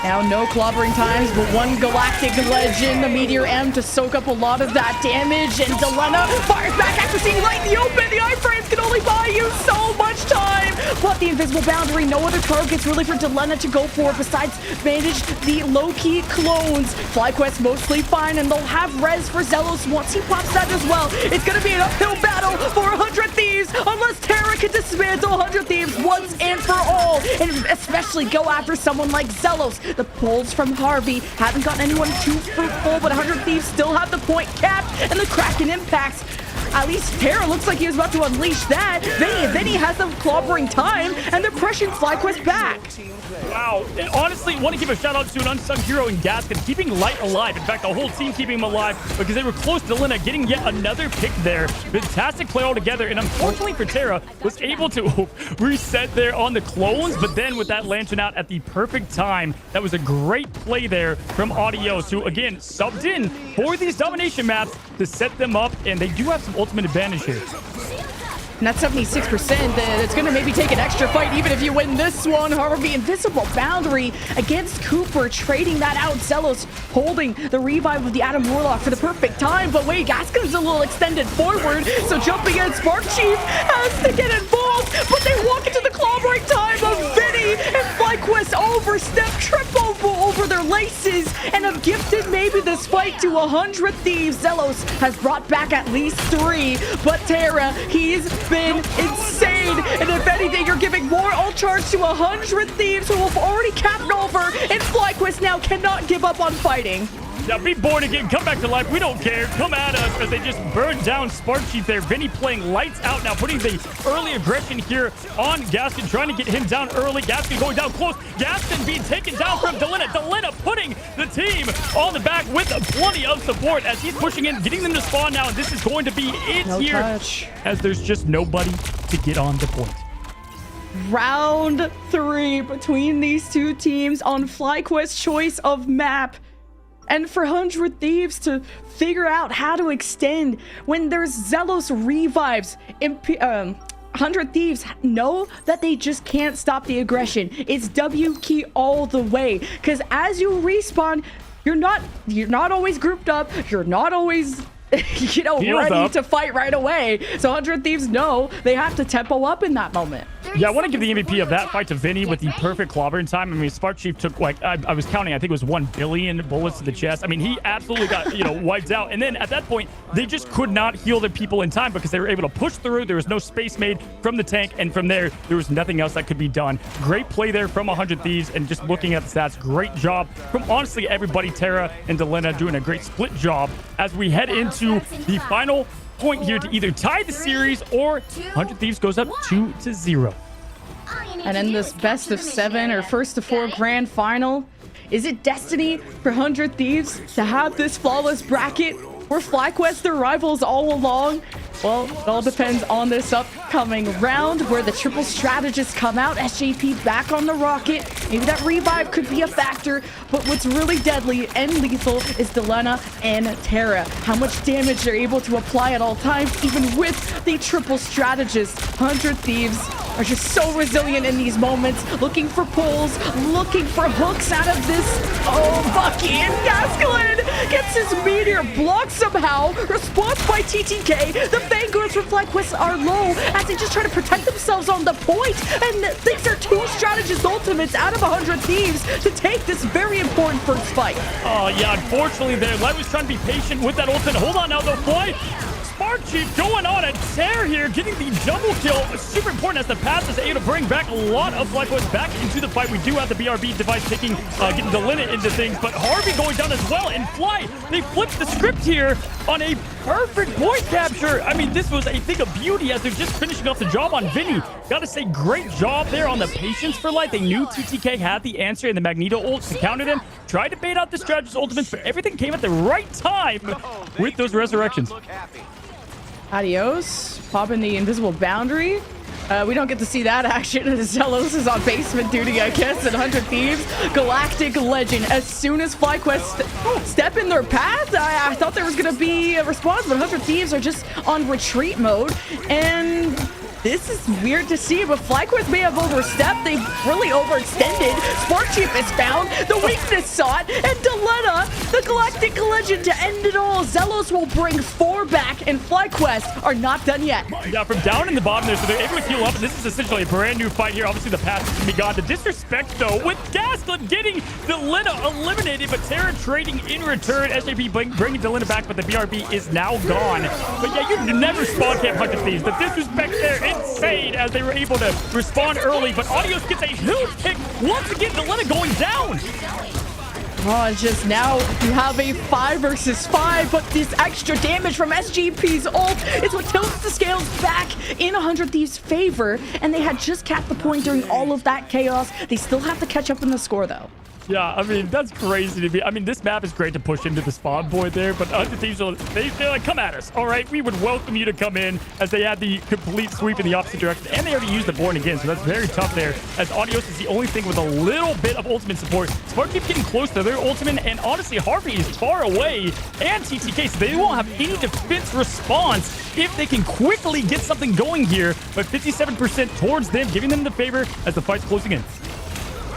Now, no clobbering times, but one Galactic Legend, the Meteor M, to soak up a lot of that damage. And Delena fires back after seeing Light in the open. The iframes can only buy you so much time. But the invisible boundary, no other targets really for Delena to go for besides manage the low-key clones. FlyQuest mostly fine, and they'll have res for Zelos once he pops that as well. It's going to be an uphill battle for 100 Thieves unless Terra can dismantle 100 Thieves once and for all. And especially go after someone like Zelos. The pulls from Harvey haven't gotten anyone too fruitful, but 100 Thieves still have the point capped, and the Kraken impacts At least Terra looks like he was about to unleash that. Vinny has them clobbering time, and they're pressuring FlyQuest back. Wow. And honestly, want to give a shout out to an unsung hero in Gaskin, keeping Light alive. In fact, the whole team keeping him alive because they were close to Lina getting yet another pick there. Fantastic play altogether. And unfortunately for Terra, was able to reset there on the clones, but then with that lantern out at the perfect time, that was a great play there from Adios, who again subbed in for these domination maps to set them up, and they do have some ultimate advantage here. And that's 76%. It's going to maybe take an extra fight even if you win this one. Harvey, invisible boundary against Cooper, trading that out. Zelos holding the revive of the Adam Warlock for the perfect time. But wait, Gaskin's a little extended forward, so jumping in, Spark Chief has to get involved. But they walk into the clobbering time of Vinny, and FlyQuest overstep, trip over their laces, and have gifted maybe this fight to 100 Thieves. Zelos has brought back at least 3, but Terra, he's been insane, and if anything, you're giving more ult charge to 100 Thieves who have already capped over, and FlyQuest now cannot give up on fighting. Now be born again, come back to life, we don't care, come at us, as they just burned down Spark Chief there. Vinny playing lights out now, putting the early aggression here on Gaskin, trying to get him down early. Gaskin going down close, Gaskin being taken down from Delina. Delina putting the team on the back with plenty of support as he's pushing in, getting them to spawn now, and this is going to be it here, as there's just nobody to get on the point. Round 3 between these two teams on FlyQuest's choice of map. And for 100 Thieves to figure out how to extend when there's Zelos revives, 100 Thieves know that they just can't stop the aggression. It's W key all the way, because as you respawn, you're not always grouped up. You're not always ready to fight right away. So 100 Thieves know they have to tempo up in that moment. Yeah, I want to give the MVP of that fight to Vinny with the perfect clobbering time. I mean, Spark Chief took, like, I was counting, I think it was 1 billion bullets to the chest. I mean, he absolutely got, wiped out. And then at that point, they just could not heal their people in time because they were able to push through. There was no space made from the tank. And from there, there was nothing else that could be done. Great play there from 100 Thieves. And just looking at the stats, great job from honestly everybody. Terra and Delina doing a great split job as we head into the final point here to either tie the series or 100 Thieves goes up 2-0. And in this best of 7 or first to 4 grand final, is it destiny for 100 Thieves to have this flawless bracket? Were FlyQuest their rivals all along? Well, it all depends on this upcoming round where the triple strategists come out. SJP back on the rocket. Maybe that revive could be a factor, but what's really deadly and lethal is Delina and Terra. How much damage they're able to apply at all times, even with the triple strategists. 100 Thieves are just so resilient in these moments, looking for pulls, looking for hooks out of this. Oh, Bucky and Gaskelin gets his meteor blocked somehow. Response by TTK. The Vanguards from FlyQuest are low as they just try to protect themselves on the point, and these are 2 strategist ultimates out of 100 Thieves to take this very important first fight. Oh, yeah, unfortunately there. Light was trying to be patient with that ultimate. Hold on now, though, Fly. Spark Chief going on a tear here, getting the double kill. Super important as the pass is able to bring back a lot of FlyQuest back into the fight. We do have the BRB device taking, getting Delina into things, but Harvey going down as well. And Fly, they flipped the script here on a perfect point capture. I mean, this was a thing of beauty as they're just finishing off the job on Vinny. Gotta say, great job there on the patience for Light. They knew TTK had the answer and the Magneto ult to counter them. Tried to bait out the strategist ultimates, but everything came at the right time with those resurrections. Adios. Popping the invisible boundary. We don't get to see that action. Zelos is on basement duty, I guess, and 100 Thieves. Galactic Legend. As soon as FlyQuest step in their path, I thought there was going to be a response, but 100 Thieves are just on retreat mode. And this is weird to see, but FlyQuest may have overstepped. They've really overextended. Spark Chief is found. The weakness sought. And Delina, the Galactic Legend, to end it all. Zelos will bring 4 back, and FlyQuest are not done yet. Yeah, from down in the bottom there, so they're able to heal up, and this is essentially a brand new fight here. Obviously, the pass is going to be gone. The disrespect, though, with Gaslit getting Delina eliminated, but Terra trading in return. SJP bringing Delina back, but the BRB is now gone. But yeah, you never spawn camp 100 Thieves. The disrespect there, insane as they were able to respond early, but Adios gets a huge pick. Once again, Delina going down. Oh, it's just now you have a 5 versus 5, but this extra damage from SGP's ult is what tilts the scales back in 100 Thieves' favor, and they had just capped the point during all of that chaos. They still have to catch up in the score, though. Yeah, I mean, that's crazy to me. I mean, this map is great to push into the spawn point there, but other thieves, they're like, come at us, all right? We would welcome you to come in, as they had the complete sweep in the opposite direction, and they already used the Born again, so that's very tough there, as Audios is the only thing with a little bit of ultimate support. Spark keeps getting close to their ultimate, and honestly, Harvey is far away, and TTK, so they won't have any defense response if they can quickly get something going here, but 57% towards them, giving them the favor as the fight's closing in.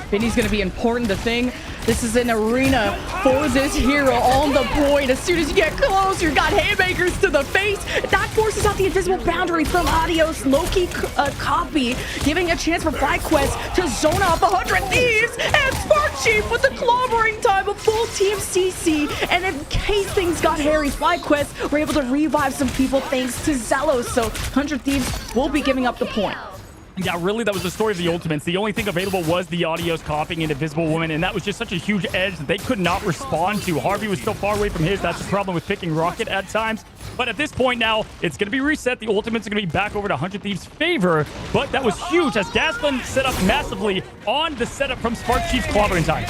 Vinny's going to be important to thing. This is an arena for this hero on the point. As soon as you get close, you got haymakers to the face. That forces out the invisible boundary from Adios. Loki copy, giving a chance for FlyQuest to zone off 100 Thieves. And Spark Chief with the clobbering time of full team CC. And in case things got hairy, FlyQuest were able to revive some people thanks to Zelos. So 100 Thieves will be giving up the point. Yeah, really, that was the story of the ultimates. The only thing available was the Audios copying into Invisible Woman, and that was just such a huge edge that they could not respond to. Harvey was still far away from his. That's the problem with picking Rocket at times. But at this point now, it's going to be reset. The ultimates are going to be back over to 100 Thieves' favor. But that was huge as Gasplin set up massively on the setup from Spark Chief's clobbering time.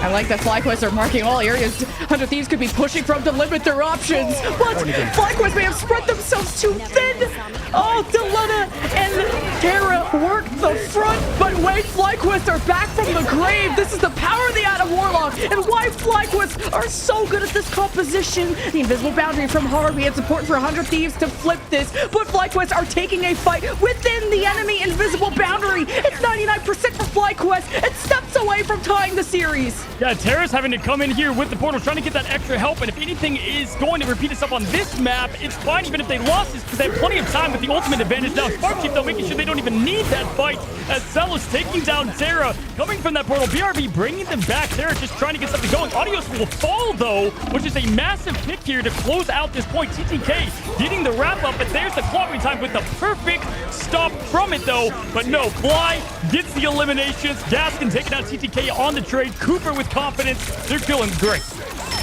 I like that FlyQuest are marking all areas 100 Thieves could be pushing from to limit their options, but FlyQuest may have spread themselves too thin. Oh, Delena and Terra work the front, but wait, FlyQuest are back from the grave. This is the power of the Adam Warlock and why FlyQuest are so good at this composition. The invisible boundary from Harvey, it's important for 100 Thieves to flip this, but FlyQuest are taking a fight within the enemy invisible boundary. It's 99% for FlyQuest and steps away from tying the series. Yeah, Terra's having to come in here with the portal, trying to get that extra help, and if anything is going to repeat itself on this map, it's fine even if they lost this, because they have plenty of time with the ultimate advantage. Now, Spark Chief, though, making sure they don't even need that fight, as Zelos taking down Terra, coming from that portal. BRB bringing them back. Terra just trying to get something going. Audios will fall, though, which is a massive pick here to close out this point. TTK getting the wrap-up, but there's the clobbering time with the perfect stop from it, though. But no, Fly gets the eliminations. Gaskin taking out TTK on the trade. Cooper with confidence. They're feeling great.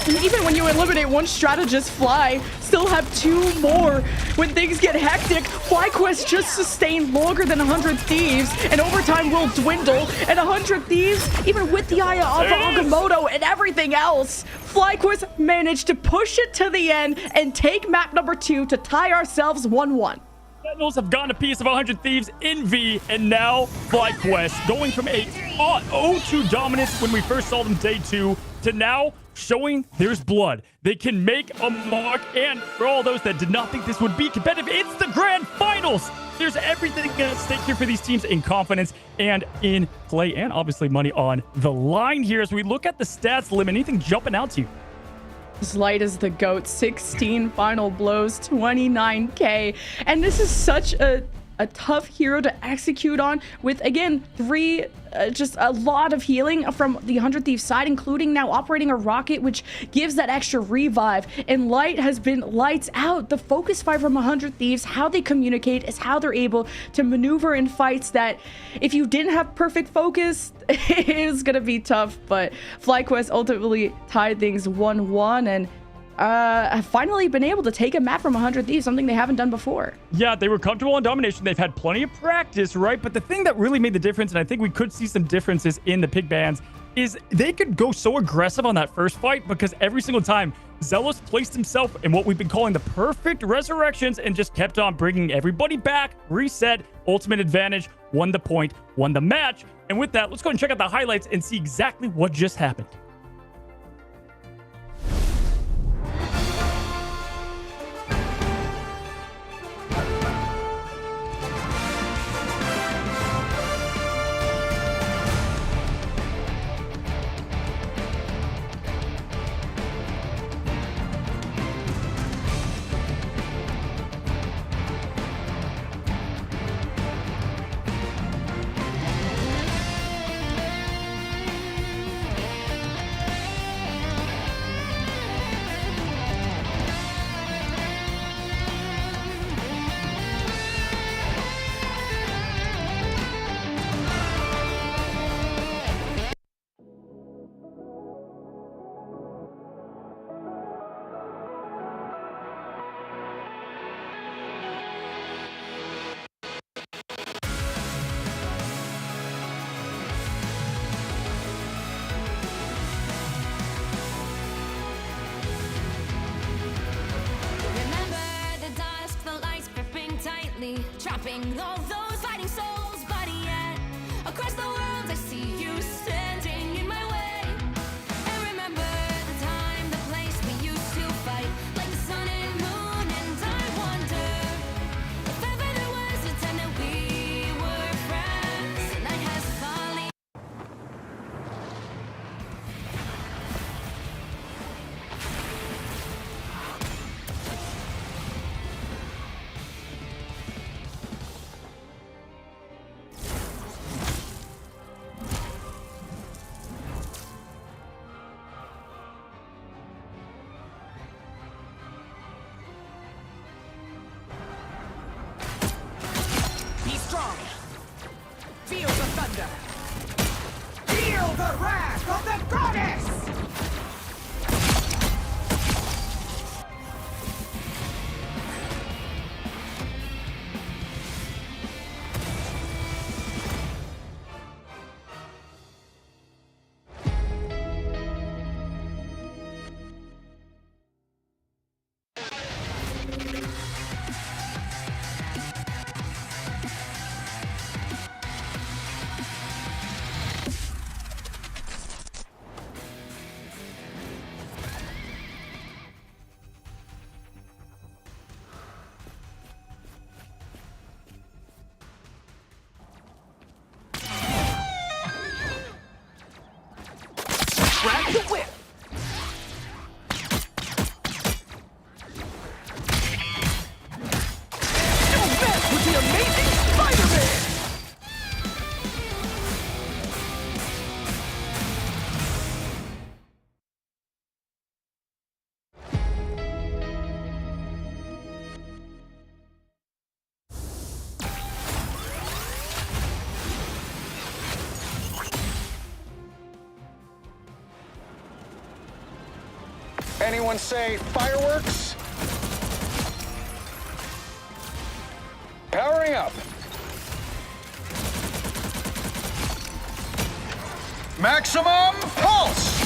And even when you eliminate one strategist, Fly still have 2 more. When things get hectic, FlyQuest just sustained longer than 100 Thieves, and overtime will dwindle. And 100 Thieves, even with the Aya of Agamotto and everything else, FlyQuest managed to push it to the end and take map number 2 to tie ourselves 1-1. Sentinels have gotten a piece of 100 Thieves in V, and now FlyQuest going from a 0-2 dominance when we first saw them day 2 to now showing there's blood. They can make a mark, and for all those that did not think this would be competitive, it's the grand finals. There's everything at stake here for these teams in confidence and in play, and obviously money on the line here as we look at the stats. Lim, anything jumping out to you? As light as the GOAT, 16 final blows, 29k. And this is such a tough hero to execute on with, again, 3 just a lot of healing from the 100 Thieves side, including now operating a rocket, which gives that extra revive. And Light has been lights out. The focus fight from 100 Thieves, how they communicate is how they're able to maneuver in fights that if you didn't have perfect focus, it is going to be tough. But FlyQuest ultimately tied things 1-1 and have finally been able to take a map from 100 Thieves, something they haven't done before. Yeah, they were comfortable in domination. They've had plenty of practice, right? But the thing that really made the difference, and I think we could see some differences in the pick bans, is they could go so aggressive on that first fight because every single time Zelos placed himself in what we've been calling the perfect resurrections and just kept on bringing everybody back, reset, ultimate advantage, won the point, won the match. And with that, let's go and check out the highlights and see exactly what just happened. trapping all those fighting souls, but yet across the world I see you standing in my way. And remember the time, the place we used to fight like the sun and moon, and I wonder if ever there was a time that we were friends. The night has finally. Be strong. Feel the thunder. Feel the wrath of the goddess! Grab the whip! Don't mess with the amazing Spider-Man! Anyone say fireworks? Powering up. Maximum pulse!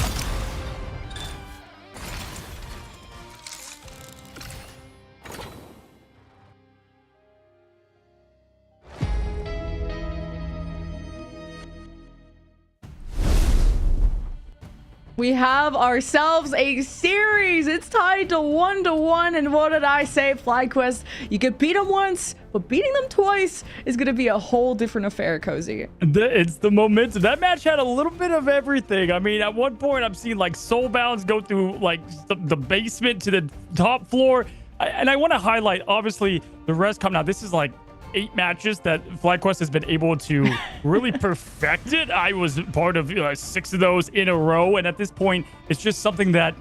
We have ourselves a series. It's tied to 1-1. And what did I say, FlyQuest? You could beat them once, but beating them twice is going to be a whole different affair, Cozy. It's the momentum. That match had a little bit of everything. I mean, at one point, I'm seeing like Soulbounds go through like the basement to the top floor. And I want to highlight, obviously, the rest come out. This is like 8 matches that FlyQuest has been able to really perfect it. I was part of 6 of those in a row. And at this point, it's just something that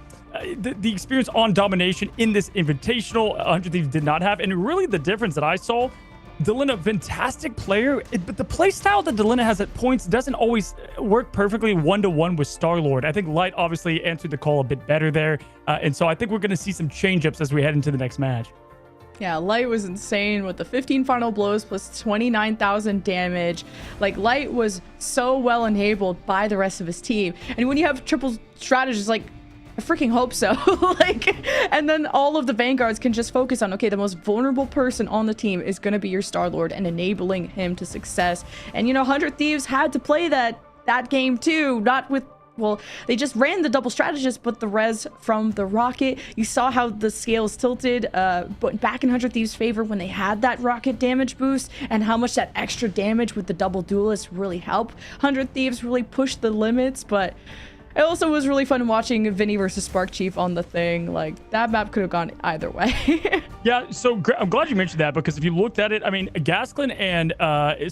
the experience on domination in this Invitational, 100 Thieves did not have. And really the difference that I saw, Delina, fantastic player, but the play style that Delina has at points doesn't always work perfectly 1-to-1 with Star-Lord. I think Light obviously answered the call a bit better there. And so I think we're going to see some change-ups as we head into the next match. Yeah, Light was insane with the 15 final blows plus 29,000 damage. Like, Light was so well enabled by the rest of his team. And when you have triple strategists, like, I freaking hope so. And then all of the Vanguards can just focus on, okay, the most vulnerable person on the team is going to be your Star-Lord and enabling him to success. And, 100 Thieves had to play that game too, not with, well, they just ran the double strategist, but the res from the rocket, you saw how the scales tilted, but back in 100 Thieves' favor when they had that rocket damage boost, and how much that extra damage with the double duelist really helped 100 Thieves really push the limits. But it also was really fun watching Vinny versus Spark Chief on the thing. Like, that map could have gone either way. Yeah, so I'm glad you mentioned that, because if you looked at it, I mean, Gasklin and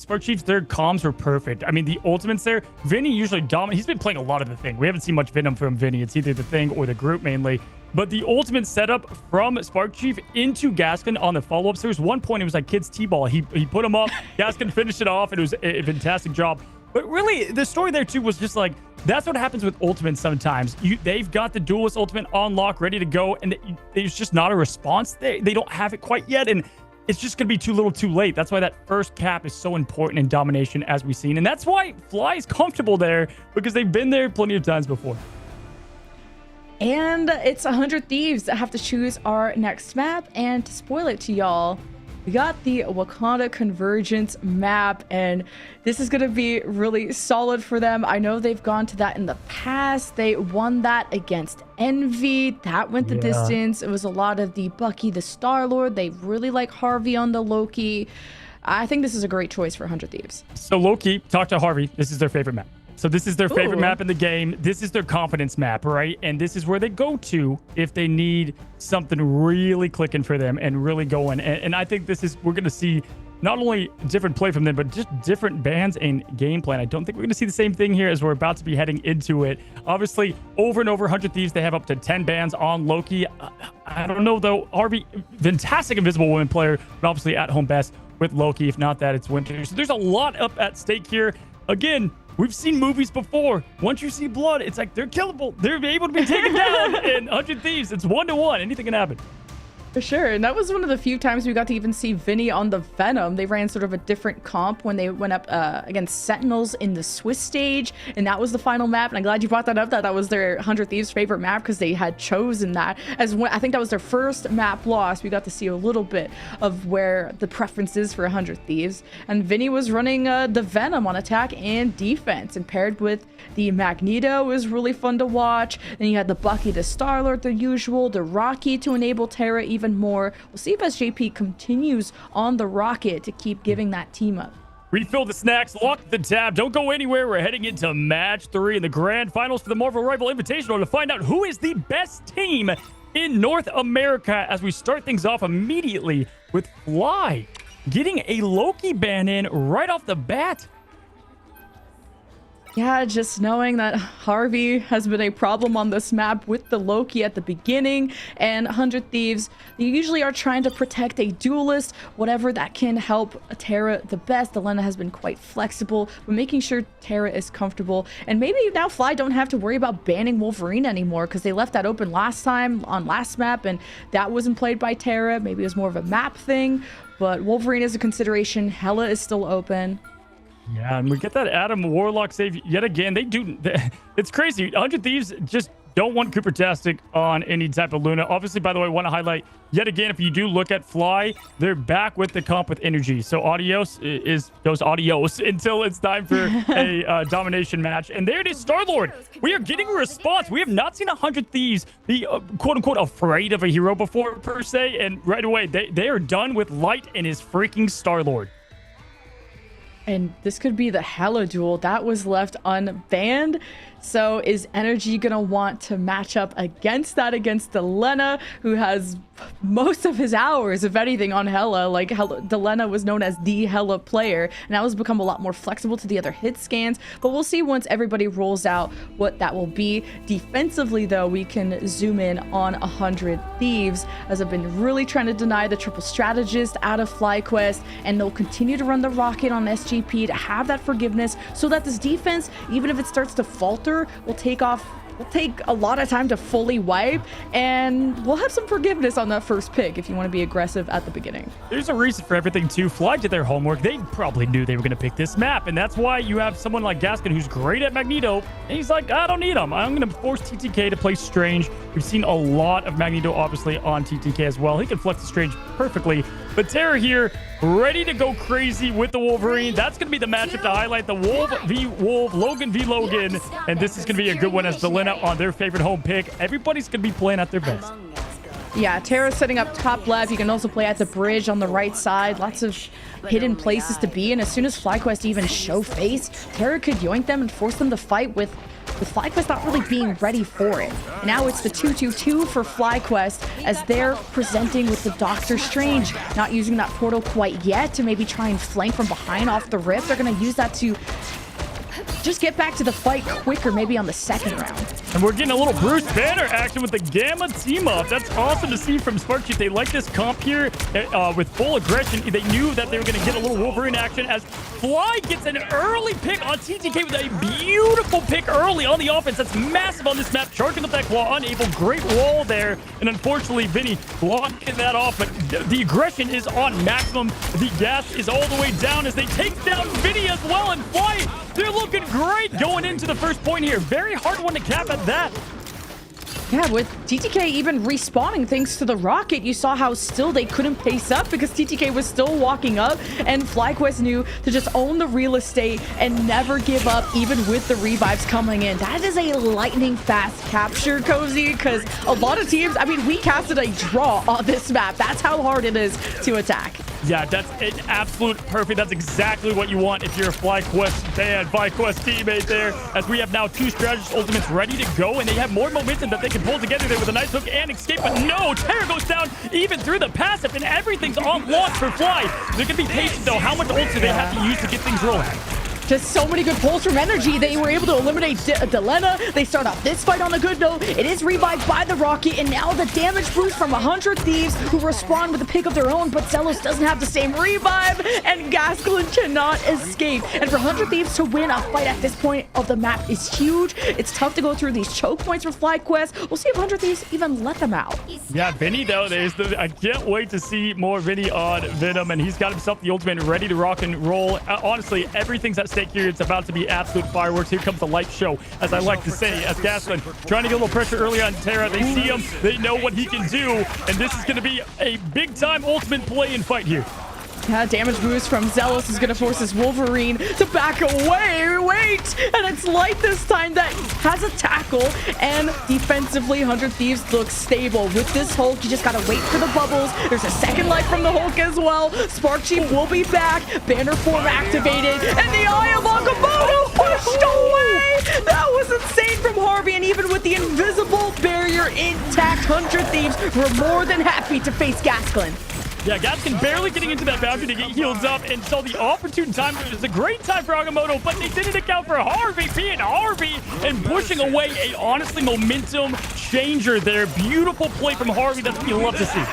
Spark Chiefs, their comms were perfect. I mean, the ultimates there, Vinny usually dominates. He's been playing a lot of the thing. We haven't seen much Venom from Vinny. It's either the thing or the group mainly. But the ultimate setup from Spark Chief into Gaskin on the follow-ups, there was one point, it was like kids T-ball. He put him up, Gaskin finished it off, and it was a fantastic job. But really, the story there too was just like, that's what happens with ultimates sometimes. They've got the duelist ultimate on lock, ready to go, and there's just not a response. They don't have it quite yet, and it's just going to be too little too late. That's why that first cap is so important in domination, as we've seen. And that's why Fly is comfortable there, because they've been there plenty of times before. And it's 100 Thieves that have to choose our next map. And to spoil it to y'all, We got the Wakanda Convergence map, and this is going to be really solid for them. I know they've gone to that in the past. They won that against Envy. That went the distance. It was a lot of the Bucky, the Star-Lord. They really like Harvey on the Loki. I think this is a great choice for 100 Thieves. So Loki, talk to Harvey. This is their favorite map. So this is their favorite map in the game. This is their confidence map, right? And this is where they go to if they need something really clicking for them and really going. And I think this is, we're going to see not only different play from them, but just different bans and game plan. I don't think we're going to see the same thing here as we're about to be heading into it. Obviously, over and over, 100 Thieves, they have up to 10 bans on Loki. I don't know, though. Harvey, fantastic Invisible Woman player, but obviously at home best with Loki. If not that, it's Winter. So there's a lot up at stake here. Again, we've seen movies before. Once you see blood, it's like they're killable. They're able to be taken down. In 100 Thieves, it's 1-1. Anything can happen. For sure. And that was one of the few times we got to even see Vinny on the Venom. They ran sort of a different comp when they went up against Sentinels in the Swiss stage. And that was the final map. And I'm glad you brought that up, that was their 100 Thieves favorite map, because they had chosen that as one. I think that was their first map loss. We got to see a little bit of where the preference is for 100 Thieves. And Vinny was running the Venom on attack and defense. And paired with the Magneto was really fun to watch. Then you had the Bucky, the Star-Lord, the usual, the Rocky to enable Terra even more. We'll see if SJP continues on the rocket to keep giving that team up. Refill the snacks, lock the tab, don't go anywhere. We're heading into match 3 in the grand finals for the Marvel Rival Invitational to find out who is the best team in North America, as we start things off immediately with Fly getting a Loki ban in right off the bat. Yeah, just knowing that Harvey has been a problem on this map with the Loki at the beginning, and 100 Thieves, they usually are trying to protect a duelist, whatever that can help Terra the best. Elena has been quite flexible, but making sure Terra is comfortable. And maybe now Fly don't have to worry about banning Wolverine anymore, because they left that open last time on last map, and that wasn't played by Terra. Maybe it was more of a map thing, but Wolverine is a consideration. Hela is still open. Yeah, and we get that Adam Warlock save yet again. It's crazy. 100 Thieves just don't want Cooper-tastic on any type of Luna. Obviously, by the way, I want to highlight yet again, if you do look at Fly, they're back with the comp with energy. So adios goes adios until it's time for a domination match. And there it is, Star-Lord. We are getting a response. We have not seen 100 Thieves be quote-unquote afraid of a hero before, per se. And right away, they are done with Light and his freaking Star-Lord. And this could be the Hela duel that was left unbanned. So is Energy gonna want to match up against that, against Delena, who has most of his hours, if anything, on Hela? Like, Delena was known as the Hela player, and now has become a lot more flexible to the other hit scans. But we'll see once everybody rolls out what that will be. Defensively, though, we can zoom in on 100 Thieves, as I've been really trying to deny the triple strategist out of FlyQuest, and they'll continue to run the rocket on SGP to have that forgiveness, so that this defense, even if it starts to falter, will take a lot of time to fully wipe, and we'll have some forgiveness on that first pick if you want to be aggressive at the beginning. There's a reason for everything too. Fly did their homework. They probably knew they were going to pick this map, and that's why you have someone like Gaskin who's great at Magneto, and he's like, I don't need him. I'm going to force TTK to play Strange. We've seen a lot of Magneto obviously on TTK as well. He can flex the Strange perfectly, but Terra here ready to go crazy with the Wolverine. That's going to be the matchup to highlight, the Wolf v Wolf, Logan v Logan, and this is going to be a good one as Delena on their favorite home pick. Everybody's going to be playing at their best. Yeah, Terra's setting up top left. You can also play at the bridge on the right side. Lots of hidden places to be, and as soon as FlyQuest even show face, Terra could yoink them and force them to fight with FlyQuest not really being ready for it. And now it's the 2-2-2 for FlyQuest, as they're presenting with the Doctor Strange, not using that portal quite yet to maybe try and flank from behind off the rip. They're going to use that to just get back to the fight quicker, maybe on the second round. And we're getting a little Bruce Banner action with the Gamma team-up. That's awesome to see from Sparksheet. They like this comp here with full aggression. They knew that they were going to get a little Wolverine action, as Fly gets an early pick on TTK with a beautiful pick early on the offense. That's massive on this map. Charging up that claw, unable. Great wall there. And unfortunately, Vinny blocking that off. But the aggression is on maximum. The gas is all the way down as they take down Vinny as well. And Fly, they're looking great going into the first point here. Very hard one to cap at that. Yeah, with TTK even respawning thanks to the rocket, you saw how still they couldn't pace up because TTK was still walking up, and FlyQuest knew to just own the real estate and never give up even with the revives coming in. That is a lightning fast capture, Cozy, because a lot of teams, I mean, we casted a draw on this map. That's how hard it is to attack. Yeah, that's an absolute perfect. That's exactly what you want if you're a FlyQuest fan, FlyQuest teammate there. As we have now 2 strategist ultimates ready to go, and they have more momentum that they can pull together there with a nice hook and escape. But no, Terra goes down even through the passive, and everything's on launch for Fly. They're going to be patient, though. How much ults do they have to use to get things rolling? Just so many good pulls from energy. They were able to eliminate Delena. They start off this fight on a good note. It is revived by the rocket, and now the damage boost from 100 Thieves who respond with a pick of their own, but Zelos doesn't have the same revive, and Gasklin cannot escape. And for 100 Thieves to win a fight at this point of the map is huge. It's tough to go through these choke points for FlyQuest. We'll see if 100 Thieves even let them out. Yeah, Vinny, though, I can't wait to see more Vinny on Venom, and he's got himself the ultimate ready to rock and roll. Honestly, everything's at stake here. It's about to be absolute fireworks. Here comes the light show, as I like to say, as Gasklin trying to get a little pressure early on Terra. They see him, they know what he can do, and this is going to be a big-time ultimate play and fight here. Yeah, damage boost from Zelos is going to force his Wolverine to back away. Wait! And it's Light this time that has a tackle. And defensively, 100 Thieves looks stable. With this Hulk, you just got to wait for the bubbles. There's a second light from the Hulk as well. Spark Chief will be back. Banner form activated. And the Eye of Agamotto pushed away! That was insane from Harvey. And even with the invisible barrier intact, 100 Thieves were more than happy to face Gasklin. Yeah, Gaskin barely getting into that boundary to get healed up, and so the opportune time, it was a great time for Agamotto, but they didn't account for Harvey being Harvey and pushing away a honestly momentum changer there. Beautiful play from Harvey. That's what you love to see.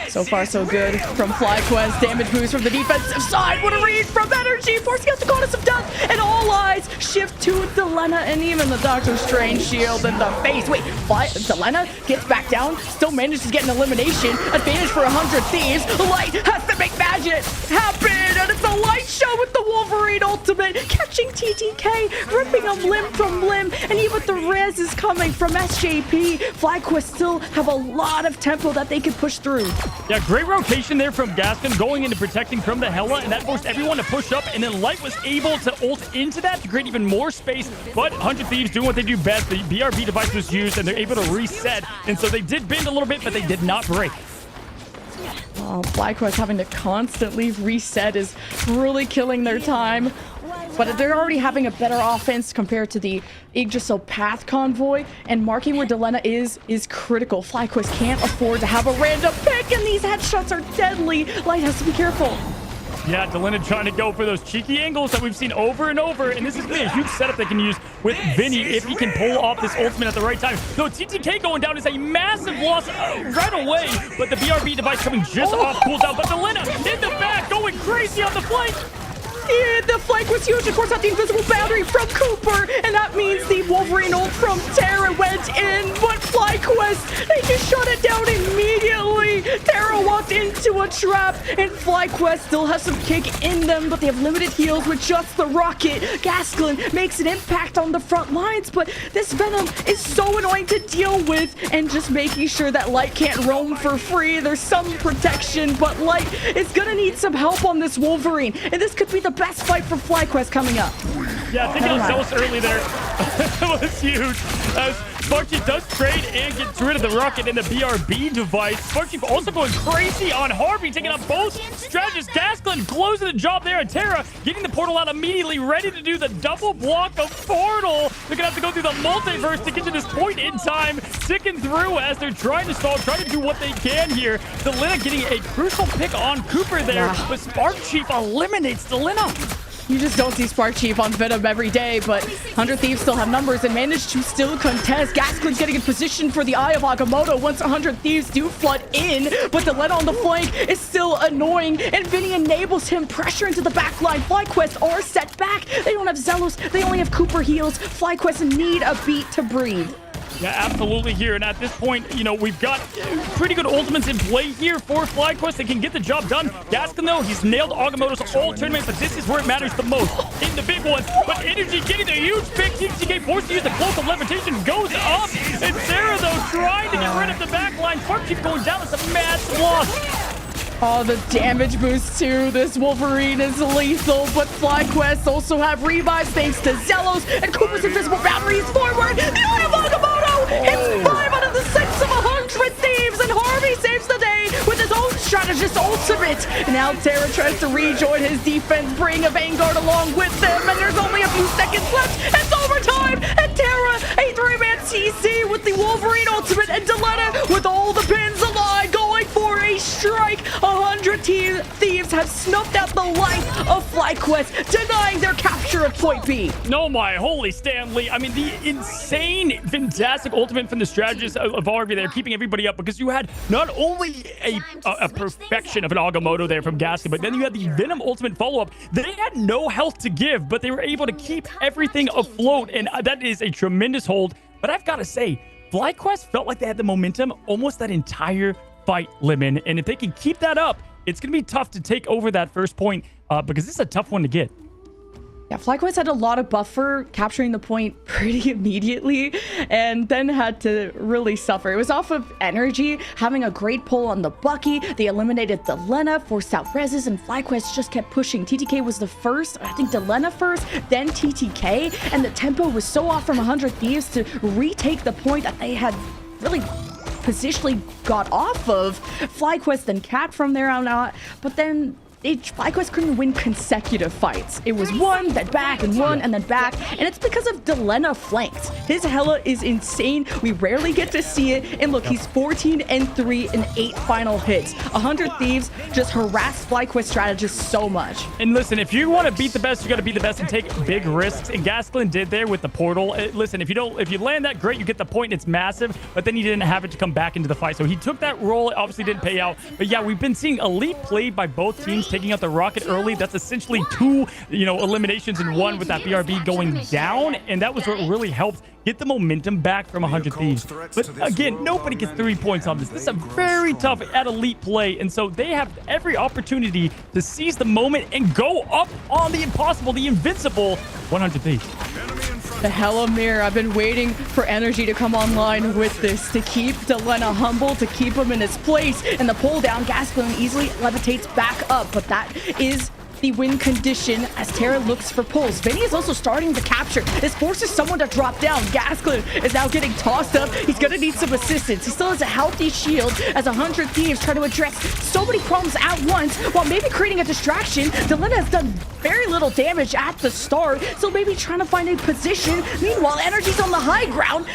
So far, so good from FlyQuest. Damage boost from the defensive side. What a read from Energy, forcing out the Goddess of Death. And all eyes shift to Delena, and even the Doctor Strange shield in the face. Wait, Delena gets back down, still manages to get an elimination. Advantage for 100 Thieves. Light has to make magic happen, and it's a Light show with the Wolverine ultimate, catching TTK, ripping him limb from limb, and even the res is coming from SJP. FlyQuest still have a lot of tempo that they can push through. Yeah, great rotation there from Gaskin, going into protecting from the Hela, and that forced everyone to push up, and then Light was able to ult into that to create even more space, but 100 Thieves doing what they do best. The BRB device was used, and they're able to reset, and so they did bend a little bit, but they did not break. Oh, FlyQuest having to constantly reset is really killing their time. But they're already having a better offense compared to the Yggdrasil Path Convoy, and marking where Delena is critical. FlyQuest can't afford to have a random pick, and these headshots are deadly. Light has to be careful. Yeah, Delena trying to go for those cheeky angles that we've seen over and over, and this is going to be a huge setup they can use with Vinny if he can pull off this ultimate at the right time. Though TTK going down is a massive loss right away, but the BRB device coming just off cooldown, but Delena in the back going crazy on the flank. Yeah, the flank was huge. Of course, not the invisible boundary from Cooper, and that means the Wolverine ult from Terra went in, but FlyQuest, they just shut it down immediately. Terra walked into a trap, and FlyQuest still has some kick in them, but they have limited heals with just the rocket. Gasklin makes an impact on the front lines, but this Venom is so annoying to deal with, and just making sure that Light can't roam for free. There's some protection, but Light is gonna need some help on this Wolverine, and this could be the best fight for FlyQuest coming up. Yeah, thinking of Zealous early there was huge. Sparky does trade and gets rid of the rocket and the BRB device. Sparky also going crazy on Harvey, taking out both strategists. Gasklin closing the job there, and Terra getting the portal out immediately, ready to do the double block of portal. They're gonna have to go through the multiverse to get to this point in time, sticking through as they're trying to stall, trying to do what they can here. Delena getting a crucial pick on Cooper there, but Spark Chief eliminates Delena. You just don't see Spark Chief on Venom every day, but 100 Thieves still have numbers and manage to still contest. Gasklin's getting in position for the Eye of Agamotto once 100 Thieves do flood in, but the lead on the flank is still annoying, and Vinny enables him pressure into the back line. FlyQuest are set back. They don't have Zelos. They only have Cooper heals. FlyQuest need a beat to breathe. Yeah, absolutely here. And at this point, you know, we've got pretty good ultimates in play here for FlyQuest. They can get the job done. Gaskin, though, he's nailed Agamotto's all tournament, but this is where it matters the most in the big ones. But Energy getting the huge pick. TTK forced to use the cloak of levitation, goes up. And Sarah, though, trying to get rid of the backline. Spark keeps going down. It's a massive loss. Oh, the damage boost too. This Wolverine is lethal, but FlyQuest also have revives thanks to Zelos, and Cooper's invisible boundary is forward. The Eye of Agamotto hits 5 out of the 6 of 100 thieves, and Harvey saves the day with his own strategist ultimate. Now Terra tries to rejoin his defense, bring a Vanguard along with them, and there's only a few seconds left. It's overtime, and Terra, a 3-man TC with the Wolverine ultimate, and Delena with all the pins aligned, going for a strike. 100 thieves have snuffed out the life of FlyQuest, denying their capture of Point B. No, my holy Stanley. I mean, the insane, fantastic ultimate from the strategist of Harvey there, keeping everybody up, because you had not only a perfection of an Agamotto there from Gaskin, but then you had the Venom ultimate follow-up. They had no health to give, but they were able to keep everything afloat, and that is a tremendous hold. But I've got to say, FlyQuest felt like they had the momentum almost that entire fight, Lemon, and if they can keep that up, it's going to be tough to take over that first point because this is a tough one to get. Yeah, FlyQuest had a lot of buffer, capturing the point pretty immediately, and then had to really suffer. It was off of Energy, having a great pull on the Bucky. They eliminated Delena, forced out Reses, and FlyQuest just kept pushing. TTK was the first, I think Delena first, then TTK, and the tempo was so off from 100 Thieves to retake the point that they had really positionally got off of. FlyQuest and Cat from there on out, but then FlyQuest couldn't win consecutive fights. It was one, then back, and one, and then back, and it's because of Delena flanked. His Hela is insane. We rarely get to see it, and look, he's 14-3 in 8 final hits. 100 Thieves just harassed FlyQuest strategists so much. And listen, if you want to beat the best, you got to be the best and take big risks, and Gasklin did there with the portal. Listen, if you land that, great, you get the point, it's massive, but then he didn't have it to come back into the fight, so he took that role. It obviously didn't pay out, but yeah, we've been seeing elite play by both teams, taking out the rocket early. That's essentially 2, eliminations in 1 with that BRB going down, and that was what really helped get the momentum back from 100 Thieves. But again, nobody gets 3 points on this. This is a very tough at elite play, and so they have every opportunity to seize the moment and go up on the impossible, the invincible 100 Thieves. The Hela Mirror. I've been waiting for Energy to come online with this, to keep Delena humble, to keep him in his place. And the pull down, Gasklin easily levitates back up, but that is the win condition as Terra looks for pulls. Vinny is also starting to capture. This forces someone to drop down. Gasklin is now getting tossed up. He's going to need some assistance. He still has a healthy shield as 100 Thieves try to address so many problems at once while maybe creating a distraction. Delena has done very little damage at the start, so maybe trying to find a position. Meanwhile, Energy's on the high ground,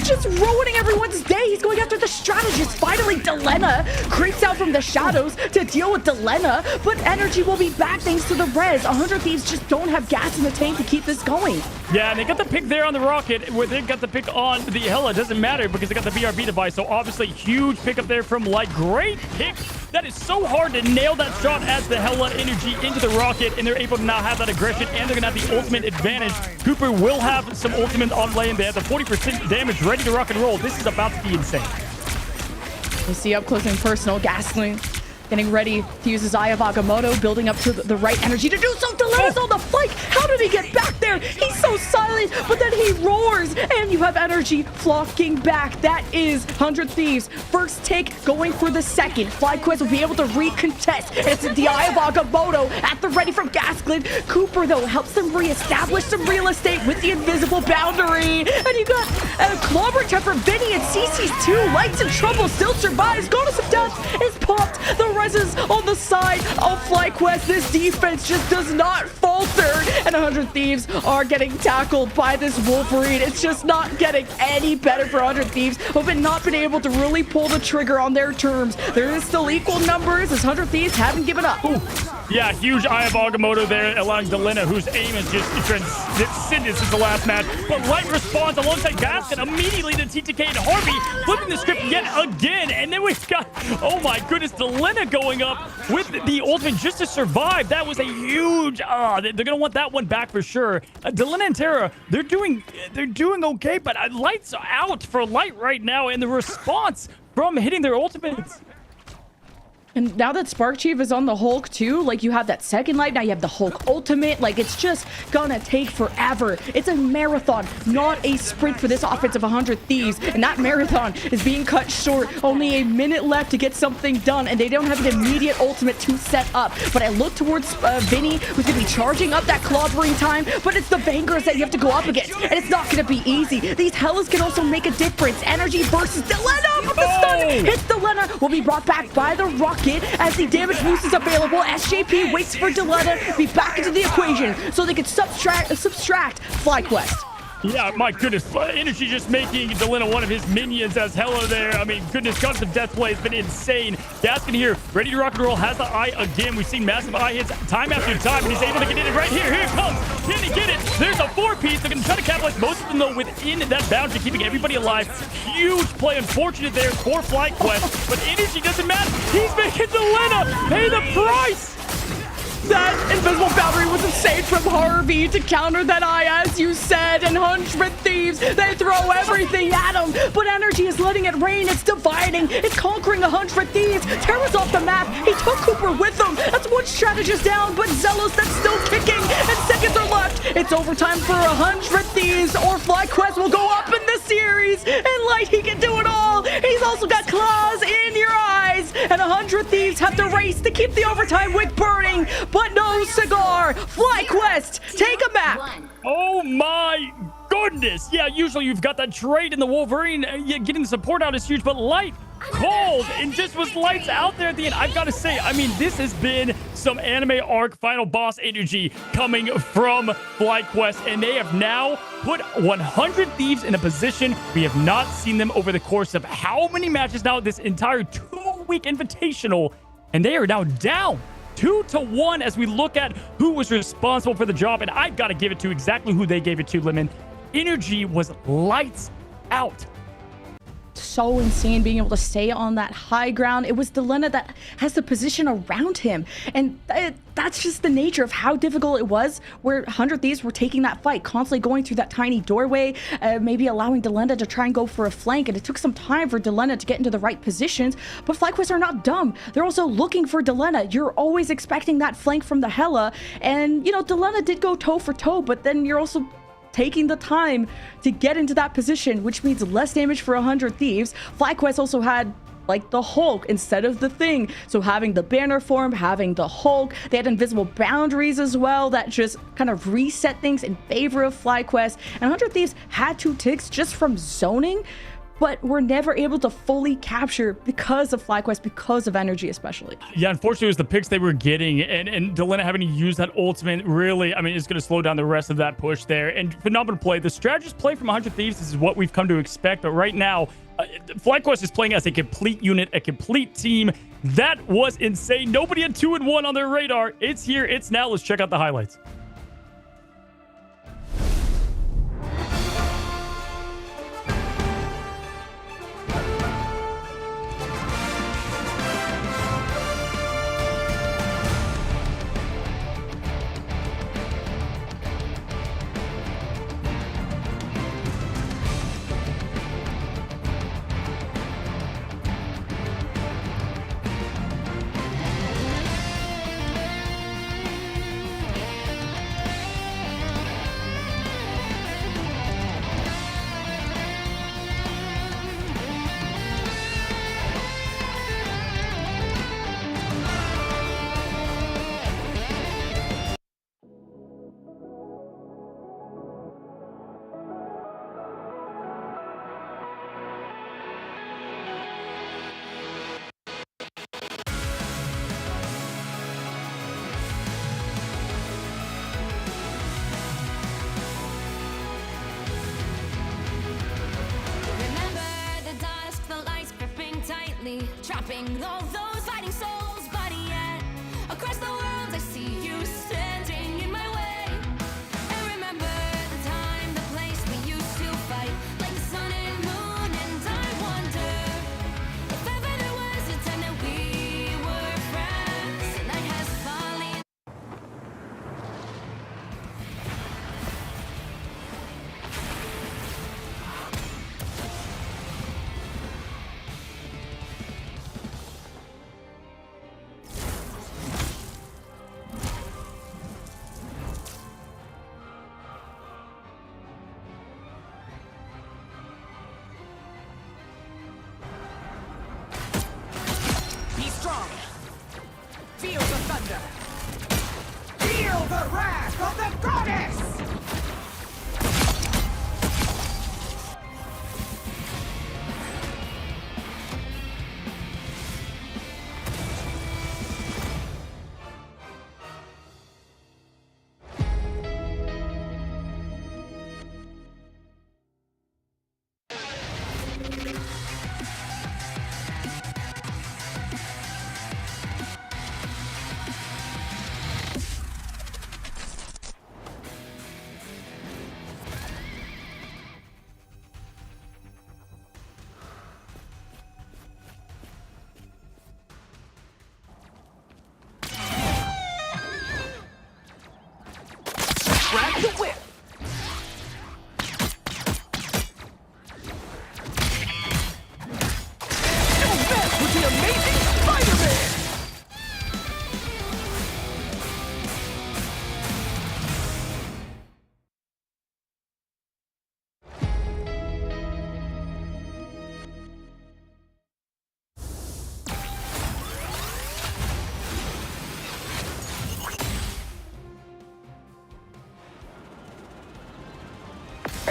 just ruining everyone's day. He's going after the strategist. Finally, Delena creeps out from the shadows to deal with Delena, but Energy will be back thanks to the res. 100 Thieves just don't have gas in the tank to keep this going. Yeah, and they got the pick there on the rocket, where they got the pick on the Hela. Doesn't matter because they got the BRB device, so obviously huge pickup there from Light. Great pick. That is so hard to nail that shot as the Hela Energy into the rocket, and they're able to now have that aggression, and they're going to have the ultimate advantage. Cooper will have some ultimate on lane. They have the 40% damage ready to rock and roll. This is about to be insane. We see up close and personal. Gasling getting ready to use his Eye of Agamotto, building up to the right energy to do so. Delena's on the flank. How did he get back there? He's so silent, but then he roars, and you have Energy flocking back. That is 100 Thieves. First take going for the second. FlyQuest will be able to recontest. It's the Eye of Agamotto at the ready from Gasklin. Cooper, though, helps them reestablish some real estate with the invisible boundary. And you got a clobber tap for Vinny, and CC's 2. Lights in trouble, still survives. Bonus of death is popped. The reses on the side of FlyQuest. This defense just does not falter, and 100 Thieves are getting tackled by this Wolverine. It's just not getting any better for 100 Thieves, who have not been able to really pull the trigger on their terms. There is still equal numbers as 100 Thieves haven't given up. Ooh. Yeah, huge Eye of Agamotto there, allowing Delena, whose aim is just transcendent since the last match. But Light responds alongside Gaskin immediately to TTK and Harvey, flipping the script yet again. And then we've got, oh my goodness, Delena going up with the ultimate just to survive. That was a huge, they're going to want that one back for sure. Delena and Terra, they're doing okay, but Light's out for Light right now, and the response from hitting their ultimates. And now that Spark Chief is on the Hulk too, like you have that second life, now you have the Hulk ultimate, like it's just gonna take forever. It's a marathon, not a sprint for this offense of 100 Thieves. And that marathon is being cut short. Only a minute left to get something done, and they don't have an immediate ultimate to set up. But I look towards Vinny, who's gonna be charging up that clobbering time, but it's the Vanguards that you have to go up against, and it's not gonna be easy. These Hellas can also make a difference. Energy versus Delena, but the stun hits Delena, will be brought back by the Rocket. As the damage boost is available, SJP waits for Delena to be back into the equation so they can subtract FlyQuest. Yeah, my goodness. Energy just making Delena one of his minions as Hello there. I mean, goodness, constant death play has been insane. Gaskin here, ready to rock and roll, has the eye again. We've seen massive eye hits time after time, and he's able to get it right here. Here it comes. Can he get it? There's a 4-piece. They're going to try to capitalize most of them, though, within that boundary, keeping everybody alive. Huge play. Unfortunate there for FlyQuest, but Energy doesn't matter. He's making Delena pay the price. That invisible boundary was insane from Harvey to counter that eye, as you said, and 100 Thieves, they throw everything at him, but Energy is letting it rain. It's dividing, it's conquering 100 Thieves. Terra's off the map, he took Cooper with him. That's one strategist down, but Zealous, that's still kicking, and seconds are left. It's overtime for 100 Thieves, or FlyQuest will go up in this series, and Light, he can do it all. He's also got claws in your eyes, and 100 Thieves have to race to keep the overtime wick burning. But no cigar. FlyQuest, take a map. Oh my goodness. Yeah, usually you've got that trade in the Wolverine. Getting the support out is huge, but Light called and just was lights out there at the end. I've got to say, I mean, this has been some anime arc final boss energy coming from FlyQuest, and they have now put 100 Thieves in a position we have not seen them over the course of how many matches now, this entire 2-week invitational, and they are now down 2-1 as we look at who was responsible for the job. And I've got to give it to exactly who they gave it to, Lemon. Energy was lights out. So insane being able to stay on that high ground. It was Delena that has the position around him, and that's just the nature of how difficult it was, where 100 Thieves were taking that fight, constantly going through that tiny doorway, maybe allowing Delena to try and go for a flank, and it took some time for Delena to get into the right positions. But FlyQuest are not dumb. They're also looking for Delena. You're always expecting that flank from the Hela, and you know, Delena did go toe for toe, but then you're also taking the time to get into that position, which means less damage for 100 Thieves. FlyQuest also had like the Hulk instead of the Thing, so having the banner form, having the Hulk, they had invisible boundaries as well that just kind of reset things in favor of FlyQuest. And 100 Thieves had 2 ticks just from zoning, but were never able to fully capture because of FlyQuest, because of Energy especially. Yeah, unfortunately, it was the picks they were getting, and Delena having to use that ultimate really, I mean, it's going to slow down the rest of that push there. And phenomenal play. The strategist play from 100 Thieves, this is what we've come to expect, but right now, FlyQuest is playing as a complete unit, a complete team. That was insane. Nobody had 2-1 on their radar. It's here, it's now. Let's check out the highlights. Trapping all those fighting souls, but yet across the world I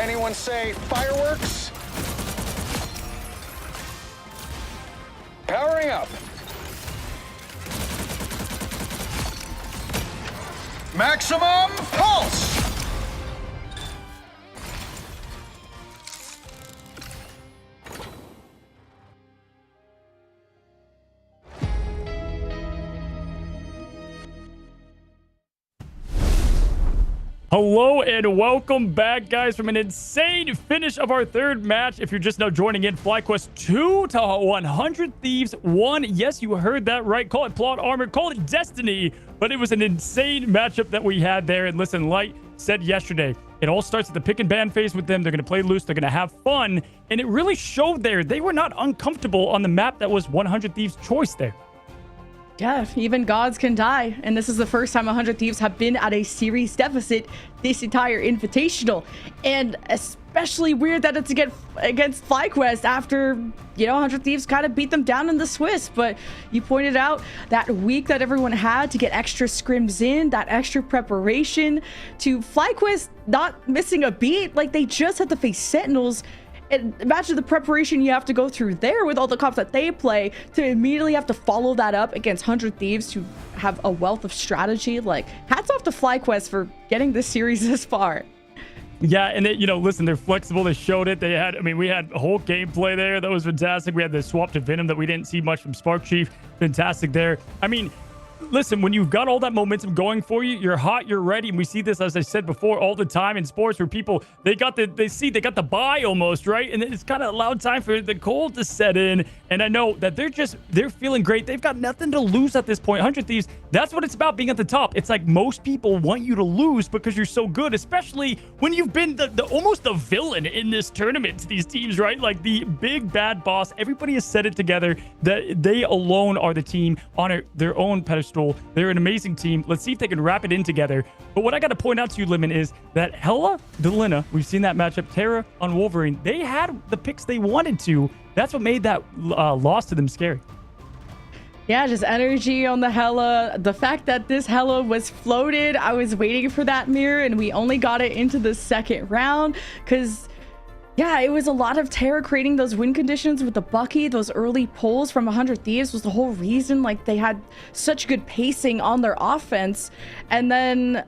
Anyone say fireworks? Powering up. Maximum pulse! Hello and welcome back, guys, from an insane finish of our third match. If you're just now joining in, FlyQuest 2 to 100 Thieves 1. Yes, you heard that right. Call it plot armor, call it destiny, but it was an insane matchup that we had there. And listen, Light said yesterday, it all starts at the pick and ban phase with them. They're going to play loose. They're going to have fun. And it really showed there. They were not uncomfortable on the map that was 100 Thieves choice there. Yeah, even gods can die. And this is the first time 100 Thieves have been at a series deficit this entire Invitational. And especially weird that it's against FlyQuest after, 100 Thieves kind of beat them down in the Swiss. But you pointed out that week that everyone had to get extra scrims in, that extra preparation, to FlyQuest not missing a beat. Like, they just had to face Sentinels. And imagine the preparation you have to go through there with all the comps that they play to immediately have to follow that up against 100 Thieves who have a wealth of strategy. Like, hats off to FlyQuest for getting this series this far. Yeah, and they, listen, they're flexible. They showed it. We had a whole gameplay there. That was fantastic. We had the swap to Venom that we didn't see much from Spark Chief. Fantastic there. Listen, when you've got all that momentum going for you, you're hot, you're ready. And we see this, as I said before, all the time in sports where people, they got the bye almost, right? And then it's kind of allowed time for the cold to set in. And I know that they're feeling great. They've got nothing to lose at this point. 100 Thieves, that's what it's about, being at the top. It's like most people want you to lose because you're so good, especially when you've been almost the villain in this tournament to these teams, right? Like the big bad boss. Everybody has said it together that they alone are the team on their own pedestal. They're an amazing team. Let's see if they can wrap it in together. But what I got to point out to you, Lemon, is that Hela, Delina, we've seen that matchup, Terra on Wolverine, they had the picks they wanted to. That's what made that loss to them scary. Yeah, just energy on the Hela. The fact that this Hela was floated, I was waiting for that mirror, and we only got it into the second round because... yeah, it was a lot of Terra creating those win conditions with the Bucky. Those early pulls from 100 Thieves was the whole reason. Like, they had such good pacing on their offense. And then,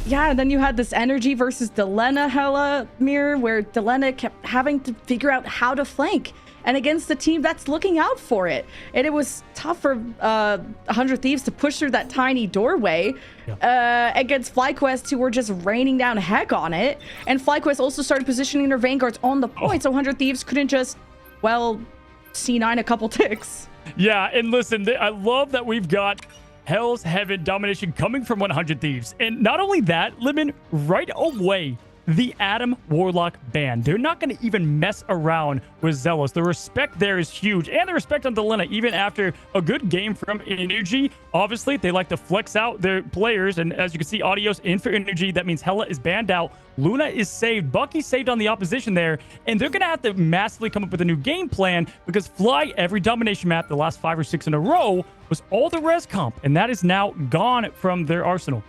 then you had this energy versus Delena Hela mirror where Delena kept having to figure out how to flank. And against the team that's looking out for it. And it was tough for 100 Thieves to push through that tiny doorway against FlyQuest, who were just raining down heck on it. And FlyQuest also started positioning their Vanguards on the point, so 100 Thieves couldn't just, C9 a couple ticks. Yeah, and listen, I love that we've got Hell's Heaven domination coming from 100 Thieves. And not only that, Lemon, right away, the Adam Warlock ban. They're not going to even mess around with Zealous. The respect there is huge. And the respect on Delena, even after a good game from Energy. Obviously, they like to flex out their players. And as you can see, Audios in for Energy. That means Hela is banned out. Luna is saved. Bucky's saved on the opposition there. And they're going to have to massively come up with a new game plan because Fly, every domination map, the last 5 or 6 in a row, was all the res comp. And that is now gone from their arsenal.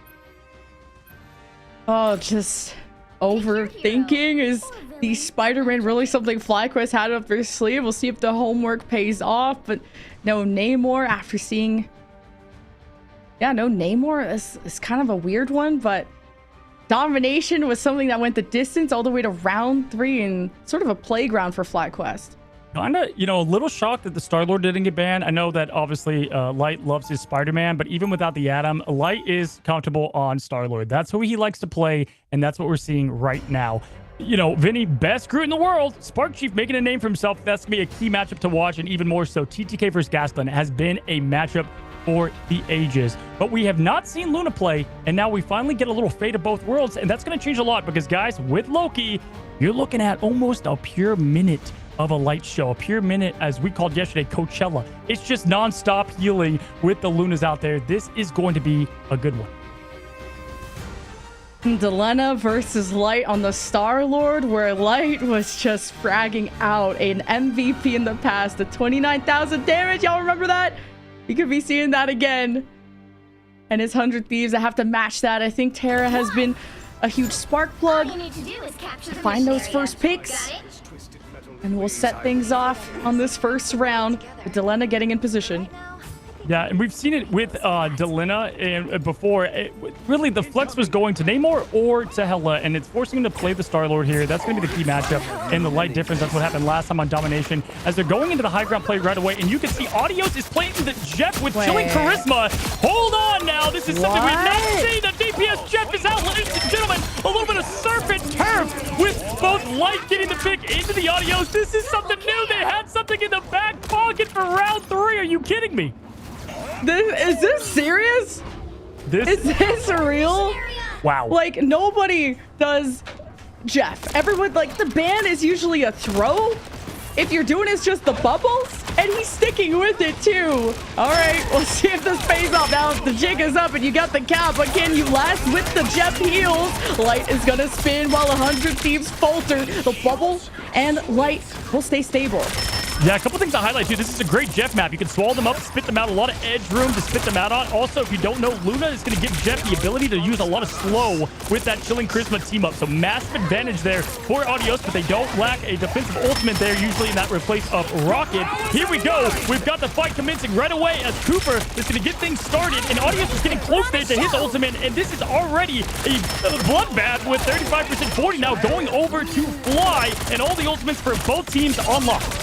Oh, just... overthinking. Is the Spider-Man really something FlyQuest had up their sleeve? We'll see if the homework pays off. But no Namor after seeing... yeah, no Namor is kind of a weird one. But domination was something that went the distance all the way to round 3 and sort of a playground for FlyQuest. Kind of, a little shocked that the Star-Lord didn't get banned. I know that obviously Light loves his Spider-Man, but even without the Atom, Light is comfortable on Star-Lord. That's who he likes to play, and that's what we're seeing right now. Vinny, best Groot in the world. Spark Chief making a name for himself. That's going to be a key matchup to watch, and even more so, TTK versus Gaston has been a matchup for the ages. But we have not seen Luna play, and now we finally get a little Fate of both worlds, and that's going to change a lot because, guys, with Loki, you're looking at almost a pure minute of a Light show, a pure minute, as we called yesterday, Coachella. It's just non-stop healing with the Lunas out there. This is going to be a good one. Delena versus Light on the Star-Lord, where Light was just fragging out an MVP in the past, the 29,000 damage. Y'all remember that? We could be seeing that again. And his 100 Thieves, I have to match that. I think Terra has been a huge spark plug. All you need to do is capture the Find those mission first area. picks. Got it? And we'll set things off on this first round with Delena getting in position. Yeah, and we've seen it with Delena and before. Really, the flex was going to Namor or to Hela, and it's forcing him to play the Star-Lord here. That's going to be the key matchup. And the light difference, that's what happened last time on Domination. As they're going into the high ground play right away, and you can see Audios is playing the Jeff with chilling charisma. Hold on now. This is something we've not seen. The DPS Jeff is out, ladies and gentlemen. A little bit of surf and turf with both Light getting the pick into the Audios. This is something new. They had something in the back pocket for round 3. Are you kidding me? Is this serious? Is this real? Wow. Like, nobody does Jeff. Everyone, like, the ban is usually a throw. If you're doing it's just the bubbles, and he's sticking with it too. All right, let's see if this pays off. Now the jig is up and you got the cap, but can you last with the Jeff heals? Light is gonna spin while 100 Thieves falter. The bubble and Light will stay stable. Yeah, a couple things to highlight too. This is a great Jeff map. You can swallow them up, spit them out. A lot of edge room to spit them out on. Also, if you don't know, Luna is going to give Jeff the ability to use a lot of slow with that Chilling Charisma team up. So massive advantage there for Audios, but they don't lack a defensive ultimate there, usually in that replace of Rocket. Here we go. We've got the fight commencing right away as Cooper is going to get things started, and Audios is getting close there to his ultimate, and this is already a bloodbath with 35% 40 now going over to Fly, and all the ultimates for both teams unlocked.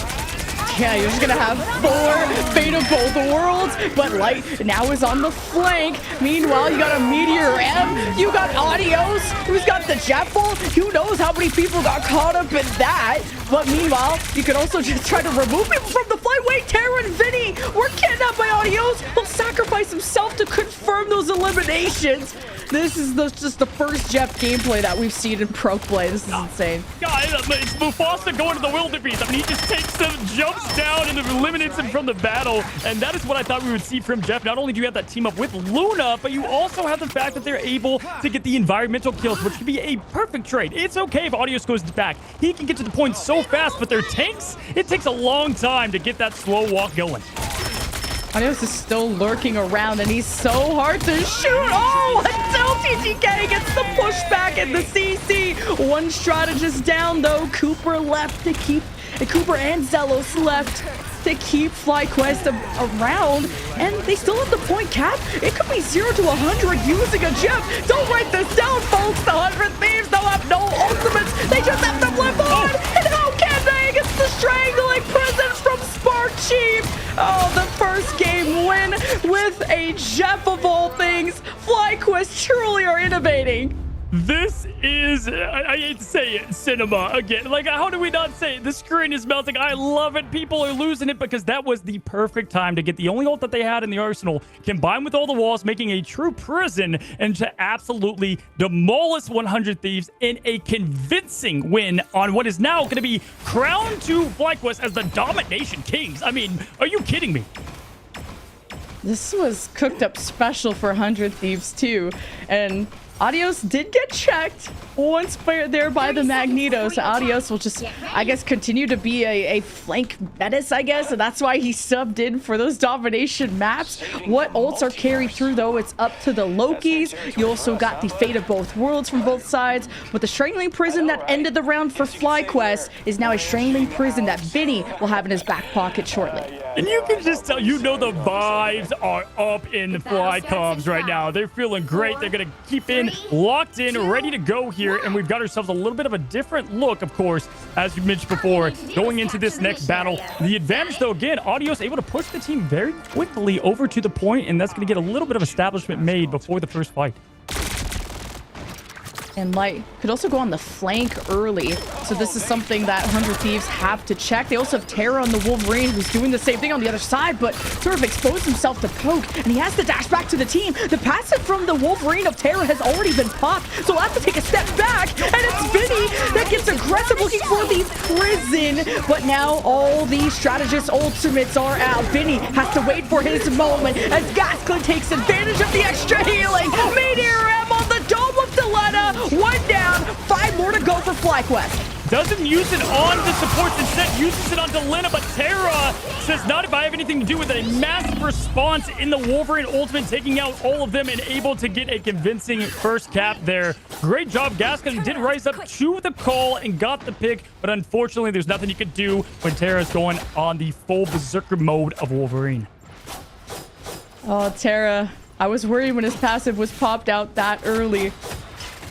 Yeah, you're just gonna have 4 Fate of both worlds, but Light now is on the flank. Meanwhile, you got a Meteor M, you got Audios, who's got the Jet Bolt. Who knows how many people got caught up in that? But meanwhile, you could also just try to remove him from the fight. Wait, Tara and Vinny were kidnapped by Audios. He'll sacrifice himself to confirm those eliminations. This is just the first Jeff gameplay that we've seen in pro play. This is insane. God, it's Mufasa going to the wildebeest. I mean, he just takes them, jumps down, and eliminates him from the battle. And that is what I thought we would see from Jeff. Not only do you have that team up with Luna, but you also have the fact that they're able to get the environmental kills, which could be a perfect trade. It's okay if Audios goes back. He can get to the point so fast, but their tanks, it takes a long time to get that slow walk going. Audios is still lurking around, and he's so hard to shoot. Oh, until TGK gets the pushback in the CC. One strategist down, though. Cooper left to keep... Cooper and Zelos left to keep FlyQuest around, and they still have the point cap. It could be 0 to 100 using a Jeff. Don't write this down, folks. The 100 Thieves don't have no ultimates. They just have to flip on. And how can they? It's the strangling presence from Spark Chief. Oh, the first game win with a Jeff of all things. FlyQuest truly are innovating. This is, I hate to say it, cinema again. Like, how do we not say it? The screen is melting. I love it. People are losing it because that was the perfect time to get the only ult that they had in the arsenal, combined with all the walls, making a true prison, and to absolutely demolish 100 Thieves in a convincing win on what is now going to be crowned to FlyQuest as the Domination Kings. I mean, are you kidding me? This was cooked up special for 100 Thieves, too. And Audios did get checked once there by the Magneto, so Audios will just, I guess, continue to be a flank menace, I guess, and that's why he subbed in for those domination maps. What ults are carried through, though, it's up to the Lokis. You also got the Fate of both worlds from both sides, but the Strangling Prison that ended the round for FlyQuest is now a Strangling Prison that Vinny will have in his back pocket shortly. And you can just tell, you know, the vibes are up in the Fly comms right now. They're feeling great. They're going to keep in, locked in, ready to go here. And we've got ourselves a little bit of a different look, of course, as you mentioned before, going into this next battle. The advantage, though, again, Audios able to push the team very quickly over to the point, and that's going to get a little bit of establishment made before the first fight. And Light could also go on the flank early. So this is something that 100 Thieves have to check. They also have Terra on the Wolverine, who's doing the same thing on the other side, but sort of exposed himself to poke, and he has to dash back to the team. The passive from the Wolverine of Terra has already been popped, so we'll have to take a step back, and it's Vinny that gets aggressive looking for the prison. But now all the strategist ultimates are out. Vinny has to wait for his moment as Gasklin takes advantage of the extra healing. Meteor M on the dome of Delena. 1 down, 5 more to go for FlyQuest. Doesn't use it on the supports, instead uses it on Delena, but Terra says, not if I have anything to do with it. A massive response in the Wolverine ultimate, taking out all of them and able to get a convincing first cap there. Great job. Gaskin did rise up to the call and got the pick, but unfortunately, there's nothing you could do when Terra's going on the full Berserker mode of Wolverine. Oh, Terra. I was worried when his passive was popped out that early.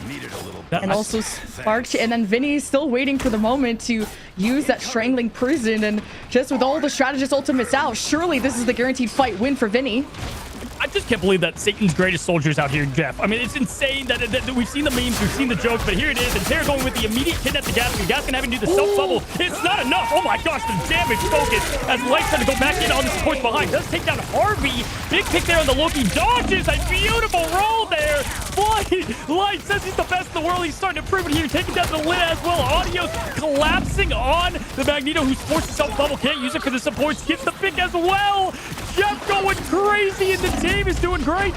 Needed a little And also sparked, and then Vinny's still waiting for the moment to use that strangling prison, and just with all the strategist ultimates out, surely this is the guaranteed fight win for Vinny. I just can't believe that Satan's greatest soldiers out here, Jeff. I mean, it's insane that we've seen the memes, we've seen the jokes, but here it is. And Terra going with the immediate hit at the Gaskin. Gaskin having to do the self-bubble. It's not enough. Oh my gosh, the damage focus as Light's trying to go back in on the supports behind. Does take down Harvey. Big pick there on the Loki. Dodges a beautiful roll there. Light says he's the best in the world. He's starting to prove it here. Taking down the lid as well. Audios collapsing on the Magneto, who's forced to self-bubble. Can't use it for the supports. Gets the pick as well. Jeff going crazy, and the team is doing great.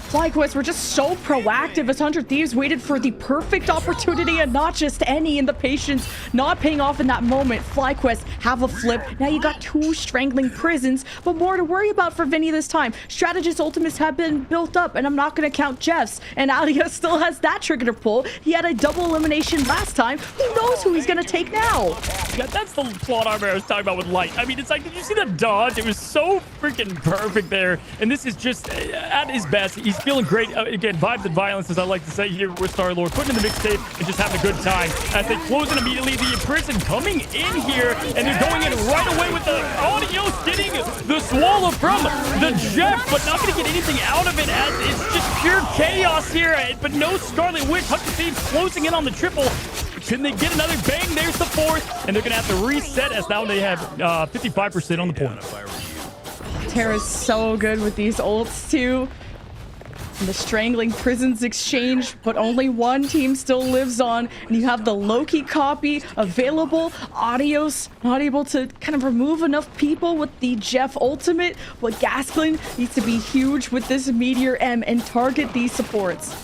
FlyQuest were just so proactive as 100 Thieves waited for the perfect opportunity, and not just any, and the patience not paying off in that moment. FlyQuest have a flip. Now you got 2 strangling prisons, but more to worry about for Vinny this time. Strategist ultimates have been built up, and I'm not going to count Jeff's. And Alia still has that trigger to pull. He had a double elimination last time. Who knows who he's going to take now? Yeah, that's the plot armor I was talking about with Light. I mean, it's like, did you see the dodge? It was so freaking perfect there. And this is just at his best. He's feeling great. Again, vibes and violence, as I like to say here with Star-Lord, putting in the mixtape and just having a good time. As they close in immediately, the prison coming in here, and they're going in right away with the Audios getting the swallow from the Jeff, but not going to get anything out of it as it's just pure chaos here. But no Scarlet Witch. 100 Thieves closing in on the triple. Can they get another bang? There's the 4th, and they're going to have to reset as now they have 55% on the point. Terra's so good with these ults too. And the strangling prisons exchange, but only one team still lives on, and you have the Loki copy available. Audios not able to kind of remove enough people with the Jeff ultimate, but Gaskin needs to be huge with this Meteor M and target these supports.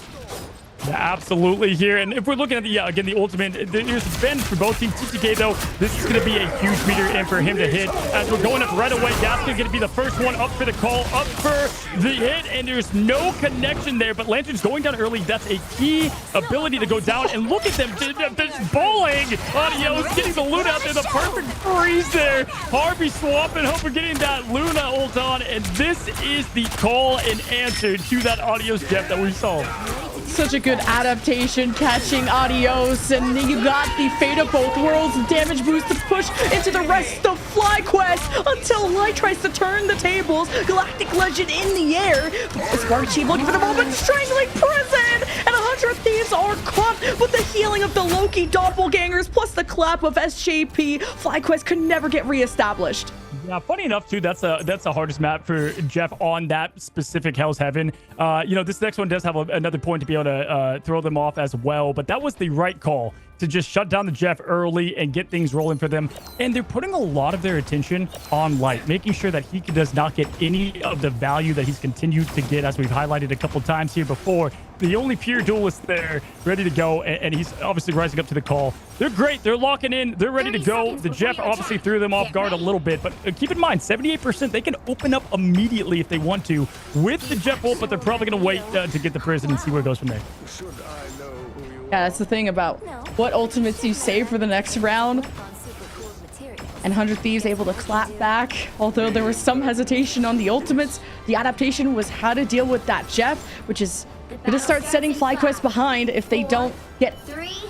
Yeah, absolutely here. And if we're looking at the, again, the ultimate, there's advantage for both teams. TTK, though, this is going to be a huge meter in for him to hit. As we're going up right away, Gaskin going to be the first one up for the call, up for the hit, and there's no connection there. But Lantern's going down early. That's a key ability to go down. And look at them, just bowling. Audios getting the Luna out there, the perfect freeze there. Harvey swapping, hope we're getting that Luna ult on. And this is the call and answer to that Audios Jeff that we saw. Such a good adaptation, catching Audios, and you got the Fate of Both Worlds damage boost to push into the rest of FlyQuest until Light tries to turn the tables. Galactic Legend in the air. Spark Chief looking for the moment, strangling prison, and 100 Thieves are caught with the healing of the Loki doppelgangers plus the clap of SJP. FlyQuest could never get reestablished. Yeah, funny enough too, that's the hardest map for Jeff on that specific Hell's Heaven. You know, this next one does have another point to be able to throw them off as well, but that was the right call to just shut down the Jeff early and get things rolling for them. And they're putting a lot of their attention on Light, making sure that he does not get any of the value that he's continued to get, as we've highlighted a couple times here before. The only pure duelist there, ready to go, and he's obviously rising up to the call. They're great. They're locking in. They're ready to go. The Jeff obviously threw them off guard a little bit, but keep in mind, 78%, they can open up immediately if they want to with the Jeff ult, but they're probably going to wait to get the prison and see where it goes from there. Yeah, that's the thing about what ultimates you save for the next round. And 100 Thieves able to clap back. Although there was some hesitation on the ultimates, the adaptation was how to deal with that Jeff, which is going to start setting FlyQuest behind if they don't get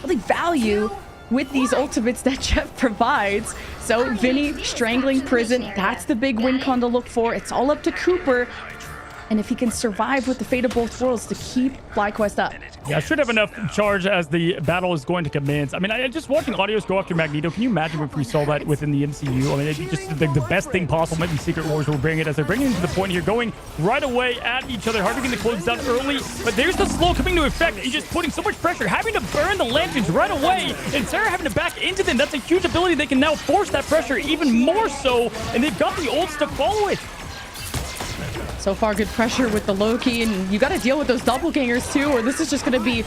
really value with these ultimates that Jeff provides. So Vinny strangling prison, that's the big win con to look for. It's all up to Cooper. And if he can survive with the Fate of Both Worlds to keep FlyQuest up. Yeah, should have enough charge as the battle is going to commence. I mean, just watching Audios go after Magneto, can you imagine if we saw that within the MCU? I mean, it's just the best thing possible. Maybe Secret Wars will bring it as they're bringing it to the point here, going right away at each other. Harvey getting the close down early, but there's the slow coming to effect. He's just putting so much pressure, having to burn the lanterns right away, and Sarah having to back into them. That's a huge ability. They can now force that pressure even more so, and they've got the ults to follow it. So far, good pressure with the Loki, and you got to deal with those doppelgangers too, or this is just going to be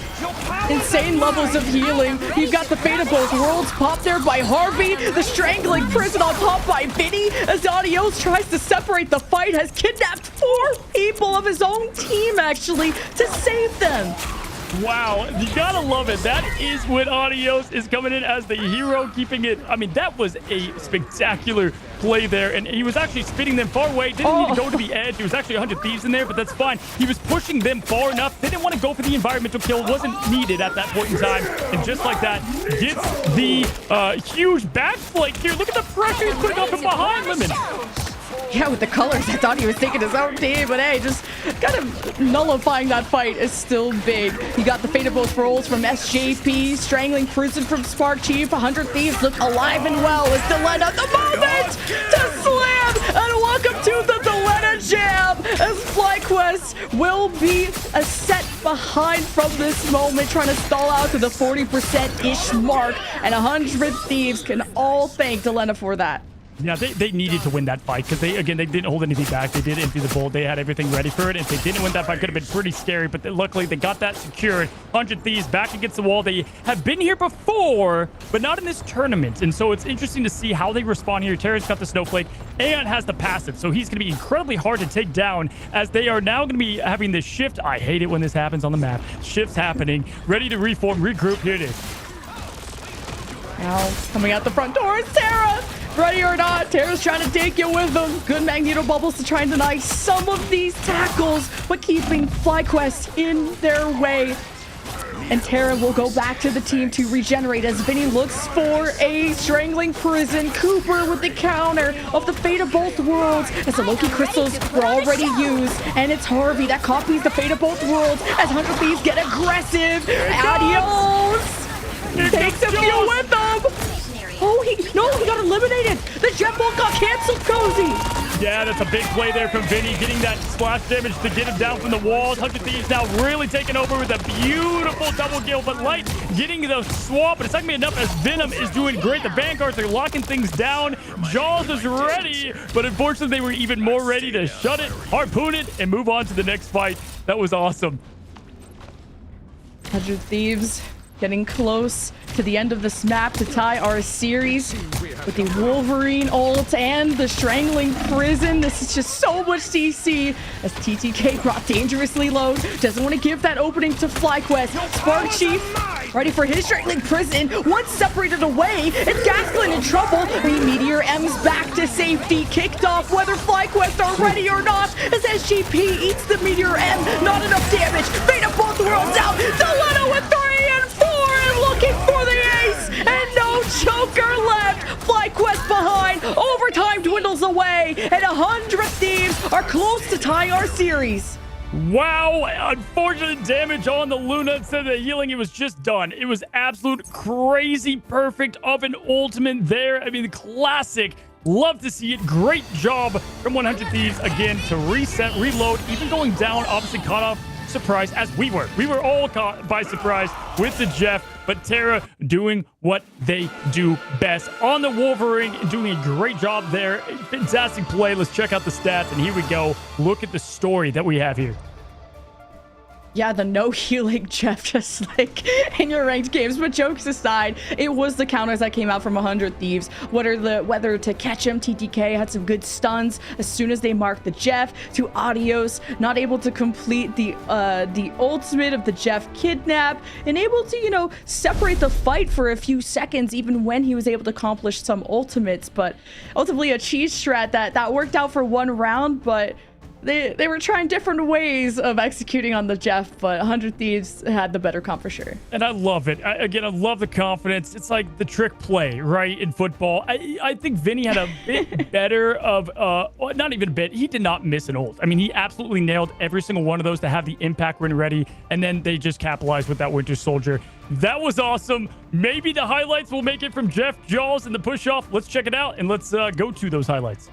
insane levels of healing. You've got the Fate of Both Worlds popped there by Harvey, the Strangling Prison on top by Vinny, as Adios tries to separate the fight, has kidnapped 4 people of his own team, actually, to save them. Wow, you gotta love it. That is when Adios is coming in as the hero, keeping it. I mean, that was a spectacular play there, and he was actually spinning them far away. Didn't need to go to the edge. There was actually 100 Thieves in there, but that's fine. He was pushing them far enough. They didn't want to go for the environmental kill. Wasn't needed at that point in time. And just like that, gets the huge back flank here. Look at the pressure he's putting on from behind Lemon. Yeah, with the colors, I thought he was taking his own team, but hey, just kind of nullifying that fight is still big. You got the Fate of Both Worlds from SJP, Strangling Prison from Spark Chief, 100 Thieves look alive and well as Delena, the moment to slam, and welcome to the Delena Jam, as FlyQuest will be a set behind from this moment, trying to stall out to the 40%-ish mark, and 100 Thieves can all thank Delena for that. Yeah, they needed to win that fight because they didn't hold anything back. They did empty the bowl. They had everything ready for it. If they didn't win that fight, could have been pretty scary. But luckily, they got that secured. 100 Thieves back against the wall. They have been here before, but not in this tournament. And so it's interesting to see how they respond here. Terran's got the Snowflake and has the passive. So he's going to be incredibly hard to take down as they are now going to be having this shift. I hate it when this happens on the map. Shifts happening. Ready to reform, regroup. Here it is. Now, coming out the front door is Terra. Ready or not, Terra's trying to take you with them. Good Magneto Bubbles to try and deny some of these tackles, but keeping FlyQuest in their way. And Terra will go back to the team to regenerate as Vinny looks for a Strangling Prison. Cooper with the counter of the Fate of Both Worlds as the Loki crystals were already used. And it's Harvey that copies the Fate of Both Worlds as 100 Thieves get aggressive. Adios! Takes a few with them. Oh, he got eliminated. The jet bolt got canceled, Cozy. Yeah, that's a big play there from Vinny, getting that splash damage to get him down from the walls. 100 Thieves now really taking over with a beautiful double kill, but Light getting the swap, but it's not going to be enough as Venom is doing great. The Vanguards are locking things down. Jaws is ready, but unfortunately they were even more ready to shut it, harpoon it, and move on to the next fight. That was awesome. 100 Thieves getting close to the end of this map to tie our series with the Wolverine ult and the Strangling Prison. This is just so much CC as TTK brought dangerously low. Doesn't want to give that opening to FlyQuest. Spark Chief ready for his Strangling Prison. Once separated away, and Gasland in trouble. Meteor M's back to safety. Kicked off whether FlyQuest are ready or not as SGP eats the Meteor M. Not enough damage. Fate of Both Worlds out. Delena with 3 and 4 and looking for the ace, and no Joker left. FlyQuest behind. Overtime dwindles away, and 100 Thieves are close to tying our series. Wow, unfortunate damage on the Luna instead of the healing. It was just done. It was absolute crazy perfect of an ultimate there. I mean, classic. Love to see it. Great job from 100 Thieves again to reset, reload, even going down, obviously caught off surprise as we were. We were all caught by surprise with the Jeff, but Terra doing what they do best on the Wolverine, doing a great job there. Fantastic play. Let's check out the stats, and here we go. Look at the story that we have here. Yeah, the no healing Jeff, just like in your ranked games. But jokes aside, it was the counters that came out from 100 Thieves. Whether to catch him, TTK had some good stuns as soon as they marked the Jeff. To Adios, not able to complete the ultimate of the Jeff kidnap, and able to separate the fight for a few seconds, even when he was able to accomplish some ultimates. But ultimately, a cheese strat that worked out for one round, but They were trying different ways of executing on the Jeff, but 100 Thieves had the better comp for sure. And I love it. I love the confidence. It's like the trick play, right, in football. I think Vinny had a bit better of, well, not even a bit. He did not miss an ult. I mean, he absolutely nailed every single one of those to have the impact when ready, and then they just capitalized with that Winter Soldier. That was awesome. Maybe the highlights will make it from Jeff, Jaws, and the push-off. Let's check it out, and let's go to those highlights.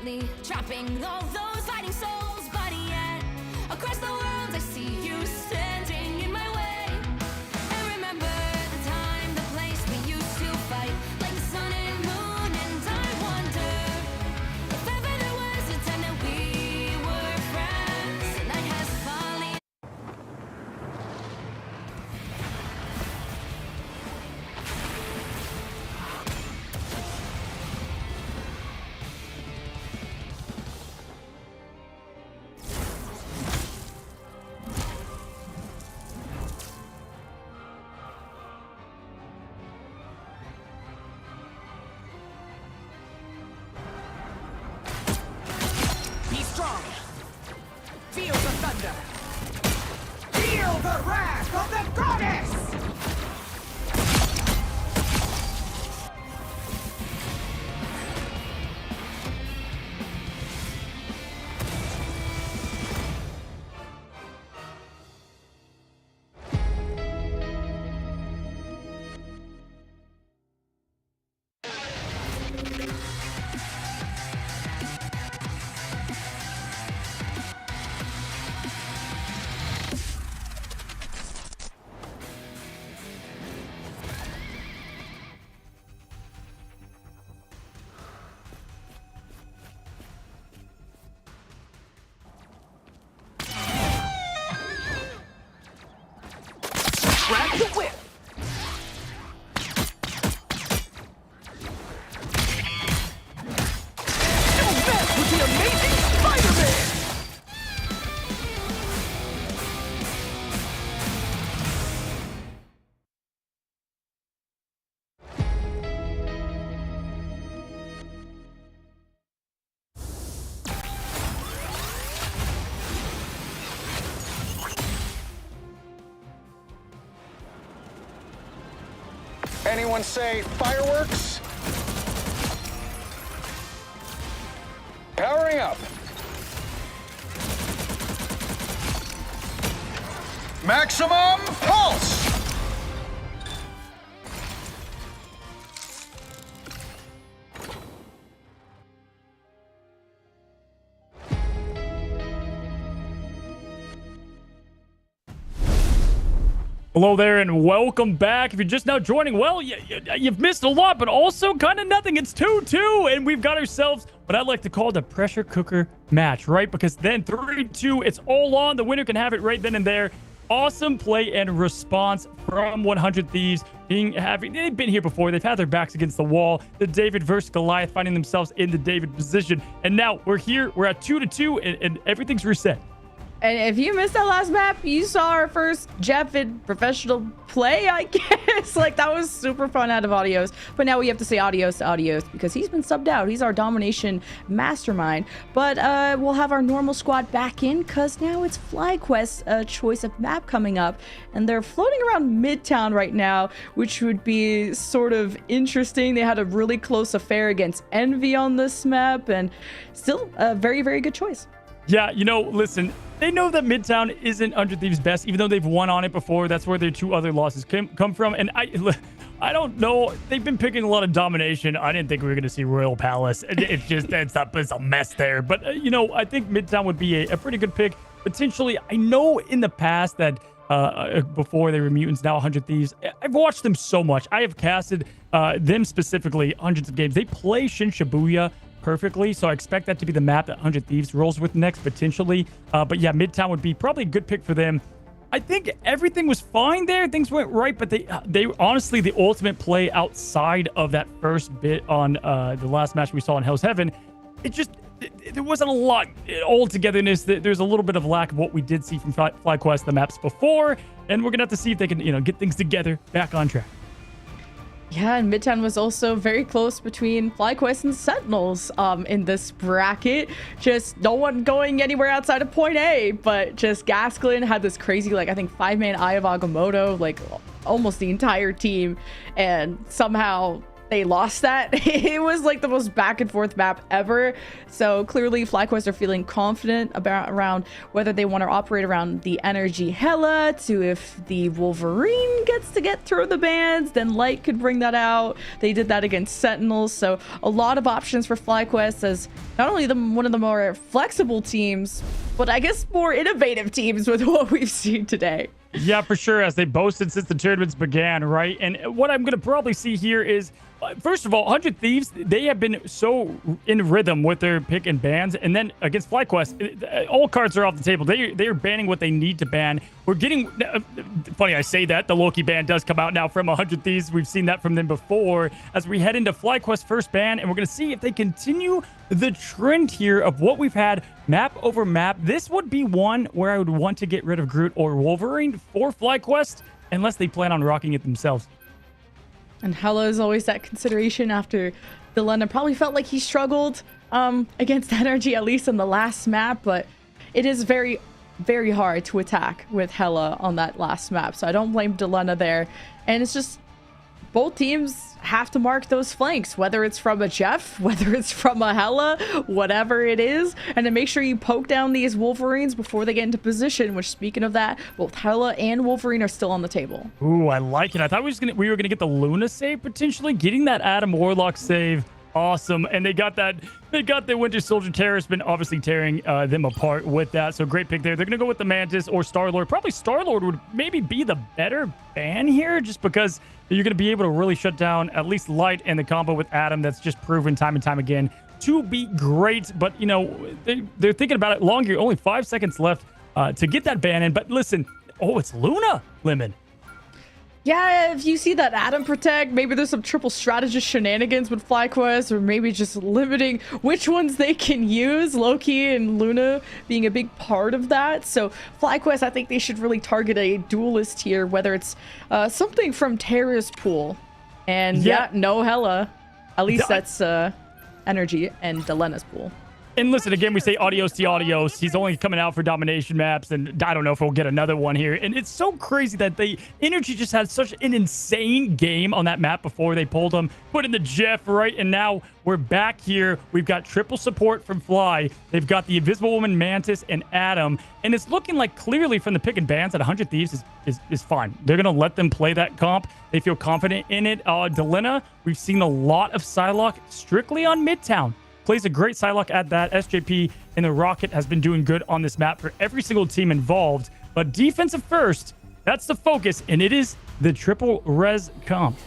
desperately trapping all those fighting souls, but yet across the world I see you standing in my way. And remember the time, the place we used to fight like the sun and moon, and I wonder if ever there was a time that we were friends. The night has fallen. Be strong. Feel the thunder. Feel the wrath of the goddess! Grab the whip! Don't mess with the amazing Spider-Man! Anyone say fireworks? Powering up. Maximum pulse! Hello there and welcome back. If you're just now joining, well, you've missed a lot, but also kind of nothing. It's 2-2, and we've got ourselves what I like to call the pressure cooker match, right? Because then 3-2, it's all on. The winner can have it right then and there. Awesome play and response from 100 Thieves. They've been here before. They've had their backs against the wall. The David versus Goliath, finding themselves in the David position. And now we're here. We're at 2-2, and everything's reset. And if you missed that last map, you saw our first Japvid professional play, I guess. Like, that was super fun out of Adios. But now we have to say adios to Adios because he's been subbed out. He's our domination mastermind. But we'll have our normal squad back in because now it's FlyQuest's choice of map coming up. And they're floating around Midtown right now, which would be sort of interesting. They had a really close affair against Envy on this map. And still a very, very good choice. Yeah, you know, listen, they know that Midtown isn't 100 Thieves' best, even though they've won on it before. That's where their two other losses come from. And I don't know. They've been picking a lot of domination. I didn't think we were going to see Royal Palace. It's just, it's a mess there. But, you know, I think Midtown would be a pretty good pick. Potentially, I know in the past that before they were Mutants, now 100 Thieves. I've watched them so much. I have casted them specifically hundreds of games. They play Shin Shibuya perfectly, so I expect that to be the map that 100 Thieves rolls with next, potentially. But yeah, Midtown would be probably a good pick for them. I think everything was fine there. Things went right, but they honestly, the ultimate play outside of that first bit on the last match we saw in Hell's Heaven, there wasn't a lot all togetherness. There's a little bit of lack of what we did see from FlyQuest, the maps before, and we're gonna have to see if they can, get things together, back on track. Yeah, and Midtown was also very close between FlyQuest and Sentinels in this bracket. Just no one going anywhere outside of point A, but just Gasklin had this crazy, I think 5-man Eye of Agamotto, almost the entire team, and somehow they lost that. It was like the most back and forth map ever. So clearly FlyQuest are feeling confident around whether they want to operate around the energy Hela to if the Wolverine gets to get through the bands, then Light could bring that out. They did that against Sentinels. So a lot of options for FlyQuest as not only one of the more flexible teams, but I guess more innovative teams with what we've seen today. Yeah, for sure, as they boasted since the tournaments began, right? And what I'm going to probably see here is, first of all, 100 Thieves, they have been so in rhythm with their pick and bans. And then against FlyQuest, all cards are off the table. They are banning what they need to ban. We're getting... funny, I say that. The Loki ban does come out now from 100 Thieves. We've seen that from them before. As we head into FlyQuest first ban, and we're going to see if they continue the trend here of what we've had map over map. This would be one where I would want to get rid of Groot or Wolverine for FlyQuest, unless they plan on rocking it themselves. And Hela is always that consideration after Delena probably felt like he struggled against Energy, at least in the last map, but it is very, very hard to attack with Hela on that last map. So I don't blame Delena there. And it's just both teams have to mark those flanks, whether it's from a Jeff, whether it's from a Hela, whatever it is, and to make sure you poke down these Wolverines before they get into position, which, speaking of that, both Hela and Wolverine are still on the table. Ooh, I like it. I thought we were gonna get the Luna save, potentially. Getting that Adam Warlock save, awesome. And they got the Winter Soldier Terrorist, been obviously tearing them apart with that. So great pick there. They're gonna go with the Mantis or Star-Lord. Probably Star-Lord would maybe be the better ban here, just because you're going to be able to really shut down at least Light and the combo with Adam. That's just proven time and time again to be great. But, you know, they're thinking about it longer. Only 5 seconds left to get that ban in. But listen, oh, it's Luna, Lemon. Yeah, if you see that Adam protect, maybe there's some triple strategist shenanigans with FlyQuest, or maybe just limiting which ones they can use, Loki and Luna being a big part of that. So FlyQuest, I think they should really target a duelist here, whether it's something from Terra's pool. And yeah, no Hela. At least that's Energy and Delena's pool. And listen, again, we say adios to adios. He's only coming out for domination maps, and I don't know if we'll get another one here. And it's so crazy that the Energy just had such an insane game on that map before they pulled him, put in the Jeff, right? And now we're back here. We've got triple support from Fly. They've got the Invisible Woman, Mantis, and Adam. And it's looking like clearly from the pick and bans that 100 Thieves is fine. They're going to let them play that comp. They feel confident in it. Delena, we've seen a lot of Psylocke strictly on Midtown. Plays a great Psylocke at that. SJP and the Rocket has been doing good on this map for every single team involved. But defensive first, that's the focus, and it is the triple res comp.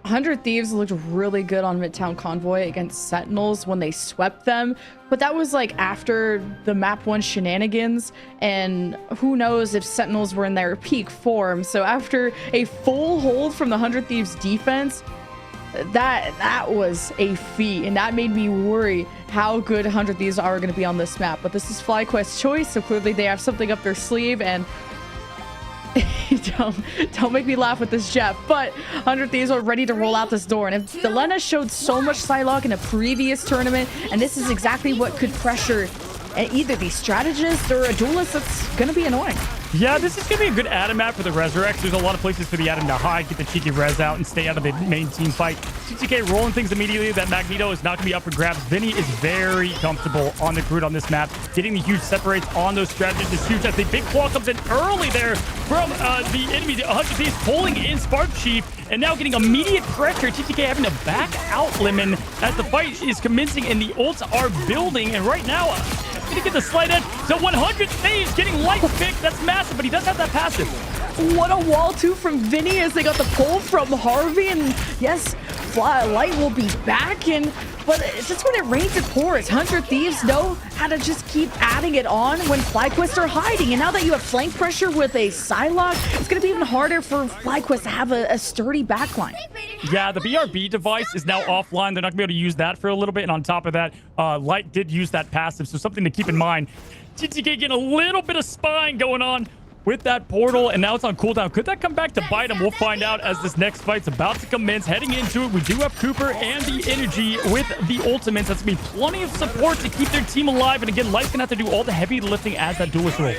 100 Thieves looked really good on Midtown Convoy against Sentinels when they swept them, but that was like after the map 1 shenanigans, and who knows if Sentinels were in their peak form. So after a full hold from the 100 Thieves defense, that was a feat, and that made me worry how good 100 Thieves are going to be on this map. But this is FlyQuest's choice, so clearly they have something up their sleeve. And don't make me laugh with this, Jeff, but 100 Thieves are ready to roll out this door. And if Delena showed so much Psylocke in a previous tournament, and this is exactly what could pressure either the strategist or a duelist, that's going to be annoying. Yeah, this is going to be a good Adam map for the Resurrect. There's a lot of places for the Adam to hide, get the cheeky res out, and stay out of the main team fight. TTK rolling things immediately. That Magneto is not going to be up for grabs. Vinny is very comfortable on the Groot on this map. Getting the huge separates on those strategists is huge. As the big claw comes in early there from the enemy. The 100 Thieves pulling in Spark Chief, and now getting immediate pressure. TTK having to back out Lemon as the fight is commencing and the ults are building. And right now, going to get the slight edge. So 100 Thieves getting Light pick. That's massive, but he does have that passive. What a wall too from Vinny as they got the pull from Harvey. And yes, Light will be back. But it's just when it rains, it pours. 100 Thieves know how to just keep adding it on when FlyQuest are hiding. And now that you have flank pressure with a Psylocke, it's going to be even harder for FlyQuest to have a sturdy backline. Yeah, the BRB device is now offline. They're not going to be able to use that for a little bit. And on top of that, Light did use that passive, so something to keep in mind. TTK getting a little bit of spying going on with that portal, and now it's on cooldown. Could that come back to bite him? We'll find out as this next fight's about to commence. Heading into it, we do have Cooper and the Energy with the ultimates. That's going to be plenty of support to keep their team alive. And again, Light's going to have to do all the heavy lifting as that duelist role.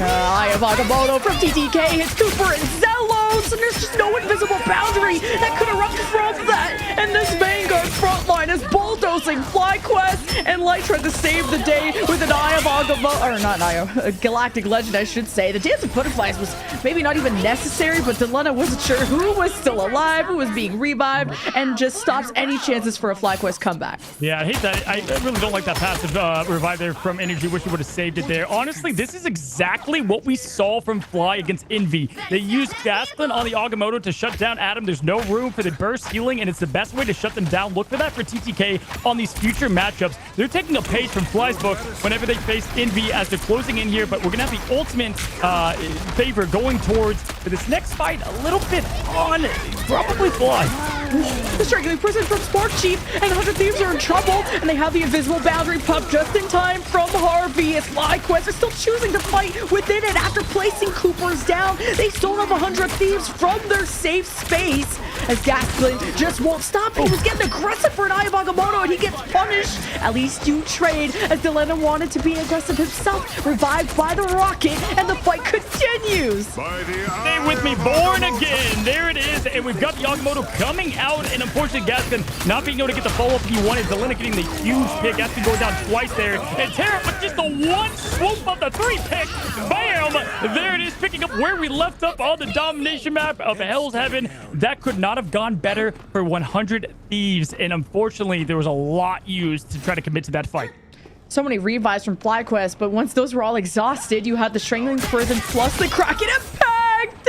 I have Agamotto from TTK. Hits Cooper and Zello. drones, and there's just no invisible boundary that could erupt from that. And this Vanguard front line is bulldozing FlyQuest, and Light tried to save the day with an Eye of Agamotto, or not an Eye of, a Galactic Legend, I should say. The Dance of Butterflies was maybe not even necessary, but Delena wasn't sure who was still alive, who was being revived, and just stops any chances for a FlyQuest comeback. Yeah, I hate that. I really don't like that passive revive there from Energy. Wish he would have saved it there. Honestly, this is exactly what we saw from Fly against Envy. They used Gaston on the Agamotto to shut down Adam. There's no room for the burst healing, and it's the best way to shut them down. Look for that for TTK on these future matchups. They're taking a page from Fly's book whenever they face Envy as they're closing in here, but we're going to have the ultimate favor going towards for this next fight a little bit on probably Fly. The Strangling Prison from Spark Chief and 100 Thieves are in trouble, and they have the invisible boundary pop just in time from Harvey. As FlyQuest are still choosing to fight within it after placing Cooper's down. They still have 100 Thieves from their safe space, as Gaston just won't stop. He was getting aggressive for an Eye of Agamotto, and he gets punished. At least you trade, as Delena wanted to be aggressive himself, revived by the rocket, and the fight continues. Stay with me, Born Again. There it is, and we've got the Agamotto coming out, and unfortunately Gaston not being able to get the follow-up he wanted. Delena getting the huge pick. Gaston going down twice there, and Terra with just the one swoop of the 3 pick. Bam! There it is, picking up where we left up on the domination map of Hell's Heaven. That could not have gone better for 100 Thieves, and unfortunately there was a lot used to try to commit to that fight. So many revives from FlyQuest, but once those were all exhausted, you had the Strangling Prison plus the Kraken Impact,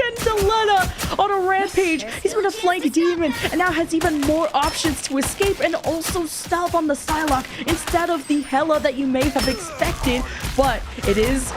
and Delena on a rampage. He's going to flank Demon, and now has even more options to escape and also stealth on the Psylocke instead of the Hela that you may have expected. But it is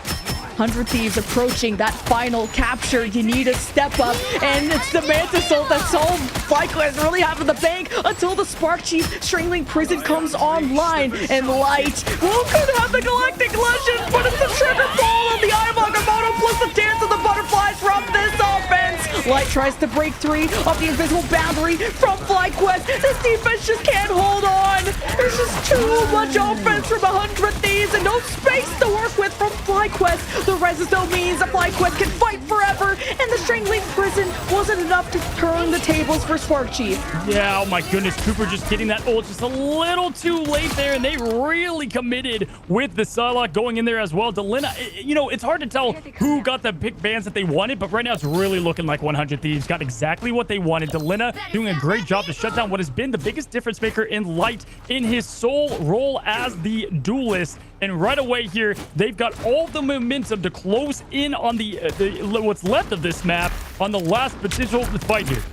100 Thieves approaching that final capture. You need to step up, and it's the Mantis ult that's all FlyQuest really have in the bank until the Spark Chief Strangling Prison comes online. And Light could have the Galactic Legend, but it's the trigger ball of the Eye of Agamotto plus the Dance of the Butterflies from this offense. Light tries to break 3 off the invisible boundary from FlyQuest. This defense just can't hold on. There's just too much offense from 100 Thieves and no space to work with from FlyQuest. The res still means that FlyQuest can fight forever, and the Strangling Prison wasn't enough to turn the tables for Spark Chief. Yeah, oh my goodness, Cooper just getting that ult just a little too late there, and they really committed with the Psylocke going in there as well. Delena, you know, it's hard to tell who got the pick bans that they wanted, but right now it's really looking like 100 Thieves got exactly what they wanted. Delena doing a great job to shut down what has been the biggest difference maker in Light in his sole role as the duelist. And right away here, they've got all the momentum to close in on the what's left of this map on the last potential fight here.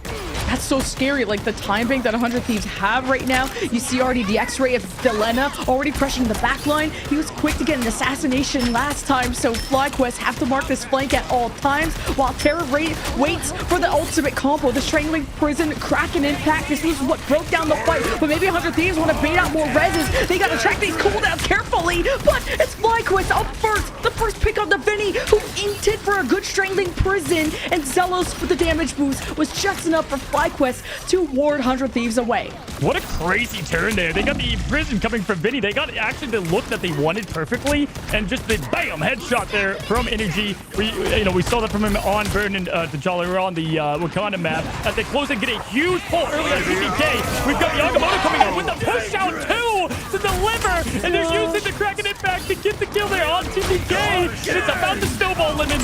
That's so scary, like the time bank that 100 Thieves have right now. You see already the X-ray of Delena already pressing the back line. He was quick to get an assassination last time, so FlyQuest have to mark this flank at all times, while Terra waits for the ultimate combo, the Strangling Prison, Kraken Impact. This was what broke down the fight, but maybe 100 Thieves want to bait out more reses. They got to track these cooldowns carefully, but it's FlyQuest up first. The first pick on the Vinny, who inked it for a good Strangling Prison, and Zelos with the damage boost was just enough for FlyQuest to ward 100 Thieves away. What a crazy turn there. They got the prison coming from Vinny. They got actually the look that they wanted perfectly, and just the bam headshot there from Energy. We saw that from him on Burn and T'Challa. We're on the Wakanda map. As they close and get a huge pull early on TTK. We've got the Agamotto coming out with the push out too to deliver, and they're using the Kraken Impact to get the kill there on TTK, and it's about to snowball Lemon.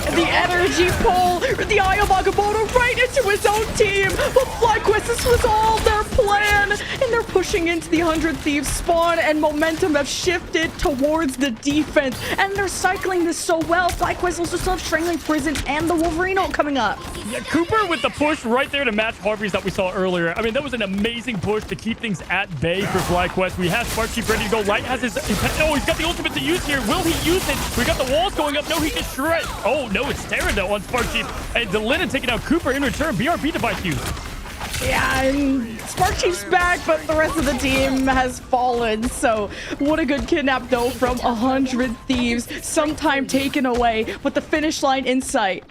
The energy pull, the Eye of Agamotto right into his own team. But FlyQuest, this was all their plan, and they're pushing into the 100 Thieves spawn, and momentum have shifted towards the defense, and they're cycling this so well. FlyQuest also still have Strangling Prison and the Wolverine ult coming up. Yeah, Cooper with the push right there to match Harvey's that we saw earlier. I mean, that was an amazing push to keep things at bay for FlyQuest. We have Spark Chief ready to go. Light has his... Oh, he's got the ultimate to use here. Will he use it? We got the walls going up. No, he can shred. Oh, no, it's Terra though on Spark Chief. And Delena taking out Cooper in return. BRB device use. Yeah, and Spark Chief's back, but the rest of the team has fallen. So what a good kidnap though from 100 Thieves. Some time taken away, but the finish line in sight.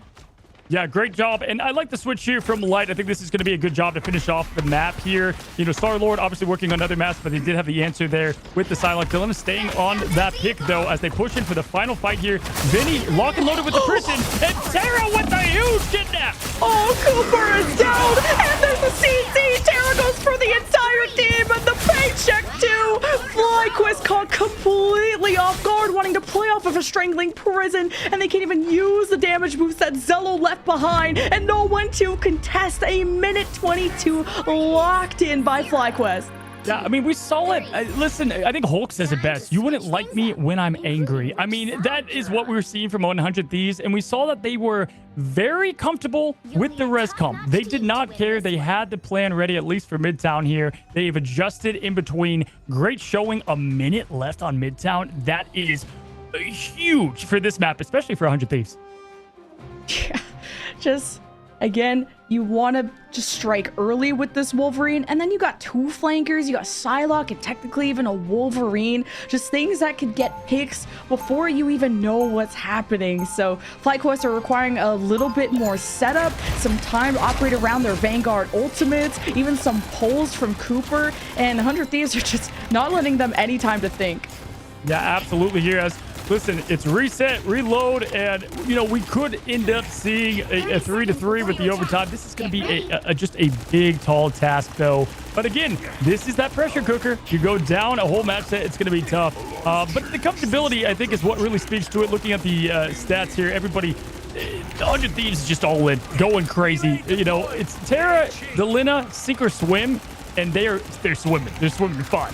Yeah, great job. And I like the switch here from Light. I think this is going to be a good job to finish off the map here. You know, Star-Lord obviously working on other maps, but they did have the answer there with the Psylocke. Dylan is staying on that pick, though, as they push in for the final fight here. Vinny lock and loaded with the prison, and Tara with the huge kidnap. Oh, Cooper is down, and there's a CC. Tara goes for the entire team, and the paycheck, too. FlyQuest caught completely off guard, wanting to play off of a strangling prison, and they can't even use the damage moves that Zello left behind, and no one to contest. A minute 22 locked in by FlyQuest. Yeah, I mean, we saw it. Listen, I think Hulk says it best. You wouldn't like me when I'm angry. I mean, that is what we were seeing from 100 Thieves, and we saw that they were very comfortable with the res comp. They did not care. They had the plan ready, at least for Midtown here. They've adjusted in between. Great showing. A minute left on Midtown. That is huge for this map, especially for 100 Thieves. Yeah, just again, you want to just strike early with this Wolverine, and then you got two flankers, you got Psylocke, and technically even a Wolverine, just things that could get picks before you even know what's happening. So FlyQuest are requiring a little bit more setup, some time to operate around their Vanguard ultimates, even some pulls from Cooper, and 100 Thieves are just not letting them any time to think. Yeah, absolutely here. As listen, it's reset, reload, and, you know, we could end up seeing a 3-3 with the overtime. This is going to be just a big, tall task, though. But again, this is that pressure cooker. You go down a whole match set, it's going to be tough. But the comfortability, I think, is what really speaks to it. Looking at the stats here, everybody, 100 Thieves is just all in, going crazy. You know, it's Tara, Delina, sink or swim, and they're swimming. They're swimming fine.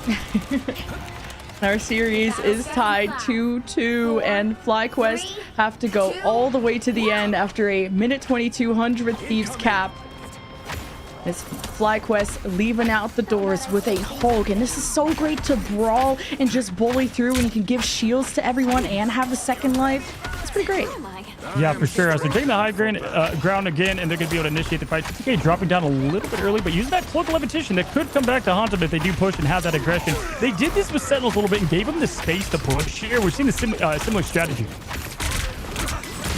Our series is tied 2-2, and FlyQuest have to go all the way to the end after a minute 22 100 Thieves cap. As FlyQuest leaving out the doors with a Hulk, and this is so great to brawl and just bully through, and you can give shields to everyone and have a second life. It's pretty great. Yeah, for sure. As they're taking the high ground again, and they're going to be able to initiate the fight. TTK dropping down a little bit early, but using that cloak of levitation that could come back to haunt them if they do push and have that aggression. They did this with Sentinels a little bit and gave them the space to push here. We're seeing a similar strategy.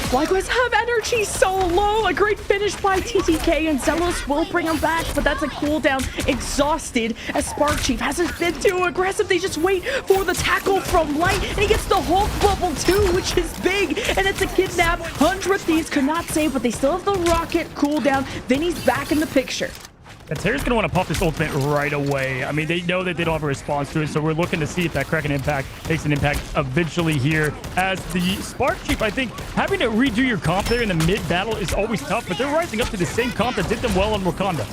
FlyQuest have energy so low. A great finish by TTK, and Zelos will bring him back, but that's a cooldown. Exhausted as Spark Chief hasn't been too aggressive. They just wait for the tackle from Light, and he gets the Hulk bubble too, which is big, and it's a kidnap. 100 Thieves could not save, but they still have the rocket cooldown. Vinny's back in the picture. And Terry's going to want to pop this ultimate right away. I mean, they know that they don't have a response to it, so we're looking to see if that Kraken impact makes an impact eventually here. As the Spark Chief, I think, having to redo your comp there in the mid-battle is always tough, but they're rising up to the same comp that did them well on Wakanda.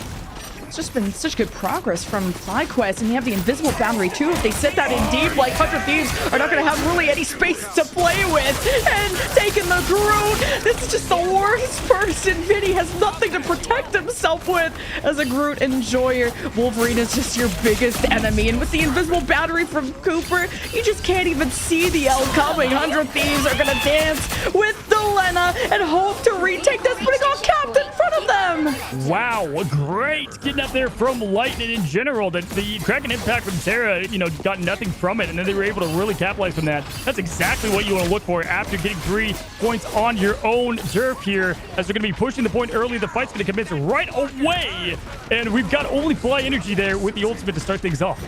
It's just been such good progress from FlyQuest, and you have the invisible boundary too. If they set that in deep, like 100 Thieves are not going to have really any space to play with. And taking the Groot, this is just the worst person. Vinny has nothing to protect himself with as a Groot enjoyer. Wolverine is just your biggest enemy, and with the invisible boundary from Cooper, you just can't even see the L coming. 100 Thieves are going to dance with Delena and hope to retake this, but it got capped in front of them. Wow, great getting up there from Light, and in general, the Kraken impact from Terra, you know, got nothing from it, and then they were able to really capitalize from that. That's exactly what you want to look for after getting 3 points on your own turf here, as they're going to be pushing the point early. The fight's going to commence right away, and we've got only Fly Energy there with the ultimate to start things off.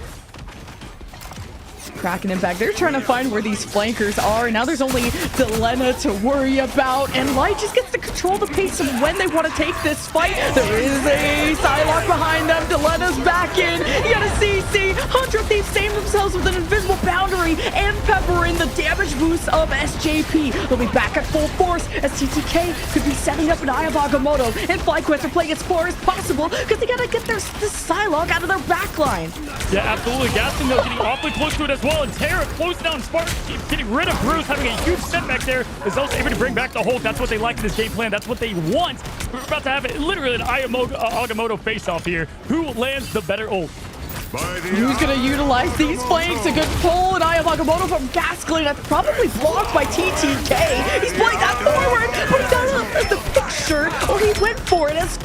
Kraken impact. They're trying to find where these flankers are, and now there's only Delena to worry about, and Light just gets to control the pace of when they want to take this fight. There is a Psylocke behind them. Delena's back in. You got a CC. 100 Thieves save themselves with an invisible boundary and pepper in the damage boost of SJP. They'll be back at full force as TTK could be setting up an Eye of Agamotto, and FlyQuest are playing as far as possible because they got to get this Psylocke out of their backline. Yeah, absolutely. Gaston, though, getting awfully close to it as well, and Terra closing down Spark, getting rid of Bruce, having a huge setback there. Is also able to bring back the Hulk. That's what they like in this game plan. That's what they want. We're about to have it, literally an Agamotto face-off here. Who lands the better ult? Who's going to utilize these flanks? A good pull, and Eye of Agamotto from Gaskley. That's probably blocked by TTK. He's playing that forward, but he got the picture, or he went for it as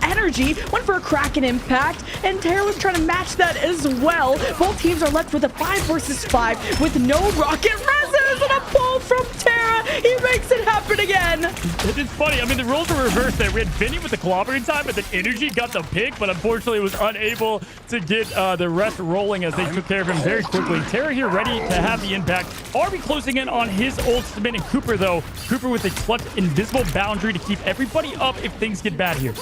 energy, went for a Kraken impact, and Terra was trying to match that as well. Both teams are left with a 5 versus 5 with no rocket reses, and a pull from Terra. He makes it happen again. It's funny. I mean, the roles were reversed there. We had Vinny with the clobbering time, but then Energy got the pick, but unfortunately was unable to get the rest rolling as they took care of him very quickly. Terra here ready to have the impact. Are we closing in on his ultimate? And Cooper, though. Cooper with a clutch invisible boundary to keep everybody up if things get bad here.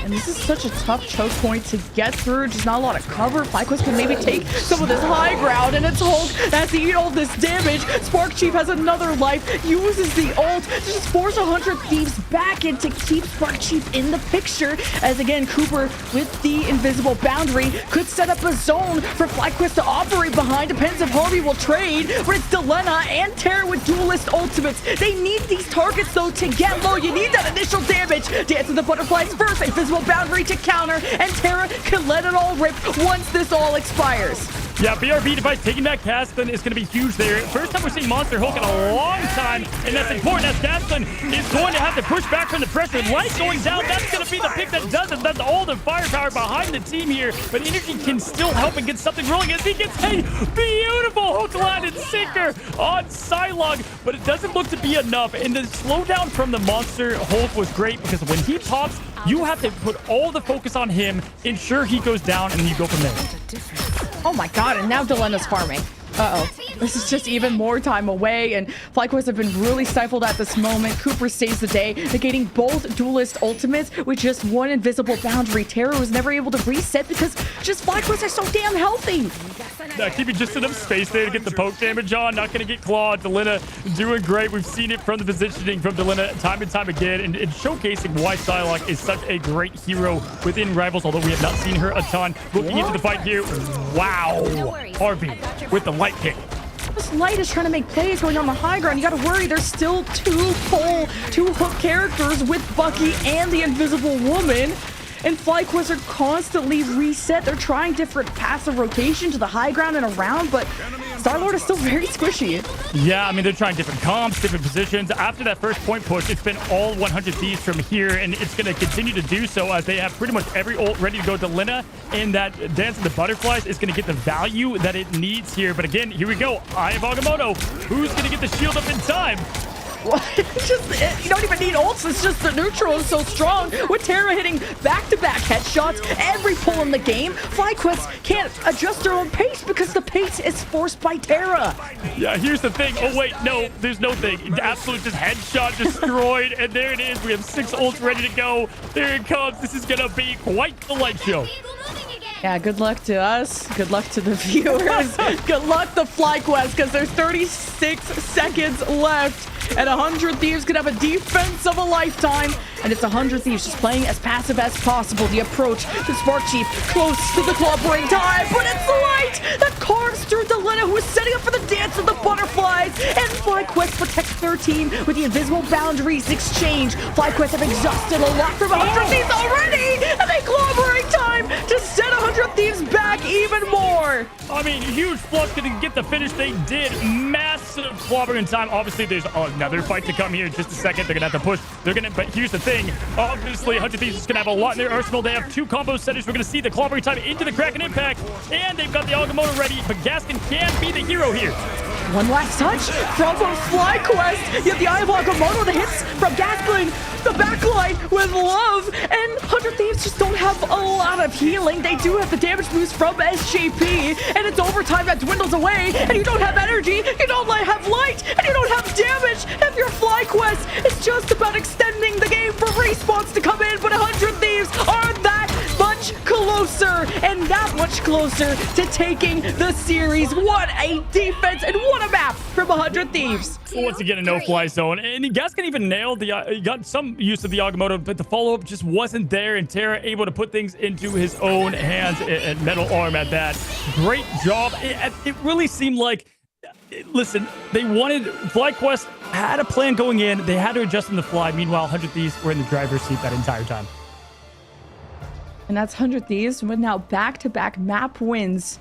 And this is such a tough choke point to get through. Just not a lot of cover. FlyQuest can maybe take some of this high ground, and it's Hulk has to eat all this damage. Spark Chief has another life, uses the ult to just force 100 Thieves back in to keep Spark Chief in the picture. As again, Cooper with the invisible boundary could set up a zone for FlyQuest to operate behind. Depends if Harvey will trade, but it's Delena and Terra with duelist ultimates. They need these targets though to get low. You need that initial damage. Dance with the Butterflies first. Invisible boundary to counter, and Terra can let it all rip once this all expires. Yeah, BRB device taking that Gaston is going to be huge there. First time we're seeing Monster Hulk in a long time, and that's important as Gaston is going to have to push back from the pressure. Light going down, that's going to be the pick that does it. That's all the firepower behind the team here, but Energy can still help and get something rolling as he gets a beautiful hook line and sinker on Psylocke, but it doesn't look to be enough, and the slowdown from the Monster Hulk was great because when he pops, you have to put all the focus on him, ensure he goes down, and then you go from there. Oh my god, and now Delena's farming. Uh-oh. This is just even more time away, and FlyQuest have been really stifled at this moment. Cooper saves the day, negating both duelist ultimates with just one invisible boundary. Terra was never able to reset because just FlyQuest are so damn healthy. Keeping just enough space there to get the poke damage on. Not going to get clawed. Delena doing great. We've seen it from the positioning from Delena time and time again, and showcasing why Psylocke is such a great hero within Rivals, although we have not seen her a ton. Looking into the fight here. Wow. Harvey with the light kick. This Light is trying to make plays going on the high ground. You gotta worry, there's still two hook characters with Bucky and the Invisible Woman. And FlyQuest are constantly reset. They're trying different paths of rotation to the high ground and around, but Star-Lord is still very squishy. Yeah, I mean, they're trying different comps, different positions. After that first point push, it's been all 100 Thieves from here, and it's going to continue to do so as they have pretty much every ult ready to go. Delena and that Dance of the Butterflies is going to get the value that it needs here. But again, here we go. Eye of Agamotto. Who's going to get the shield up in time? You don't even need ults. It's just the neutral is so strong. With Terra hitting back-to-back headshots every pull in the game, FlyQuest can't adjust their own pace because the pace is forced by Terra. Yeah, here's the thing. Oh, wait, no, there's no thing. Absolute just headshot destroyed, and there it is. We have 6 ults ready to go. There it comes. This is going to be quite the light show. Yeah, good luck to us. Good luck to the viewers. Good luck to FlyQuest because there's 36 seconds left. And 100 Thieves could have a defense of a lifetime. And it's 100 Thieves just playing as passive as possible. The approach to Spark Chief close to the clobbering time. But it's Light that carves through Delena, who is setting up for the Dance of the Butterflies. And FlyQuest protects 13 with the invisible boundaries exchange. FlyQuest have exhausted a lot from 100 Thieves already. And they clobbering time to set 100 Thieves back even more. I mean, huge flush to get the finish. They did massive clobbering time. Obviously, there's another fight to come here in just a second. They're gonna have to push. But here's the thing. Obviously, 100 Thieves is gonna have a lot in their arsenal. They have 2 combo setters. We're gonna see the clobbering time into the Kraken impact, and they've got the Agamotto ready. But Gaston can be the hero here. One last touch from FlyQuest. You have the Eye of Agamotto, the hits from Gaston, the backline with love, and 100 Thieves just don't have a lot of healing. They do have the damage boost from SGP, and it's overtime that dwindles away, and you don't have energy, you don't have light, and you don't have damage. If you're FlyQuest, it's just about extending the game for respawns to come in, but 100 Thieves are that much closer, and that much closer to taking the series. What a defense, and what a map from 100 Thieves. Once again, a no-fly zone, and Gaston even nailed the he got some use of the Agamotto, but the follow-up just wasn't there, and Terra able to put things into his own hands and metal arm at that. Great job. It really seemed like, listen, they wanted, FlyQuest had a plan going in. They had to adjust on the fly. Meanwhile, 100 Thieves were in the driver's seat that entire time. And that's 100 Thieves with now back-to-back map wins.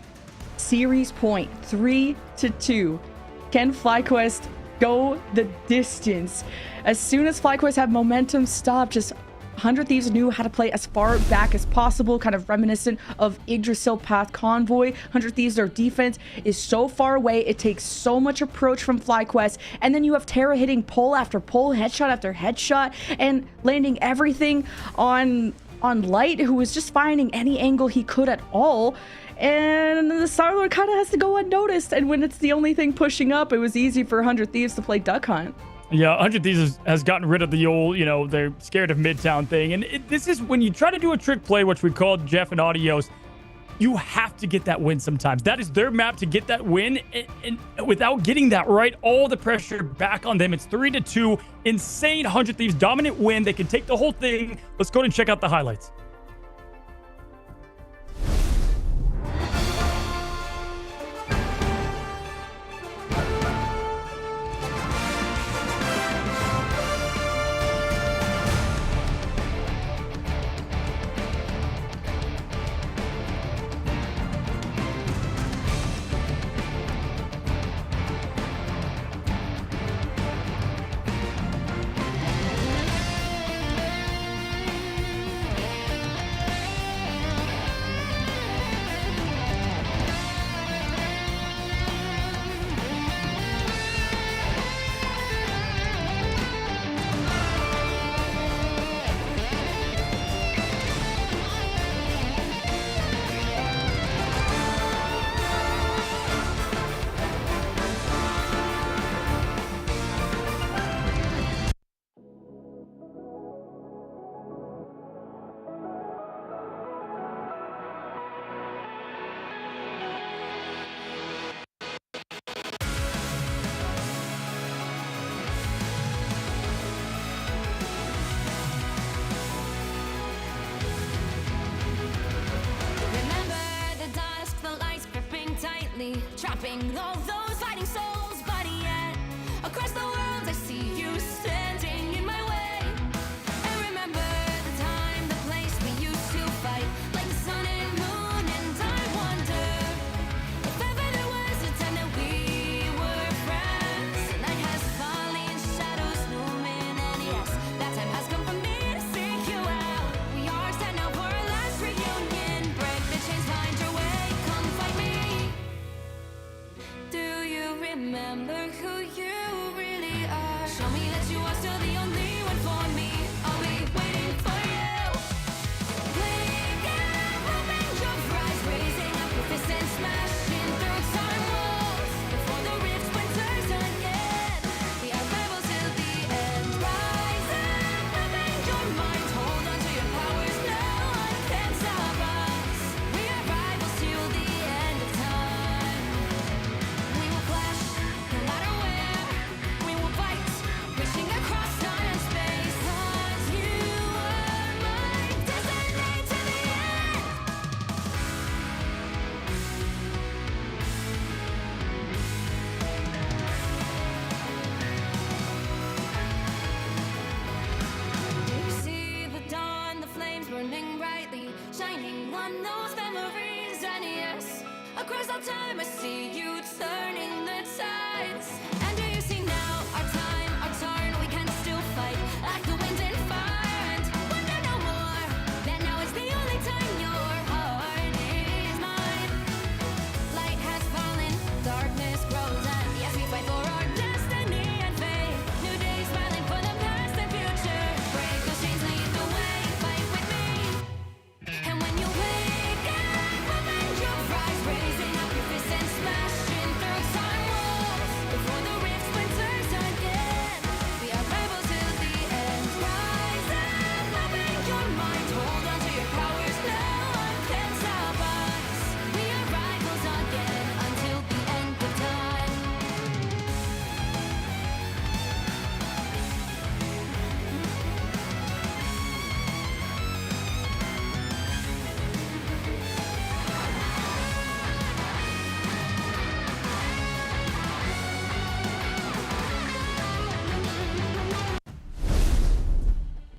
Series point 3-2. Can FlyQuest go the distance? As soon as FlyQuest have momentum stop, just 100 Thieves knew how to play as far back as possible, kind of reminiscent of Yggdrasil Path Convoy. 100 Thieves, their defense is so far away. It takes so much approach from FlyQuest. And then you have Terra hitting pull after pull, headshot after headshot, and landing everything on Light, who was just finding any angle he could at all. And the Star-Lord kind of has to go unnoticed. And when it's the only thing pushing up, it was easy for 100 Thieves to play Duck Hunt. Yeah, 100 Thieves has gotten rid of the old, they're scared of Midtown thing. And this is when you try to do a trick play, which we called Jeff and Audios, you have to get that win sometimes. That is their map to get that win. And without getting that right, all the pressure back on them. It's 3-2. Insane 100 Thieves dominant win. They can take the whole thing. Let's go and check out the highlights. Trapping all those fighting souls, but yet across the world I see you standing in my way. And remember the time, the place we used to fight, like the sun and moon. And I wonder if ever there was a time that we were friends. The night has fallen, shadows looming, and yes, that time has come for me to seek you out. We are set now for our last reunion. Break the chains, find your way, come fight me. Do you remember who you really are? Show me that you are still the only one for me. I'll be waiting for you. Wake up, open your eyes, raising up your fists and smashing through time walls. Before the rift splinters again, we are rebels till the end. Rise up, open your mind, hold on to your powers. No one can stop us. We are rivals till the end of time. We will clash, no matter where. We will fight, reaching across time and space. 'Cause you are my destiny to the end. You see the dawn, the flames burning brightly, shining on those memories. And yes, across all time I see you turning the tides. And do you see now our time, our turn? We can still fight like the wind and fire. And wonder no more that now is the only time your heart is mine. Light has fallen, darkness grows, and yes, we fight for our destiny and fate. New days smiling for the past and future. Break those chains, lead the way, fight with me. And when you wake up, open your eyes, raising up your fists and smashing through time walls. Before the rift splinters again, we are rebels till the end. Rise up, open your mind, hold on to your powers. No one can stop us. We are rivals again until the end of time.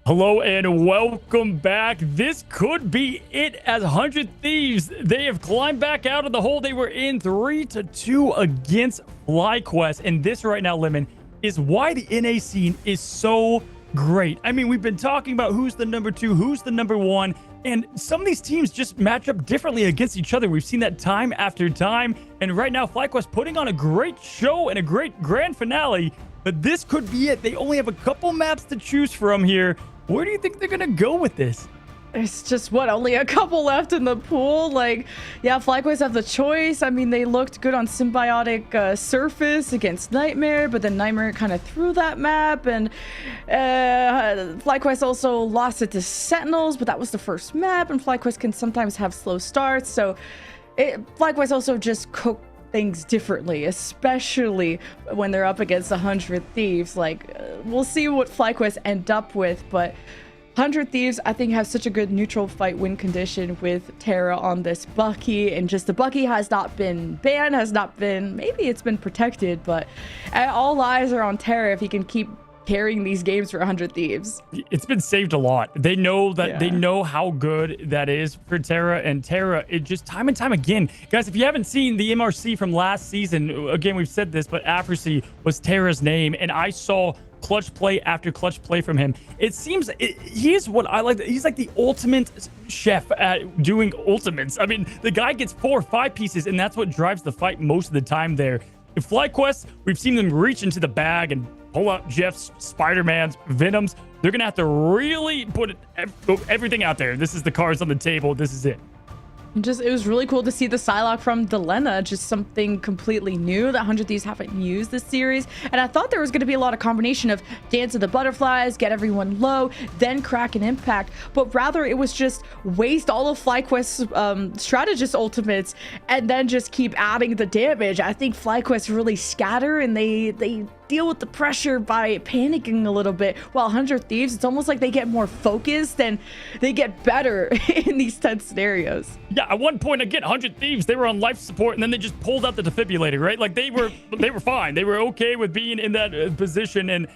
Hello and welcome back. This could be it as 100 Thieves. They have climbed back out of the hole they were in 3-2 against FlyQuest. And this right now, Lemon, is why the NA scene is so great. I mean, we've been talking about who's the number 2, who's the number 1, and some of these teams just match up differently against each other. We've seen that time after time, and right now FlyQuest putting on a great show and a great grand finale, but this could be it. They only have a couple maps to choose from here. Where do you think they're gonna go with this? It's just only a couple left in the pool. Like, yeah, FlyQuest have the choice. I mean, they looked good on Symbiotic Surface against Nightmare, but then Nightmare kind of threw that map, and FlyQuest also lost it to Sentinels, but that was the first map, and FlyQuest can sometimes have slow starts, so FlyQuest also just cooked things differently, especially when they're up against 100 Thieves. Like, we'll see what FlyQuest end up with, but 100 Thieves, I think, have such a good neutral fight win condition with Terra on this Bucky, and just the Bucky has not been banned, maybe it's been protected, but all eyes are on Terra if he can keep carrying these games for 100 Thieves. It's been saved a lot. They know that they know how good that is for Terra, and Terra, it just time and time again. Guys, if you haven't seen the MRC from last season, again, we've said this, but Afrasy was Terra's name, and I saw clutch play after clutch play from him. It seems he's what I like. He's like the ultimate chef at doing ultimates. I mean, the guy gets 4 or 5 pieces, and that's what drives the fight most of the time there. In FlyQuest, we've seen them reach into the bag and pull out Jeff's, Spider-Man's, Venom's. They're going to have to really put everything out there. This is the cards on the table. This is it. It was really cool to see the Psylocke from Delena, just something completely new that 100 Thieves haven't used this series. And I thought there was going to be a lot of combination of Dance of the Butterflies, get everyone low, then crack an impact. But rather, it was just waste all of FlyQuest's strategist ultimates and then just keep adding the damage. I think FlyQuest really scatter, and they deal with the pressure by panicking a little bit, while 100 Thieves, it's almost like they get more focused and they get better in these tense scenarios. Yeah, at one point, again, 100 Thieves, they were on life support, and then they just pulled out the defibrillator, right? Like, they were fine. They were okay with being in that position, and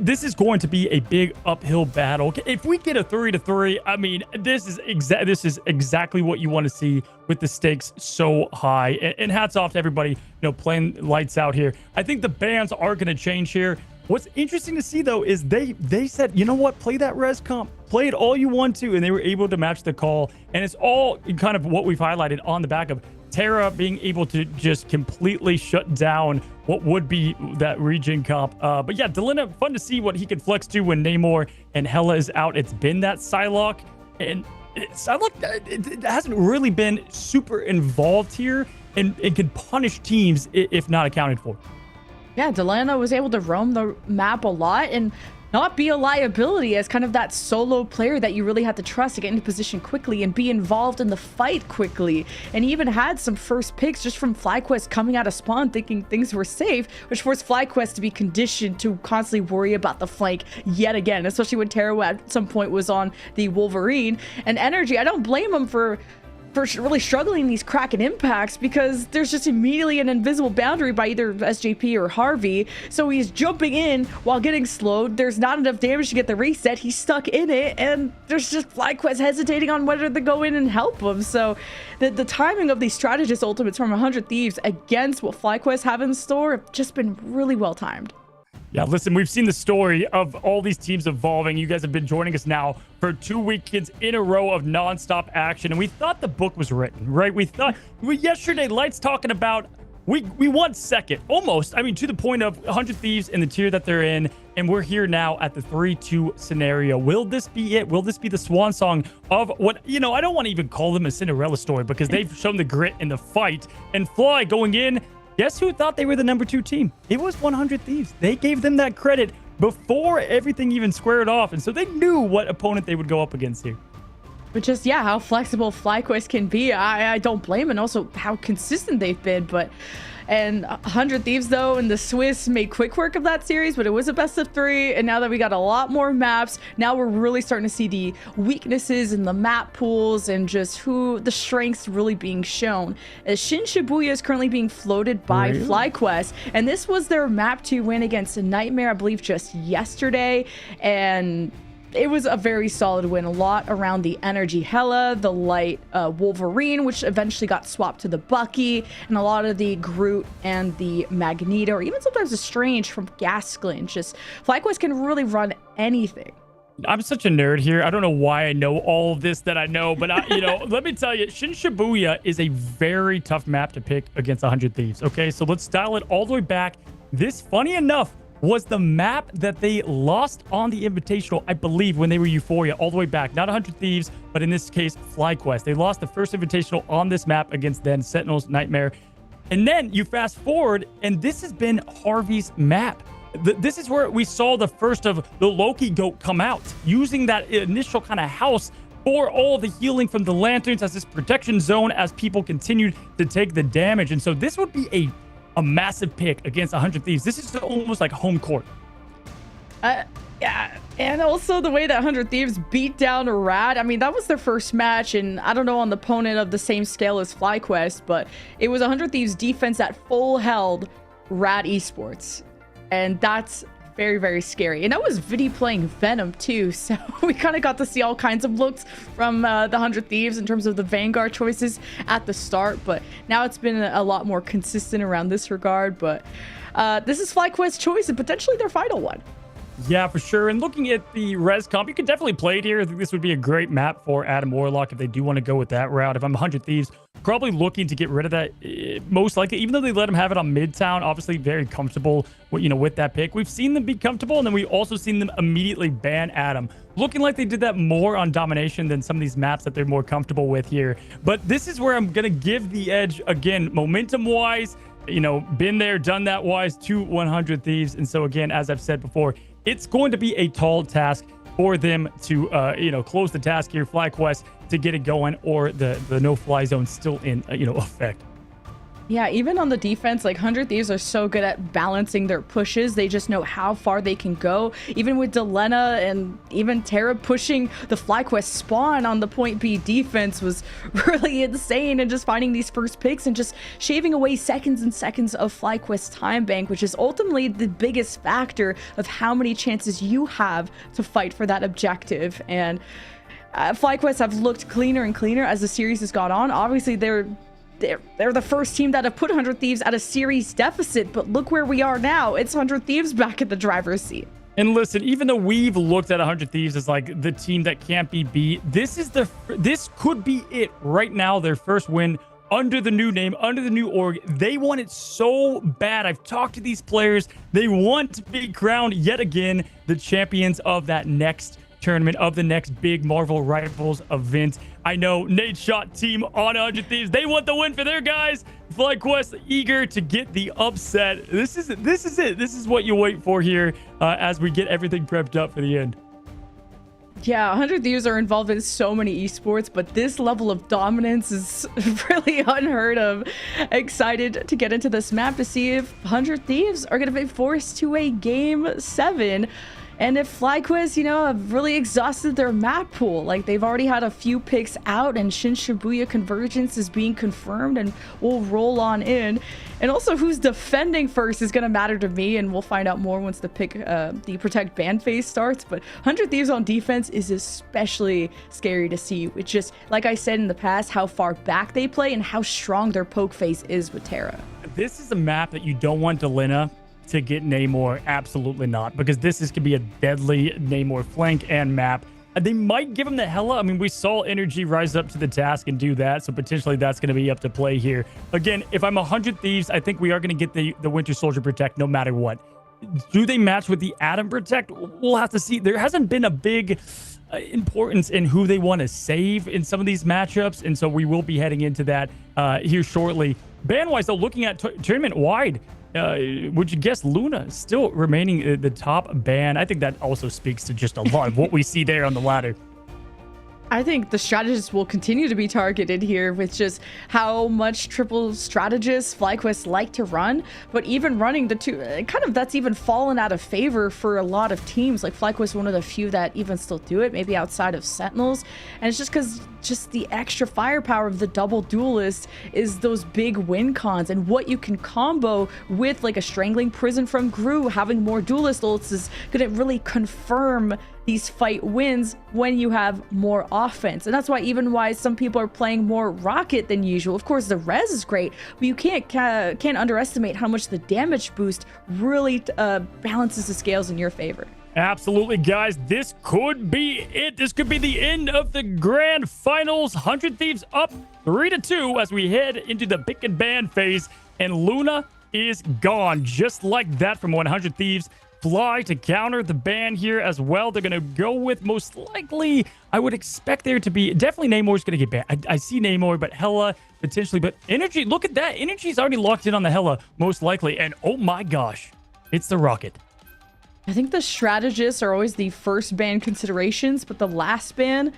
this is going to be a big uphill battle. If we get a 3-3, I mean, this is exactly what you want to see with the stakes so high. And hats off to everybody, playing lights out here. I think the bans are going to change here. What's interesting to see, though, is they said, you know what, play that res comp, play it all you want to, and they were able to match the call. And it's all kind of what we've highlighted on the back of Terra being able to just completely shut down what would be that region comp. But yeah, Delena, fun to see what he can flex to when Namor and Hela is out. It's been that Psylocke, and Psylocke, it hasn't really been super involved here, and it can punish teams if not accounted for. Yeah, Delena was able to roam the map a lot and not be a liability as kind of that solo player that you really had to trust to get into position quickly and be involved in the fight quickly. And he even had some first picks just from FlyQuest coming out of spawn thinking things were safe, which forced FlyQuest to be conditioned to constantly worry about the flank yet again, especially when Terra at some point was on the Wolverine. And Energy, I don't blame him for really struggling in these Kraken impacts, because there's just immediately an invisible boundary by either SJP or Harvey. So he's jumping in while getting slowed. There's not enough damage to get the reset. He's stuck in it, and there's just FlyQuest hesitating on whether to go in and help him. So the timing of these strategist ultimates from 100 Thieves against what FlyQuest have in store have just been really well timed. Yeah, listen, we've seen the story of all these teams evolving. You guys have been joining us now for 2 weekends in a row of nonstop action, and we thought the book was written, right? Yesterday, Lights talking about we want second, almost. I mean, to the point of 100 Thieves in the tier that they're in, and we're here now at the 3-2 scenario. Will this be it? Will this be the swan song of what, I don't want to even call them a Cinderella story, because they've shown the grit in the fight. And Fly going in, guess who thought they were the number 2 team? It was 100 Thieves. They gave them that credit before everything even squared off. And so they knew what opponent they would go up against here. But just, yeah, how flexible FlyQuest can be, I don't blame, and also how consistent they've been. And 100 Thieves, though, and the Swiss made quick work of that series, but it was a best of 3. And now that we got a lot more maps, now we're really starting to see the weaknesses in the map pools and just who the strengths really being shown. As Shin Shibuya is currently being floated by FlyQuest, and this was their map 2 win against Nightmare, I believe, just yesterday. And it was a very solid win. A lot around the Energy Hela, the light Wolverine, which eventually got swapped to the Bucky, and a lot of the Groot and the Magneto, or even sometimes the Strange from Gasklin. Just FlyQuest can really run anything. I'm such a nerd here. I don't know why I know all of this that I know, but let me tell you, Shin Shibuya is a very tough map to pick against 100 Thieves. Okay, so let's dial it all the way back. This, funny enough, was the map that they lost on the Invitational, I believe, when they were Euphoria, all the way back. Not 100 Thieves, but in this case, FlyQuest. They lost the first Invitational on this map against then Sentinels, Nightmare. And then you fast forward, and this has been Harvey's map. This is where we saw the first of the Loki goat come out, using that initial kind of house for all the healing from the lanterns as this protection zone as people continued to take the damage. And so this would be a massive pick against 100 Thieves. This is almost like home court. Yeah, and also the way that 100 Thieves beat down Rad. I mean, that was their first match, and I don't know on the opponent of the same scale as FlyQuest, but it was 100 Thieves defense that full held Rad Esports. And that's very, very scary. And that was Vidi playing Venom too. So we kind of got to see all kinds of looks from the 100 Thieves in terms of the Vanguard choices at the start. But now it's been a lot more consistent around this regard. But this is FlyQuest's choice and potentially their final one. Yeah, for sure. And looking at the res comp, you could definitely play it here. I think this would be a great map for Adam Warlock if they do want to go with that route. If I'm 100 Thieves, probably looking to get rid of that, most likely, even though they let him have it on Midtown, obviously very comfortable with that pick. We've seen them be comfortable, and then we've also seen them immediately ban Adam. Looking like they did that more on Domination than some of these maps that they're more comfortable with here. But this is where I'm going to give the edge, again, momentum-wise, been there, done that wise to 100 Thieves. And so, again, as I've said before, it's going to be a tall task for them to, close the task here, FlyQuest, to get it going, or the no-fly zone still in, effect. Yeah, even on the defense, like 100 Thieves are so good at balancing their pushes. They just know how far they can go. Even with Delena and even Terra pushing the FlyQuest spawn on the point B defense was really insane, and just finding these first picks and just shaving away seconds and seconds of FlyQuest time bank, which is ultimately the biggest factor of how many chances you have to fight for that objective. And FlyQuest have looked cleaner and cleaner as the series has gone on. Obviously, they're the first team that have put 100 Thieves at a series deficit, but look where we are now. It's 100 Thieves back in the driver's seat. And listen, even though we've looked at 100 Thieves as like the team that can't be beat, this could be it right now. Their first win under the new name, under the new org. They want it so bad. I've talked to these players. They want to be crowned yet again the champions of that next tournament, of the next big Marvel Rivals event. I know Nate Shot team on 100 Thieves, they want the win for their guys. FlyQuest eager to get the upset. This is it. This is what you wait for here as we get everything prepped up for the end. Yeah, 100 Thieves are involved in so many esports, but this level of dominance is really unheard of. Excited to get into this map to see if 100 Thieves are going to be forced to a Game 7. And if FlyQuest, have really exhausted their map pool, like they've already had a few picks out, and Shin Shibuya Convergence is being confirmed, and we'll roll on in. And also, who's defending first is going to matter to me, and we'll find out more once the Protect ban phase starts. But 100 Thieves on defense is especially scary to see. It's just, like I said in the past, how far back they play and how strong their poke phase is with Terra. This is a map that you don't want Delena to get Namor. Absolutely not, because this could be a deadly Namor flank and map. They might give him the Hela. I mean, we saw Energy rise up to the task and do that, so potentially that's going to be up to play here. Again, if I'm 100 Thieves, I think we are going to get the Winter Soldier Protect no matter what. Do they match with the Atom Protect? We'll have to see. There hasn't been a big importance in who they want to save in some of these matchups, and so we will be heading into that here shortly. Ban-wise, though, looking at tournament-wide, would you guess Luna still remaining the top ban? I think that also speaks to just a lot of what we see there on the ladder. I think the strategists will continue to be targeted here with just how much triple strategists FlyQuest like to run, but even running the two, that's even fallen out of favor for a lot of teams. Like FlyQuest, one of the few that even still do it, maybe outside of Sentinels, and it's just because the extra firepower of the double duelist is those big win cons, and what you can combo with like a strangling prison from Gru. Having more duelist ults is gonna really confirm these fight wins when you have more offense. And that's why some people are playing more Rocket than usual. Of course, the res is great, but you can't underestimate how much the damage boost really balances the scales in your favor. Absolutely, guys. This could be it. This could be the end of the grand finals. 100 Thieves up 3-2 as we head into the pick and ban phase. And Luna is gone just like that from 100 Thieves. Fly to counter the ban here as well. They're going to go with most likely, I would expect there to be, definitely Namor's going to get banned. I see Namor, but Hela potentially. But Energy, look at that. Energy's already locked in on the Hela, most likely. And oh my gosh, it's the Rocket. I think the strategists are always the first ban considerations, but the last ban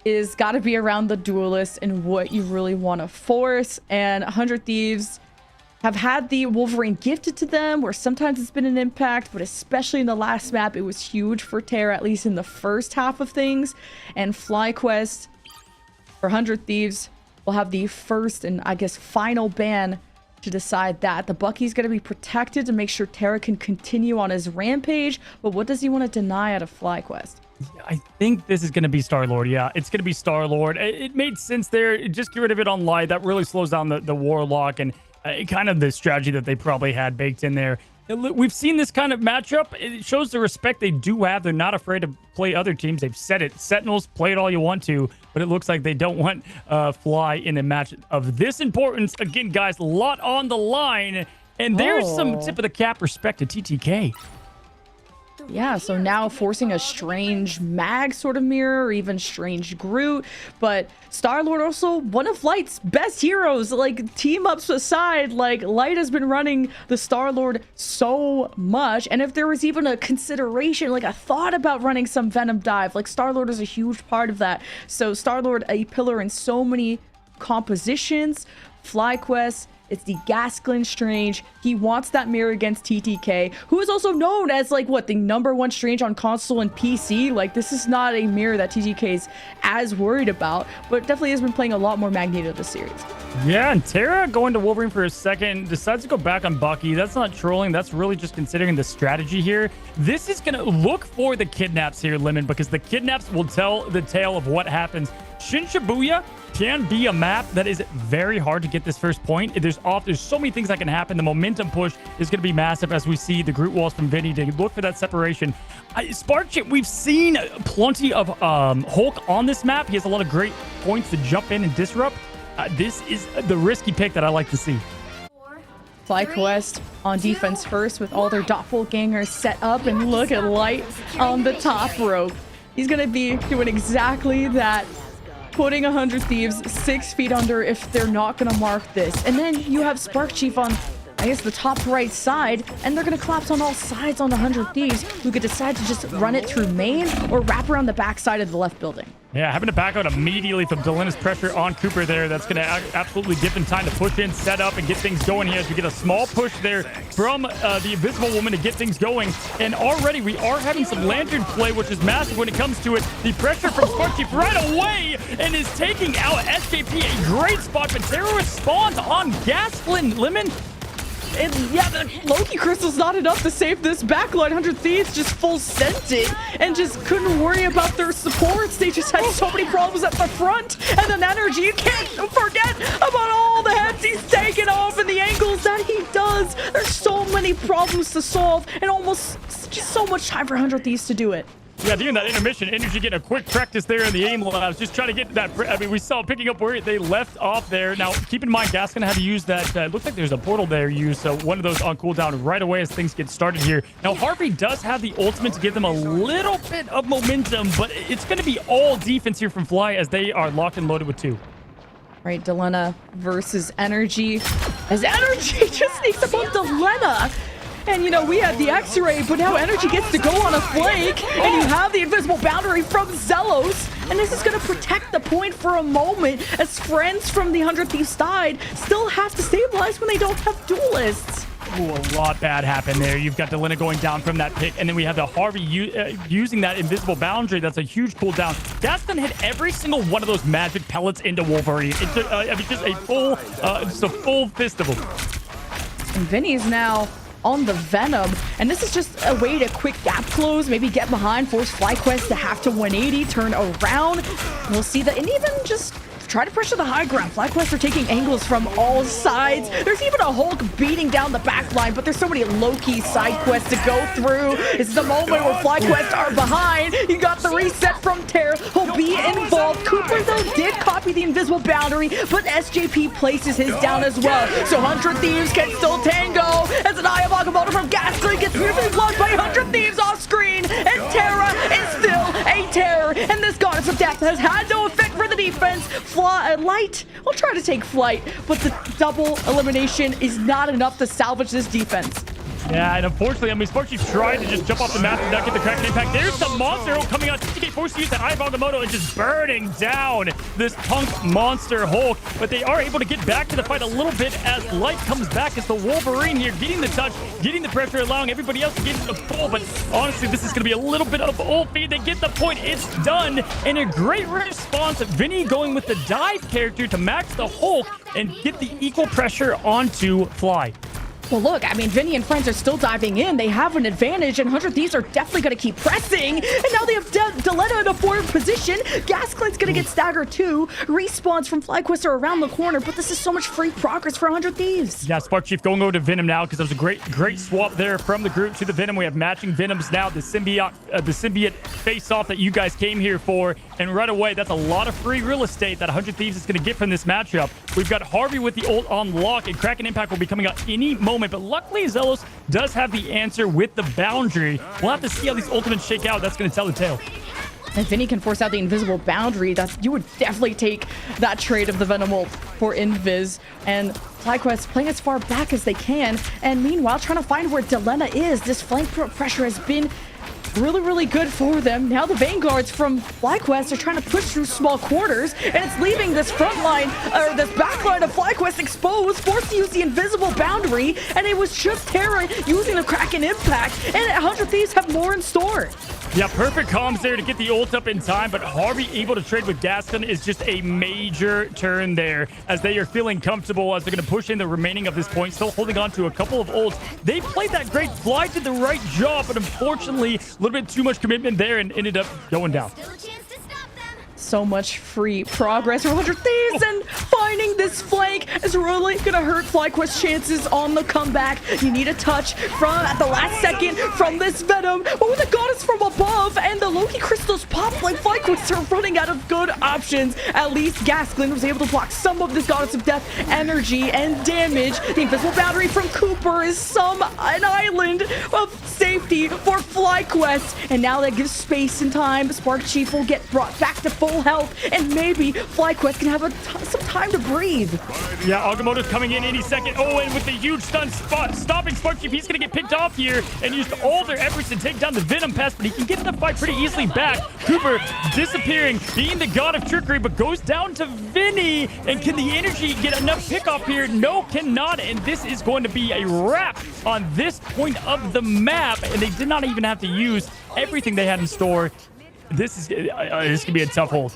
is got to be around the duelist and what you really want to force. And 100 Thieves have had the Wolverine gifted to them, where sometimes it's been an impact, but especially in the last map, it was huge for Terra, at least in the first half of things. And FlyQuest for 100 Thieves will have the first and, I guess, final ban to decide that. The Bucky's going to be protected to make sure Terra can continue on his rampage, but what does he want to deny out of FlyQuest? I think this is going to be Star-Lord. Yeah, it's going to be Star-Lord. It made sense there. Just get rid of it on Light. That really slows down the Warlock and kind of the strategy that they probably had baked in there. We've seen this kind of matchup. It shows the respect they do have. They're not afraid to play other teams. They've said it. Sentinels, play it all you want to, but it looks like they don't want Fly in a match of this importance. Again, guys, a lot on the line, and there's some tip of the cap respect to TTK. Yeah, so now forcing a strange Mag sort of mirror, or even strange Groot. But Star-Lord also one of Light's best heroes. Like, team-ups aside, like, Light has been running the Star-Lord so much. And if there was even a consideration, like a thought about running some Venom Dive, like, Star-Lord is a huge part of that. So Star-Lord, a pillar in so many compositions. FlyQuest, it's the Gasklin Strange. He wants that mirror against TTK, who is also known as, like, what, the #1 Strange on console and PC. Like, this is not a mirror that TTK is as worried about, but definitely has been playing a lot more Magneto this series. Yeah, and Terra going to Wolverine for a second, decides to go back on Bucky. That's not trolling. That's really just considering the strategy here. This is going to look for the kidnaps here, Lemon, because the kidnaps will tell the tale of what happens. Shin Shibuya can be a map that is very hard to get this first point. There's so many things that can happen. The momentum push is going to be massive as we see the Groot walls from Vinny to look for that separation. Sparkchip, we've seen plenty of Hulk on this map. He has a lot of great points to jump in and disrupt. This is the risky pick that I like to see. FlyQuest on defense first with all their doppelgangers set up, and look at Light on the top rope. He's going to be doing exactly that. Putting 100 Thieves 6 feet under if they're not going to mark this. And then you have Spark Chief on, I guess, the top right side, and they're going to collapse on all sides on 100 Thieves, who could decide to just run it through main or wrap around the back side of the left building. Yeah, having to back out immediately from Delina's pressure on Cooper there. That's going to absolutely give him time to push in, set up, and get things going here as we get a small push there from the Invisible Woman to get things going. And already we are having some Lantern play, which is massive when it comes to it. The pressure from Spark Chief right away and is taking out SKP. A great spot, but Terra responds on Gasklin. Lemon. And yeah, the Loki Crystal's not enough to save this backline. 100 Thieves just full sent it and just couldn't worry about their supports. They just had so many problems at the front. And then Energy, you can't forget about all the heads he's taken off and the angles that he does. There's so many problems to solve and almost just so much time for 100 Thieves to do it. Yeah, during that intermission, Energy getting a quick practice there in the aim labs, just trying to get that. I mean, we saw picking up where they left off there. Now, keep in mind, Gas gonna have to use that. Looks like there's a portal there used, so one of those on cooldown right away as things get started here. Now, Harvey does have the ultimate to give them a little bit of momentum, but it's gonna be all defense here from Fly as they are locked and loaded with 2. Right, Delena versus Energy. As Energy just sneaks up on Delena. And, you know, we had the X-Ray, but now Energy gets to go on a flake. And you have the invisible boundary from Zelos. And this is going to protect the point for a moment, as friends from the 100 Thieves side still have to stabilize when they don't have duelists. Ooh, a lot bad happened there. You've got Delena going down from that pick, and then we have the Harvey using that invisible boundary. That's a huge cooldown. That's going to hit every single one of those magic pellets into Wolverine. It's I mean, just a full fist of them. And Vinny's now on the Venom, and this is just a way to quick gap close, maybe get behind, force FlyQuest to have to 180, turn around. We'll see that, and even just try to pressure the high ground. FlyQuest are taking angles from all sides. There's even a Hulk beating down the back line, but there's so many low-key side quests to go through. This is the moment where FlyQuest are behind. You got the reset from Terra. He'll be involved. Cooper, though, did copy the invisible boundary, but SJP places his down as well. So 100 Thieves can still tango as an Eye of Agamotto from Gasly gets beautifully blocked by 100 Thieves off screen, and Terra is still a terror, and this Goddess of Death has had no effect for the defense. Light will try to take flight, but the double elimination is not enough to salvage this defense. Yeah, and unfortunately, I mean, Sparky tried to just jump off the map and not get the Kraken impact. There's the monster coming out. TTK forced to use that Eye of Agamotto and just burning down this punk monster Hulk. But they are able to get back to the fight a little bit as Light comes back as the Wolverine here, getting the touch, getting the pressure, allowing everybody else to get into the pull. But honestly, this is going to be a little bit of ult feed. They get the point. It's done. And a great response. Vinny going with the dive character to max the Hulk and get the equal pressure onto Fly. Well, look, I mean, Vinny and friends are still diving in. They have an advantage, and 100 Thieves are definitely going to keep pressing. And now they have Deletta in a forward position. Gaslight's going to get staggered too. Respawns from FlyQuest are around the corner, but this is so much free progress for 100 Thieves. Yeah, Spark Chief going over to Venom now because there was a great swap there from the group to the Venom. We have matching Venoms now. The symbiote face-off that you guys came here for. And right away, that's a lot of free real estate that 100 Thieves is going to get from this matchup. We've got Harvey with the ult on lock, and Kraken Impact will be coming out any moment. But luckily, Zelos does have the answer with the boundary. We'll have to see how these ultimates shake out. That's going to tell the tale. And Vinny can force out the invisible boundary. You would definitely take that trade of the Venom ult for Invis. And FlyQuest playing as far back as they can. And meanwhile, trying to find where Delena is. This flank pressure has been really good for them. Now the Vanguards from FlyQuest are trying to push through small quarters, and it's leaving this front line, or this back line of FlyQuest exposed, forced to use the invisible boundary, and it was just Terra using the Kraken Impact, and 100 Thieves have more in store. Yeah, perfect comms there to get the ult up in time, but Harvey able to trade with Gaston is just a major turn there as they are feeling comfortable as they're going to push in the remaining of this point, still holding on to a couple of ults. They played that great. Fly did the right job, but unfortunately, a little bit too much commitment there and ended up going down. So much free progress for 100 Thieves, and finding this flank is really gonna hurt FlyQuest's chances on the comeback. You need a touch from at the last second from this Venom, but with the Goddess from above and the Loki crystals pop, like FlyQuest are running out of good options. At least Gasklin was able to block some of this Goddess of Death energy and damage. The invisible boundary from Cooper is an island of safety for FlyQuest, and now that gives space and time. Spark Chief will get brought back to full health, and maybe FlyQuest can have some time to breathe. Yeah, Agamotto's coming in any second. Oh, and with the huge stun stopping Spark Chief, he's going to get picked off here and used all their efforts to take down the Venom Pest, but he can get the fight pretty easily back. Cooper disappearing, being the god of trickery, but goes down to Vinny. And can the energy get enough pickoff here? No, cannot. And this is going to be a wrap on this point of the map. And they did not even have to use everything they had in store. This is going to be a tough hold.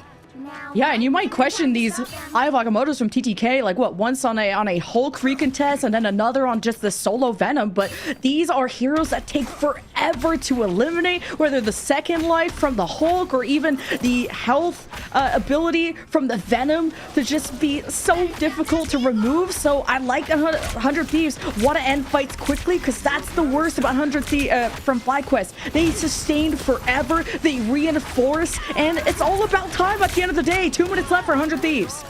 Yeah, and you might question these Eye of Agamottos from TTK, like what, once on a Hulk recontest and then another on just the solo Venom, but these are heroes that take forever to eliminate, whether the second life from the Hulk or even the health ability from the Venom to just be so difficult to remove. So I like 100 Thieves want to end fights quickly, because that's the worst about 100 Thieves from FlyQuest. They sustain forever, they reinforce, and it's all about time at the end of the day. 2 minutes left for 100 Thieves.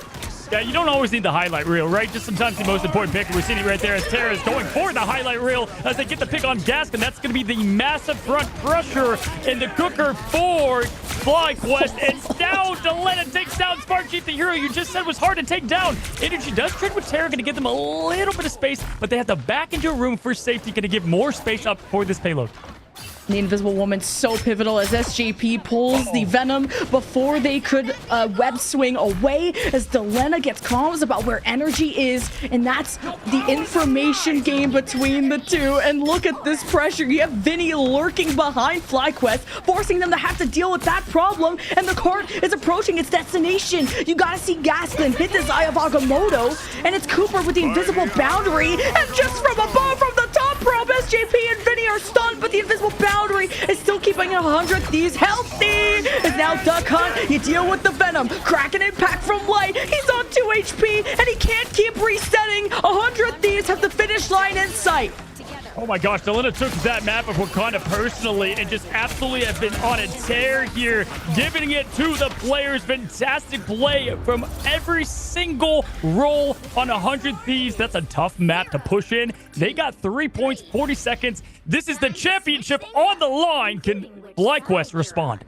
Yeah, you don't always need the highlight reel, right? Just sometimes the most important pick. We're seeing it right there as Terra is going for the highlight reel as they get the pick on Gaskin. That's going to be the massive front pressure in the cooker for FlyQuest. And down Delena takes down Spark Chief, the hero you just said was hard to take down. Energy does trade with Terra, going to give them a little bit of space, but they have to back into a room for safety, going to give more space up for this payload. The Invisible Woman so pivotal as SJP pulls the Venom before they could web swing away, as Delena gets comms about where energy is, and that's the information game between the two. And look at this pressure. You have Vinny lurking behind FlyQuest, forcing them to have to deal with that problem, and the cart is approaching its destination. You gotta see Gaskin hit this Eye of Agamotto, and it's Cooper with the invisible boundary, and just from above, from the top rope, SJP and Vinny are stunned, but the invisible boundary is still keeping keeping 100 Thieves healthy. It's now Duck Hunt. You deal with the Venom. Cracking impact from Light. He's on 2 HP, and he can't keep resetting. 100 Thieves have the finish line in sight. Oh my gosh, Delina took that map of Wakanda personally and just absolutely has been on a tear here, giving it to the players. Fantastic play from every single roll on 100 Thieves. That's a tough map to push in. They got 3 points, 40 seconds. This is the championship on the line. Can FlyQuest respond?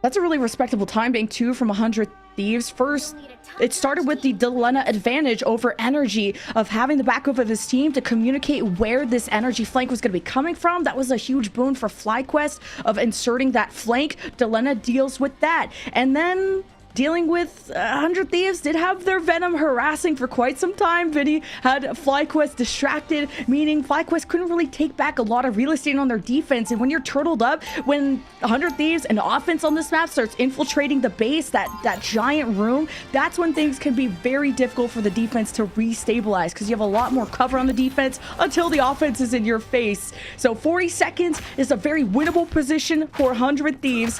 That's a really respectable time, being 2 from 100 Thieves. First, it started with the Delena advantage over Energy of having the backup of his team to communicate where this Energy flank was going to be coming from. That was a huge boon for FlyQuest of inserting that flank. Delena deals with that. And then dealing with 100 Thieves did have their Venom harassing for quite some time. Vinny had FlyQuest distracted, meaning FlyQuest couldn't really take back a lot of real estate on their defense. And when you're turtled up, when 100 Thieves and offense on this map starts infiltrating the base, that giant room, that's when things can be very difficult for the defense to restabilize, because you have a lot more cover on the defense until the offense is in your face. So 40 seconds is a very winnable position for 100 Thieves.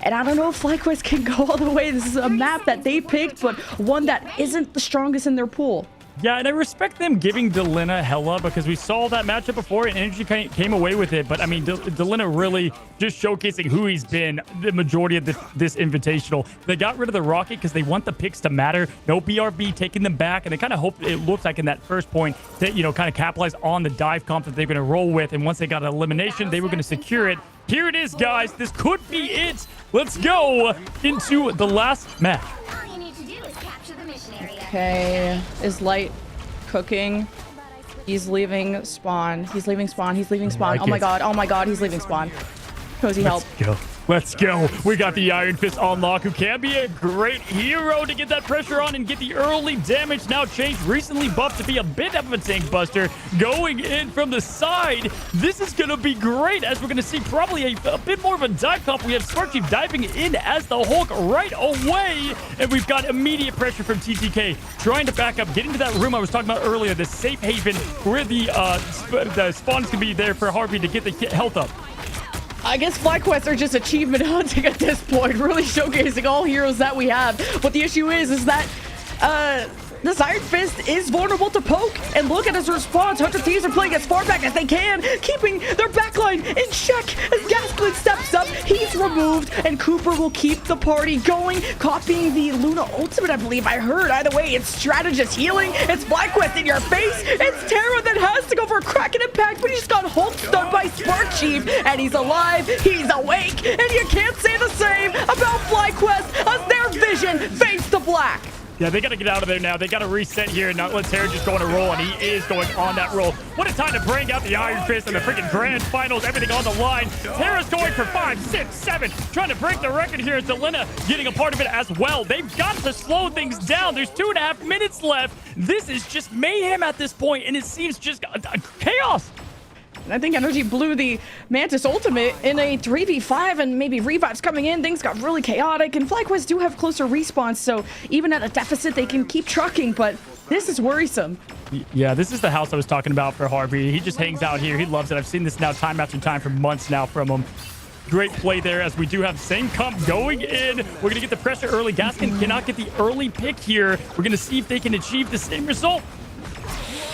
And I don't know if FlyQuest can go all the way. This is a map that they picked, but one that isn't the strongest in their pool. Yeah, and I respect them giving Delina hella, because we saw that matchup before and Energy came away with it. But I mean, Delina really just showcasing who he's been the majority of this invitational. They got rid of the Rocket because they want the picks to matter. No BRB taking them back, and they kind of hope it looks like in that first point that, you know, kind of capitalize on the dive comp that they're going to roll with. And once they got an elimination, they were going to secure it. Here it is, guys. This could be it. Let's go into the last match. All you need to do is capture the mission area. Okay, is Light cooking? He's leaving spawn. He's leaving spawn. He's leaving spawn. Oh my god. Oh my god. He's leaving spawn. Cozy, help. Let's go. We got the Iron Fist on lock, who can be a great hero to get that pressure on and get the early damage. Now changed, recently buffed to be a bit of a tank buster. Going in from the side. This is going to be great, as we're going to see probably a bit more of a dive comp. We have Spark Chief diving in as the Hulk right away. And we've got immediate pressure from TTK. Trying to back up, getting to that room I was talking about earlier, the safe haven where the spawns can be there for Harvey to get the health up. I guess FlyQuest are just achievement hunting at this point, really showcasing all heroes that we have. But the issue is that this Iron Fist is vulnerable to poke. And look at his response. 100 Thieves are playing as far back as they can, keeping their backline in check. As Gasklin steps up, he's removed, and Cooper will keep the party going, copying the Luna ultimate, I believe I heard. Either way, it's strategist healing. It's FlyQuest in your face. It's Terra that has to go for a Kraken impact, but he just got Hulk stunned by Spark Chief, and he's alive, he's awake, and you can't say the same about FlyQuest as their vision fades to black. Yeah, they got to get out of there now. They got to reset here and not let Terra just go on a roll, and he is going on that roll. What a time to bring out the Iron Fist and the freaking grand finals. Everything on the line. Terra's going for 5, 6, 7, trying to break the record here. Delina getting a part of it as well. They've got to slow things down. There's 2.5 minutes left. This is just mayhem at this point, and it seems just chaos. And I think Energy blew the Mantis ultimate in a 3v5, and maybe revives coming in. Things got really chaotic, and FlyQuest do have closer respawns, so even at a deficit, they can keep trucking, but this is worrisome. Yeah, this is the house I was talking about for Harvey. He just hangs out here. He loves it. I've seen this now time after time for months now from him. Great play there, as we do have the same comp going in. We're going to get the pressure early. Gaskin cannot get the early pick here. We're going to see if they can achieve the same result.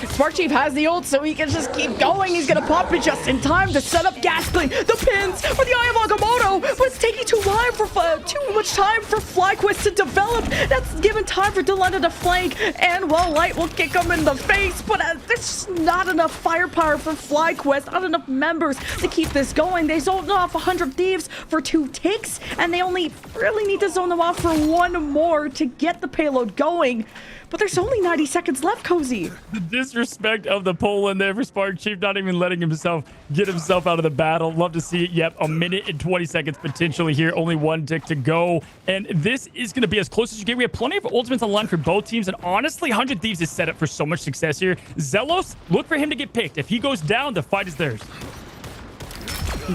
Spark Chief has the ult, so he can just keep going. He's going to pop it just in time to set up Gasling. The pins for the Eye of Agamotto, but it's taking too much time for FlyQuest to develop. That's given time for Delena to flank, and, well, Light will kick him in the face, but there's just not enough firepower for FlyQuest, not enough members to keep this going. They zoned off 100 Thieves for 2 ticks, and they only really need to zone them off for 1 more to get the payload going. But there's only 90 seconds left, Cozy. The disrespect of the poll in there for Spark Chief, not even letting himself get himself out of the battle. Love to see it. Yep, a minute and 20 seconds potentially here. Only 1 tick to go. And this is going to be as close as you get. We have plenty of ultimates on the line for both teams. And honestly, 100 Thieves is set up for so much success here. Zelos, look for him to get picked. If he goes down, the fight is theirs.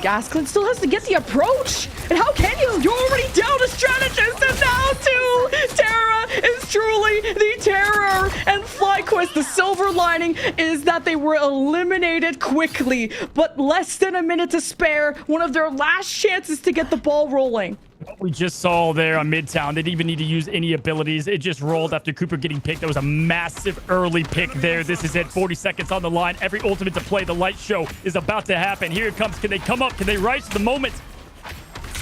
Gasklin still has to get the approach. And how can you? You're already down a strategist. And now too, Terra is truly the terror. And FlyQuest, the silver lining is that they were eliminated quickly. But less than a minute to spare. One of their last chances to get the ball rolling. What we just saw there on Midtown, they didn't even need to use any abilities. It just rolled after Cooper getting picked. That was a massive early pick there. This is it. 40 seconds on the line. Every ultimate to play. The light show is about to happen. Here it comes. Can they come up? Can they rise to the moment?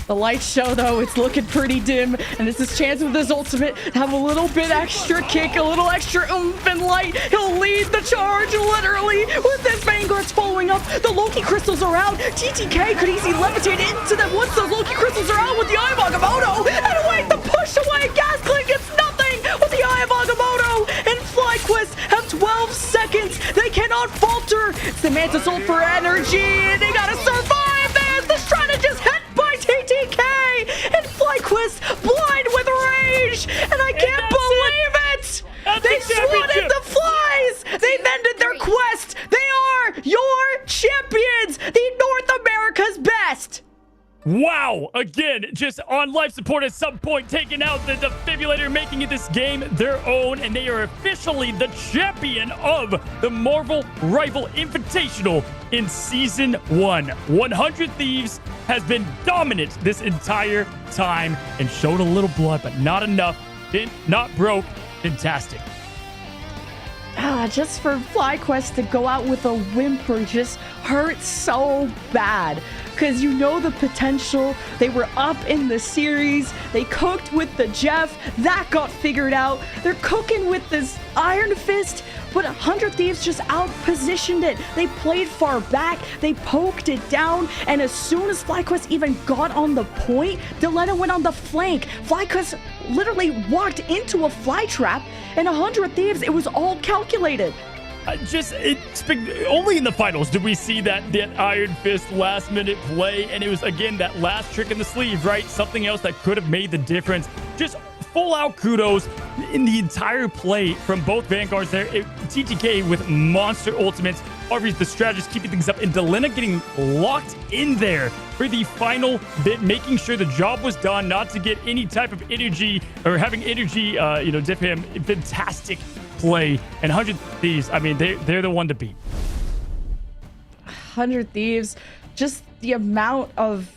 The light show, though, it's looking pretty dim. And it's his chance with his ultimate to have a little bit extra kick, a little extra oomph and light. He'll lead the charge, literally, with his Vanguards following up. The Loki crystals are out. TTK could easily levitate into them once those Loki crystals are out with the Eye of Agamotto. And wait, the push away. Gasklin gets nothing with the Eye of Agamotto. And FlyQuest have 12 seconds. They cannot falter. It's the Mantis ult for energy, and they gotta survive. There's the strategist hit by TTK, and FlyQuest blind with rage, and I can't believe it! They swatted the flies! They've ended their quest! They are your champions! The North America's best! Wow! Again, just on life support at some point, taking out the defibrillator, making it this game their own, and they are officially the champion of the Marvel Rival Invitational in Season 1. 100 Thieves has been dominant this entire time and showed a little blood, but not enough. Not broke. Fantastic. Just for FlyQuest to go out with a whimper just hurts so bad. Because you know the potential. They were up in the series. They cooked with the Jeff. That got figured out. They're cooking with this Iron Fist. But 100 Thieves just out-positioned it. They played far back. They poked it down. And as soon as FlyQuest even got on the point, Delena went on the flank. FlyQuest literally walked into a fly trap. And 100 Thieves, it was all calculated. Only in the finals did we see that Iron Fist last minute play, and it was again that last trick in the sleeve, right? Something else that could have made the difference. Just full out kudos in the entire play from both Vanguards there. TTK with monster ultimates, Harvey's the strategist keeping things up, and Delena getting locked in there for the final bit, making sure the job was done, not to get any type of energy or having energy, dip him. Fantastic play. And 100 Thieves, I mean, they're the one to beat. 100 Thieves, just the amount of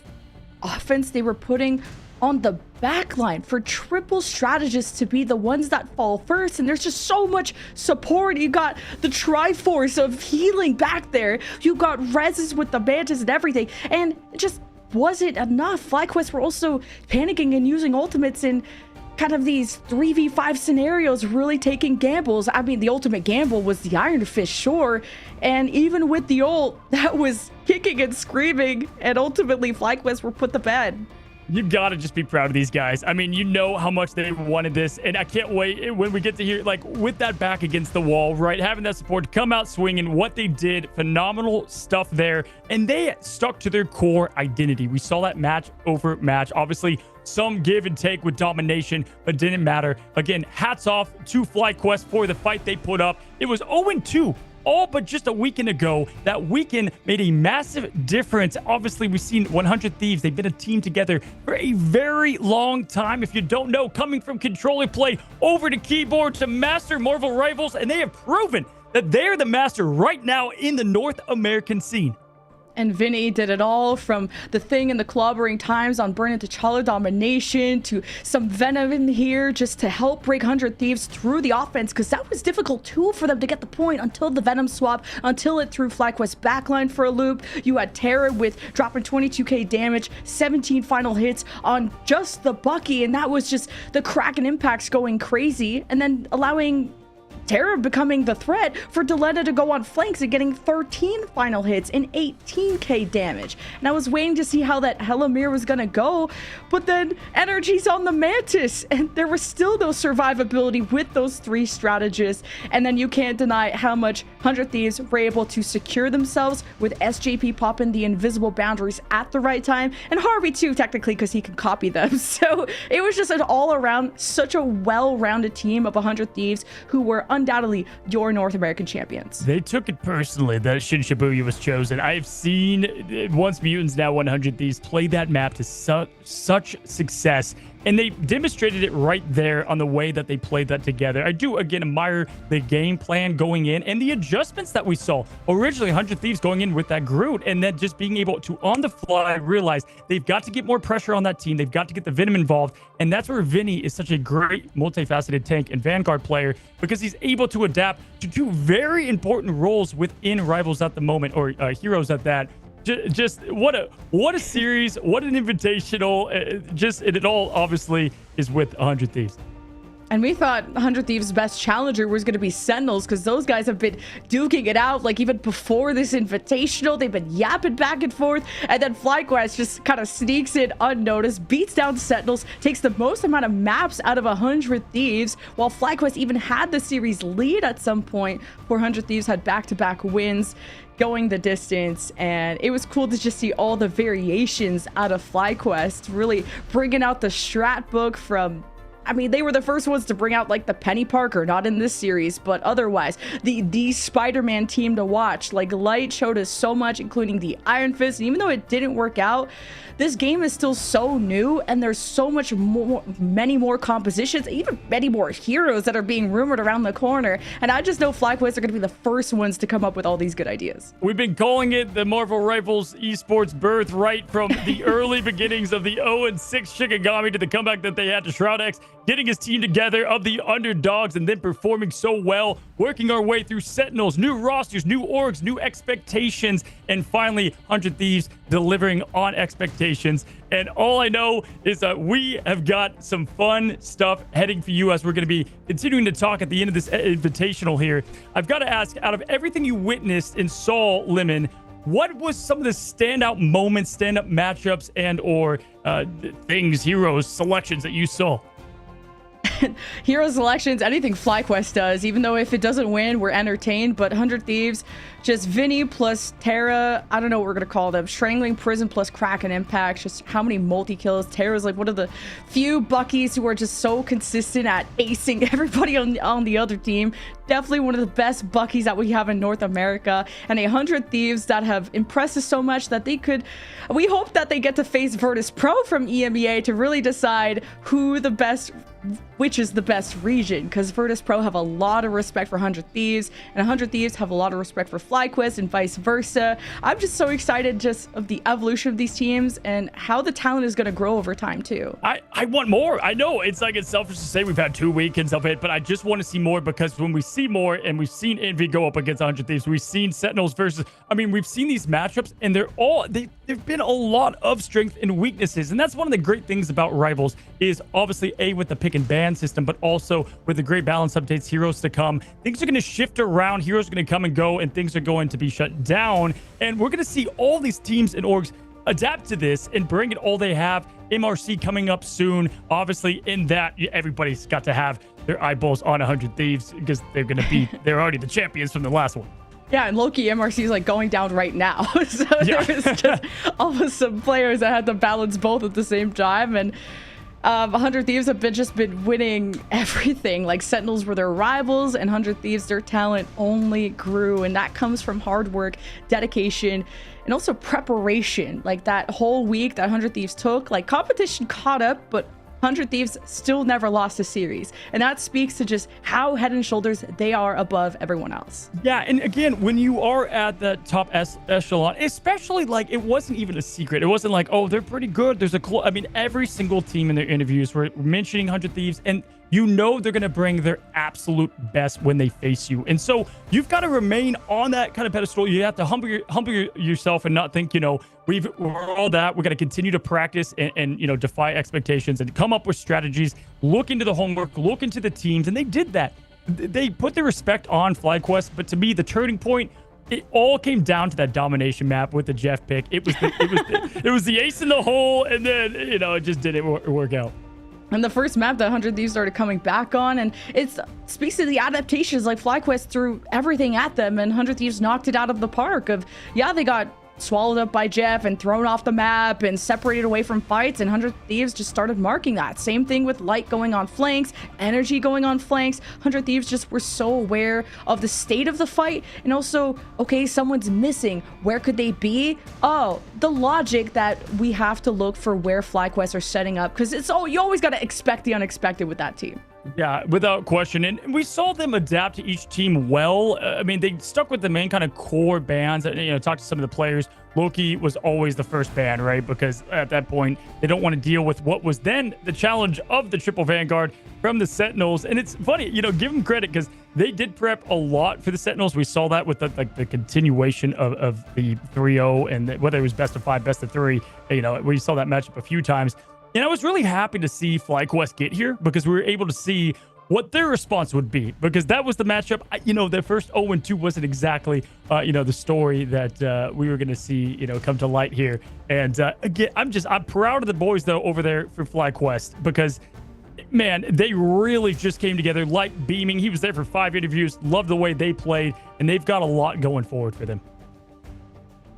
offense they were putting on the backline for triple strategists to be the ones that fall first, and there's just so much support. You got the Triforce of healing back there, you got reses with the Mantis and everything, and it just wasn't enough. FlyQuest were also panicking and using ultimates in kind of these 3v5 scenarios, really taking gambles. I mean, the ultimate gamble was the Iron Fist, sure, and even with the ult, that was kicking and screaming, and ultimately FlyQuest were put to bed. You gotta just be proud of these guys. I mean, you know how much they wanted this, and I can't wait when we get to hear, like, with that back against the wall, right? Having that support come out swinging, what they did, phenomenal stuff there, and they stuck to their core identity. We saw that match over match. Obviously, some give and take with domination, but didn't matter. Again, hats off to FlyQuest for the fight they put up. It was 0-2. All but just a weekend ago. That weekend made a massive difference. Obviously, we've seen 100 Thieves. They've been a team together for a very long time. If you don't know, coming from controller play over to keyboard to master Marvel Rivals, and they have proven that they're the master right now in the North American scene. And Vinny did it all, from the thing in the clobbering times on Burn and T'Challa domination to some Venom in here just to help break 100 Thieves through the offense, because that was difficult too for them to get the point until the Venom swap, until it threw FlyQuest backline for a loop. You had Terra with dropping 22k damage, 17 final hits on just the Bucky, and that was just the Kraken impacts going crazy, and then allowing Terra becoming the threat for Delena to go on flanks and getting 13 final hits and 18k damage. And I was waiting to see how that Helamir was gonna go, but then energy's on the Mantis, and there was still no survivability with those three strategists. And then you can't deny how much 100 Thieves were able to secure themselves with SJP popping the invisible boundaries at the right time, and Harvey too, technically, because he can copy them. So it was just an all-around, such a well-rounded team of 100 Thieves who were undoubtedly your North American champions. They took it personally that Shin Shibuya was chosen. I've seen Once Mutants, Now 100 Thieves play that map to such success, and they demonstrated it right there on the way that they played that together. I do, again, admire the game plan going in and the adjustments that we saw. Originally, 100 Thieves going in with that Groot, and then just being able to, on the fly, realize they've got to get more pressure on that team. They've got to get the Venom involved, and that's where Vinny is such a great multifaceted tank and Vanguard player, because he's able to adapt to two very important roles within Rivals at the moment, or Heroes at that. Just what a series, what an invitational. It all obviously is with 100 Thieves. And we thought 100 Thieves' best challenger was going to be Sentinels, because those guys have been duking it out. Like, even before this invitational, they've been yapping back and forth. And then FlyQuest just kind of sneaks in unnoticed, beats down Sentinels, takes the most amount of maps out of 100 Thieves, while FlyQuest even had the series lead at some point. 400 Thieves had back-to-back wins, going the distance, and it was cool to just see all the variations out of FlyQuest, really bringing out the strat book from, I mean, they were the first ones to bring out like the Penny Parker, not in this series, but otherwise the Spider-Man team to watch. Like, Light showed us so much, including the Iron Fist, and even though it didn't work out, this game is still so new, and there's so much more, many more compositions, even many more heroes that are being rumored around the corner. And I just know FlyQuest are going to be the first ones to come up with all these good ideas. We've been calling it the Marvel Rivals esports birth right from the early beginnings of the 0-6 Shikigami to the comeback that they had to Shroud X, getting his team together of the underdogs and then performing so well, working our way through Sentinels, new rosters, new orgs, new expectations, and finally 100 Thieves delivering on expectations. And all I know is that we have got some fun stuff heading for you as we're going to be continuing to talk at the end of this invitational here. I've got to ask, out of everything you witnessed and saw, Lemon, what was some of the standout moments, stand-up matchups, and or things, heroes, selections that you saw? Hero selections, anything FlyQuest does, even though if it doesn't win, we're entertained. But 100 Thieves, just Vinny plus Terra, I don't know what we're going to call them, Strangling Prison plus Kraken Impact, just how many multi-kills. Terra's like one of the few Buckies who are just so consistent at acing everybody on the other team. Definitely one of the best Buckies that we have in North America. And 100 Thieves that have impressed us so much that we hope that they get to face Virtus Pro from EMEA to really decide which is the best region, because Virtus Pro have a lot of respect for 100 Thieves, and 100 Thieves have a lot of respect for FlyQuest and vice versa. I'm just so excited just of the evolution of these teams and how the talent is going to grow over time too. I want more. I know it's selfish to say we've had 2 weekends of it, but I just want to see more, because when we see more, and we've seen Envy go up against 100 Thieves, we've seen Sentinels versus, we've seen these matchups, and there've been a lot of strength and weaknesses, and that's one of the great things about Rivals is obviously with the pick and ban system, but also with the great balance updates, heroes to come. Things are going to shift around, heroes are going to come and go, and things are going to be shut down. And we're going to see all these teams and orgs adapt to this and bring it all they have. MRC coming up soon. Obviously, in that, everybody's got to have their eyeballs on 100 Thieves, because they're already the champions from the last one. Yeah, and Loki MRC is going down right now. So yeah. There was just almost some players that had to balance both at the same time. And 100 Thieves have just been winning everything. Like, Sentinels were their rivals, and 100 Thieves, their talent only grew. And that comes from hard work, dedication, and also preparation. Like, that whole week that 100 Thieves took, competition caught up, but 100 Thieves still never lost a series. And that speaks to just how head and shoulders they are above everyone else. Yeah, and again, when you are at the top echelon, especially, it wasn't even a secret. It wasn't oh, they're pretty good. There's every single team in their interviews were mentioning 100 Thieves, and you know they're going to bring their absolute best when they face you. And so you've got to remain on that kind of pedestal. You have to humble yourself and not think, we're all that. We're going to continue to practice and defy expectations and come up with strategies, look into the homework, look into the teams. And they did that. They put their respect on FlyQuest. But to me, the turning point, it all came down to that domination map with the Jeff pick. It was the ace in the hole. And then, it just didn't work out. And the first map that 100 Thieves started coming back on, and it speaks to the adaptations. FlyQuest threw everything at them, and 100 Thieves knocked it out of the park. They got swallowed up by Jeff and thrown off the map and separated away from fights, and 100 Thieves just started marking that. Same thing with Light going on flanks, Energy going on flanks. 100 Thieves just were so aware of the state of the fight, and also, okay, someone's missing. Where could they be? Oh, the logic that we have to look for where FlyQuest are setting up, because you always got to expect the unexpected with that team. Yeah, without question. And we saw them adapt to each team well. I mean, they stuck with the main kind of core bans. Talked to some of the players. Loki was always the first ban, right? Because at that point, they don't want to deal with what was then the challenge of the Triple Vanguard from the Sentinels. And it's funny, give them credit because they did prep a lot for the Sentinels. We saw that with the continuation of the 3-0 and whether it was best of 5, best of 3. We saw that matchup a few times. And I was really happy to see FlyQuest get here because we were able to see what their response would be, because that was the matchup. Their first 0-2 wasn't exactly, the story that we were going to see, come to light here. And again, I'm proud of the boys though over there for FlyQuest because, man, they really just came together. Light beaming. He was there for 5 interviews. Loved the way they played, and they've got a lot going forward for them.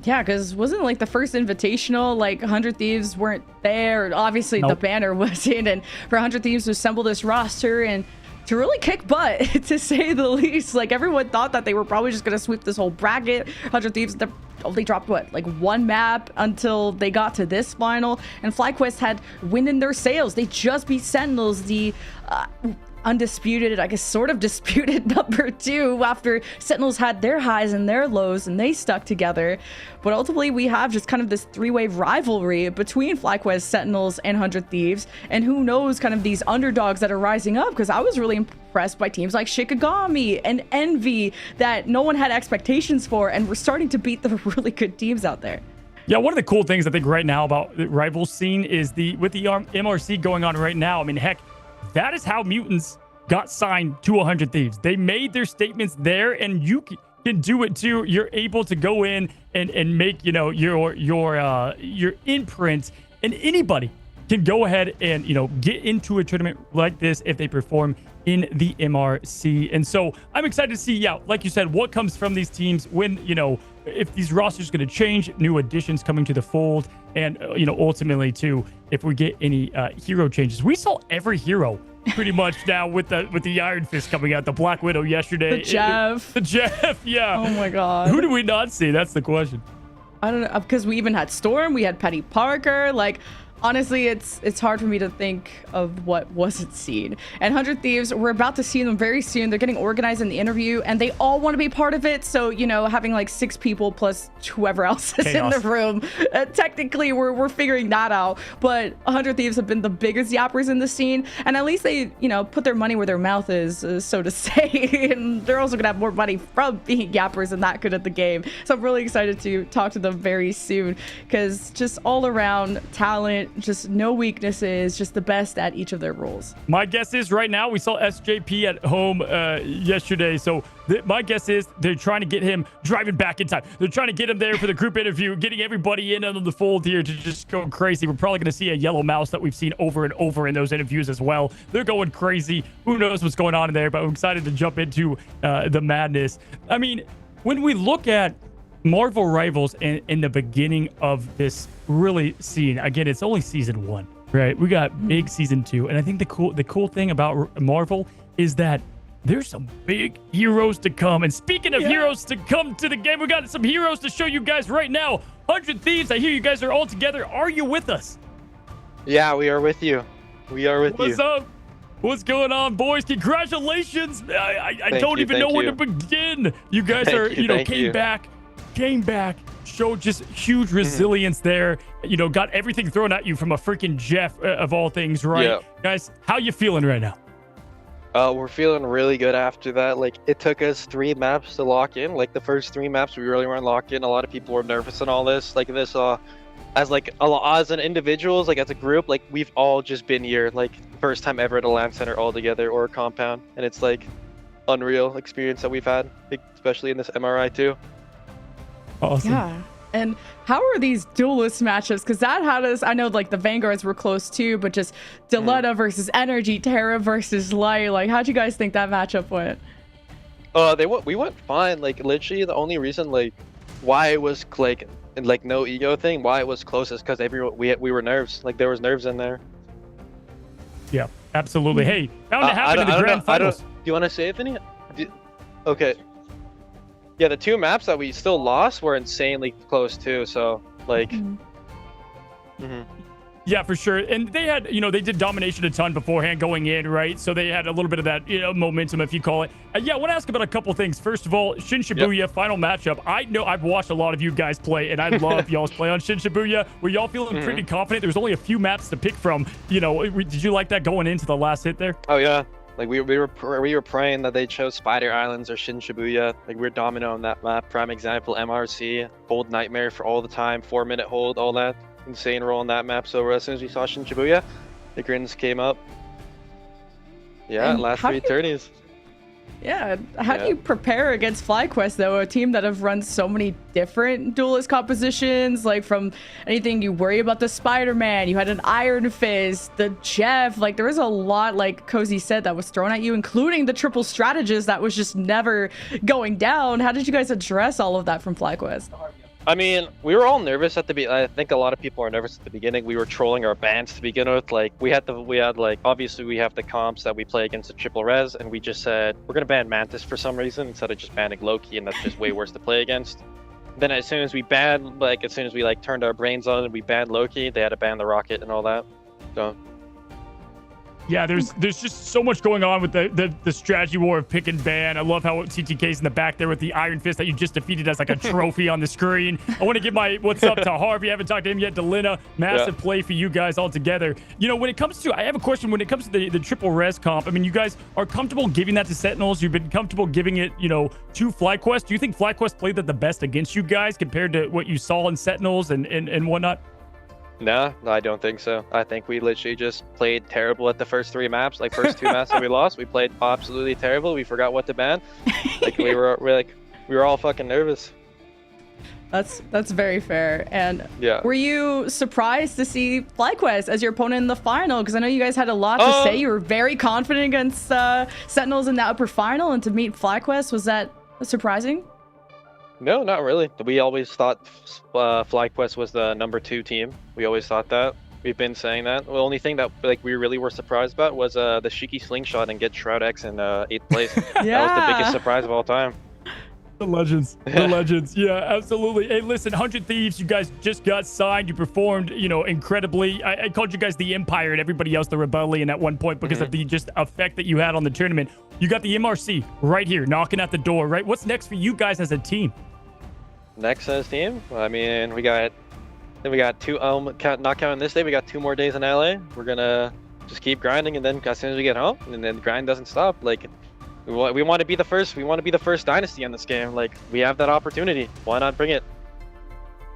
Yeah, because wasn't like the first Invitational, 100 Thieves weren't there. Obviously, the banner wasn't. And for 100 Thieves to assemble this roster and to really kick butt, to say the least. Everyone thought that they were probably just going to sweep this whole bracket. 100 Thieves, they dropped one map until they got to this final. And FlyQuest had wind in their sails. They just beat Sentinels, the undisputed, I guess sort of disputed number 2 after Sentinels had their highs and their lows and they stuck together. But ultimately we have just kind of this 3-way rivalry between FlyQuest, Sentinels, and 100 Thieves, and who knows kind of these underdogs that are rising up, because I was really impressed by teams like Shikigami and Envy that no one had expectations for, and we're starting to beat the really good teams out there. Yeah, one of the cool things I think right now about the rival scene is with the MRC going on right now. I mean, heck, that is how Mutants got signed to 100 Thieves. They made their statements there, and you can do it too. You're able to go in and make your imprint, and anybody can go ahead and get into a tournament like this if they perform in the MRC. And so I'm excited to see, like you said, what comes from these teams when if these rosters going to change, new additions coming to the fold, and ultimately too, if we get any hero changes. We saw every hero pretty much now with the Iron Fist coming out, the Black Widow yesterday, the Jeff, yeah. Oh my god, who do we not see? That's the question. I don't know, because we even had Storm, we had Petty Parker. Honestly, it's hard for me to think of what wasn't seen. And 100 Thieves, we're about to see them very soon. They're getting organized in the interview, and they all want to be part of it. So, having 6 people plus whoever else is in the room, technically we're figuring that out. But 100 Thieves have been the biggest yappers in the scene, and at least they, put their money where their mouth is, so to say. And they're also gonna have more money from being yappers and that good at the game. So I'm really excited to talk to them very soon, because just all around talent, just no weaknesses, just the best at each of their roles. My guess is right now we saw SJP at home yesterday, so my guess is they're trying to get him driving back in time. They're trying to get him there for the group interview, getting everybody in on the fold here to just go crazy. We're probably going to see a yellow mouse that we've seen over and over in those interviews as well. They're going crazy. Who knows what's going on in there, but I'm excited to jump into the madness. I mean, when we look at Marvel Rivals in the beginning of this really scene, again, it's only season 1, right? We got big season 2, and I think the cool thing about Marvel is that there's some big heroes to come. And speaking of heroes to come to the game, we got some heroes to show you guys right now. 100 Thieves, I hear you guys are all together. Are you with us? Yeah, we are with you. We are with you. What's up? What's going on, boys? Congratulations. I don't even know where to begin. You guys are, came back, showed just huge resilience there. Got everything thrown at you from a freaking Jeff of all things, right? Yeah. Guys, how you feeling right now? We're feeling really good after that. It took us 3 maps to lock in. The first 3 maps, we really weren't locked in. A lot of people were nervous and all this. As an individuals, as a group, we've all just been here, first time ever at a LAN center all together or a compound. And it's unreal experience that we've had, especially in this MRI too. Awesome. Yeah. And how are these duelist matchups? Because that had us, I know the Vanguards were close too, but just Diletta versus Energy, Terra versus Light. How'd you guys think that matchup went? We went fine. Literally the only reason why it was and like no ego thing. Why it was close is because everyone we were nerves. Like there was nerves in there. Yeah, absolutely. Hey, bound to happen in the grand finals. Do you want to say anything? Okay. Yeah, the 2 maps that we still lost were insanely close too. So like. Yeah, for sure. And they had, they did domination a ton beforehand going in, right? So they had a little bit of that, momentum, if you call it. Yeah, I want to ask about a couple things. First of all, Shin Shibuya, final matchup. I know I've watched a lot of you guys play, and I love y'all's play on Shin Shibuya. Were y'all feeling pretty confident? There was only a few maps to pick from. Did you like that going into the last hit there? Oh, yeah. Like we were praying that they chose Spider Islands or Shin Shibuya. Like we were dominant on that map. Prime example, MRC, Hold Nightmare for all the time, 4-minute hold, all that. Insane roll on that map. So as soon as we saw Shin Shibuya, the grins came up. Yeah, And last how 3 do you- turnies. Yeah, how do you prepare against FlyQuest though, a team that have run so many different duelist compositions, like from anything you worry about the Spider-Man, you had an Iron Fist, the Jeff, like there was a lot, like Cozy said, that was thrown at you, including the triple strategist that was just never going down. How did you guys address all of that from FlyQuest? I mean, we were all nervous at the beginning. I think a lot of people are nervous at the beginning. We were trolling our bans to begin with. Like we had like obviously we have the comps that we play against the triple res, and we just said we're gonna ban Mantis for some reason instead of just banning Loki, and that's just way worse to play against. Then as soon as we banned, as soon as we turned our brains on and we banned Loki, they had to ban the Rocket and all that. So. Yeah, there's just so much going on with the strategy war of pick and ban. I love how TTK's in the back there with the Iron Fist that you just defeated as like a trophy on the screen. I want to give my what's up to Harvey. I haven't talked to him yet. Delina, massive play for you guys all together. When it comes to, I have a question. When it comes to the triple res comp, I mean, you guys are comfortable giving that to Sentinels. You've been comfortable giving it, to FlyQuest. Do you think FlyQuest played that the best against you guys compared to what you saw in Sentinels and whatnot? No, I don't think so. I think we literally just played terrible at the first 3 maps. Like first 2 maps that we lost, we played absolutely terrible. We forgot what to ban. Like we were all fucking nervous. That's very fair. And yeah, were you surprised to see FlyQuest as your opponent in the final? Because I know you guys had a lot to say. You were very confident against Sentinels in the upper final, and to meet FlyQuest, was that surprising? No, not really. We always thought FlyQuest was the number 2 team. We always thought that. We've been saying that. The only thing that we really were surprised about was the Shiki slingshot and get Shroud X in 8th place. That was the biggest surprise of all time. The legends. The legends. Yeah, absolutely. Hey, listen, 100 Thieves, you guys just got signed. You performed, incredibly. I called you guys the Empire and everybody else the Rebellion at one point because of the just effect that you had on the tournament. You got the MRC right here, knocking at the door, right? What's next for you guys as a team? Next as team? I mean, we got 2, not counting this day, we got 2 more days in LA. We're gonna just keep grinding, and then as soon as we get home, and then the grind doesn't stop. Like, we want to be the first. We want to be the first dynasty on this game. Like, we have that opportunity. Why not bring it?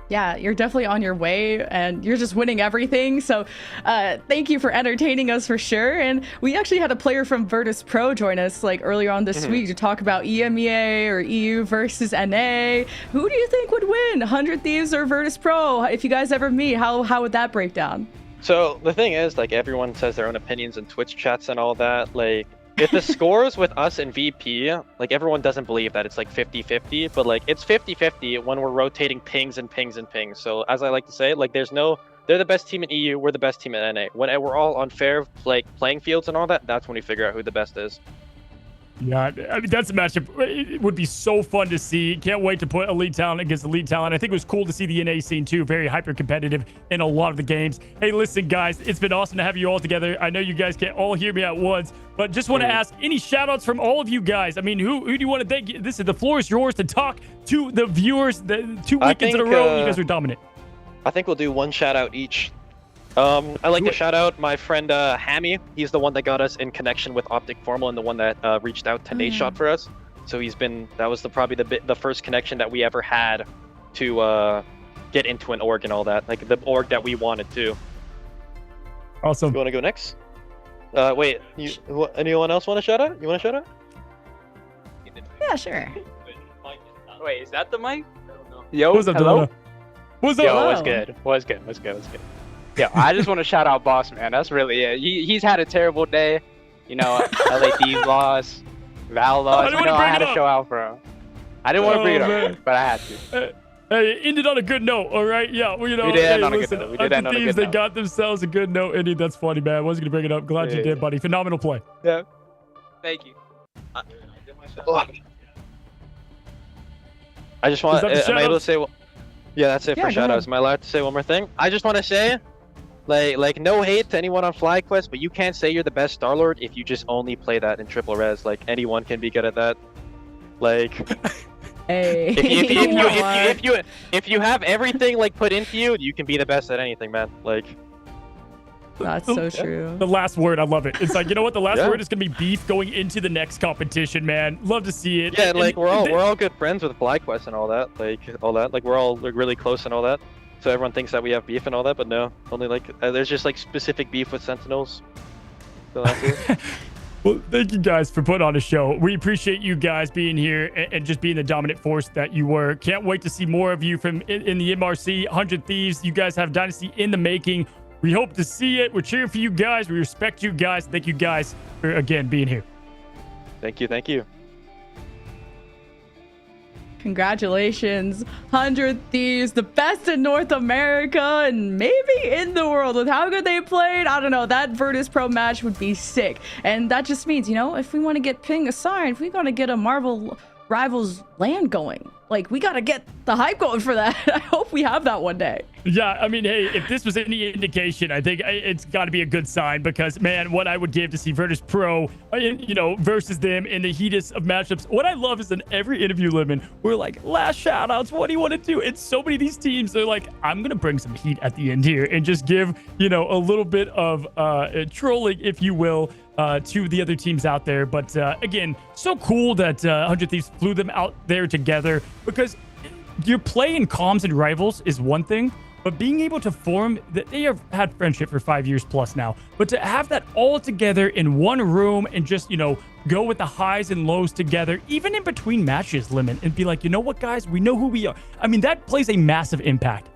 Yeah, you're definitely on your way, and you're just winning everything. So thank you for entertaining us for sure. And we actually had a player from Virtus Pro join us earlier on this week to talk about EMEA or EU versus NA. Who do you think would win, 100 Thieves or Virtus Pro? If you guys ever meet, how would that break down? So the thing is, everyone says their own opinions in Twitch chats and all that. If the scores with us and VP, everyone doesn't believe that it's 50-50, but it's 50-50 when we're rotating pings and pings and pings. So as I like to say, they're the best team in EU, we're the best team in NA. When we're all on fair playing fields and all that, that's when we figure out who the best is. Yeah, I mean, that's a matchup. It would be so fun to see. Can't wait to put elite talent against elite talent. I think it was cool to see the NA scene too. Very hyper competitive in a lot of the games. Hey, listen, guys, it's been awesome to have you all together. I know you guys can't all hear me at once, but just want to ask any shout outs from all of you guys. I mean, who do you want to thank? The floor is yours to talk to the viewers. The 2 weekends in a row, you guys are dominant. I think we'll do 1 shout out each. I'd like to shout out my friend Hammy. He's the one that got us in connection with Optic Formal and the one that reached out to Nadeshot for us. So that was probably the first connection that we ever had to get into an org and all that, the org that we wanted to. Awesome. You want to go next? Wait, anyone else want to shout out? You want to shout out? Yeah, sure. Wait, is that the mic? Yo, what's up, hello? Delano? What's up? Yo, what's good? Yeah, I just want to shout out Boss, man. That's really it. He's had a terrible day. LA Thieves lost, Val lost. I had to show out for him. I didn't want to bring it up, but I had to. Hey, ended on a good note, all right? Yeah, well, you know, We did end hey, on a good listen, note. We did end on a Thieves, good they note. got themselves a good note. Indy, that's funny, man. I wasn't going to bring it up. Glad you did, buddy. Phenomenal play. Yeah. Thank you. I just want. Is that the Am I able to shoutouts? say? Yeah, that's it Yeah, for go ahead. shoutouts. Am I allowed to say one more thing? I just want to say, like no hate to anyone on FlyQuest, but you can't say you're the best Star-Lord if you just only play that in triple res. Like anyone can be good at that. Like Hey. if you have everything like put into you, you can be the best at anything, man. Like That's so true. The last word, I love it. It's like, you know what? The last Yeah. word is going to be beef going into the next competition, man. Love to see it. yeah, And like we're all good friends with FlyQuest and all that. Like we're all like really close and all that. So everyone thinks that we have beef and all that, but no, only like there's just like specific beef with Sentinels. So that's it. Well, thank you guys for putting on a show. We appreciate you guys being here and just being the dominant force that you were. Can't wait to see more of you from in the MRC. 100 Thieves, you guys have Dynasty in the making. We hope to see it. We're cheering for you guys. We respect you guys. Thank you guys for, again, being here. Thank you, thank you. Congratulations, 100 Thieves, the best in North America and maybe in the world. With how good they played, I don't know, that Virtus Pro match would be sick. And that just means, you know, if we want to get Ping assigned, if we want to get a Marvel Rivals LAN going, like, we got to get the hype going for that. I hope we have that one day. Yeah, I mean, hey, if this was any indication, I think it's got to be a good sign because, man, what I would give to see Virtus Pro, you know, versus them in the heatest of matchups. What I love is in every interview, Lemon, we're like, last shout-outs, what do you want to do? And so many of these teams, they're like, I'm going to bring some heat at the end here and just give, you know, a little bit of trolling, if you will, to the other teams out there. But again, so cool that 100 Thieves flew them out there together because your play in comms and rivals is one thing, but being able to form that they have had friendship for 5 years plus now, but to have that all together in one room and just, you know, go with the highs and lows together, even in between matches, Lemon, and be like, you know what, guys, we know who we are. I mean, that plays a massive impact.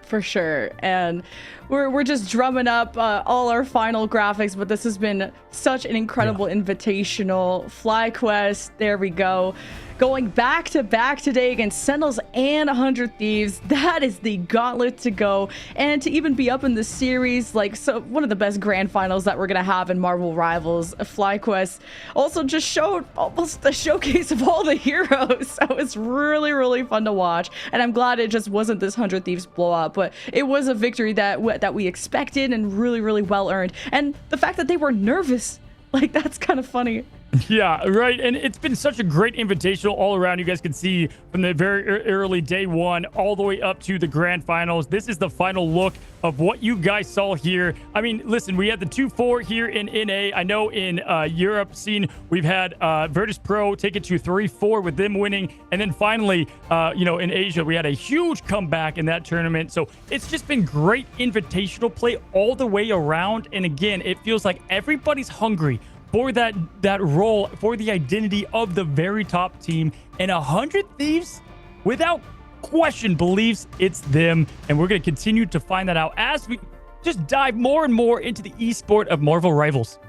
For sure. And we're just drumming up all our final graphics, but this has been such an incredible invitational. FlyQuest, there we go. Going back to back today against Sentinels and 100 Thieves. That is the gauntlet to go. And to even be up in the series, like, so one of the best grand finals that we're going to have in Marvel Rivals. FlyQuest also just showed almost the showcase of all the heroes. So it's really, really fun to watch. And I'm glad it just wasn't this 100 Thieves blowout, but it was a victory that we expected and really, really well earned. And the fact that they were nervous, like, that's kind of funny. Yeah, right. And it's been such a great invitational all around. You guys can see from the very early day one all the way up to the grand finals. This is the final look of what you guys saw here. I mean, listen, we had the 2-4 here in NA. I know in Europe scene, we've had Virtus Pro take it to 3-4 with them winning. And then finally, you know, in Asia, we had a huge comeback in that tournament. So it's just been great invitational play all the way around. And again, it feels like everybody's hungry for that role, for the identity of the very top team. And 100 Thieves, without question, believes it's them. And we're going to continue to find that out as we just dive more and more into the esport of Marvel Rivals.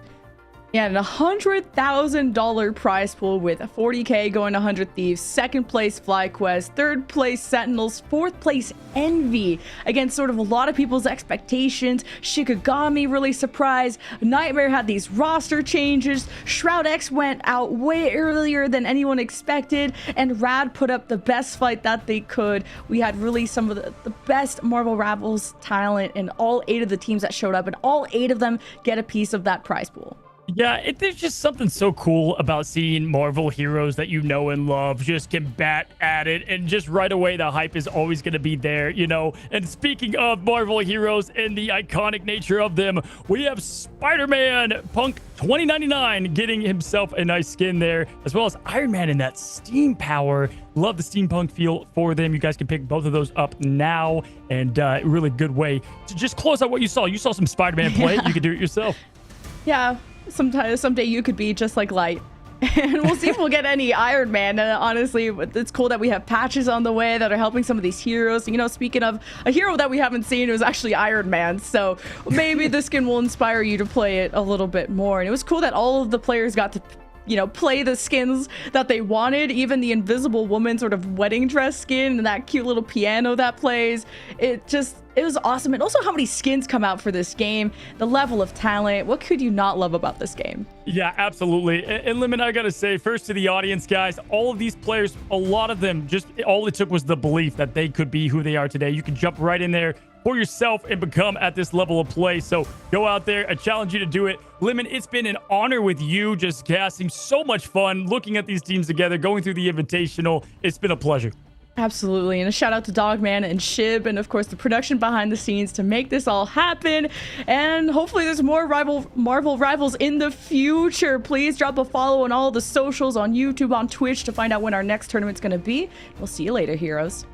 Yeah, and $100,000 prize pool with 40K going to 100 Thieves, second place FlyQuest, third place Sentinels, fourth place Envy. Again, sort of a lot of people's expectations. Shikigami really surprised. Nightmare had these roster changes. Shroud X went out way earlier than anyone expected, and Rad put up the best fight that they could. We had really some of the best Marvel Rivals talent in all 8 of the teams that showed up, and all 8 of them get a piece of that prize pool. Yeah, there's just something so cool about seeing Marvel heroes that you know and love just combat at it, and just right away the hype is always going to be there, you know. And speaking of Marvel heroes and the iconic nature of them, we have Spider-Man Punk 2099 getting himself a nice skin there, as well as Iron Man in that steam power. Love the steampunk feel for them. You guys can pick both of those up now, and really good way to just close out what you saw. You saw some Spider-Man play. You could do it yourself. Yeah. Someday you could be just like Light. And we'll see if we'll get any Iron Man. Honestly, it's cool that we have patches on the way that are helping some of these heroes. You know, speaking of a hero that we haven't seen, it was actually Iron Man. So maybe the skin will inspire you to play it a little bit more. And it was cool that all of the players got to you know, play the skins that they wanted. Even the Invisible Woman sort of wedding dress skin and that cute little piano that plays. It was awesome. And also how many skins come out for this game, the level of talent. What could you not love about this game? Yeah, absolutely. And Lemon, I gotta say, first to the audience, guys, all of these players, a lot of them, just all it took was the belief that they could be who they are today. You can jump right in there for yourself and become at this level of play. So go out there. I challenge you to do it. Lemon, it's been an honor with you just casting. So much fun looking at these teams together, going through the Invitational. It's been a pleasure. Absolutely. And a shout out to Dogman and Shib and of course the production behind the scenes to make this all happen. And hopefully there's more Marvel Rivals in the future. Please drop a follow on all the socials, on YouTube, on Twitch, to find out when our next tournament's going to be. We'll see you later, heroes.